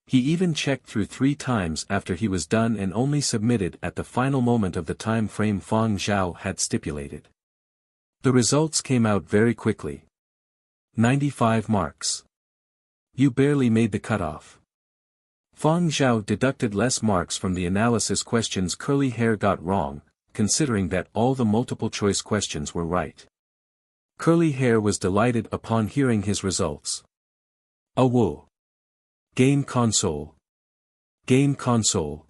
He even checked through 3 times after he was done and only submitted at the final moment of the time frame Fang Zhao had stipulated. The results came out very quickly. 95 marks. You barely made the cutoff. Fang Zhao deducted less marks from the analysis questions Curly Hair got wrong, considering that all the multiple-choice questions were right. Curly Hair was delighted upon hearing his results. Whoa. Game console. Game console.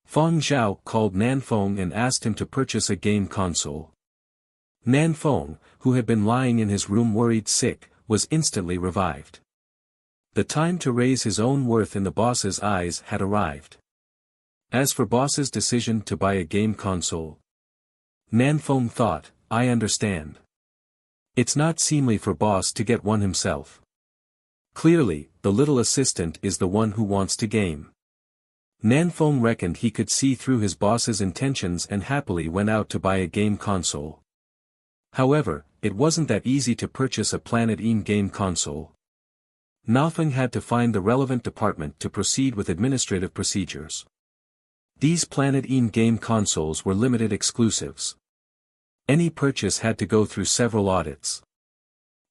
Fang Zhao called Nanfeng and asked him to purchase a game console. Nanfeng, who had been lying in his room worried sick, was instantly revived. The time to raise his own worth in the boss's eyes had arrived. As for boss's decision to buy a game console, Nanfeng thought, I understand. It's not seemly for boss to get one himself. Clearly, the little assistant is the one who wants to game. Nanfeng reckoned he could see through his boss's intentions and happily went out to buy a game console. However, it wasn't that easy to purchase a Planet Een game console. Nanfeng had to find the relevant department to proceed with administrative procedures. These Planet Een game consoles were limited exclusives. Any purchase had to go through several audits.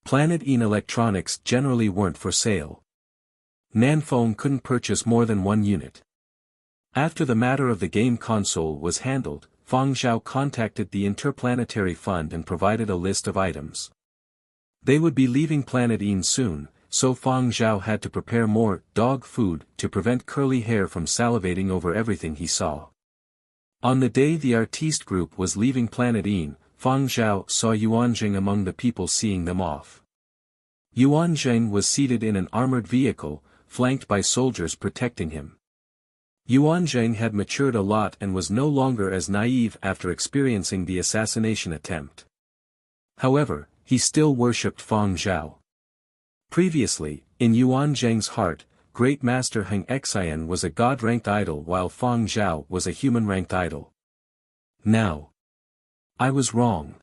Planet Een electronics generally weren't for sale. Nanfeng couldn't purchase more than one unit. After the matter of the game console was handled, Fang Zhao contacted the Interplanetary Fund and provided a list of items. They would be leaving Planet Een soon, so Fang Zhao had to prepare more dog food to prevent Curly Hair from salivating over everything he saw. On the day the artiste group was leaving Planet Een, Fang Zhao saw Yuanzheng among the people seeing them off. Yuanzheng was seated in an armored vehicle, flanked by soldiers protecting him. Yuanzheng had matured a lot and was no longer as naive after experiencing the assassination attempt. However, he still worshipped Fang Zhao. Previously, in Yuanzheng's heart, Great Master Heng Xian was a god-ranked idol while Fang Zhao was a human-ranked idol. Now, I was wrong.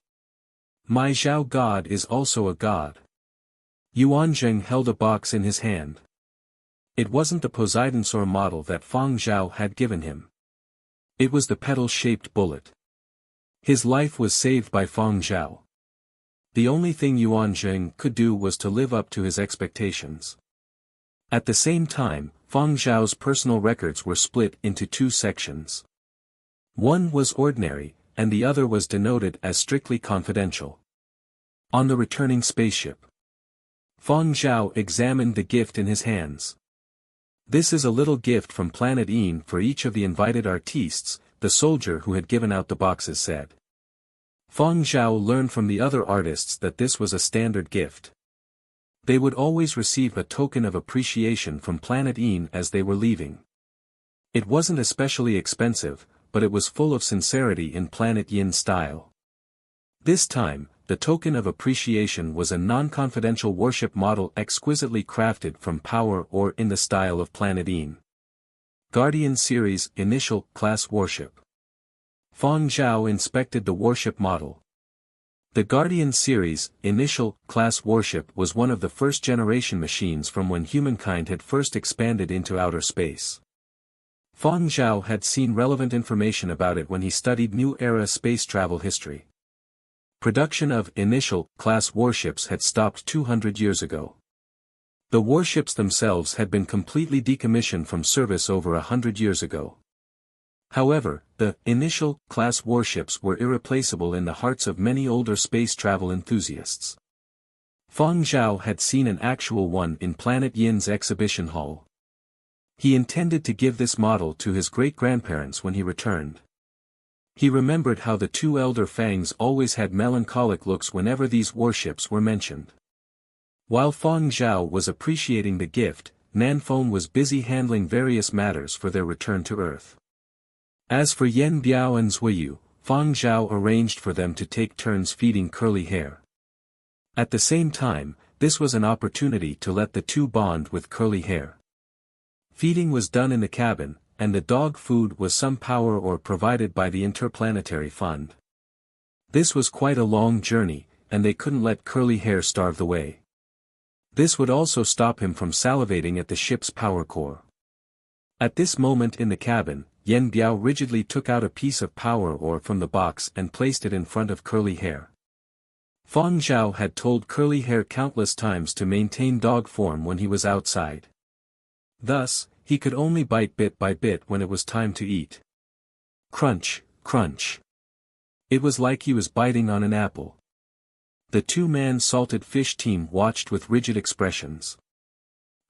My Zhao god is also a god. Yuanzheng held a box in his hand. It wasn't the Poseidon sword model that Fang Zhao had given him. It was the petal-shaped bullet. His life was saved by Fang Zhao. The only thing Yuanzheng could do was to live up to his expectations. At the same time, Fang Zhao's personal records were split into two sections. One was ordinary, and the other was denoted as strictly confidential. On the returning spaceship, Fang Zhao examined the gift in his hands. This is a little gift from Planet Een for each of the invited artistes, the soldier who had given out the boxes said. Fang Zhao learned from the other artists that this was a standard gift. They would always receive a token of appreciation from Planet Een as they were leaving. It wasn't especially expensive, but it was full of sincerity in Planet Yin style. This time, the token of appreciation was a non-confidential worship model exquisitely crafted from power or in the style of Planet Een. Guardian Series Initial Class Worship. Fang Zhao inspected the worship model. The Guardian Series Initial Class Worship was one of the first-generation machines from when humankind had first expanded into outer space. Fang Zhao had seen relevant information about it when he studied New Era space travel history. Production of initial class warships had stopped 200 years ago. The warships themselves had been completely decommissioned from service over 100 years ago. However, the initial class warships were irreplaceable in the hearts of many older space travel enthusiasts. Fang Zhao had seen an actual one in Planet Yin's exhibition hall. He intended to give this model to his great-grandparents when he returned. He remembered how the two elder Fangs always had melancholic looks whenever these warships were mentioned. While Fang Zhao was appreciating the gift, Nanfeng was busy handling various matters for their return to Earth. As for Yen Biao and Zuiyu, Fang Zhao arranged for them to take turns feeding Curly Hair. At the same time, this was an opportunity to let the two bond with Curly Hair. Feeding was done in the cabin, and the dog food was some power ore provided by the Interplanetary Fund. This was quite a long journey, and they couldn't let Curly Hair starve the way. This would also stop him from salivating at the ship's power core. At this moment in the cabin, Yen Biao rigidly took out a piece of power ore from the box and placed it in front of Curly Hair. Fang Zhao had told Curly Hair countless times to maintain dog form when he was outside. Thus, he could only bite bit by bit when it was time to eat. Crunch, crunch. It was like he was biting on an apple. The two-man salted fish team watched with rigid expressions.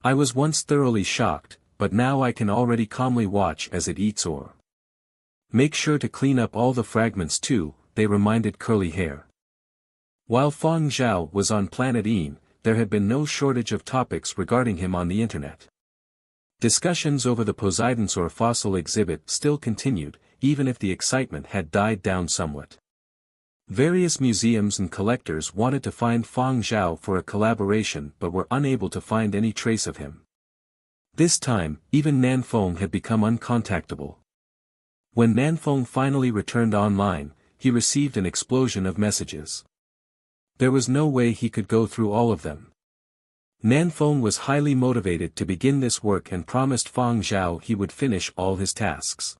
I was once thoroughly shocked, but now I can already calmly watch as it eats ore. Make sure to clean up all the fragments too, they reminded Curly Hair. While Fang Zhao was on Planet Een, there had been no shortage of topics regarding him on the internet. Discussions over the Poseidonsaur fossil exhibit still continued, even if the excitement had died down somewhat. Various museums and collectors wanted to find Fang Zhao for a collaboration but were unable to find any trace of him. This time, even Nanfeng had become uncontactable. When Nanfeng finally returned online, he received an explosion of messages. There was no way he could go through all of them. Nanfeng was highly motivated to begin this work and promised Fang Zhao he would finish all his tasks.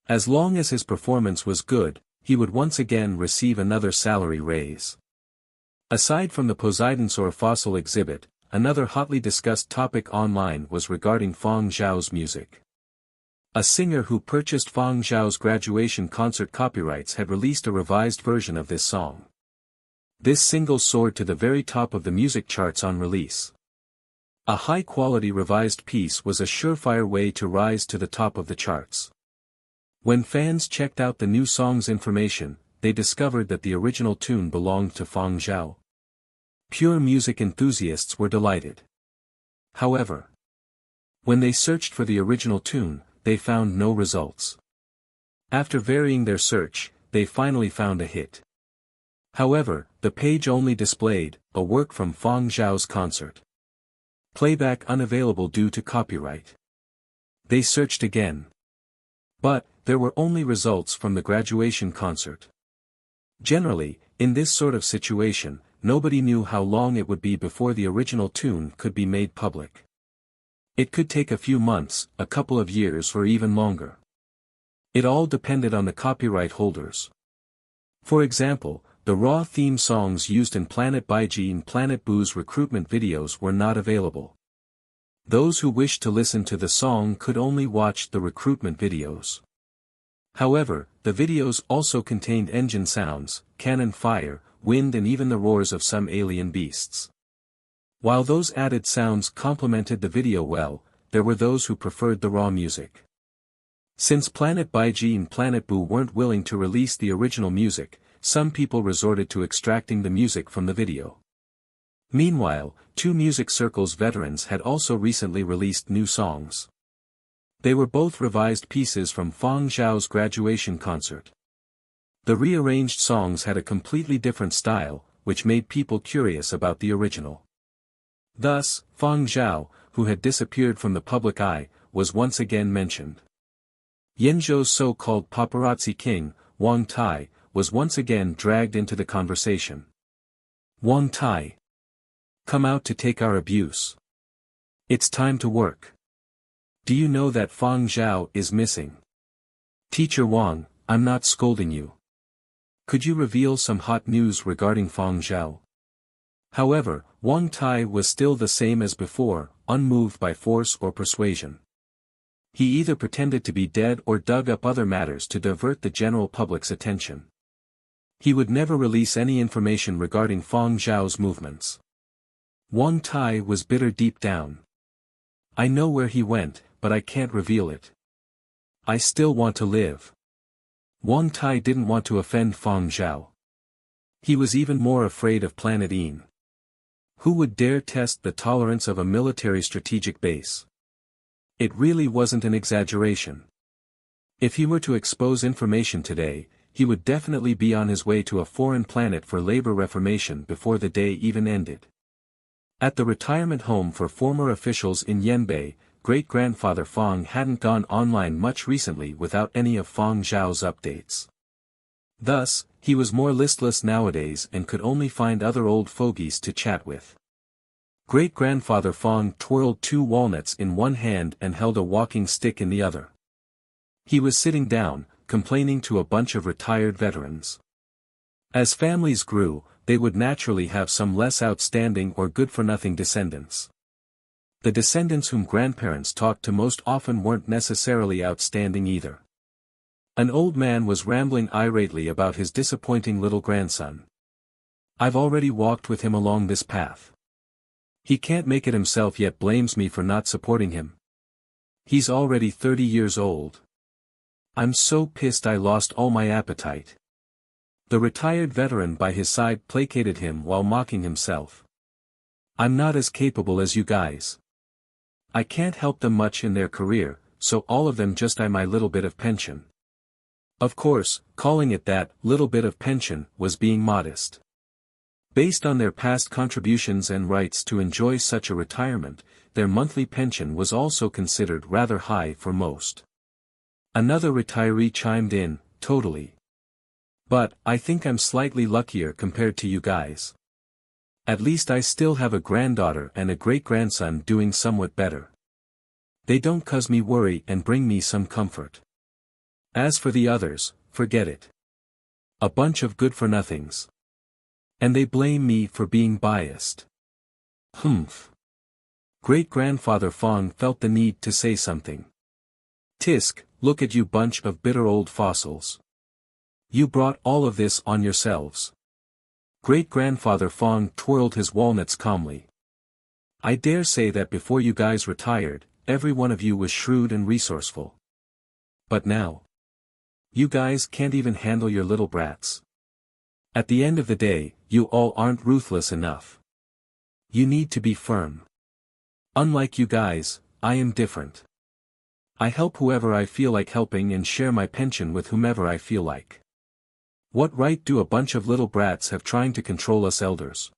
As long as his performance was good, he would once again receive another salary raise. Aside from the Poseidonsaur fossil exhibit, another hotly discussed topic online was regarding Fang Zhao's music. A singer who purchased Fang Zhao's graduation concert copyrights had released a revised version of this song. This single soared to the very top of the music charts on release. A high-quality revised piece was a surefire way to rise to the top of the charts. When fans checked out the new song's information, they discovered that the original tune belonged to Fang Zhao. Pure music enthusiasts were delighted. However, when they searched for the original tune, they found no results. After varying their search, they finally found a hit. However, the page only displayed a work from Fang Zhao's concert. Playback unavailable due to copyright. They searched again. But, there were only results from the graduation concert. Generally, in this sort of situation, nobody knew how long it would be before the original tune could be made public. It could take a few months, a couple of years or even longer. It all depended on the copyright holders. For example, the raw theme songs used in Planet Baiji and Planet Boo's recruitment videos were not available. Those who wished to listen to the song could only watch the recruitment videos. However, the videos also contained engine sounds, cannon fire, wind and even the roars of some alien beasts. While those added sounds complemented the video well, there were those who preferred the raw music. Since Planet Baiji and Planet Boo weren't willing to release the original music, some people resorted to extracting the music from the video. Meanwhile, two Music Circle's veterans had also recently released new songs. They were both revised pieces from Fang Zhao's graduation concert. The rearranged songs had a completely different style, which made people curious about the original. Thus, Fang Zhao, who had disappeared from the public eye, was once again mentioned. Yenzhou's so-called paparazzi king, Wang Tai, was once again dragged into the conversation. Wang Tai. Come out to take our abuse. It's time to work. Do you know that Fang Zhao is missing? Teacher Wang, I'm not scolding you. Could you reveal some hot news regarding Fang Zhao? However, Wang Tai was still the same as before, unmoved by force or persuasion. He either pretended to be dead or dug up other matters to divert the general public's attention. He would never release any information regarding Fang Zhao's movements. Wang Tai was bitter deep down. I know where he went, but I can't reveal it. I still want to live. Wang Tai didn't want to offend Fang Zhao. He was even more afraid of Planet Een. Who would dare test the tolerance of a military strategic base? It really wasn't an exaggeration. If he were to expose information today, he would definitely be on his way to a foreign planet for labor reformation before the day even ended. At the retirement home for former officials in Yenbei, great-grandfather Fang hadn't gone online much recently without any of Fang Zhao's updates. Thus, he was more listless nowadays and could only find other old fogies to chat with. Great-grandfather Fang twirled two walnuts in one hand and held a walking stick in the other. He was sitting down, complaining to a bunch of retired veterans. As families grew, they would naturally have some less outstanding or good-for-nothing descendants. The descendants whom grandparents talked to most often weren't necessarily outstanding either. An old man was rambling irately about his disappointing little grandson. I've already walked with him along this path. He can't make it himself yet blames me for not supporting him. He's already 30 years old. I'm so pissed I lost all my appetite. The retired veteran by his side placated him while mocking himself. I'm not as capable as you guys. I can't help them much in their career, so all of them just my little bit of pension. Of course, calling it that little bit of pension was being modest. Based on their past contributions and rights to enjoy such a retirement, their monthly pension was also considered rather high for most. Another retiree chimed in, totally. But, I think I'm slightly luckier compared to you guys. At least I still have a granddaughter and a great-grandson doing somewhat better. They don't cause me worry and bring me some comfort. As for the others, forget it. A bunch of good-for-nothings. And they blame me for being biased. Humph. Great-grandfather Fang felt the need to say something. Tisk, look at you bunch of bitter old fossils. You brought all of this on yourselves. Great-grandfather Fang twirled his walnuts calmly. I dare say that before you guys retired, every one of you was shrewd and resourceful. But now, you guys can't even handle your little brats. At the end of the day, you all aren't ruthless enough. You need to be firm. Unlike you guys, I am different. I help whoever I feel like helping and share my pension with whomever I feel like. What right do a bunch of little brats have trying to control us elders?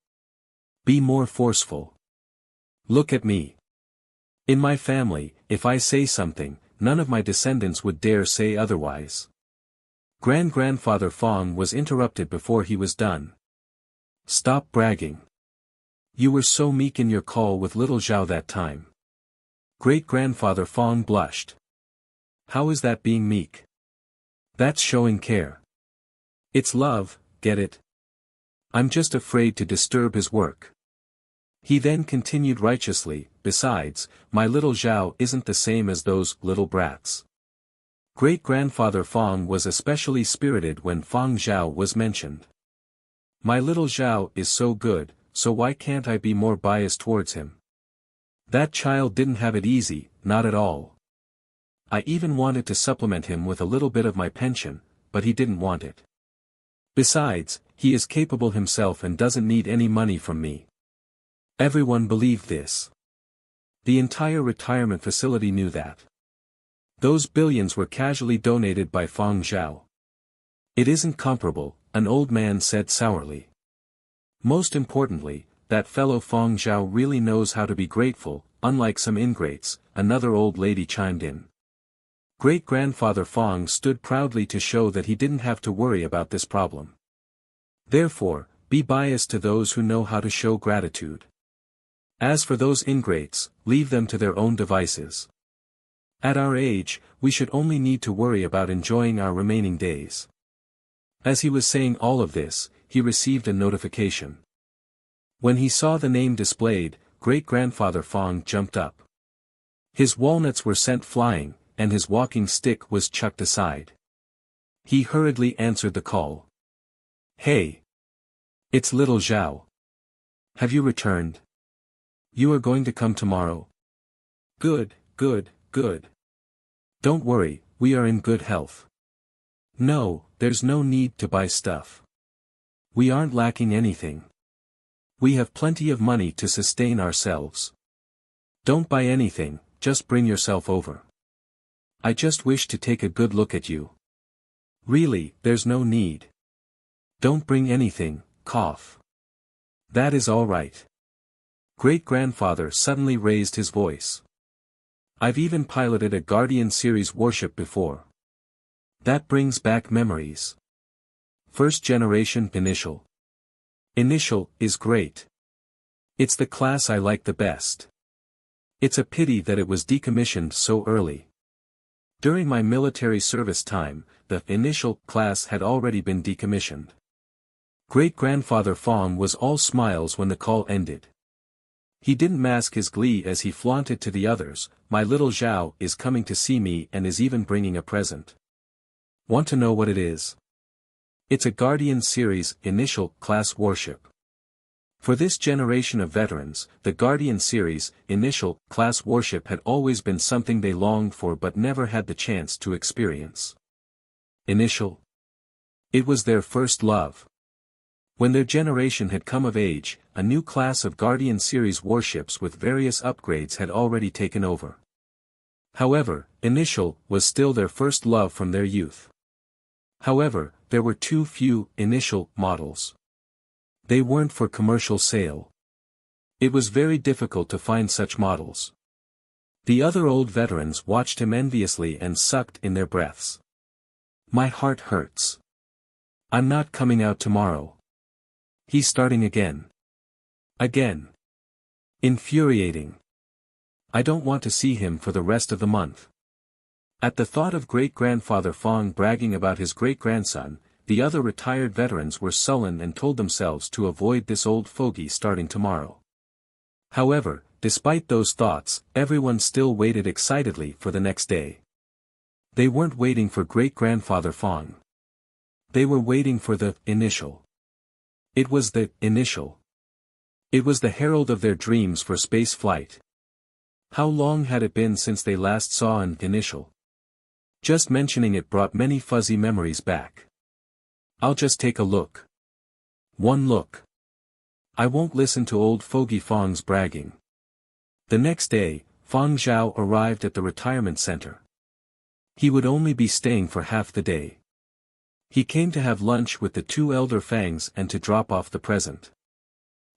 Be more forceful. Look at me. In my family, if I say something, none of my descendants would dare say otherwise. Grandfather Fang was interrupted before he was done. Stop bragging. You were so meek in your call with little Zhao that time. Great-grandfather Fang blushed. How is that being meek? That's showing care. It's love, get it? I'm just afraid to disturb his work. He then continued righteously, besides, my little Zhao isn't the same as those little brats. Great-grandfather Fang was especially spirited when Fang Zhao was mentioned. My little Zhao is so good, so why can't I be more biased towards him? That child didn't have it easy, not at all. I even wanted to supplement him with a little bit of my pension, but he didn't want it. Besides, he is capable himself and doesn't need any money from me. Everyone believed this. The entire retirement facility knew that. Those billions were casually donated by Fang Zhao. It isn't comparable, an old man said sourly. Most importantly, that fellow Fang Zhao really knows how to be grateful, unlike some ingrates, another old lady chimed in. Great-grandfather Fang stood proudly to show that he didn't have to worry about this problem. Therefore, be biased to those who know how to show gratitude. As for those ingrates, leave them to their own devices. At our age, we should only need to worry about enjoying our remaining days. As he was saying all of this, he received a notification. When he saw the name displayed, great-grandfather Fang jumped up. His walnuts were sent flying, and his walking stick was chucked aside. He hurriedly answered the call. Hey! It's little Zhao. Have you returned? You are going to come tomorrow? Good, good, good. Don't worry, we are in good health. No, there's no need to buy stuff. We aren't lacking anything. We have plenty of money to sustain ourselves. Don't buy anything, just bring yourself over. I just wish to take a good look at you. Really, there's no need. Don't bring anything, cough. That is all right. Great-grandfather suddenly raised his voice. I've even piloted a Guardian series warship before. That brings back memories. First generation Initial. Initial is great. It's the class I like the best. It's a pity that it was decommissioned so early. During my military service time, the Initial class had already been decommissioned. Great-grandfather Fang was all smiles when the call ended. He didn't mask his glee as he flaunted to the others, my little Zhao is coming to see me and is even bringing a present. Want to know what it is? It's a Guardian series Initial class warship. For this generation of veterans, the Guardian series Initial class warship had always been something they longed for but never had the chance to experience. Initial. It was their first love. When their generation had come of age, a new class of Guardian series warships with various upgrades had already taken over. However, Initial was still their first love from their youth. However, there were too few Initial models. They weren't for commercial sale. It was very difficult to find such models. The other old veterans watched him enviously and sucked in their breaths. My heart hurts. I'm not coming out tomorrow. He's starting again. Again. Infuriating. I don't want to see him for the rest of the month. At the thought of great-grandfather Fang bragging about his great-grandson, the other retired veterans were sullen and told themselves to avoid this old fogey starting tomorrow. However, despite those thoughts, everyone still waited excitedly for the next day. They weren't waiting for great-grandfather Fang. They were waiting for the Initial. It was the Initial. It was the herald of their dreams for space flight. How long had it been since they last saw an Initial? Just mentioning it brought many fuzzy memories back. I'll just take a look. One look. I won't listen to old fogey Fang's bragging. The next day, Fang Zhao arrived at the retirement center. He would only be staying for half the day. He came to have lunch with the two elder Fangs and to drop off the present.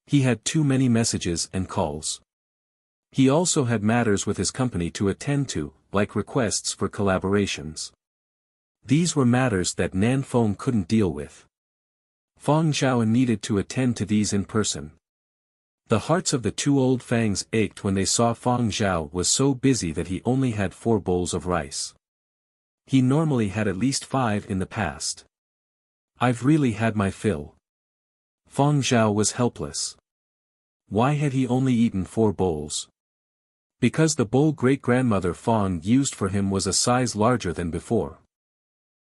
He had too many messages and calls. He also had matters with his company to attend to, like requests for collaborations. These were matters that Nanfeng couldn't deal with. Fang Zhao needed to attend to these in person. The hearts of the two old Fangs ached when they saw Fang Zhao was so busy that he only had 4 bowls of rice. He normally had at least 5 in the past. I've really had my fill. Fang Zhao was helpless. Why had he only eaten 4 bowls? Because the bowl great-grandmother Fang used for him was a size larger than before.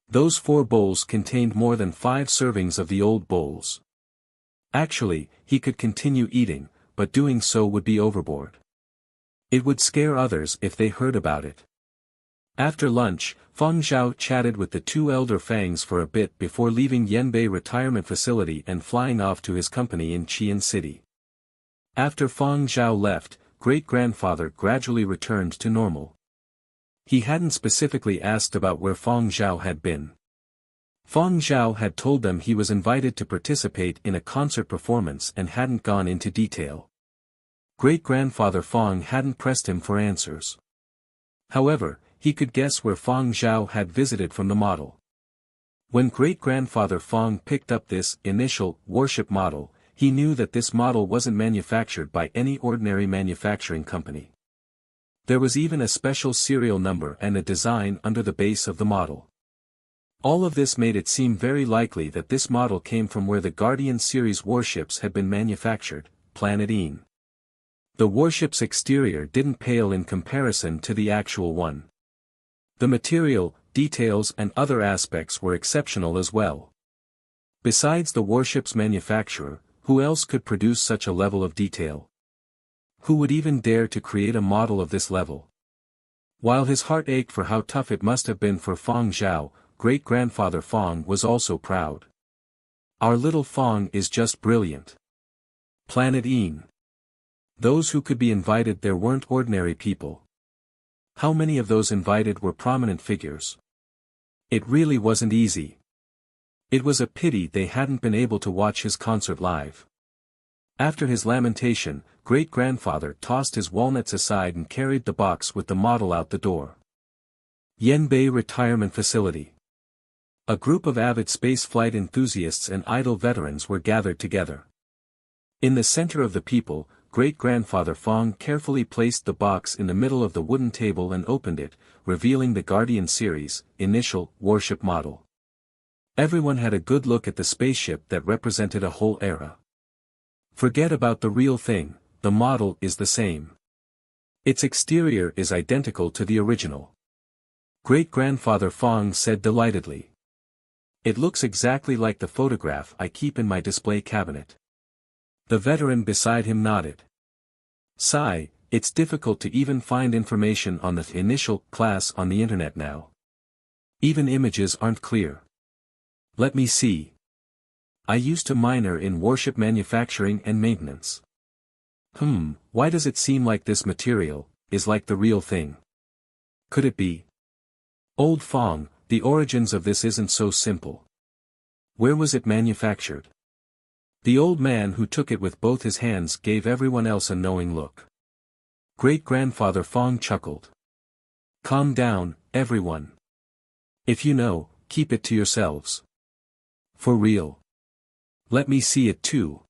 Those 4 bowls contained more than 5 servings of the old bowls. Actually, he could continue eating, but doing so would be overboard. It would scare others if they heard about it. After lunch, Fang Zhao chatted with the two elder Fangs for a bit before leaving Yanbei retirement facility and flying off to his company in Qian City. After Fang Zhao left, great-grandfather gradually returned to normal. He hadn't specifically asked about where Fang Zhao had been. Fang Zhao had told them he was invited to participate in a concert performance and hadn't gone into detail. Great-grandfather Fang hadn't pressed him for answers. However, he could guess where Fang Zhao had visited from the model. When great-grandfather Fang picked up this Initial warship model, he knew that this model wasn't manufactured by any ordinary manufacturing company. There was even a special serial number and a design under the base of the model. All of this made it seem very likely that this model came from where the Guardian series warships had been manufactured, Planet Een. The warship's exterior didn't pale in comparison to the actual one. The material, details and other aspects were exceptional as well. Besides the warship's manufacturer, who else could produce such a level of detail? Who would even dare to create a model of this level? While his heart ached for how tough it must have been for Fang Zhao, great-grandfather Fang was also proud. Our little Fang is just brilliant. Planet Een. Those who could be invited there weren't ordinary people. How many of those invited were prominent figures? It really wasn't easy. It was a pity they hadn't been able to watch his concert live. After his lamentation, great-grandfather tossed his walnuts aside and carried the box with the model out the door. Yanbei Retirement Facility. A group of avid spaceflight enthusiasts and idle veterans were gathered together. In the center of the people, great-grandfather Fang carefully placed the box in the middle of the wooden table and opened it, revealing the Guardian series, Initial warship model. Everyone had a good look at the spaceship that represented a whole era. Forget about the real thing, the model is the same. Its exterior is identical to the original. Great-grandfather Fang said delightedly. It looks exactly like the photograph I keep in my display cabinet. The veteran beside him nodded. Sigh, it's difficult to even find information on the Initial class on the internet now. Even images aren't clear. Let me see. I used to minor in warship manufacturing and maintenance. Why does it seem like this material is like the real thing? Could it be? Old Fang, the origins of this isn't so simple. Where was it manufactured? The old man who took it with both his hands gave everyone else a knowing look. Great-grandfather Fang chuckled. Calm down, everyone. If you know, keep it to yourselves. For real. Let me see it too.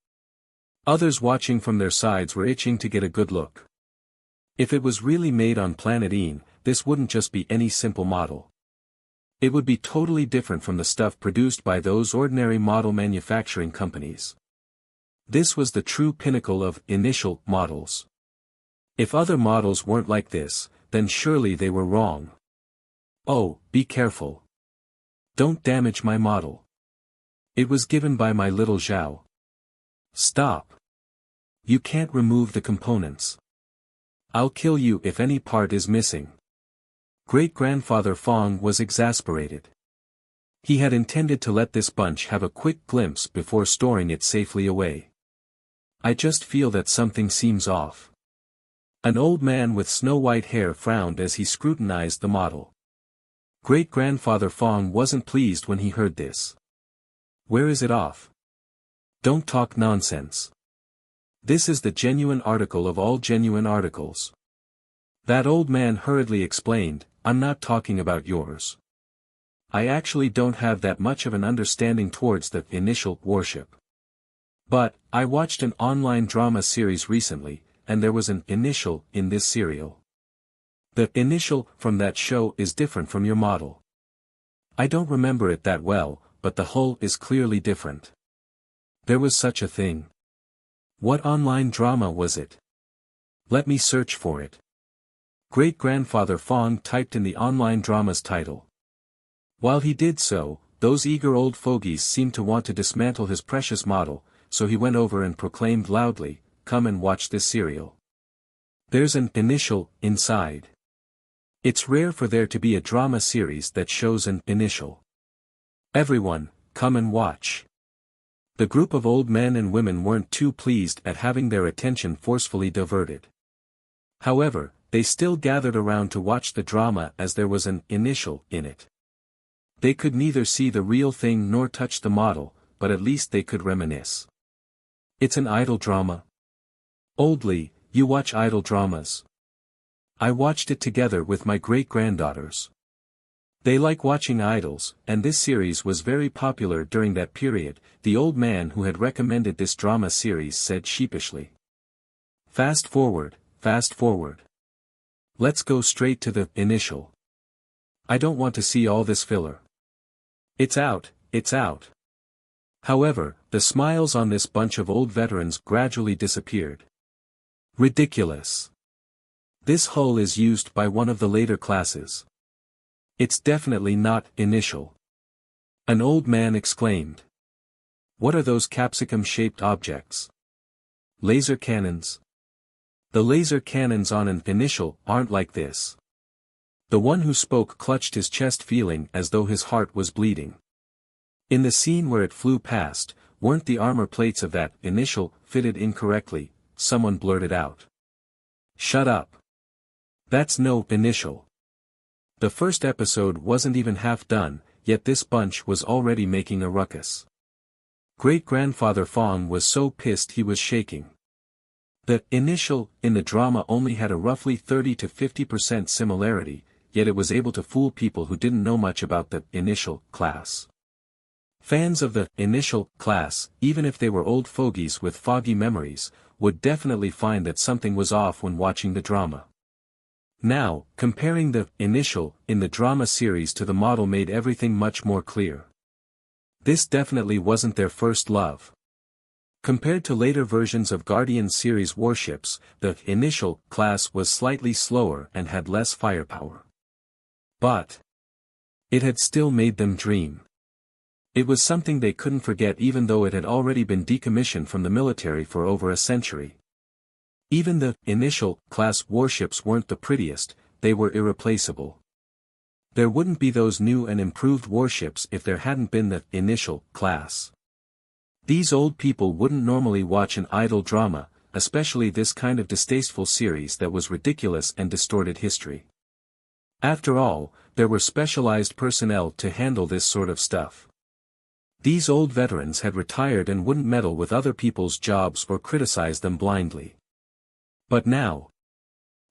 Others watching from their sides were itching to get a good look. If it was really made on planet Een, this wouldn't just be any simple model. It would be totally different from the stuff produced by those ordinary model manufacturing companies. This was the true pinnacle of initial models. If other models weren't like this, then surely they were wrong. Oh, be careful. Don't damage my model. It was given by my little Zhao. Stop. You can't remove the components. I'll kill you if any part is missing. Great-grandfather Fang was exasperated. He had intended to let this bunch have a quick glimpse before storing it safely away. I just feel that something seems off. An old man with snow-white hair frowned as he scrutinized the model. Great-grandfather Fang wasn't pleased when he heard this. Where is it off? Don't talk nonsense. This is the genuine article of all genuine articles. That old man hurriedly explained, I'm not talking about yours. I actually don't have that much of an understanding towards the initial warship. But, I watched an online drama series recently, and there was an initial in this serial. The initial from that show is different from your model. I don't remember it that well, but the hull is clearly different. There was such a thing. What online drama was it? Let me search for it. Great-grandfather Fang typed in the online drama's title. While he did so, those eager old fogies seemed to want to dismantle his precious model, so he went over and proclaimed loudly, come and watch this serial. There's an initial inside. It's rare for there to be a drama series that shows an initial. Everyone, come and watch. The group of old men and women weren't too pleased at having their attention forcefully diverted. However, they still gathered around to watch the drama as there was an initial in it. They could neither see the real thing nor touch the model, but at least they could reminisce. It's an idol drama. Oldly, you watch idol dramas. I watched it together with my great-granddaughters. They like watching idols, and this series was very popular during that period, the old man who had recommended this drama series said sheepishly. Fast forward, fast forward. Let's go straight to the initial. I don't want to see all this filler. It's out, it's out. However, the smiles on this bunch of old veterans gradually disappeared. Ridiculous. This hull is used by one of the later classes. It's definitely not initial. An old man exclaimed. What are those capsicum-shaped objects? Laser cannons. The laser cannons on an initial aren't like this. The one who spoke clutched his chest feeling as though his heart was bleeding. In the scene where it flew past, weren't the armor plates of that initial fitted incorrectly? Someone blurted out. Shut up. That's no initial. The first episode wasn't even half done, yet this bunch was already making a ruckus. Great-grandfather Fang was so pissed he was shaking. The initial in the drama only had a roughly 30 to 50% similarity, yet it was able to fool people who didn't know much about the initial class. Fans of the initial class, even if they were old fogies with foggy memories, would definitely find that something was off when watching the drama. Now, comparing the initial in the drama series to the model made everything much more clear. This definitely wasn't their first love. Compared to later versions of Guardian series warships, the initial class was slightly slower and had less firepower. But it had still made them dream. It was something they couldn't forget even though it had already been decommissioned from the military for over a century. Even the initial class warships weren't the prettiest, they were irreplaceable. There wouldn't be those new and improved warships if there hadn't been the initial class. These old people wouldn't normally watch an idle drama, especially this kind of distasteful series that was ridiculous and distorted history. After all, there were specialized personnel to handle this sort of stuff. These old veterans had retired and wouldn't meddle with other people's jobs or criticize them blindly. But now,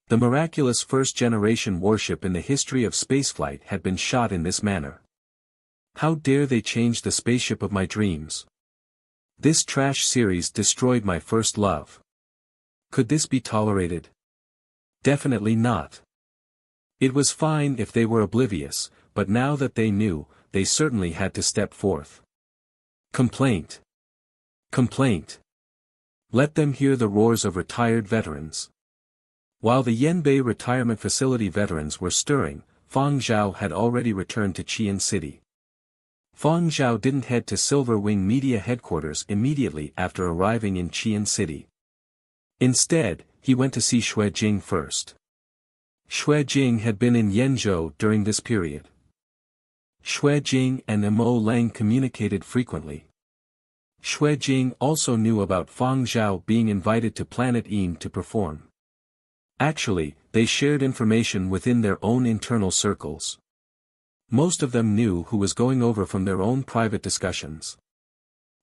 the miraculous first-generation warship in the history of spaceflight had been shot in this manner. How dare they change the spaceship of my dreams? This trash series destroyed my first love. Could this be tolerated? Definitely not. It was fine if they were oblivious, but now that they knew, they certainly had to step forth. Complaint. Complaint. Let them hear the roars of retired veterans. While the Yenbei retirement facility veterans were stirring, Fang Zhao had already returned to Qian City. Fang Zhao didn't head to Silver Wing Media headquarters immediately after arriving in Qian City. Instead, he went to see Xue Jing first. Xue Jing had been in Yenzhou during this period. Xue Jing and Mo Lang communicated frequently. Xue Jing also knew about Fang Zhao being invited to Planet Eam to perform. Actually, they shared information within their own internal circles. Most of them knew who was going over from their own private discussions.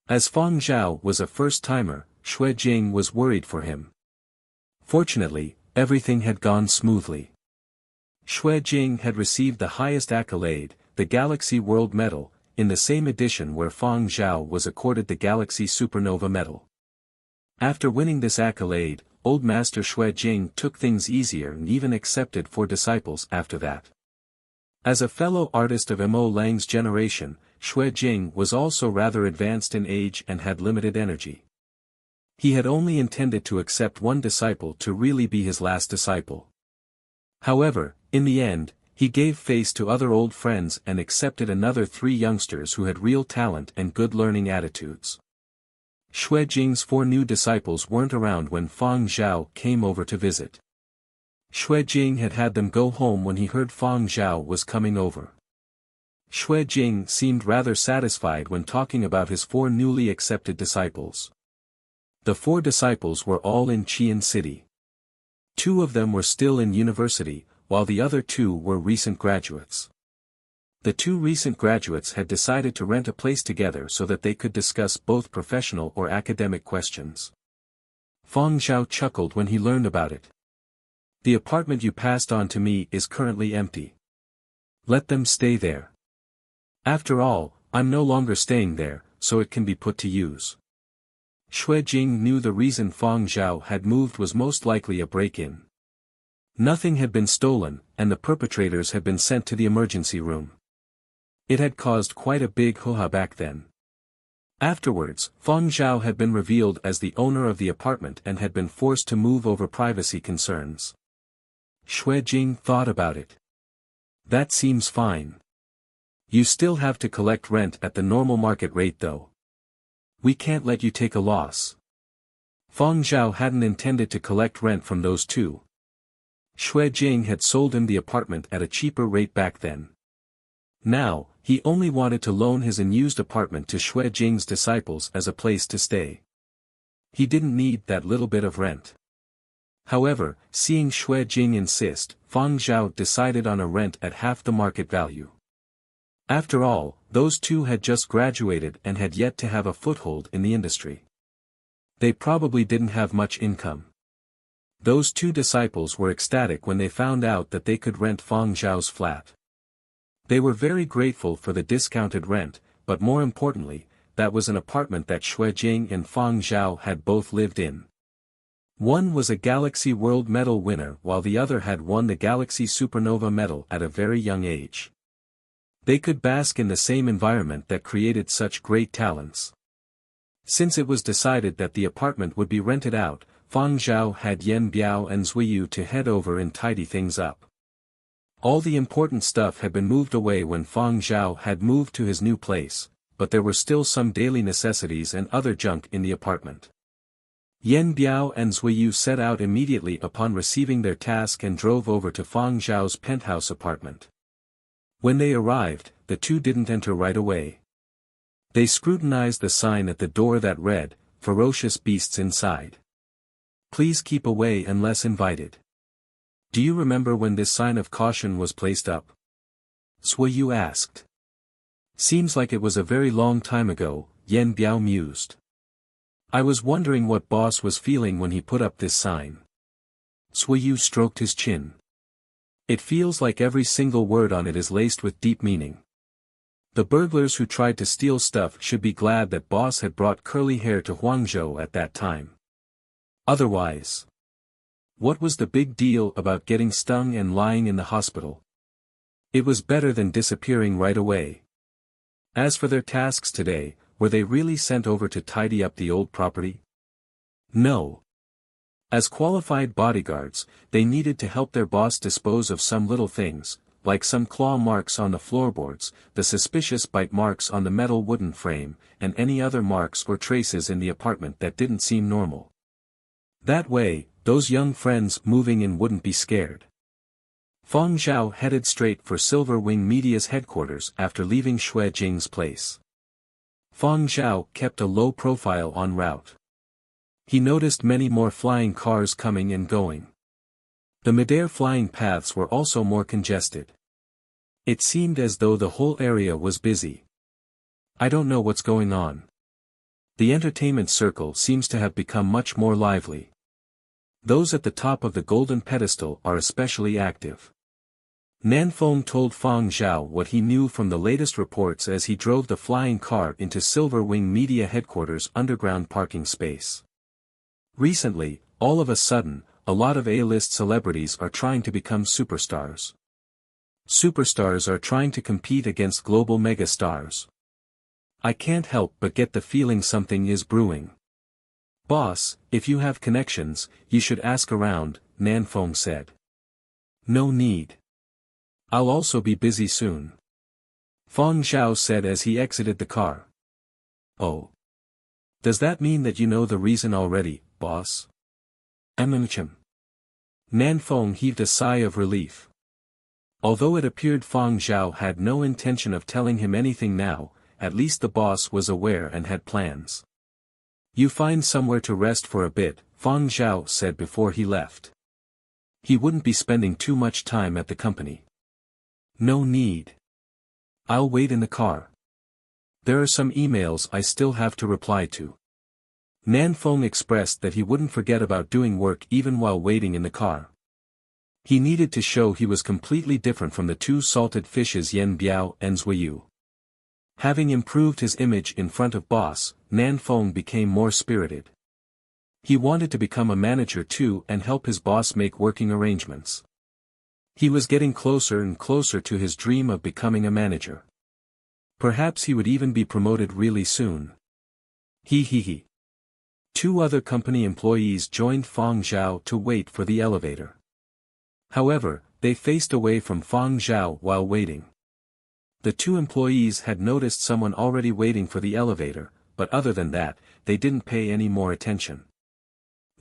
As Fang Zhao was a first-timer, Xue Jing was worried for him. Fortunately, everything had gone smoothly. Xue Jing had received the highest accolade, the Galaxy World Medal, in the same edition where Fang Zhao was accorded the Galaxy Supernova Medal. After winning this accolade, Old Master Xue Jing took things easier and even accepted 4 disciples after that. As a fellow artist of Mo Lang's generation, Xue Jing was also rather advanced in age and had limited energy. He had only intended to accept 1 disciple to really be his last disciple. However, in the end, he gave face to other old friends and accepted another 3 youngsters who had real talent and good learning attitudes. Xue Jing's 4 new disciples weren't around when Fang Zhao came over to visit. Xue Jing had had them go home when he heard Fang Zhao was coming over. Xue Jing seemed rather satisfied when talking about his 4 newly accepted disciples. The 4 disciples were all in Qian City. 2 of them were still in university, while the other 2 were recent graduates. The 2 recent graduates had decided to rent a place together so that they could discuss both professional or academic questions. Fang Zhao chuckled when he learned about it. The apartment you passed on to me is currently empty. Let them stay there. After all, I'm no longer staying there, so it can be put to use. Xue Jing knew the reason Fang Zhao had moved was most likely a break-in. Nothing had been stolen, and the perpetrators had been sent to the emergency room. It had caused quite a big hoo-ha back then. Afterwards, Fang Zhao had been revealed as the owner of the apartment and had been forced to move over privacy concerns. Xue Jing thought about it. That seems fine. You still have to collect rent at the normal market rate though. We can't let you take a loss. Fang Zhao hadn't intended to collect rent from those 2. Xue Jing had sold him the apartment at a cheaper rate back then. Now, he only wanted to loan his unused apartment to Xue Jing's disciples as a place to stay. He didn't need that little bit of rent. However, seeing Xue Jing insist, Fang Zhao decided on a rent at half the market value. After all, those 2 had just graduated and had yet to have a foothold in the industry. They probably didn't have much income. Those 2 disciples were ecstatic when they found out that they could rent Fang Zhao's flat. They were very grateful for the discounted rent, but more importantly, that was an apartment that Xue Jing and Fang Zhao had both lived in. One was a Galaxy World Medal winner while the other had won the Galaxy Supernova Medal at a very young age. They could bask in the same environment that created such great talents. Since it was decided that the apartment would be rented out, Fang Zhao had Yan Biao and Zuiyu to head over and tidy things up. All the important stuff had been moved away when Fang Zhao had moved to his new place, but there were still some daily necessities and other junk in the apartment. Yan Biao and Zuiyu set out immediately upon receiving their task and drove over to Fang Zhao's penthouse apartment. When they arrived, the 2 didn't enter right away. They scrutinized the sign at the door that read, "Ferocious beasts inside. Please keep away unless invited." "Do you remember when this sign of caution was placed up?" Suiyu asked. "Seems like it was a very long time ago," Yan Biao mused. "I was wondering what boss was feeling when he put up this sign." Suiyu stroked his chin. "It feels like every single word on it is laced with deep meaning. The burglars who tried to steal stuff should be glad that boss had brought curly hair to Huangzhou at that time. Otherwise, what was the big deal about getting stung and lying in the hospital? It was better than disappearing right away." As for their tasks today, were they really sent over to tidy up the old property? No. As qualified bodyguards, they needed to help their boss dispose of some little things, like some claw marks on the floorboards, the suspicious bite marks on the metal wooden frame, and any other marks or traces in the apartment that didn't seem normal. That way, those young friends moving in wouldn't be scared. Fang Zhao headed straight for Silver Wing Media's headquarters after leaving Xue Jing's place. Fang Zhao kept a low profile en route. He noticed many more flying cars coming and going. The midair flying paths were also more congested. It seemed as though the whole area was busy. "I don't know what's going on. The entertainment circle seems to have become much more lively. Those at the top of the golden pedestal are especially active." Nanfeng told Fang Zhao what he knew from the latest reports as he drove the flying car into Silver Wing Media headquarters' underground parking space. Recently, all of a sudden, a lot of A-list celebrities are trying to become superstars. Superstars are trying to compete against global megastars. I can't help but get the feeling something is brewing. "Boss, if you have connections, you should ask around," Nanfeng said. "No need. I'll also be busy soon," Fang Zhao said as he exited the car. "Oh. Does that mean that you know the reason already, boss?" Nanfeng heaved a sigh of relief. Although it appeared Fang Zhao had no intention of telling him anything now, at least the boss was aware and had plans. "You find somewhere to rest for a bit," Fang Zhao said before he left. He wouldn't be spending too much time at the company. "No need. I'll wait in the car. There are some emails I still have to reply to." Nanfeng expressed that he wouldn't forget about doing work even while waiting in the car. He needed to show he was completely different from the two salted fishes Yan Biao and Zuiyu. Having improved his image in front of boss, Nanfeng became more spirited. He wanted to become a manager too and help his boss make working arrangements. He was getting closer and closer to his dream of becoming a manager. Perhaps he would even be promoted really soon. He. Two other company employees joined Fang Zhao to wait for the elevator. However, they faced away from Fang Zhao while waiting. The two employees had noticed someone already waiting for the elevator, but other than that, they didn't pay any more attention.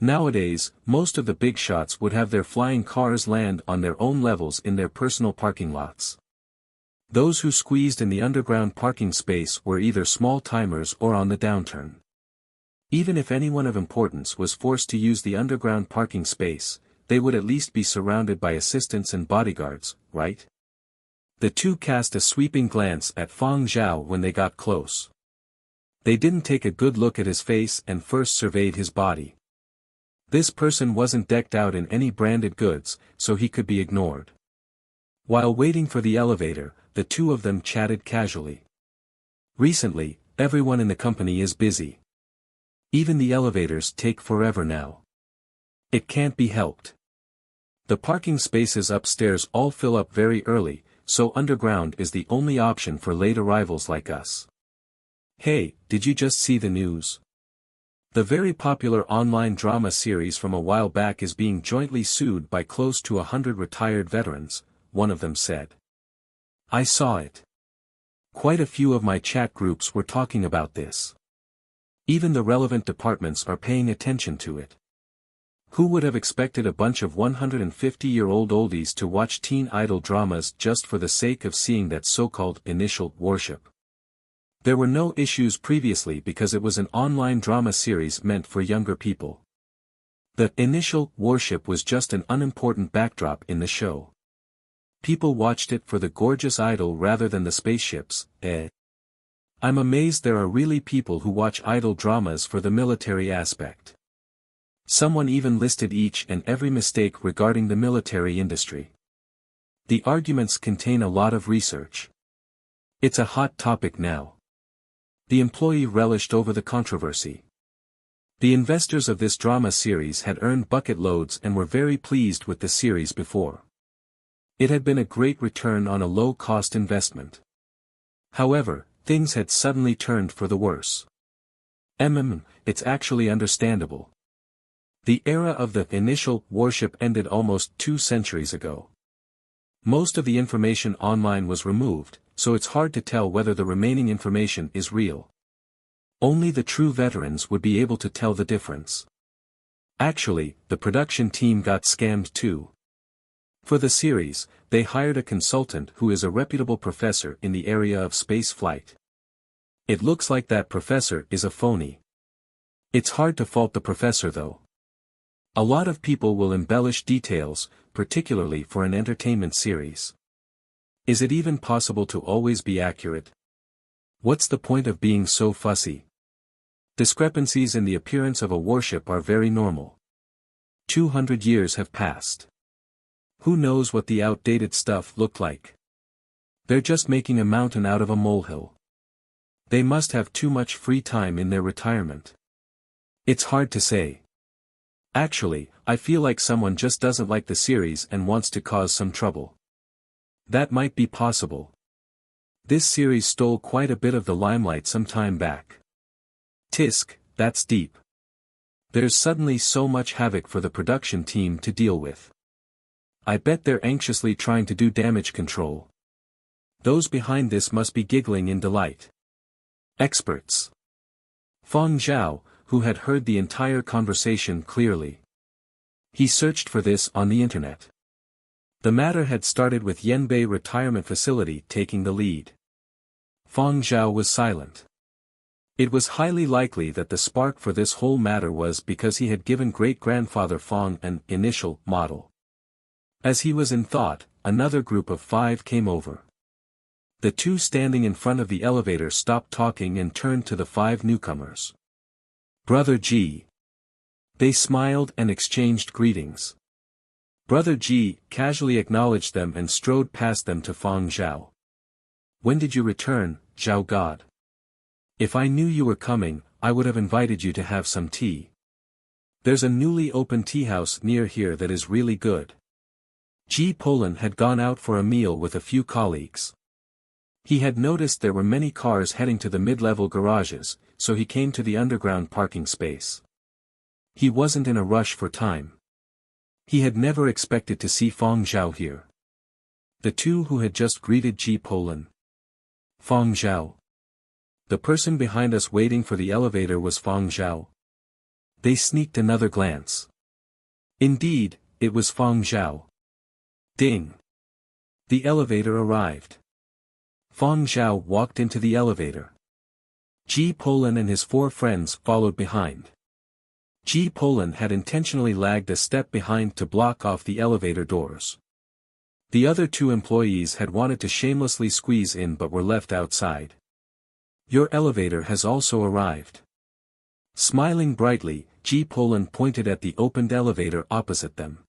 Nowadays, most of the big shots would have their flying cars land on their own levels in their personal parking lots. Those who squeezed in the underground parking space were either small-timers or on the downturn. Even if anyone of importance was forced to use the underground parking space, they would at least be surrounded by assistants and bodyguards, right? The two cast a sweeping glance at Fang Zhao when they got close. They didn't take a good look at his face and first surveyed his body. This person wasn't decked out in any branded goods, so he could be ignored. While waiting for the elevator, the two of them chatted casually. Recently, everyone in the company is busy. Even the elevators take forever now. It can't be helped. The parking spaces upstairs all fill up very early, so underground is the only option for late arrivals like us. Hey, did you just see the news? The very popular online drama series from a while back is being jointly sued by close to 100 retired veterans, one of them said. I saw it. Quite a few of my chat groups were talking about this. Even the relevant departments are paying attention to it. Who would have expected a bunch of 150-year-old oldies to watch teen idol dramas just for the sake of seeing that so-called initial worship? There were no issues previously because it was an online drama series meant for younger people. The initial warship was just an unimportant backdrop in the show. People watched it for the gorgeous idol rather than the spaceships. I'm amazed there are really people who watch idol dramas for the military aspect. Someone even listed each and every mistake regarding the military industry. The arguments contain a lot of research. It's a hot topic now. The employee relished over the controversy. The investors of this drama series had earned bucket loads and were very pleased with the series before. It had been a great return on a low-cost investment. However, things had suddenly turned for the worse. It's actually understandable. The era of the initial warship ended almost 2 centuries ago. Most of the information online was removed, so it's hard to tell whether the remaining information is real. Only the true veterans would be able to tell the difference. Actually, the production team got scammed too. For the series, they hired a consultant who is a reputable professor in the area of space flight. It looks like that professor is a phony. It's hard to fault the professor though. A lot of people will embellish details, particularly for an entertainment series. Is it even possible to always be accurate? What's the point of being so fussy? Discrepancies in the appearance of a warship are very normal. 200 years have passed. Who knows what the outdated stuff looked like? They're just making a mountain out of a molehill. They must have too much free time in their retirement. It's hard to say. Actually, I feel like someone just doesn't like the series and wants to cause some trouble. That might be possible. This series stole quite a bit of the limelight some time back. Tisk, that's deep. There's suddenly so much havoc for the production team to deal with. I bet they're anxiously trying to do damage control. Those behind this must be giggling in delight. Experts. Fang Zhao, who had heard the entire conversation clearly. He searched for this on the internet. The matter had started with Yanbei Retirement Facility taking the lead. Fang Zhao was silent. It was highly likely that the spark for this whole matter was because he had given great-grandfather Fang an initial model. As he was in thought, another group of 5 came over. The 2 standing in front of the elevator stopped talking and turned to the 5 newcomers. Brother G. They smiled and exchanged greetings. Brother G casually acknowledged them and strode past them to Fang Zhao. When did you return, Zhao God? If I knew you were coming, I would have invited you to have some tea. There's a newly opened tea house near here that is really good. G. Poland had gone out for a meal with a few colleagues. He had noticed there were many cars heading to the mid-level garages, so he came to the underground parking space. He wasn't in a rush for time. He had never expected to see Fang Zhao here. The 2 who had just greeted G. Poland. Fang Zhao. The person behind us waiting for the elevator was Fang Zhao. They sneaked another glance. Indeed, it was Fang Zhao. Ding. The elevator arrived. Fang Zhao walked into the elevator. G. Poland and his 4 friends followed behind. G. Poland had intentionally lagged a step behind to block off the elevator doors. The other 2 employees had wanted to shamelessly squeeze in but were left outside. Your elevator has also arrived. Smiling brightly, G. Poland pointed at the opened elevator opposite them.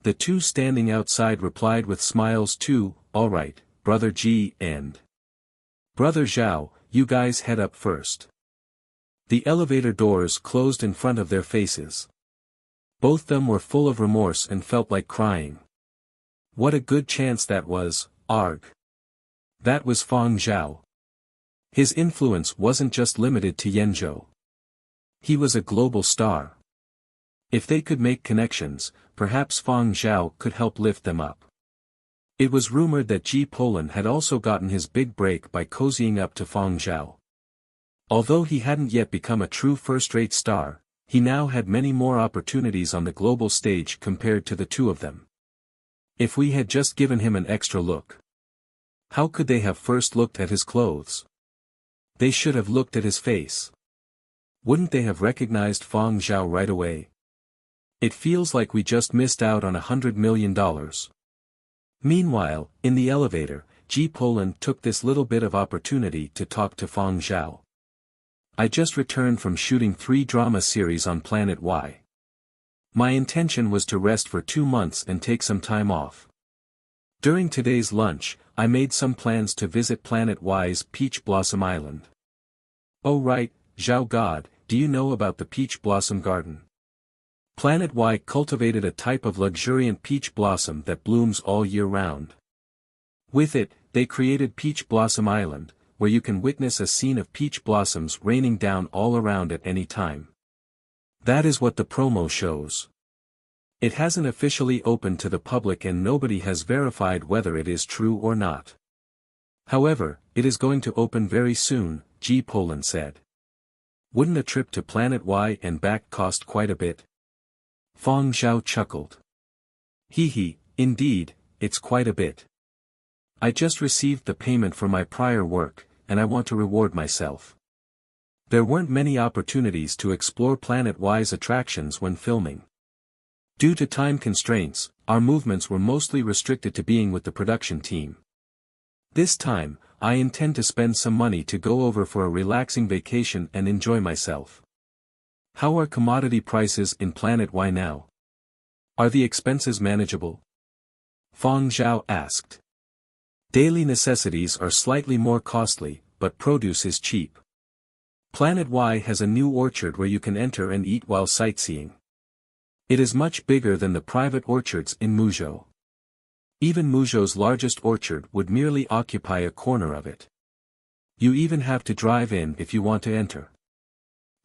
The 2 standing outside replied with smiles too, all right, Brother G and Brother Zhao, you guys head up first. The elevator doors closed in front of their faces. Both them were full of remorse and felt like crying. What a good chance that was, arg. That was Fang Zhao. His influence wasn't just limited to Yenzhou. He was a global star. If they could make connections, perhaps Fang Zhao could help lift them up. It was rumored that G. Poland had also gotten his big break by cozying up to Fang Zhao. Although he hadn't yet become a true first-rate star, he now had many more opportunities on the global stage compared to the 2 of them. If we had just given him an extra look. How could they have first looked at his clothes? They should have looked at his face. Wouldn't they have recognized Fang Zhao right away? It feels like we just missed out on $100 million. Meanwhile, in the elevator, Ji Polan took this little bit of opportunity to talk to Fang Zhao. I just returned from shooting 3 drama series on Planet Y. My intention was to rest for 2 months and take some time off. During today's lunch, I made some plans to visit Planet Y's Peach Blossom Island. Oh right, Zhao God, do you know about the Peach Blossom Garden? Planet Y cultivated a type of luxuriant peach blossom that blooms all year round. With it, they created Peach Blossom Island, where you can witness a scene of peach blossoms raining down all around at any time. That is what the promo shows. It hasn't officially opened to the public and nobody has verified whether it is true or not. However, it is going to open very soon, Ji Polan said. Wouldn't a trip to Planet Y and back cost quite a bit? Fang Zhao chuckled. Hee, indeed, it's quite a bit. I just received the payment for my prior work, and I want to reward myself. There weren't many opportunities to explore Planet Y's attractions when filming. Due to time constraints, our movements were mostly restricted to being with the production team. This time, I intend to spend some money to go over for a relaxing vacation and enjoy myself. How are commodity prices in Planet Y now? Are the expenses manageable? Fang Zhao asked. Daily necessities are slightly more costly, but produce is cheap. Planet Y has a new orchard where you can enter and eat while sightseeing. It is much bigger than the private orchards in Muzhou. Even Muzhou's largest orchard would merely occupy a corner of it. You even have to drive in if you want to enter.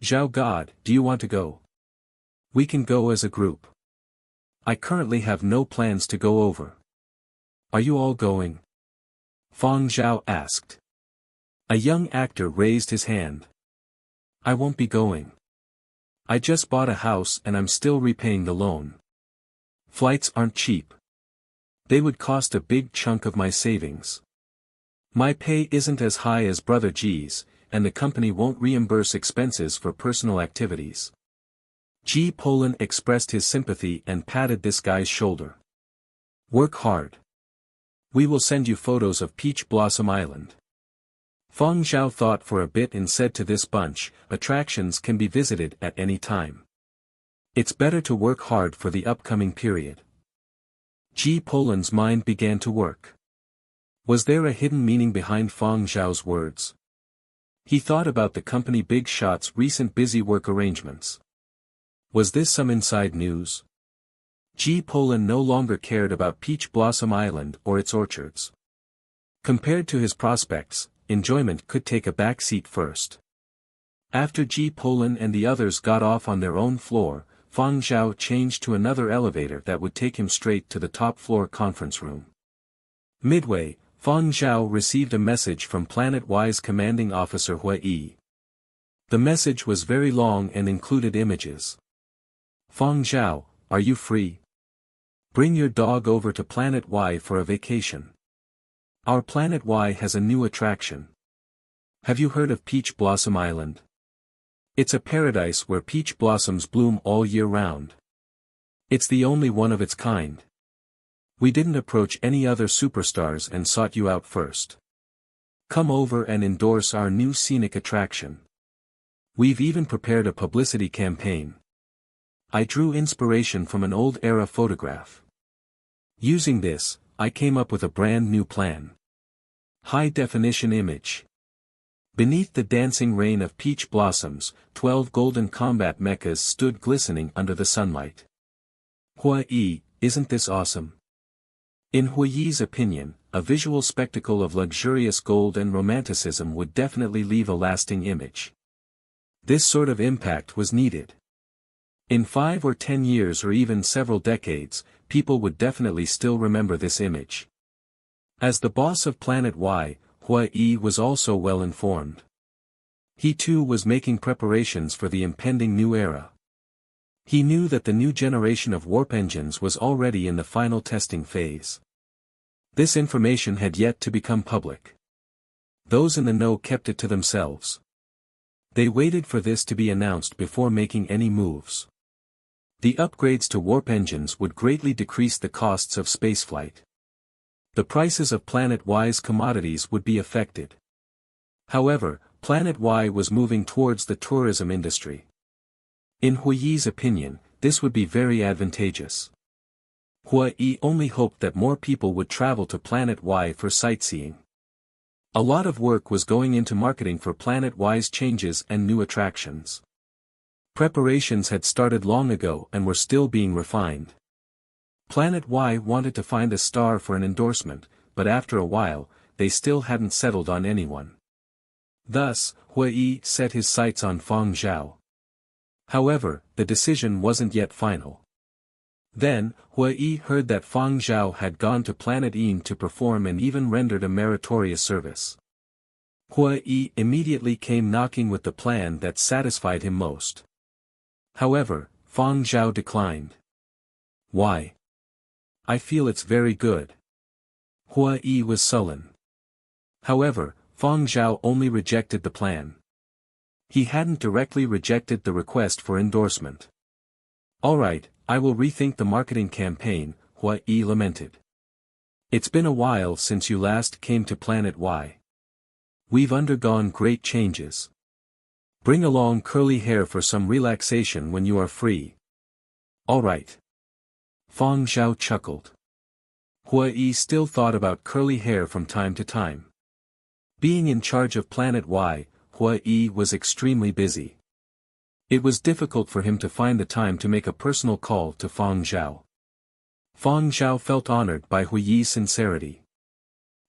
Zhao God, do you want to go? We can go as a group. I currently have no plans to go over. Are you all going? Fang Zhao asked. A young actor raised his hand. I won't be going. I just bought a house and I'm still repaying the loan. Flights aren't cheap. They would cost a big chunk of my savings. My pay isn't as high as Brother G's, and the company won't reimburse expenses for personal activities. Ji Polan expressed his sympathy and patted this guy's shoulder. Work hard. We will send you photos of Peach Blossom Island. Fang Zhao thought for a bit and said to this bunch, attractions can be visited at any time. It's better to work hard for the upcoming period. Ji Polan's mind began to work. Was there a hidden meaning behind Fang Zhao's words? He thought about the company Big Shot's recent busy work arrangements. Was this some inside news? Ji Polan no longer cared about Peach Blossom Island or its orchards. Compared to his prospects, enjoyment could take a back seat first. After Ji Polan and the others got off on their own floor, Fang Zhao changed to another elevator that would take him straight to the top floor conference room. Midway, Fang Zhao received a message from Planet Y's commanding officer Hua Yi. The message was very long and included images. Fang Zhao, are you free? Bring your dog over to Planet Y for a vacation. Our Planet Y has a new attraction. Have you heard of Peach Blossom Island? It's a paradise where peach blossoms bloom all year round. It's the only one of its kind. We didn't approach any other superstars and sought you out first. Come over and endorse our new scenic attraction. We've even prepared a publicity campaign. I drew inspiration from an old-era photograph. Using this, I came up with a brand new plan. High-definition image. Beneath the dancing rain of peach blossoms, 12 golden combat mechas stood glistening under the sunlight. Hua Yi, isn't this awesome? In Hua Yi's opinion, a visual spectacle of luxurious gold and romanticism would definitely leave a lasting image. This sort of impact was needed. In 5 or 10 years or even several decades, people would definitely still remember this image. As the boss of Planet Y, Hua Yi was also well informed. He too was making preparations for the impending new era. He knew that the new generation of warp engines was already in the final testing phase. This information had yet to become public. Those in the know kept it to themselves. They waited for this to be announced before making any moves. The upgrades to warp engines would greatly decrease the costs of spaceflight. The prices of Planet Y's commodities would be affected. However, Planet Y was moving towards the tourism industry. In Hui's opinion, this would be very advantageous. Hui only hoped that more people would travel to Planet Y for sightseeing. A lot of work was going into marketing for Planet Y's changes and new attractions. Preparations had started long ago and were still being refined. Planet Y wanted to find a star for an endorsement, but after a while, they still hadn't settled on anyone. Thus, Hui set his sights on Fang Zhao. However, the decision wasn't yet final. Then, Hui heard that Fang Zhao had gone to Planet Yin to perform and even rendered a meritorious service. Hui immediately came knocking with the plan that satisfied him most. However, Fang Zhao declined. Why? I feel it's very good. Hui was sullen. However, Fang Zhao only rejected the plan. He hadn't directly rejected the request for endorsement. Alright, I will rethink the marketing campaign, Hui lamented. It's been a while since you last came to Planet Y. We've undergone great changes. Bring along curly hair for some relaxation when you are free. Alright. Fang Zhao chuckled. Hui still thought about curly hair from time to time. Being in charge of Planet Y, Hui was extremely busy. It was difficult for him to find the time to make a personal call to Fang Zhao. Fang Zhao felt honored by Hui's sincerity.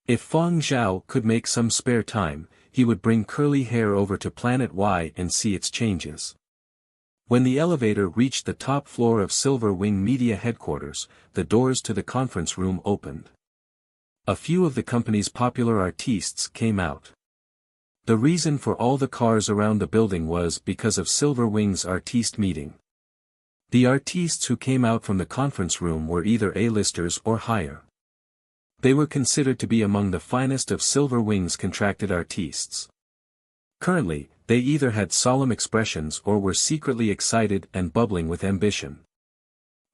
If Fang Zhao could make some spare time, he would bring curly hair over to Planet Y and see its changes. When the elevator reached the top floor of Silver Wing Media headquarters, the doors to the conference room opened. A few of the company's popular artistes came out. The reason for all the cars around the building was because of Silver Wing's artiste meeting. The artistes who came out from the conference room were either A-listers or higher. They were considered to be among the finest of Silver Wing's contracted artistes. Currently, they either had solemn expressions or were secretly excited and bubbling with ambition.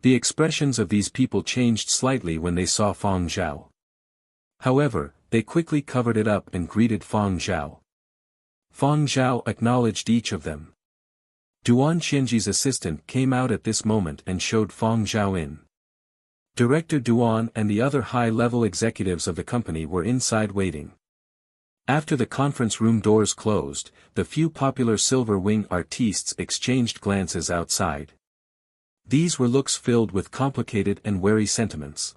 The expressions of these people changed slightly when they saw Fang Zhao. However, they quickly covered it up and greeted Fang Zhao. Fang Zhao acknowledged each of them. Duan Xianji's assistant came out at this moment and showed Fang Zhao in. Director Duan and the other high-level executives of the company were inside waiting. After the conference room doors closed, the few popular Silver Wing artistes exchanged glances outside. These were looks filled with complicated and wary sentiments.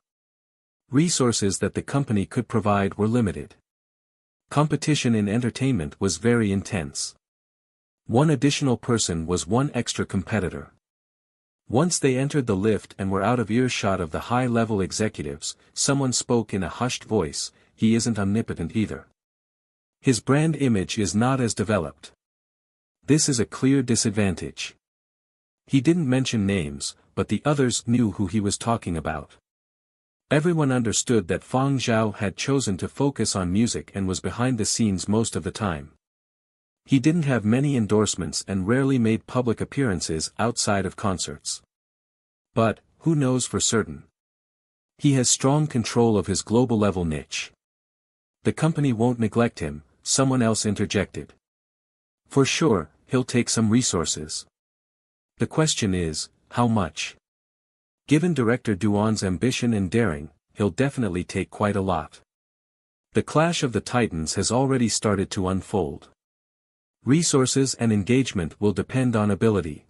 Resources that the company could provide were limited. Competition in entertainment was very intense. One additional person was one extra competitor. Once they entered the lift and were out of earshot of the high-level executives, someone spoke in a hushed voice, "He isn't omnipotent either. His brand image is not as developed. This is a clear disadvantage." He didn't mention names, but the others knew who he was talking about. Everyone understood that Fang Zhao had chosen to focus on music and was behind the scenes most of the time. He didn't have many endorsements and rarely made public appearances outside of concerts. But, who knows for certain? He has strong control of his global-level niche. The company won't neglect him, someone else interjected. For sure, he'll take some resources. The question is, how much? Given Director Duan's ambition and daring, he'll definitely take quite a lot. The clash of the titans has already started to unfold. Resources and engagement will depend on ability.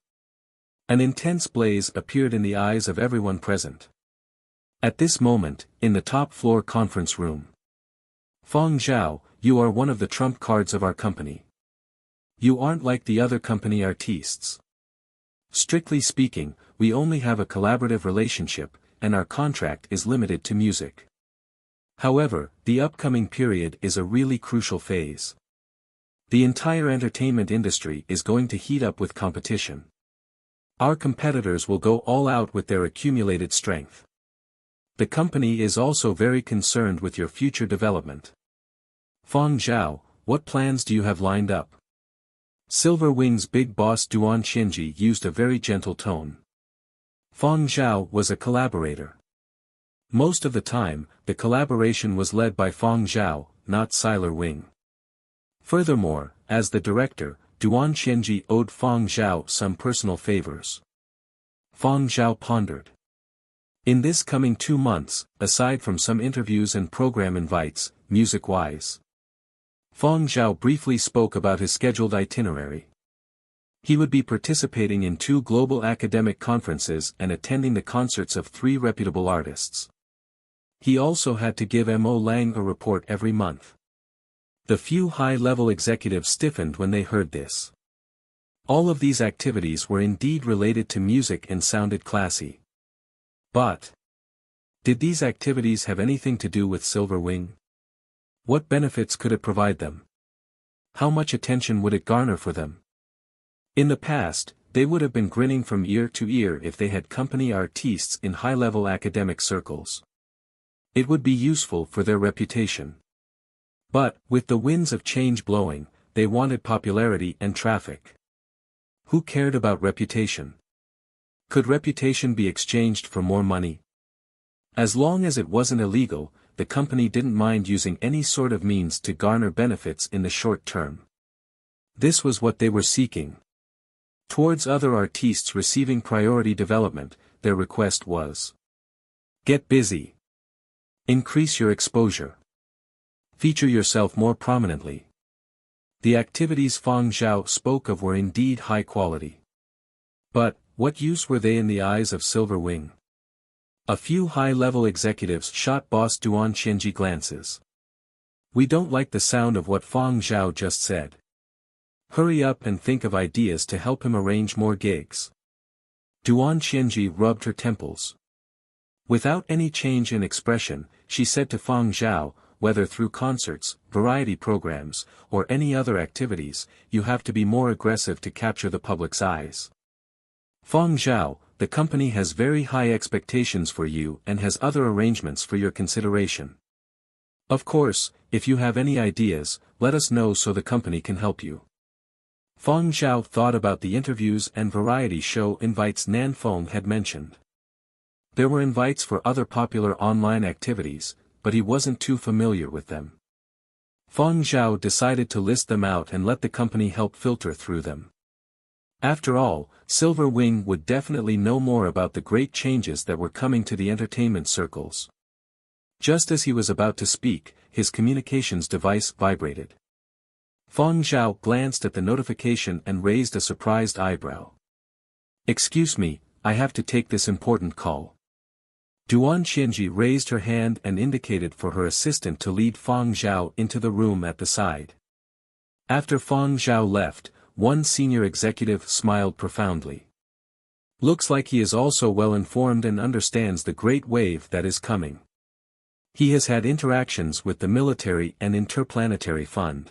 An intense blaze appeared in the eyes of everyone present. At this moment, in the top-floor conference room. Fang Zhao, you are one of the trump cards of our company. You aren't like the other company artistes. Strictly speaking, we only have a collaborative relationship, and our contract is limited to music. However, the upcoming period is a really crucial phase. The entire entertainment industry is going to heat up with competition. Our competitors will go all out with their accumulated strength. The company is also very concerned with your future development. Fang Zhao, what plans do you have lined up? Silver Wing's big boss Duan Qianji used a very gentle tone. Fang Zhao was a collaborator. Most of the time, the collaboration was led by Fang Zhao, not Silver Wing. Furthermore, as the director, Duan Qianji owed Fang Zhao some personal favors. Fang Zhao pondered. In this coming 2 months, aside from some interviews and program invites, music-wise. Fang Zhao briefly spoke about his scheduled itinerary. He would be participating in 2 global academic conferences and attending the concerts of 3 reputable artists. He also had to give Mo Lang a report every month. The few high-level executives stiffened when they heard this. All of these activities were indeed related to music and sounded classy. But did these activities have anything to do with Silver Wing? What benefits could it provide them? How much attention would it garner for them? In the past, they would have been grinning from ear to ear if they had company artistes in high-level academic circles. It would be useful for their reputation. But, with the winds of change blowing, they wanted popularity and traffic. Who cared about reputation? Could reputation be exchanged for more money? As long as it wasn't illegal, the company didn't mind using any sort of means to garner benefits in the short term. This was what they were seeking. Towards other artistes receiving priority development, their request was: get busy. Increase your exposure. Feature yourself more prominently. The activities Fang Zhao spoke of were indeed high quality. But, what use were they in the eyes of Silver Wing? A few high-level executives shot boss Duan Qianji glances. We don't like the sound of what Fang Zhao just said. Hurry up and think of ideas to help him arrange more gigs. Duan Qianji rubbed her temples. Without any change in expression, she said to Fang Zhao, whether through concerts, variety programs, or any other activities, you have to be more aggressive to capture the public's eyes. Fang Zhao, the company has very high expectations for you and has other arrangements for your consideration. Of course, if you have any ideas, let us know so the company can help you. Fang Zhao thought about the interviews and variety show invites Nan Feng had mentioned. There were invites for other popular online activities, but he wasn't too familiar with them. Fang Zhao decided to list them out and let the company help filter through them. After all, Silver Wing would definitely know more about the great changes that were coming to the entertainment circles. Just as he was about to speak, his communications device vibrated. Fang Zhao glanced at the notification and raised a surprised eyebrow. Excuse me, I have to take this important call. Duan Qianji raised her hand and indicated for her assistant to lead Fang Zhao into the room at the side. After Fang Zhao left, one senior executive smiled profoundly. Looks like he is also well informed and understands the great wave that is coming. He has had interactions with the military and interplanetary fund.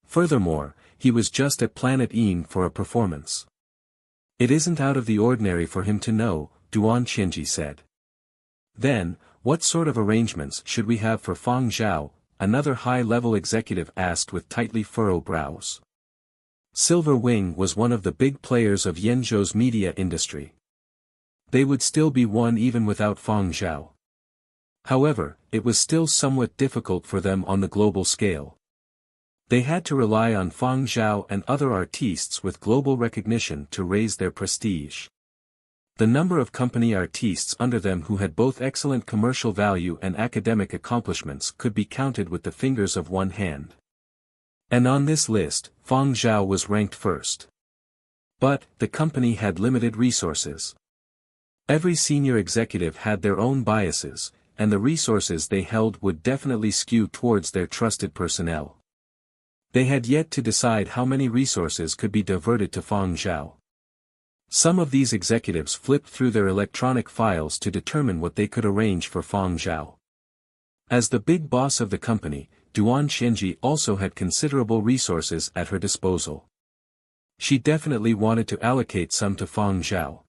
Furthermore, he was just at Planet Een for a performance. It isn't out of the ordinary for him to know, Duan Qianji said. Then, what sort of arrangements should we have for Fang Zhao? Another high-level executive asked with tightly furrowed brows. Silver Wing was one of the big players of Yenzhou's media industry. They would still be one even without Fang Zhao. However, it was still somewhat difficult for them on the global scale. They had to rely on Fang Zhao and other artistes with global recognition to raise their prestige. The number of company artistes under them who had both excellent commercial value and academic accomplishments could be counted with the fingers of one hand. And on this list, Fang Zhao was ranked first. But, the company had limited resources. Every senior executive had their own biases, and the resources they held would definitely skew towards their trusted personnel. They had yet to decide how many resources could be diverted to Fang Zhao. Some of these executives flipped through their electronic files to determine what they could arrange for Fang Zhao. As the big boss of the company, Duan Qianji also had considerable resources at her disposal. She definitely wanted to allocate some to Fang Zhao.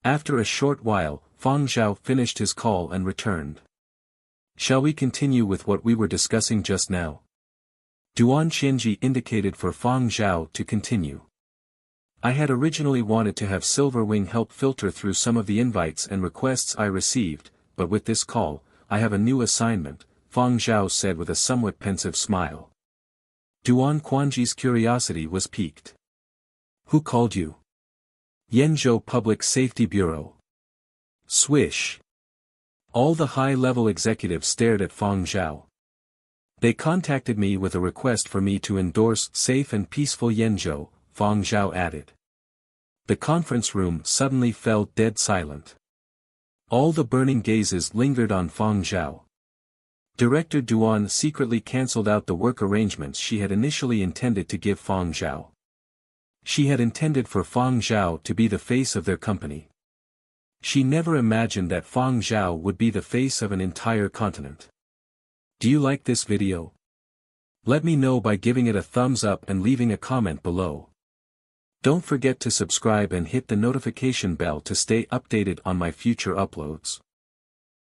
After a short while, Fang Zhao finished his call and returned. Shall we continue with what we were discussing just now? Duan Qianji indicated for Fang Zhao to continue. I had originally wanted to have Silverwing help filter through some of the invites and requests I received, but with this call, I have a new assignment, Fang Zhao said with a somewhat pensive smile. Duan Quanji's curiosity was piqued. Who called you? Yenzhou Public Safety Bureau. Swish. All the high-level executives stared at Fang Zhao. They contacted me with a request for me to endorse safe and peaceful Yenzhou, Fang Zhao added. The conference room suddenly fell dead silent. All the burning gazes lingered on Fang Zhao. Director Duan secretly cancelled out the work arrangements she had initially intended to give Fang Zhao. She had intended for Fang Zhao to be the face of their company. She never imagined that Fang Zhao would be the face of an entire continent. Do you like this video? Let me know by giving it a thumbs up and leaving a comment below. Don't forget to subscribe and hit the notification bell to stay updated on my future uploads.